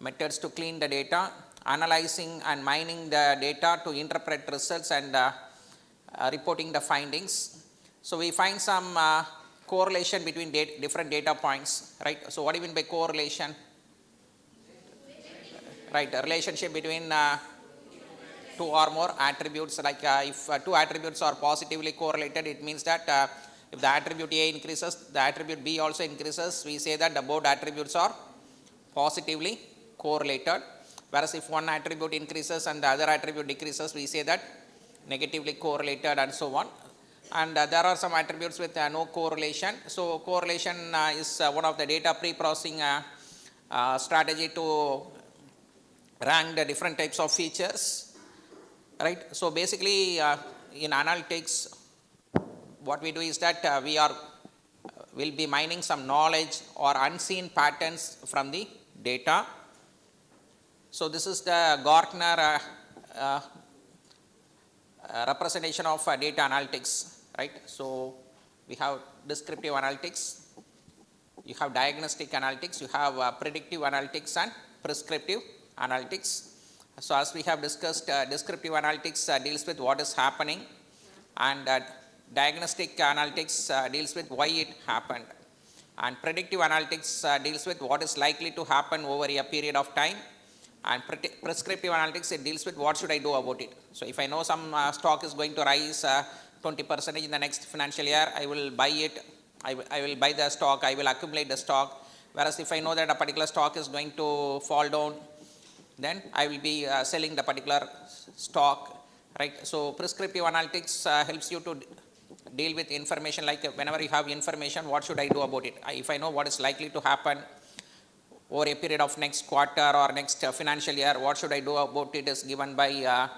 methods to clean the data, analyzing and mining the data to interpret results and reporting the findings. So we find some correlation between different data points, right? So what do you mean by correlation? Right, a relationship between two or more attributes. Like if two attributes are positively correlated, it means that if the attribute A increases, the attribute B also increases. We say that the both attributes are positively correlated. Whereas if one attribute increases and the other attribute decreases, we say that negatively correlated and so on. And there are some attributes with no correlation. So correlation is one of the data pre-processing strategy to rank the different types of features, right? So basically in analytics, what we do is that we'll be mining some knowledge or unseen patterns from the data. So this is the Gartner representation of data analytics, right? So we have descriptive analytics, you have diagnostic analytics, you have predictive analytics and prescriptive analytics. So as we have discussed, descriptive analytics deals with what is happening, and diagnostic analytics deals with why it happened, and predictive analytics deals with what is likely to happen over a period of time, and prescriptive analytics, it deals with what should I do about it. So if I know some stock is going to rise 20% in the next financial year, I will buy it I will buy the stock, I will accumulate the stock. Whereas if I know that a particular stock is going to fall down, then I will be selling the particular stock, right? So prescriptive analytics helps you to deal with information, like whenever you have information, what should I do about it? If I know what is likely to happen over a period of next quarter or next financial year, what should I do about it is given by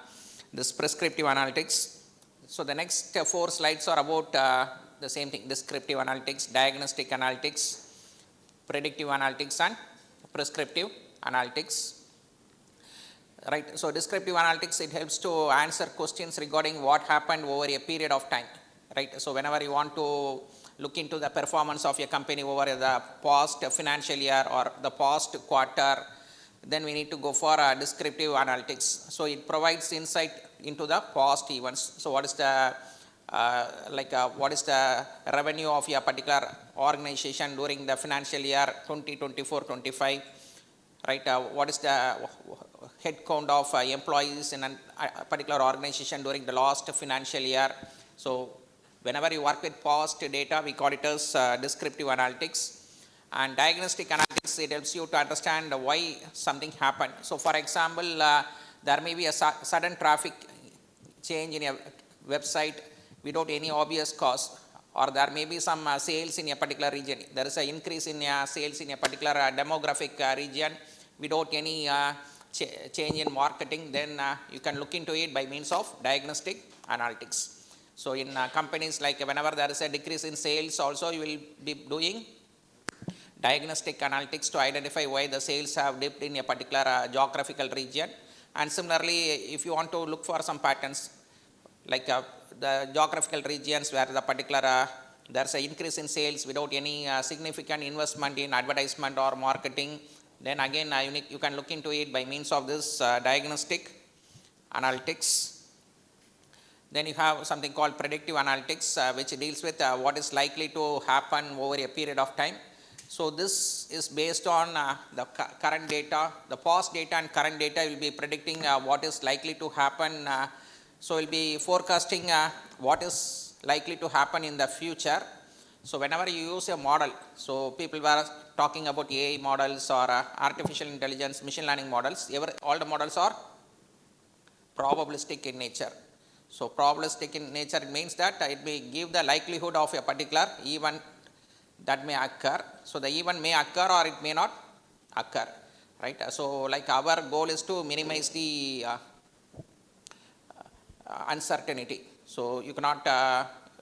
this prescriptive analytics. So the next 4 slides are about the same thing: descriptive analytics, diagnostic analytics, predictive analytics, and prescriptive analytics. Right, so descriptive analytics, it helps to answer questions regarding what happened over a period of time. Right, so whenever you want to look into the performance of a company over the past financial year or the past quarter, then we need to go for descriptive analytics. So it provides insight into the past events. So what is the what is the revenue of a particular organization during the financial year 2024-25? Right, what is the head count of employees in a particular organization during the last financial year? So whenever you work with past data, we call it as descriptive analytics. And diagnostic analytics, it helps you to understand why something happened. So for example, there may be a sudden traffic change in a website without any obvious cause, or there may be some sales in a particular region. There is an increase in sales in a particular demographic region without any change in marketing. Then you can look into it by means of diagnostic analytics. So in companies, like whenever there is a decrease in sales also, you will be doing diagnostic analytics to identify why the sales have dipped in a particular geographical region. And similarly, if you want to look for some patterns, like the geographical regions where the particular there's an increase in sales without any significant investment in advertisement or marketing, then again you can look into it by means of this diagnostic analytics. Then you have something called predictive analytics, which deals with what is likely to happen over a period of time. So this is based on the current data, the past data and current data will be predicting what is likely to happen. So we'll be forecasting what is likely to happen in the future. So whenever you use a model, so people were talking about AI models or artificial intelligence, machine learning models, all the models are probabilistic in nature. So probabilistic in nature, it means that it may give the likelihood of a particular event that may occur. So the event may occur or it may not occur, right? So like our goal is to minimize the uncertainty. So you cannot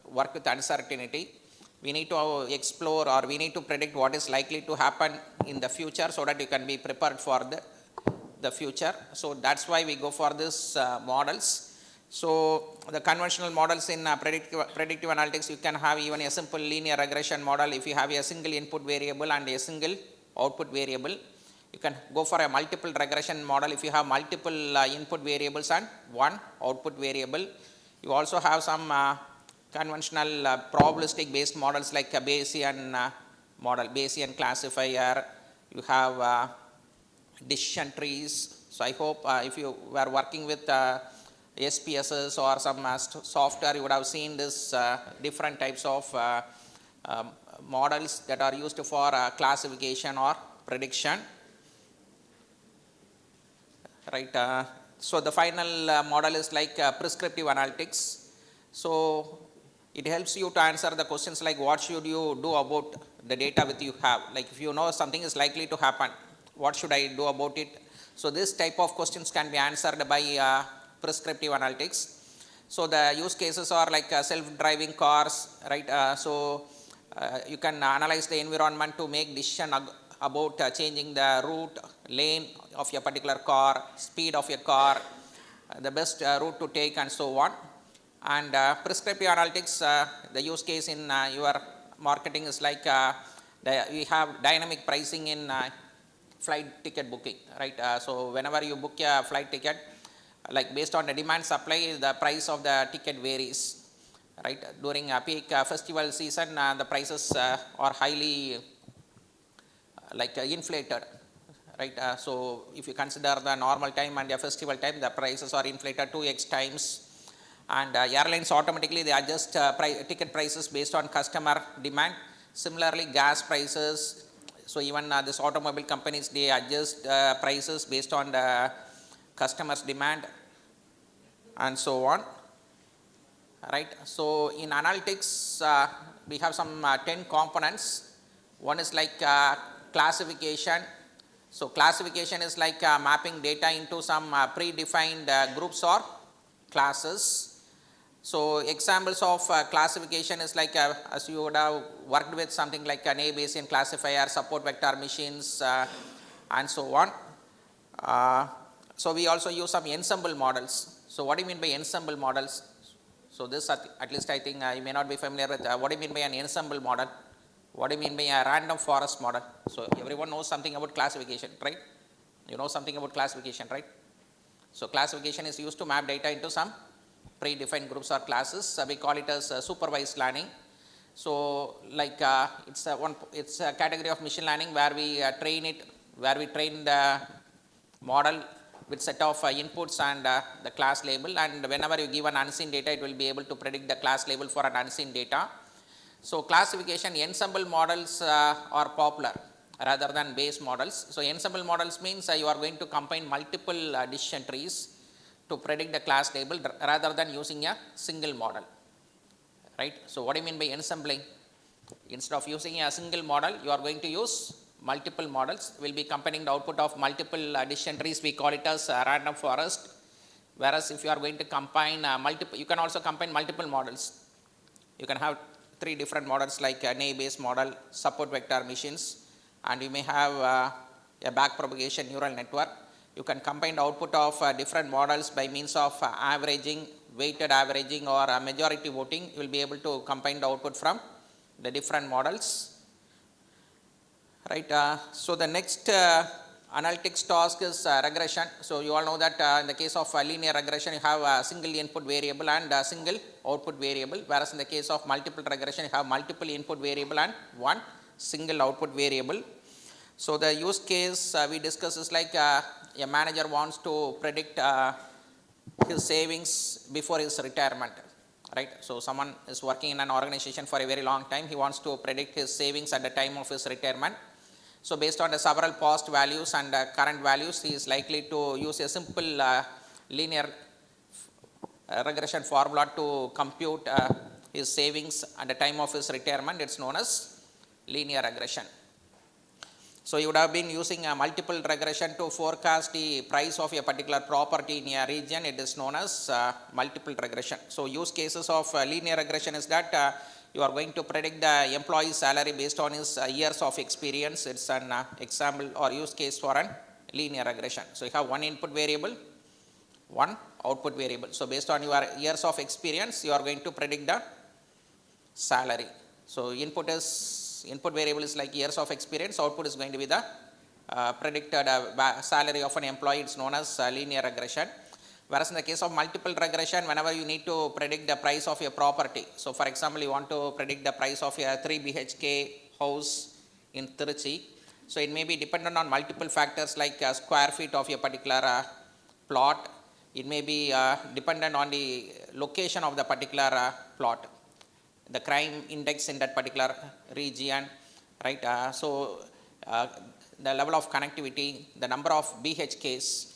work with uncertainty. We need to explore, or we need to predict what is likely to happen in the future so that you can be prepared for the future. So that's why we go for this models. So the conventional models in predictive analytics, you can have even a simple linear regression model if you have a single input variable and a single output variable. You can go for a multiple regression model if you have multiple input variables and one output variable. You also have some conventional probabilistic based models like a Bayesian model, Bayesian classifier. You have decision trees. So I hope if you were working with SPSS or some software, you would have seen this different types of models that are used for classification or prediction. Right. So the final model is like prescriptive analytics. So it helps you to answer the questions like what should you do about the data with you have. Like if you know something is likely to happen, what should I do about it? So this type of questions can be answered by prescriptive analytics. So the use cases are like self-driving cars, right? You can analyze the environment to make decision about changing the route, lane of a particular car, speed of a car, the best route to take, and so on. And prescriptive analytics, the use case in your marketing is like we have dynamic pricing in flight ticket booking, right? So whenever you book a flight ticket, like based on the demand supply, the price of the ticket varies, right? During a peak festival season, the prices are highly inflated, right? So if you consider the normal time and the festival time, the prices are inflated 2x times. And airlines automatically they adjust ticket prices based on customer demand. Similarly, gas prices. So even this automobile companies, they adjust prices based on the customers' demand and so on. Right. So in analytics, we have some 10 components. One is like classification. So classification is like mapping data into some predefined groups or classes. So examples of classification is like as you would have worked with something like an Bayesian classifier, support vector machines, and so on. So we also use some ensemble models. So what do you mean by ensemble models? So this at least I think you may not be familiar with what do you mean by an ensemble model? What do you mean by a random forest model? So everyone knows something about classification, right? You know something about classification, right? So classification is used to map data into some predefined groups or classes. We call it as supervised learning. So like it's a category of machine learning where we train the model with set of inputs and the class label, and whenever you give an unseen data, it will be able to predict the class label for an unseen data. So classification ensemble models are popular rather than base models. So ensemble models means you are going to combine multiple decision trees to predict the class label rather than using a single model. Right. So what do you mean by ensembling? Instead of using a single model, you are going to use multiple models. Will be combining the output of multiple decision trees. We call it as random forest. Whereas if you are going to combine multiple, you can also combine multiple models. You can have 3 different models like a Bayes model, support vector machines, and you may have a back propagation neural network. You can combine the output of different models by means of averaging, weighted averaging, or majority voting. You will be able to combine the output from the different models. Right. So the next analytics task is regression. So you all know that in the case of linear regression, you have a single input variable and a single output variable, whereas in the case of multiple regression, you have multiple input variable and one single output variable. So the use case we discuss is like a manager wants to predict his savings before his retirement. Right. So someone is working in an organization for a very long time. He wants to predict his savings at the time of his retirement. So based on the several past values and current values, he is likely to use a simple linear regression formula to compute his savings at the time of his retirement. It's known as linear regression. So you would have been using a multiple regression to forecast the price of a particular property in a region. It is known as multiple regression. So use cases of linear regression is that you are going to predict the employee's salary based on his years of experience. It's an example or use case for a linear regression. So you have one input variable, one output variable. So based on your years of experience, you are going to predict the salary. So input variable is like years of experience. Output is going to be the predicted salary of an employee. It's known as linear regression. Whereas in the case of multiple regression, whenever you need to predict the price of a property. So for example, you want to predict the price of a 3 BHK house in Tiruchi. So it may be dependent on multiple factors like square feet of a particular plot. It may be dependent on the location of the particular plot, the crime index in that particular region, right? The level of connectivity, the number of BHKs,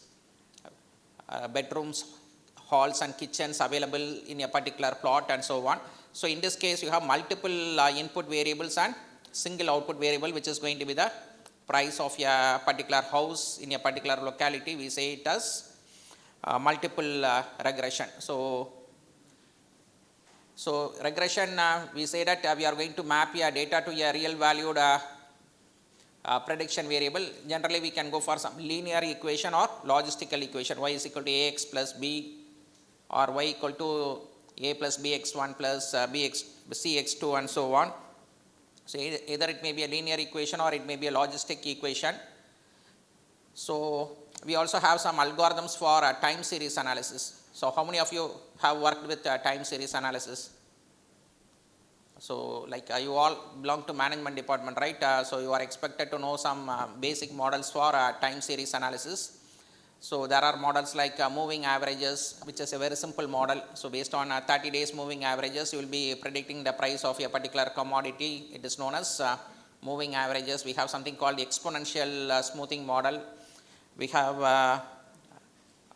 bedrooms, halls and kitchens available in a particular plot and so on. So in this case, you have multiple input variables and single output variable, which is going to be the price of a particular house in a particular locality. We say it as multiple regression. So regression, we say that we are going to map your data to a real valued prediction variable. Generally, we can go for some linear equation or logistical equation. Y is equal to ax plus b, or y equal to a plus bx1 plus cx2 and so on. So either it may be a linear equation or it may be a logistic equation. So we also have some algorithms for time series analysis. So how many of you have worked with time series analysis? So like you all belong to management department, right? So you are expected to know some basic models for time series analysis. So there are models like moving averages, which is a very simple model. So based on 30 days moving averages, you will be predicting the price of a particular commodity. It is known as moving averages. We have something called the exponential smoothing model. We have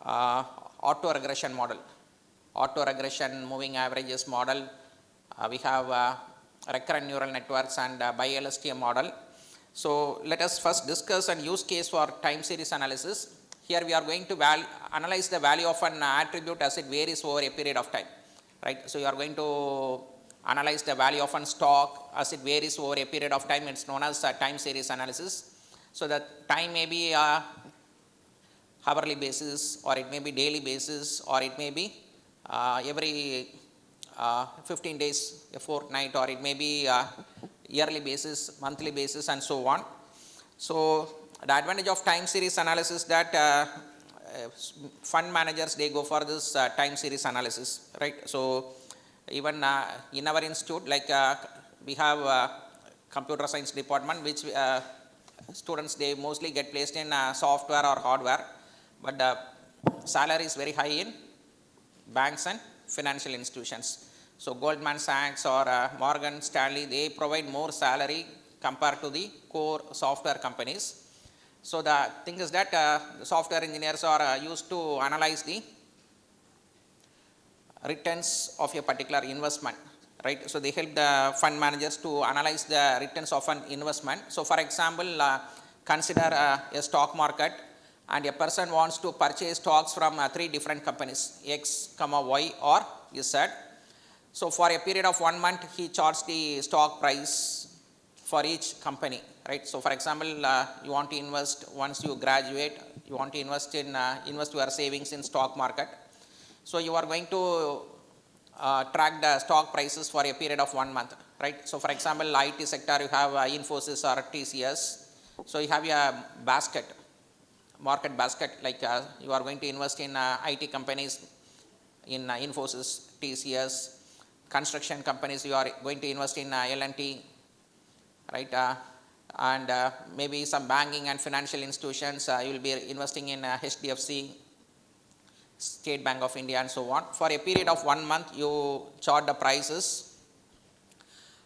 auto-regression model, auto-regression moving averages model. We have recurrent neural networks and bi-LSTM model. So let us first discuss a use case for time series analysis. Here we are going to analyze the value of an attribute as it varies over a period of time, right? So you are going to analyze the value of a stock as it varies over a period of time. It's known as time series analysis. So that time may be hourly basis, or it may be daily basis, or it may be every 15 days, a fortnight, or it may be yearly basis, monthly basis, and so on. So the advantage of time series analysis that fund managers, they go for this time series analysis, right? So even in our institute, like we have computer science department, which students, they mostly get placed in software or hardware, but the salary is very high in banks and financial institutions. So Goldman Sachs or Morgan Stanley, they provide more salary compared to the core software companies. So the thing is that the software engineers are used to analyze the returns of a particular investment, right? So they help the fund managers to analyze the returns of an investment. So for example, consider a stock market, and a person wants to purchase stocks from 3 different companies, X, Y, or Z. So for a period of 1 month, he charts the stock price for each company, right? So for example, you want to invest, once you graduate, you want to invest your savings in stock market. So you are going to track the stock prices for a period of 1 month, right? So for example, IT sector, you have Infosys or TCS. So you have a basket, market basket, like you are going to invest in IT companies in Infosys, TCS. Construction companies, you are going to invest in L&T, right? And maybe some banking and financial institutions, you will be investing in HDFC, State Bank of India, and so on. For a period of 1 month, you chart the prices,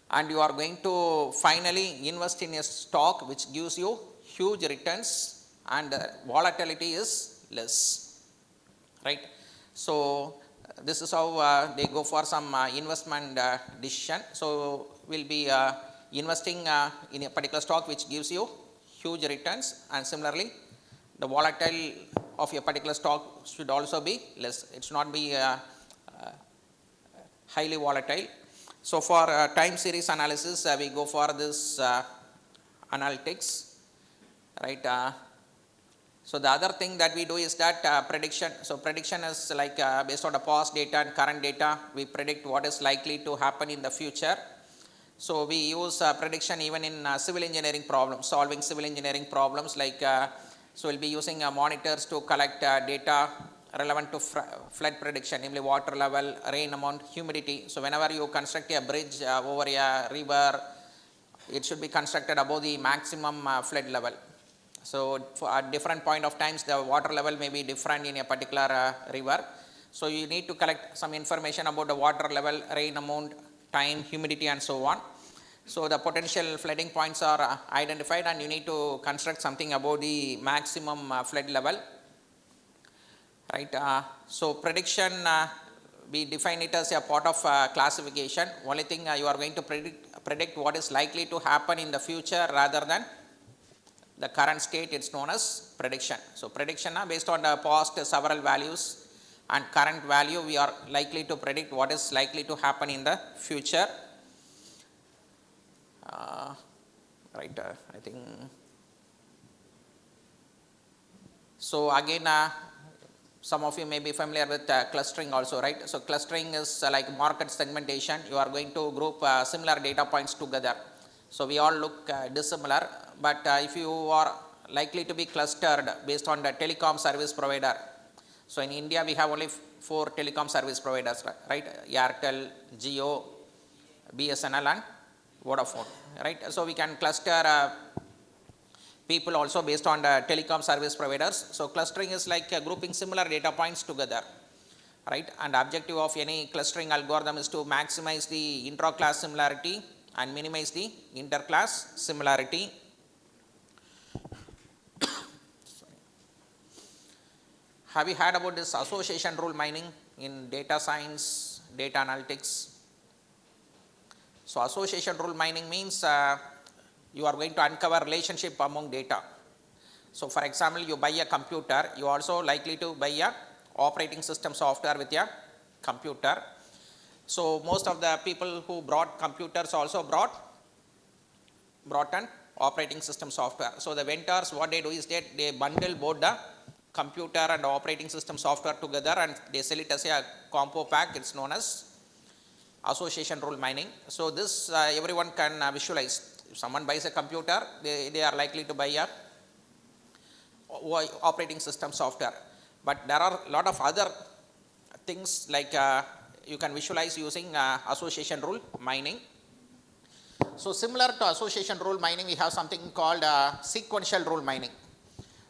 and you are going to finally invest in a stock which gives you huge returns, and volatility is less, right? So this is how they go for some investment decision. So we'll be investing in a particular stock which gives you huge returns, and similarly the volatile of a particular stock should also be less. It should not be highly volatile. So for time series analysis, we go for this analytics, right? So the other thing that we do is that prediction. So prediction is like based on the past data and current data, we predict what is likely to happen in the future. So we use prediction even in civil engineering problems, solving civil engineering problems, like so we'll be using monitors to collect data relevant to flood prediction, namely water level, rain amount, humidity. So whenever you construct a bridge over a river, it should be constructed above the maximum flood level. So at different point of times, the water level may be different in a particular river. So you need to collect some information about the water level, rain amount, time, humidity, and so on. So the potential flooding points are identified, and you need to construct something about the maximum flood level, right? So prediction, we define it as a part of classification. Only thing you are going to predict what is likely to happen in the future rather than the current state. It's known as prediction. So prediction based on the past several values and current value, we are likely to predict what is likely to happen in the future. Right, I think. So again, some of you may be familiar with clustering also, right? So clustering is like market segmentation. You are going to group similar data points together. So we all look dissimilar, but if you are likely to be clustered based on the telecom service provider. So in India, we have only 4 telecom service providers, right? Airtel, Jio, BSNL, and Vodafone, right? So we can cluster people also based on the telecom service providers. So clustering is like grouping similar data points together, right? And the objective of any clustering algorithm is to maximize the intra-class similarity and minimize the inter-class similarity. Have you heard about this association rule mining in data science, data analytics? So association rule mining means you are going to uncover relationship among data. So for example, you buy a computer, you also likely to buy a operating system software with your computer. So most of the people who brought computers also brought an operating system software. So the vendors, what they do is that they bundle both the computer and operating system software together and they sell it as a combo pack. It's known as association rule mining. So this everyone can visualize. If someone buys a computer, they are likely to buy a operating system software. But there are a lot of other things like you can visualize using association rule mining. So similar to association rule mining, we have something called sequential rule mining.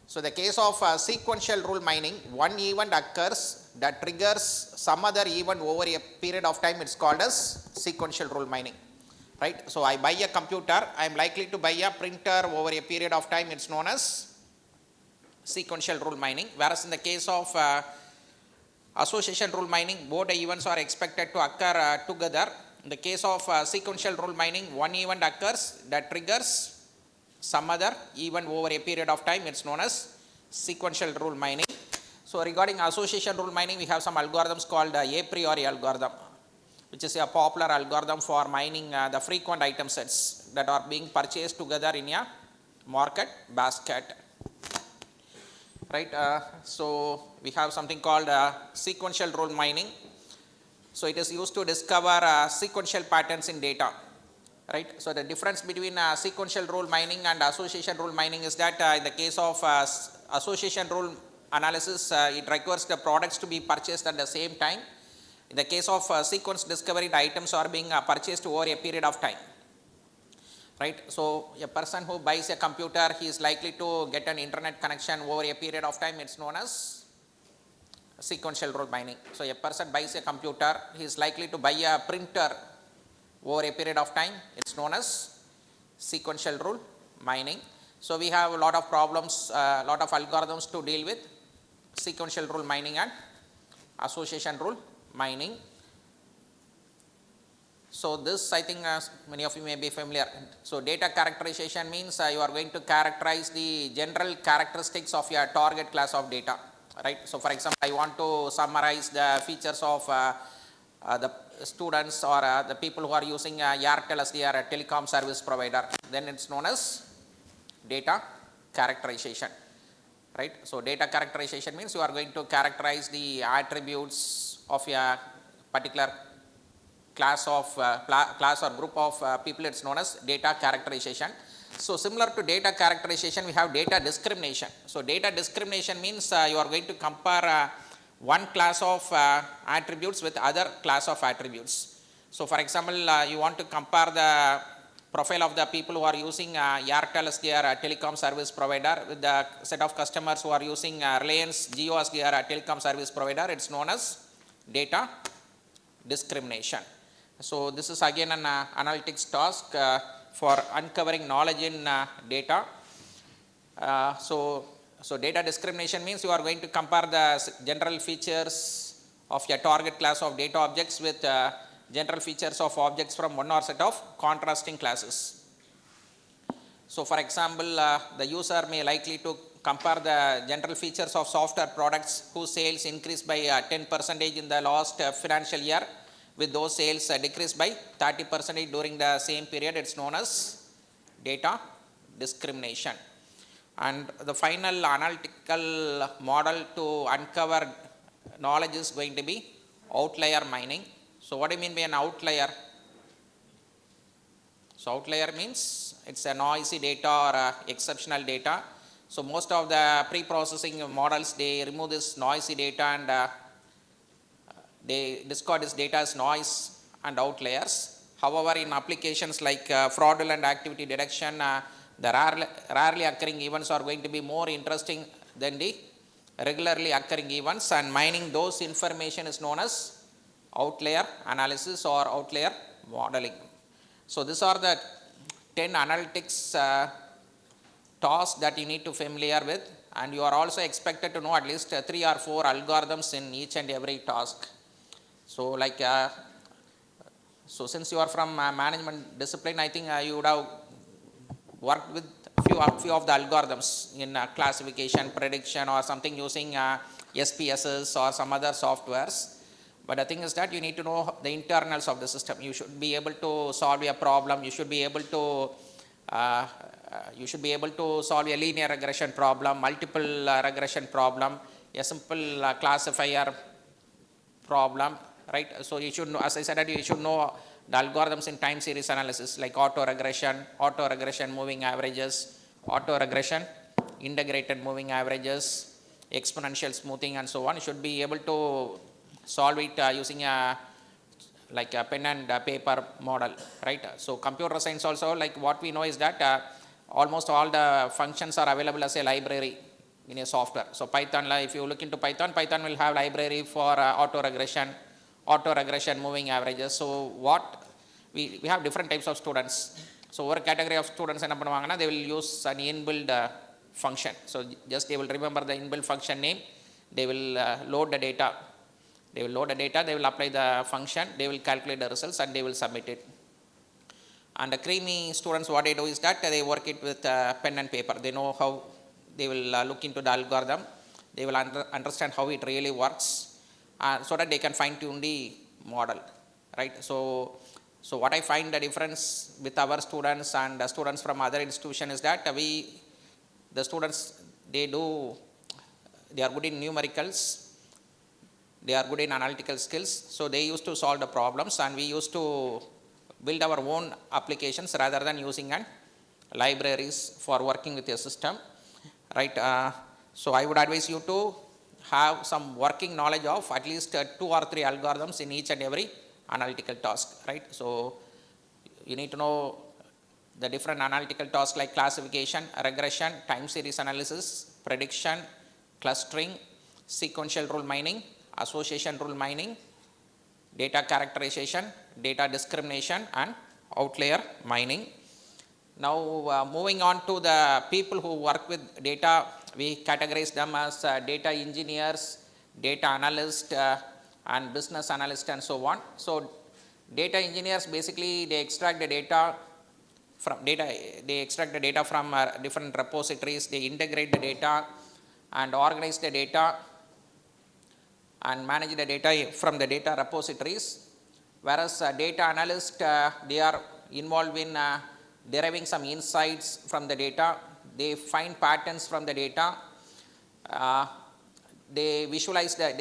So the case of sequential rule mining, one event occurs that triggers some other event over a period of time. It's called as sequential rule mining, right? So I buy a computer, I am likely to buy a printer over a period of time. It's known as sequential rule mining. Whereas in the case of association rule mining, both the events are expected to occur together. In the case of sequential rule mining, one event occurs that triggers some other event over a period of time. It's known as sequential rule mining. So regarding association rule mining, we have some algorithms called a priori algorithm, which is a popular algorithm for mining the frequent item sets that are being purchased together in a market basket, right? So we have something called sequential rule mining. So it is used to discover sequential patterns in data, right? So the difference between sequential rule mining and association rule mining is that in the case of association rule analysis, it requires the products to be purchased at the same time. In the case of sequence discovery, the items are being purchased over a period of time, right? So a person who buys a computer, he is likely to get an internet connection over a period of time. It's known as sequential rule mining. So a person buys a computer, he is likely to buy a printer over a period of time. It's known as sequential rule mining. So we have a lot of problems, a lot of algorithms to deal with sequential rule mining and association rule mining. So this, I think many of you may be familiar. So data characterization means you are going to characterize the general characteristics of your target class of data, right? So for example, I want to summarize the features of the students or the people who are using Airtel as their telecom service provider. Then it's known as data characterization, right? So data characterization means you are going to characterize the attributes of a particular class of class or group of people. It's known as data characterization. So similar to data characterization, we have data discrimination. So data discrimination means you are going to compare one class of attributes with other class of attributes. So for example, you want to compare the profile of the people who are using Airtel as their telecom service provider with the set of customers who are using Reliance Jio as their telecom service provider. It's known as data discrimination. So this is again an analytics task for uncovering knowledge in data. So data discrimination means you are going to compare the general features of your target class of data objects with general features of objects from one or set of contrasting classes. So for example, the user may likely to compare the general features of software products whose sales increased by 10% in the last financial year with those sales decreased by 30% during the same period. It's known as data discrimination. And the final analytical model to uncover knowledge is going to be outlier mining. So what do you mean by an outlier? So outlier means it's a noisy data or exceptional data. So most of the pre-processing models, they remove this noisy data and they discard this data as noise and outliers. However, in applications like fraudulent activity detection, The rarely occurring events are going to be more interesting than the regularly occurring events, and mining those information is known as outlier analysis or outlier modeling. So these are the 10 analytics tasks that you need to familiar with, and you are also expected to know at least 3 or 4 algorithms in each and every task. So like so since you are from management discipline, I think you would have worked with few of the algorithms in classification, prediction, or something using SPSS or some other softwares. But the thing is that you need to know the internals of the system. You should be able to solve a problem. You should be able to solve a linear regression problem, multiple regression problem, a simple classifier problem, right? So you should know, as I said, that you should know the algorithms in time series analysis like auto-regression moving averages, auto-regression, integrated moving averages, exponential smoothing, and so on. You should be able to solve it using a pen and paper model, right? So computer science also, like what we know is that almost all the functions are available as a library in a software. So Python, if you look into Python will have library for auto-regression moving averages. So what we have different types of students. So over category of students enna பண்ணுவாங்கன்னா, they will use an inbuilt function. So just they will remember the inbuilt function name, they will load the data, they will apply the function, they will calculate the results, and they will submit it. And the creamy students, what they do is that they work it with pen and paper. They know how they will look into the algorithm, they will understand how it really works, so that they can fine tune the model, right? So what I find the difference with our students and the students from other institution is that the students, they are good in numericals, they are good in analytical skills, so they used to solve the problems, and we used to build our own applications rather than using libraries for working with a system, right? So I would advise you to have some working knowledge of at least 2 or 3 algorithms in each and every analytical task, right? So you need to know the different analytical tasks like classification, regression, time series analysis, prediction, clustering, sequential rule mining, association rule mining, data characterization, data discrimination, and outlier mining. Now moving on to the people who work with data, we categorize them as data engineers, data analysts, and business analysts, and so on. So data engineers, basically they extract the data from different repositories, they integrate the data and organize the data and manage the data from the data repositories, whereas data analysts, they are involved in deriving some insights from the data. They find patterns from the data, they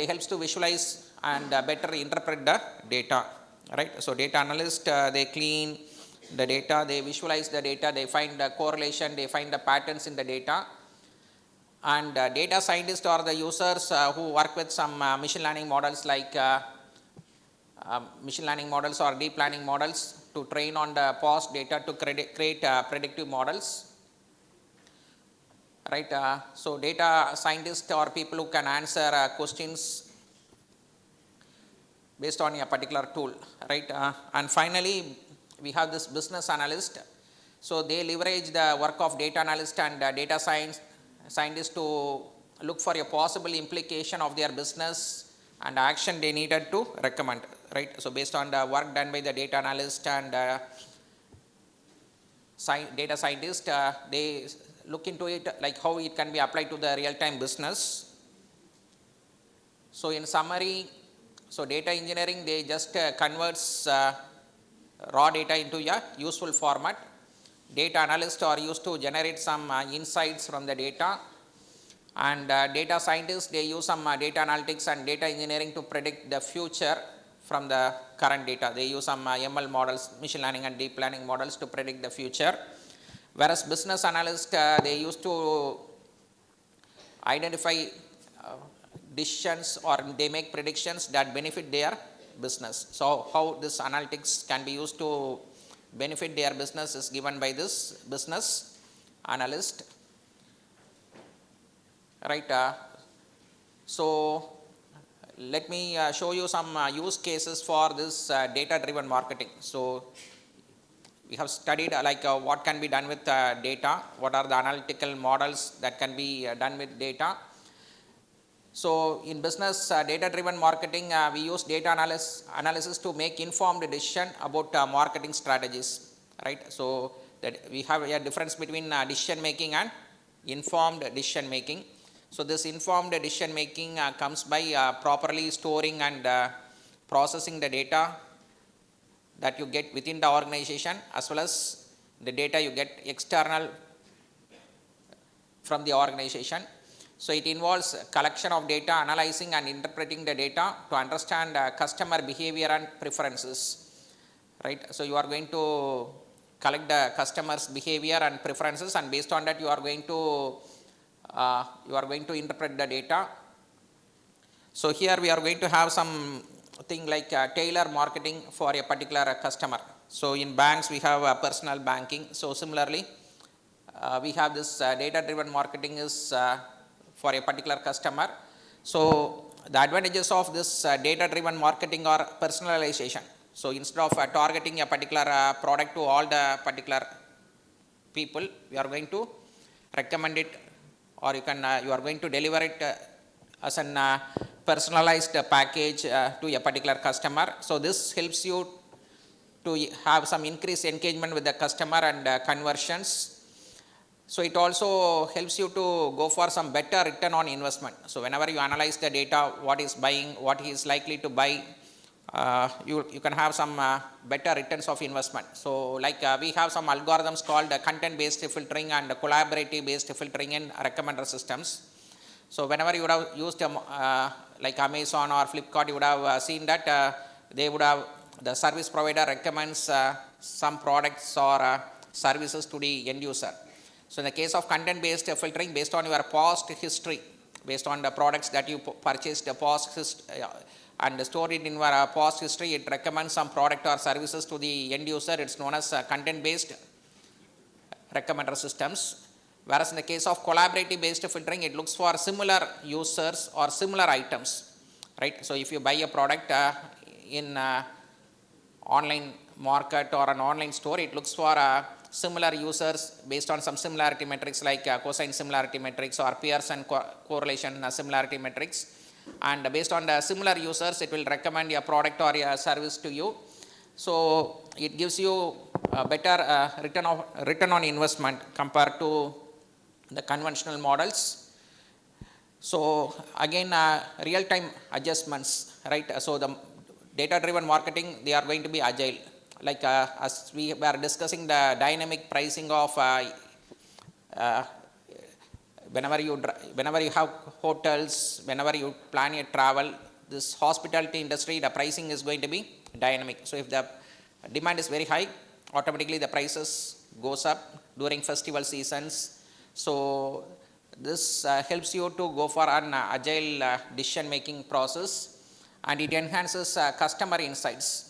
helps to visualize and better interpret the data, right? So data analyst, they clean the data, they visualize the data, they find the correlation, they find the patterns in the data. And data scientists are the users who work with some machine learning models like machine learning models or deep learning models to train on the past data to create predictive models, right? So data scientists are people who can answer questions based on a particular tool, right? And finally, we have this business analyst. So they leverage the work of data analyst and data scientists to look for a possible implication of their business and action they needed to recommend, right? So based on the work done by the data analyst and data scientist, they look into it like how it can be applied to the real-time business. So in summary, so data engineering, they just converts raw data into a useful format. Data analysts are used to generate some insights from the data, and data scientists, they use some data analytics and data engineering to predict the future from the current data. They use some ML models, machine learning and deep learning models to predict the future, whereas business analysts, they used to identify decisions or they make predictions that benefit their business. So how this analytics can be used to benefit their business is given by this business analyst, right? So let me show you some use cases for this data driven marketing. So we have studied what can be done with data, what are the analytical models that can be done with data. So in business data driven marketing, we use data analysis to make informed decision about marketing strategies, right? So that we have a difference between decision making and informed decision making. So this informed decision making comes by properly storing and processing the data that you get within the organization, as well as the data you get external from the organization. So it involves collection of data, analyzing and interpreting the data to understand customer behavior and preferences, right? So you are going to collect the customer's behavior and preferences, and based on that you are going to interpret the data. So here we are going to have some thing like tailor marketing for a particular customer. So in banks we have personal banking. So similarly we have this data driven marketing is for a particular customer. So the advantages of this data driven marketing are personalization. So instead of targeting a particular product to all the particular people, we are going to recommend it, or you are going to deliver it as an personalized package to a particular customer. So this helps you to have some increased engagement with the customer and conversions. So it also helps you to go for some better return on investment. So whenever you analyze the data, what is buying, what he is likely to buy, you can have some better returns of investment. So like we have some algorithms called content based filtering and collaborative based filtering in recommender systems. So whenever you would have used like Amazon or Flipkart, you would have seen that the service provider recommends some products or services to the end user. So in the case of content based filtering, based on your past history, based on the products that you purchased and stored it in your past history, it recommends some product or services to the end user. It's known as content based recommender systems. Whereas in the case of collaborative based filtering, it looks for similar users or similar items, right? So if you buy a product in online market or an online store, it looks for similar users based on some similarity metrics like cosine similarity metrics or Pearson correlation similarity metrics. And based on the similar users, it will recommend a product or a service to you. So it gives you a better return on investment compared to the conventional models. So again, real-time adjustments, right? So the data-driven marketing, they are going to be agile. Like as we were discussing the dynamic pricing of whenever you have hotels, whenever you plan your travel, this hospitality industry, the pricing is going to be dynamic. So if the demand is very high, automatically the prices goes up during festival seasons. So this helps you to go for an agile decision making process, and it enhances customer insights.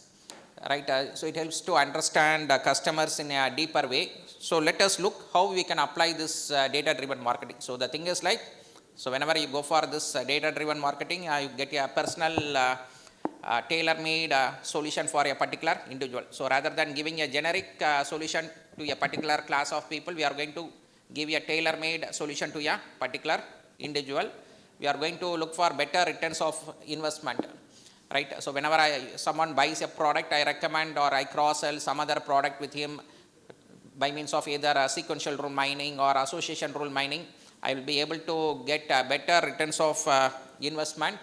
Right, so it helps to understand customers in a deeper way. So let us look how we can apply this data-driven marketing. So the thing is like, so whenever you go for this data-driven marketing, you get a personal tailor-made solution for a particular individual. So rather than giving a generic solution to a particular class of people, we are going to give a tailor-made solution to a particular individual. We are going to look for better returns of investment. Right. So whenever someone buys a product, I recommend or I cross-sell some other product with him by means of either sequential rule mining or association rule mining. I will be able to get better returns of investment.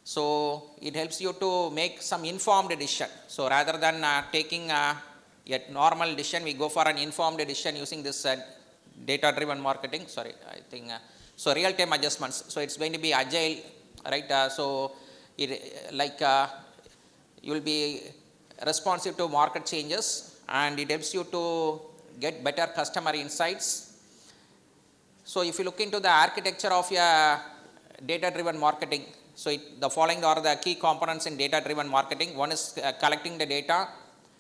So it helps you to make some informed decision. So rather than taking a normal decision, we go for an informed decision using this data-driven marketing. Sorry, I think so real-time adjustments. So it's going to be agile, right? So you will be responsive to market changes, and it helps you to get better customer insights. So if you look into the architecture of a data-driven marketing, so the following are the key components in data-driven marketing. One is collecting the data.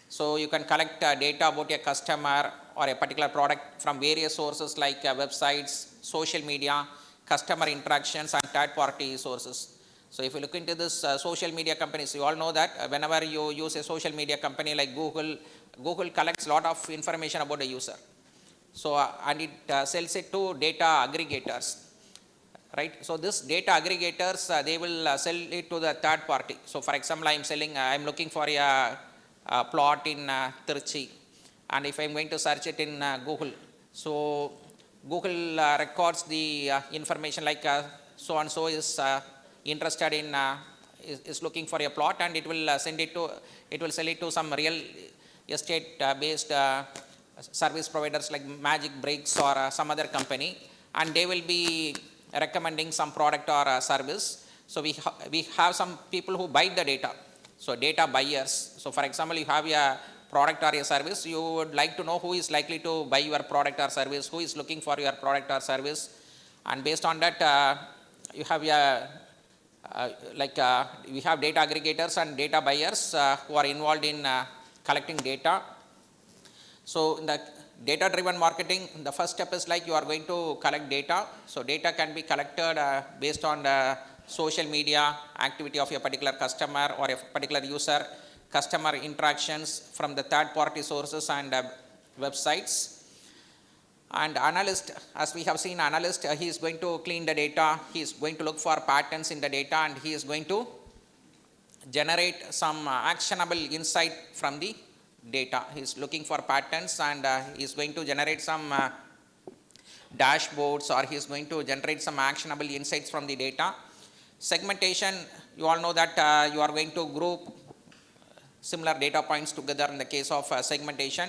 So you can collect data about a customer or a particular product from various sources like websites, social media, customer interactions, and third-party sources. So if you look into this social media companies, you all know that whenever you use a social media company like Google, Google collects a lot of information about the user. So and it sells it to data aggregators. Right, so this data aggregators they will sell it to the third party. So for example, I'm looking for a plot in Trichy, and if I'm going to search it in Google, so Google records the information like so and so is interested in is looking for a plot, and it will sell it to some real estate based service providers like Magic Bricks or some other company, and they will be recommending some product or service. So we have some people who buy the data, so data buyers. So for example, you have a product or a service, you would like to know who is likely to buy your product or service, who is looking for your product or service, and based on that you have we have data aggregators and data buyers who are involved in collecting data. So in the data driven marketing, the first step is like you are going to collect data. So data can be collected based on the social media activity of a particular customer or a particular user, customer interactions from the third party sources and websites. And analyst, as we have seen, analyst, he is going to clean the data, he is going to look for patterns in the data, and he is going to generate some actionable insight from the data. He is looking for patterns, and he is going to generate some dashboards, or he is going to generate some actionable insights from the data. Segmentation, you all know that you are going to group similar data points together in the case of segmentation.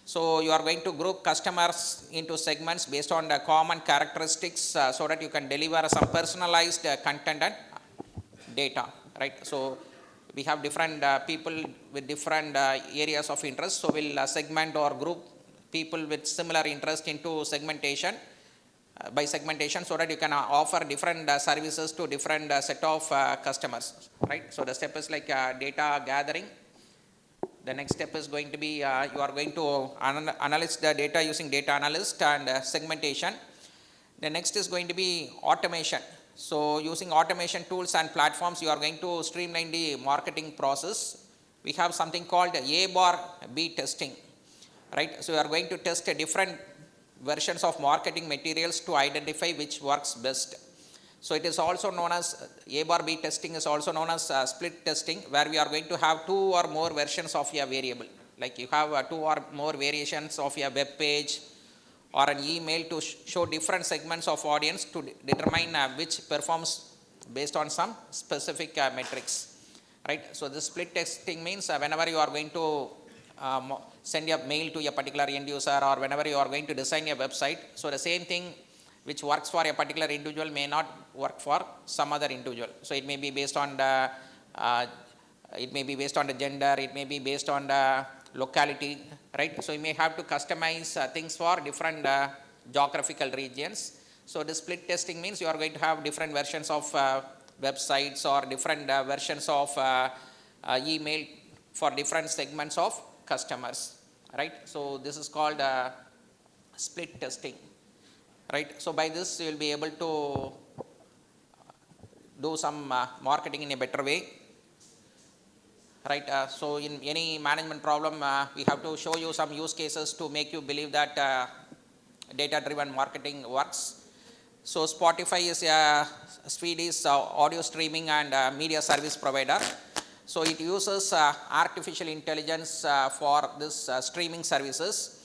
So you are going to group customers into segments based on the common characteristics so that you can deliver some personalized content and data, right? So we have different people with different areas of interest, so we'll segment or group people with similar interest into segmentation by segmentation, so that you can offer different services to different set of customers, right? So the step is like data gathering. The next step is going to be you are going to analyze the data using data analyst and segmentation. The next is going to be automation. So using automation tools and platforms, you are going to streamline the marketing process. We have something called A/B testing, right? So you are going to test different versions of marketing materials to identify which works best. So it is also known as A/B testing is also known as split testing, where we are going to have two or more versions of a variable. Like you have two or more variations of a web page or an email to show different segments of audience to determine which performs based on some specific metrics, right? So this split testing means whenever you are going to send a mail to a particular end user, or whenever you are going to design a website, so the same thing which works for a particular individual may not work for some other individual. So it may be based on the gender, it may be based on the locality, right? So you may have to customize things for different geographical regions. So the split testing means you are going to have different versions of websites or different versions of email for different segments of customers, right? So this is called split testing, right? So by this you will be able to do some marketing in a better way, right? So in any management problem, we have to show you some use cases to make you believe that data driven marketing works. So Spotify is a Swedish audio streaming and media service provider. So it uses artificial intelligence for this streaming services.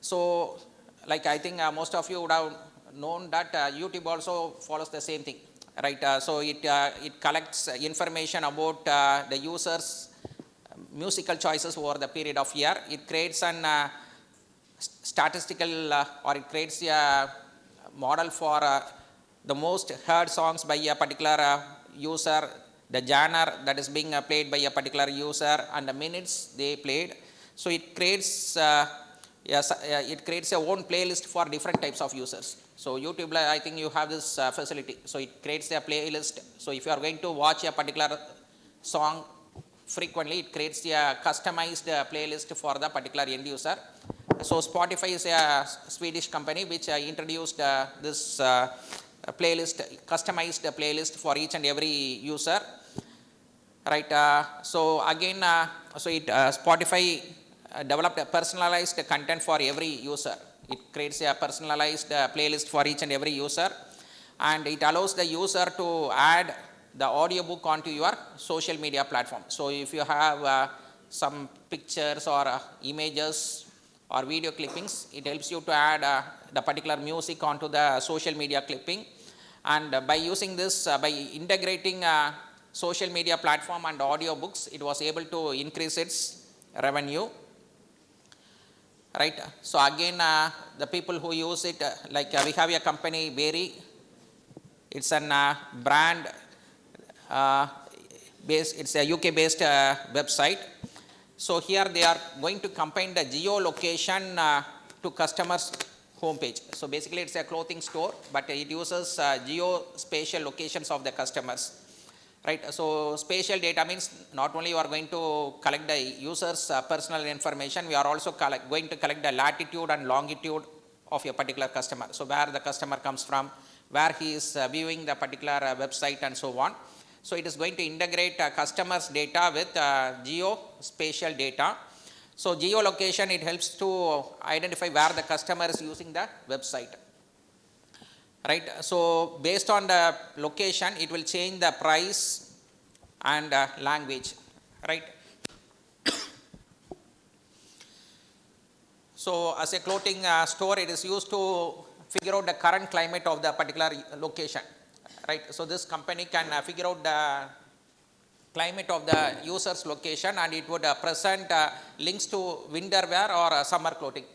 So like I think most of you would have known that YouTube also follows the same thing, right? So it collects information about the users' musical choices over the period of year. It creates an statistical or it creates a model for the most heard songs by a particular user, the genre that is being played by a particular user, and the minutes they played. So it creates a own playlist for different types of users. So YouTube, I think you have this facility. So it creates a playlist. So if you are going to watch a particular song frequently, it creates a customized playlist for the particular end user. So Spotify is a Swedish company which introduced this playlist, customized playlist for each and every user. Right. So again, Spotify developed a personalized content for every user. It creates a personalized playlist for each and every user, and it allows the user to add the audiobook onto your social media platform. So if you have some pictures or images or video clippings, it helps you to add the particular music onto the social media clipping. And by using this, by integrating social media platform and audiobooks, it was able to increase its revenue. Right. So again, the people who use it, we have a company, Berry. It's an brand based. It's a UK based website. So here they are going to combine the geolocation to customers' homepage. So basically, it's a clothing store, but it uses geospatial locations of the customers. Right. So spatial data means not only you are going to collect the user's personal information, we are also going to collect the latitude and longitude of a particular customer. So where the customer comes from, where he is viewing the particular website, and so on. So it is going to integrate customers' data with geospatial data. So geolocation, it helps to identify where the customer is using the website. Right. So based on the location, it will change the price and language. Right. So as a clothing store, it is used to figure out the current climate of the particular location. Right. So this company can figure out the climate of the user's location, and it would present links to winter wear or summer clothing.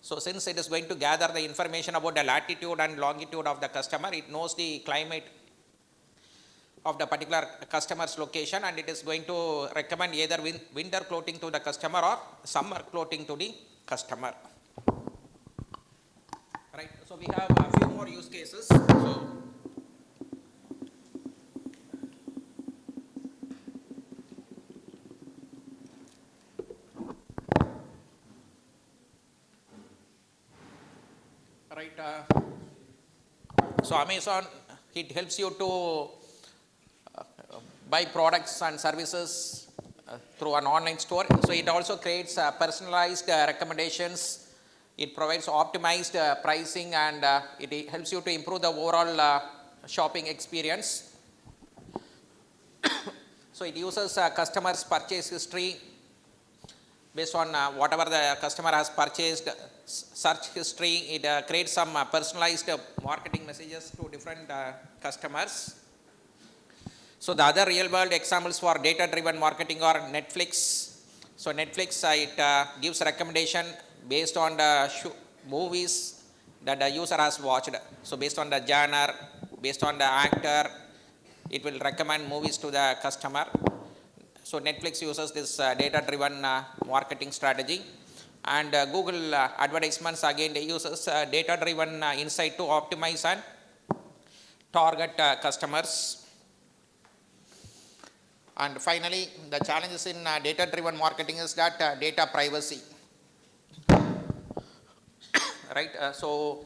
So since it is going to gather the information about the latitude and longitude of the customer, it knows the climate of the particular customer's location, and it is going to recommend either winter clothing to the customer or summer clothing to the customer. Right. So we have a few more use cases. So right. So Amazon, it helps you to buy products and services through an online store. So it also creates personalized recommendations. It provides optimized pricing, and it helps you to improve the overall shopping experience. So it uses customers' purchase history. Based on whatever the customer has purchased, search history, it creates some personalized marketing messages to different customers. So the other real world examples for data driven marketing are Netflix. So Netflix, it gives recommendation based on the movies that the user has watched. So based on the genre, based on the actor, it will recommend movies to the customer. So Netflix uses this data driven marketing strategy. And Google advertisements, again, they uses data driven insight to optimize and target customers. And finally, the challenges in data driven marketing is that data privacy. Right. So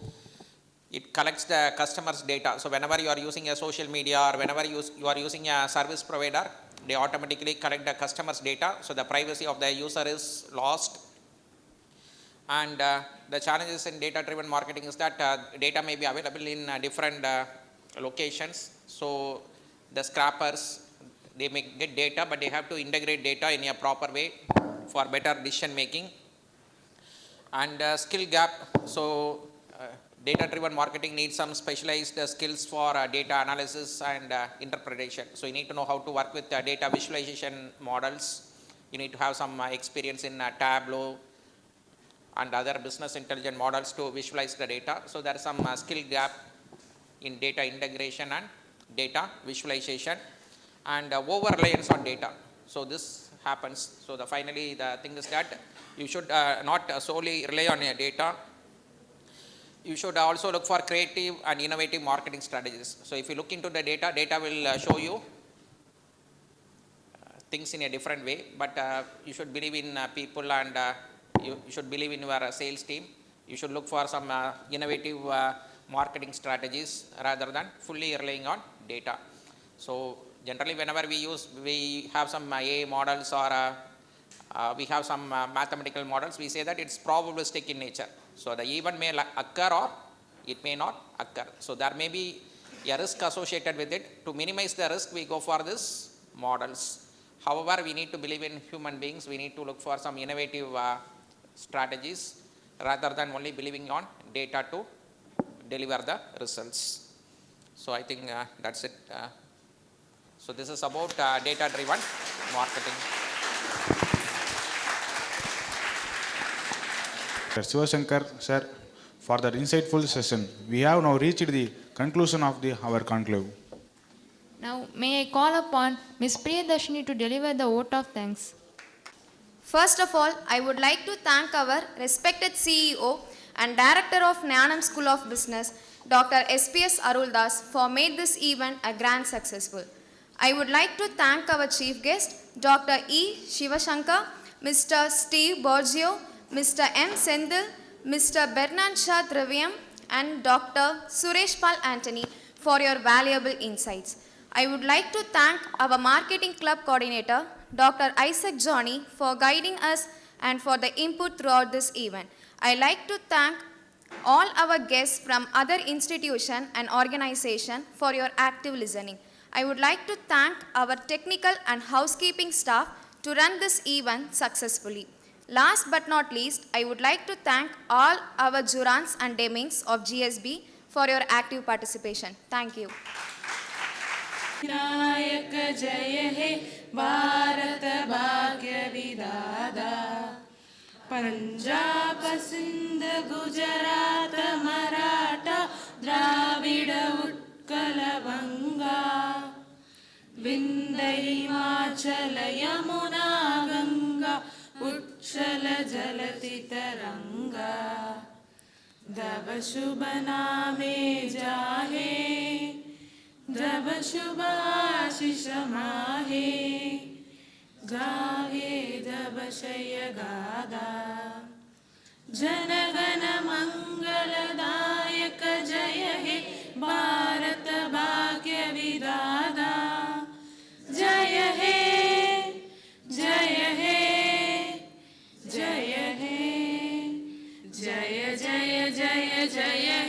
it collects the customer's data. So whenever you are using a social media, or whenever you are using a service provider, they automatically collect the customer's data. So the privacy of the user is lost. And the challenges in data driven marketing is that data may be available in different locations. So the scrappers, they may get data, but they have to integrate data in a proper way for better decision making. And skill gap. So data driven marketing needs some specialized skills for data analysis and interpretation. So you need to know how to work with data visualization models. You need to have some experience in Tableau and other business intelligence models to visualize the data. So there is some skill gap in data integration and data visualization, and over reliance on data. So this happens. So finally the thing is that you should not solely rely on your data. You should also look for creative and innovative marketing strategies. So if you look into the data, data will show you things in a different way, but you should believe in people and You should believe in your sales team. You should look for some innovative marketing strategies rather than fully relying on data. So generally whenever we have some AI models or we have some mathematical models, we say that it's probabilistic in nature. So the event may occur or it may not occur. So there may be a risk associated with it. To minimize the risk, we go for these models. However, we need to believe in human beings. We need to look for some innovative strategies rather than only believing on data to deliver the results. So I think that's it. So this is about data-driven marketing. Sivasankar sir, for that insightful session. We have now reached the conclusion of our conclave. Now, may I call upon Ms. Priyadarshini to deliver the vote of thanks. First of all, I would like to thank our respected CEO and Director of Nyanam School of Business, Dr. SPS Aruldas, for making this event a grand successful. I would like to thank our chief guest, Dr. E. Shivashankar, Mr. Steve Borgio, Mr. M. Sendil, Mr. Bernard Shah Dravyam, and Dr. Suresh Pal Anthony for your valuable insights. I would like to thank our marketing club coordinator, Dr. Isaac Johnny, for guiding us and for the input throughout this event. I like to thank all our guests from other institutions and organizations for your active listening. I would like to thank our technical and housekeeping staff to run this event successfully. Last but not least, I would like to thank all our jurors and demings of GSB for your active participation. Thank you. नायक जय हे भारत भाग्य विधाता पंजाब सिंध गुजरात मराठा द्राविड उत्कल बंगा विंध्य हिमाचल यमुना गंगा उच्छल जलति तरंगा तव शुभ नामे जाहे जब शुभ आशीष माहे गाहे जब शय गादा जनगण मंगलदायक जय हे भारत भाग्य विधाता जय हे जय हे जय हे जय जय जय जय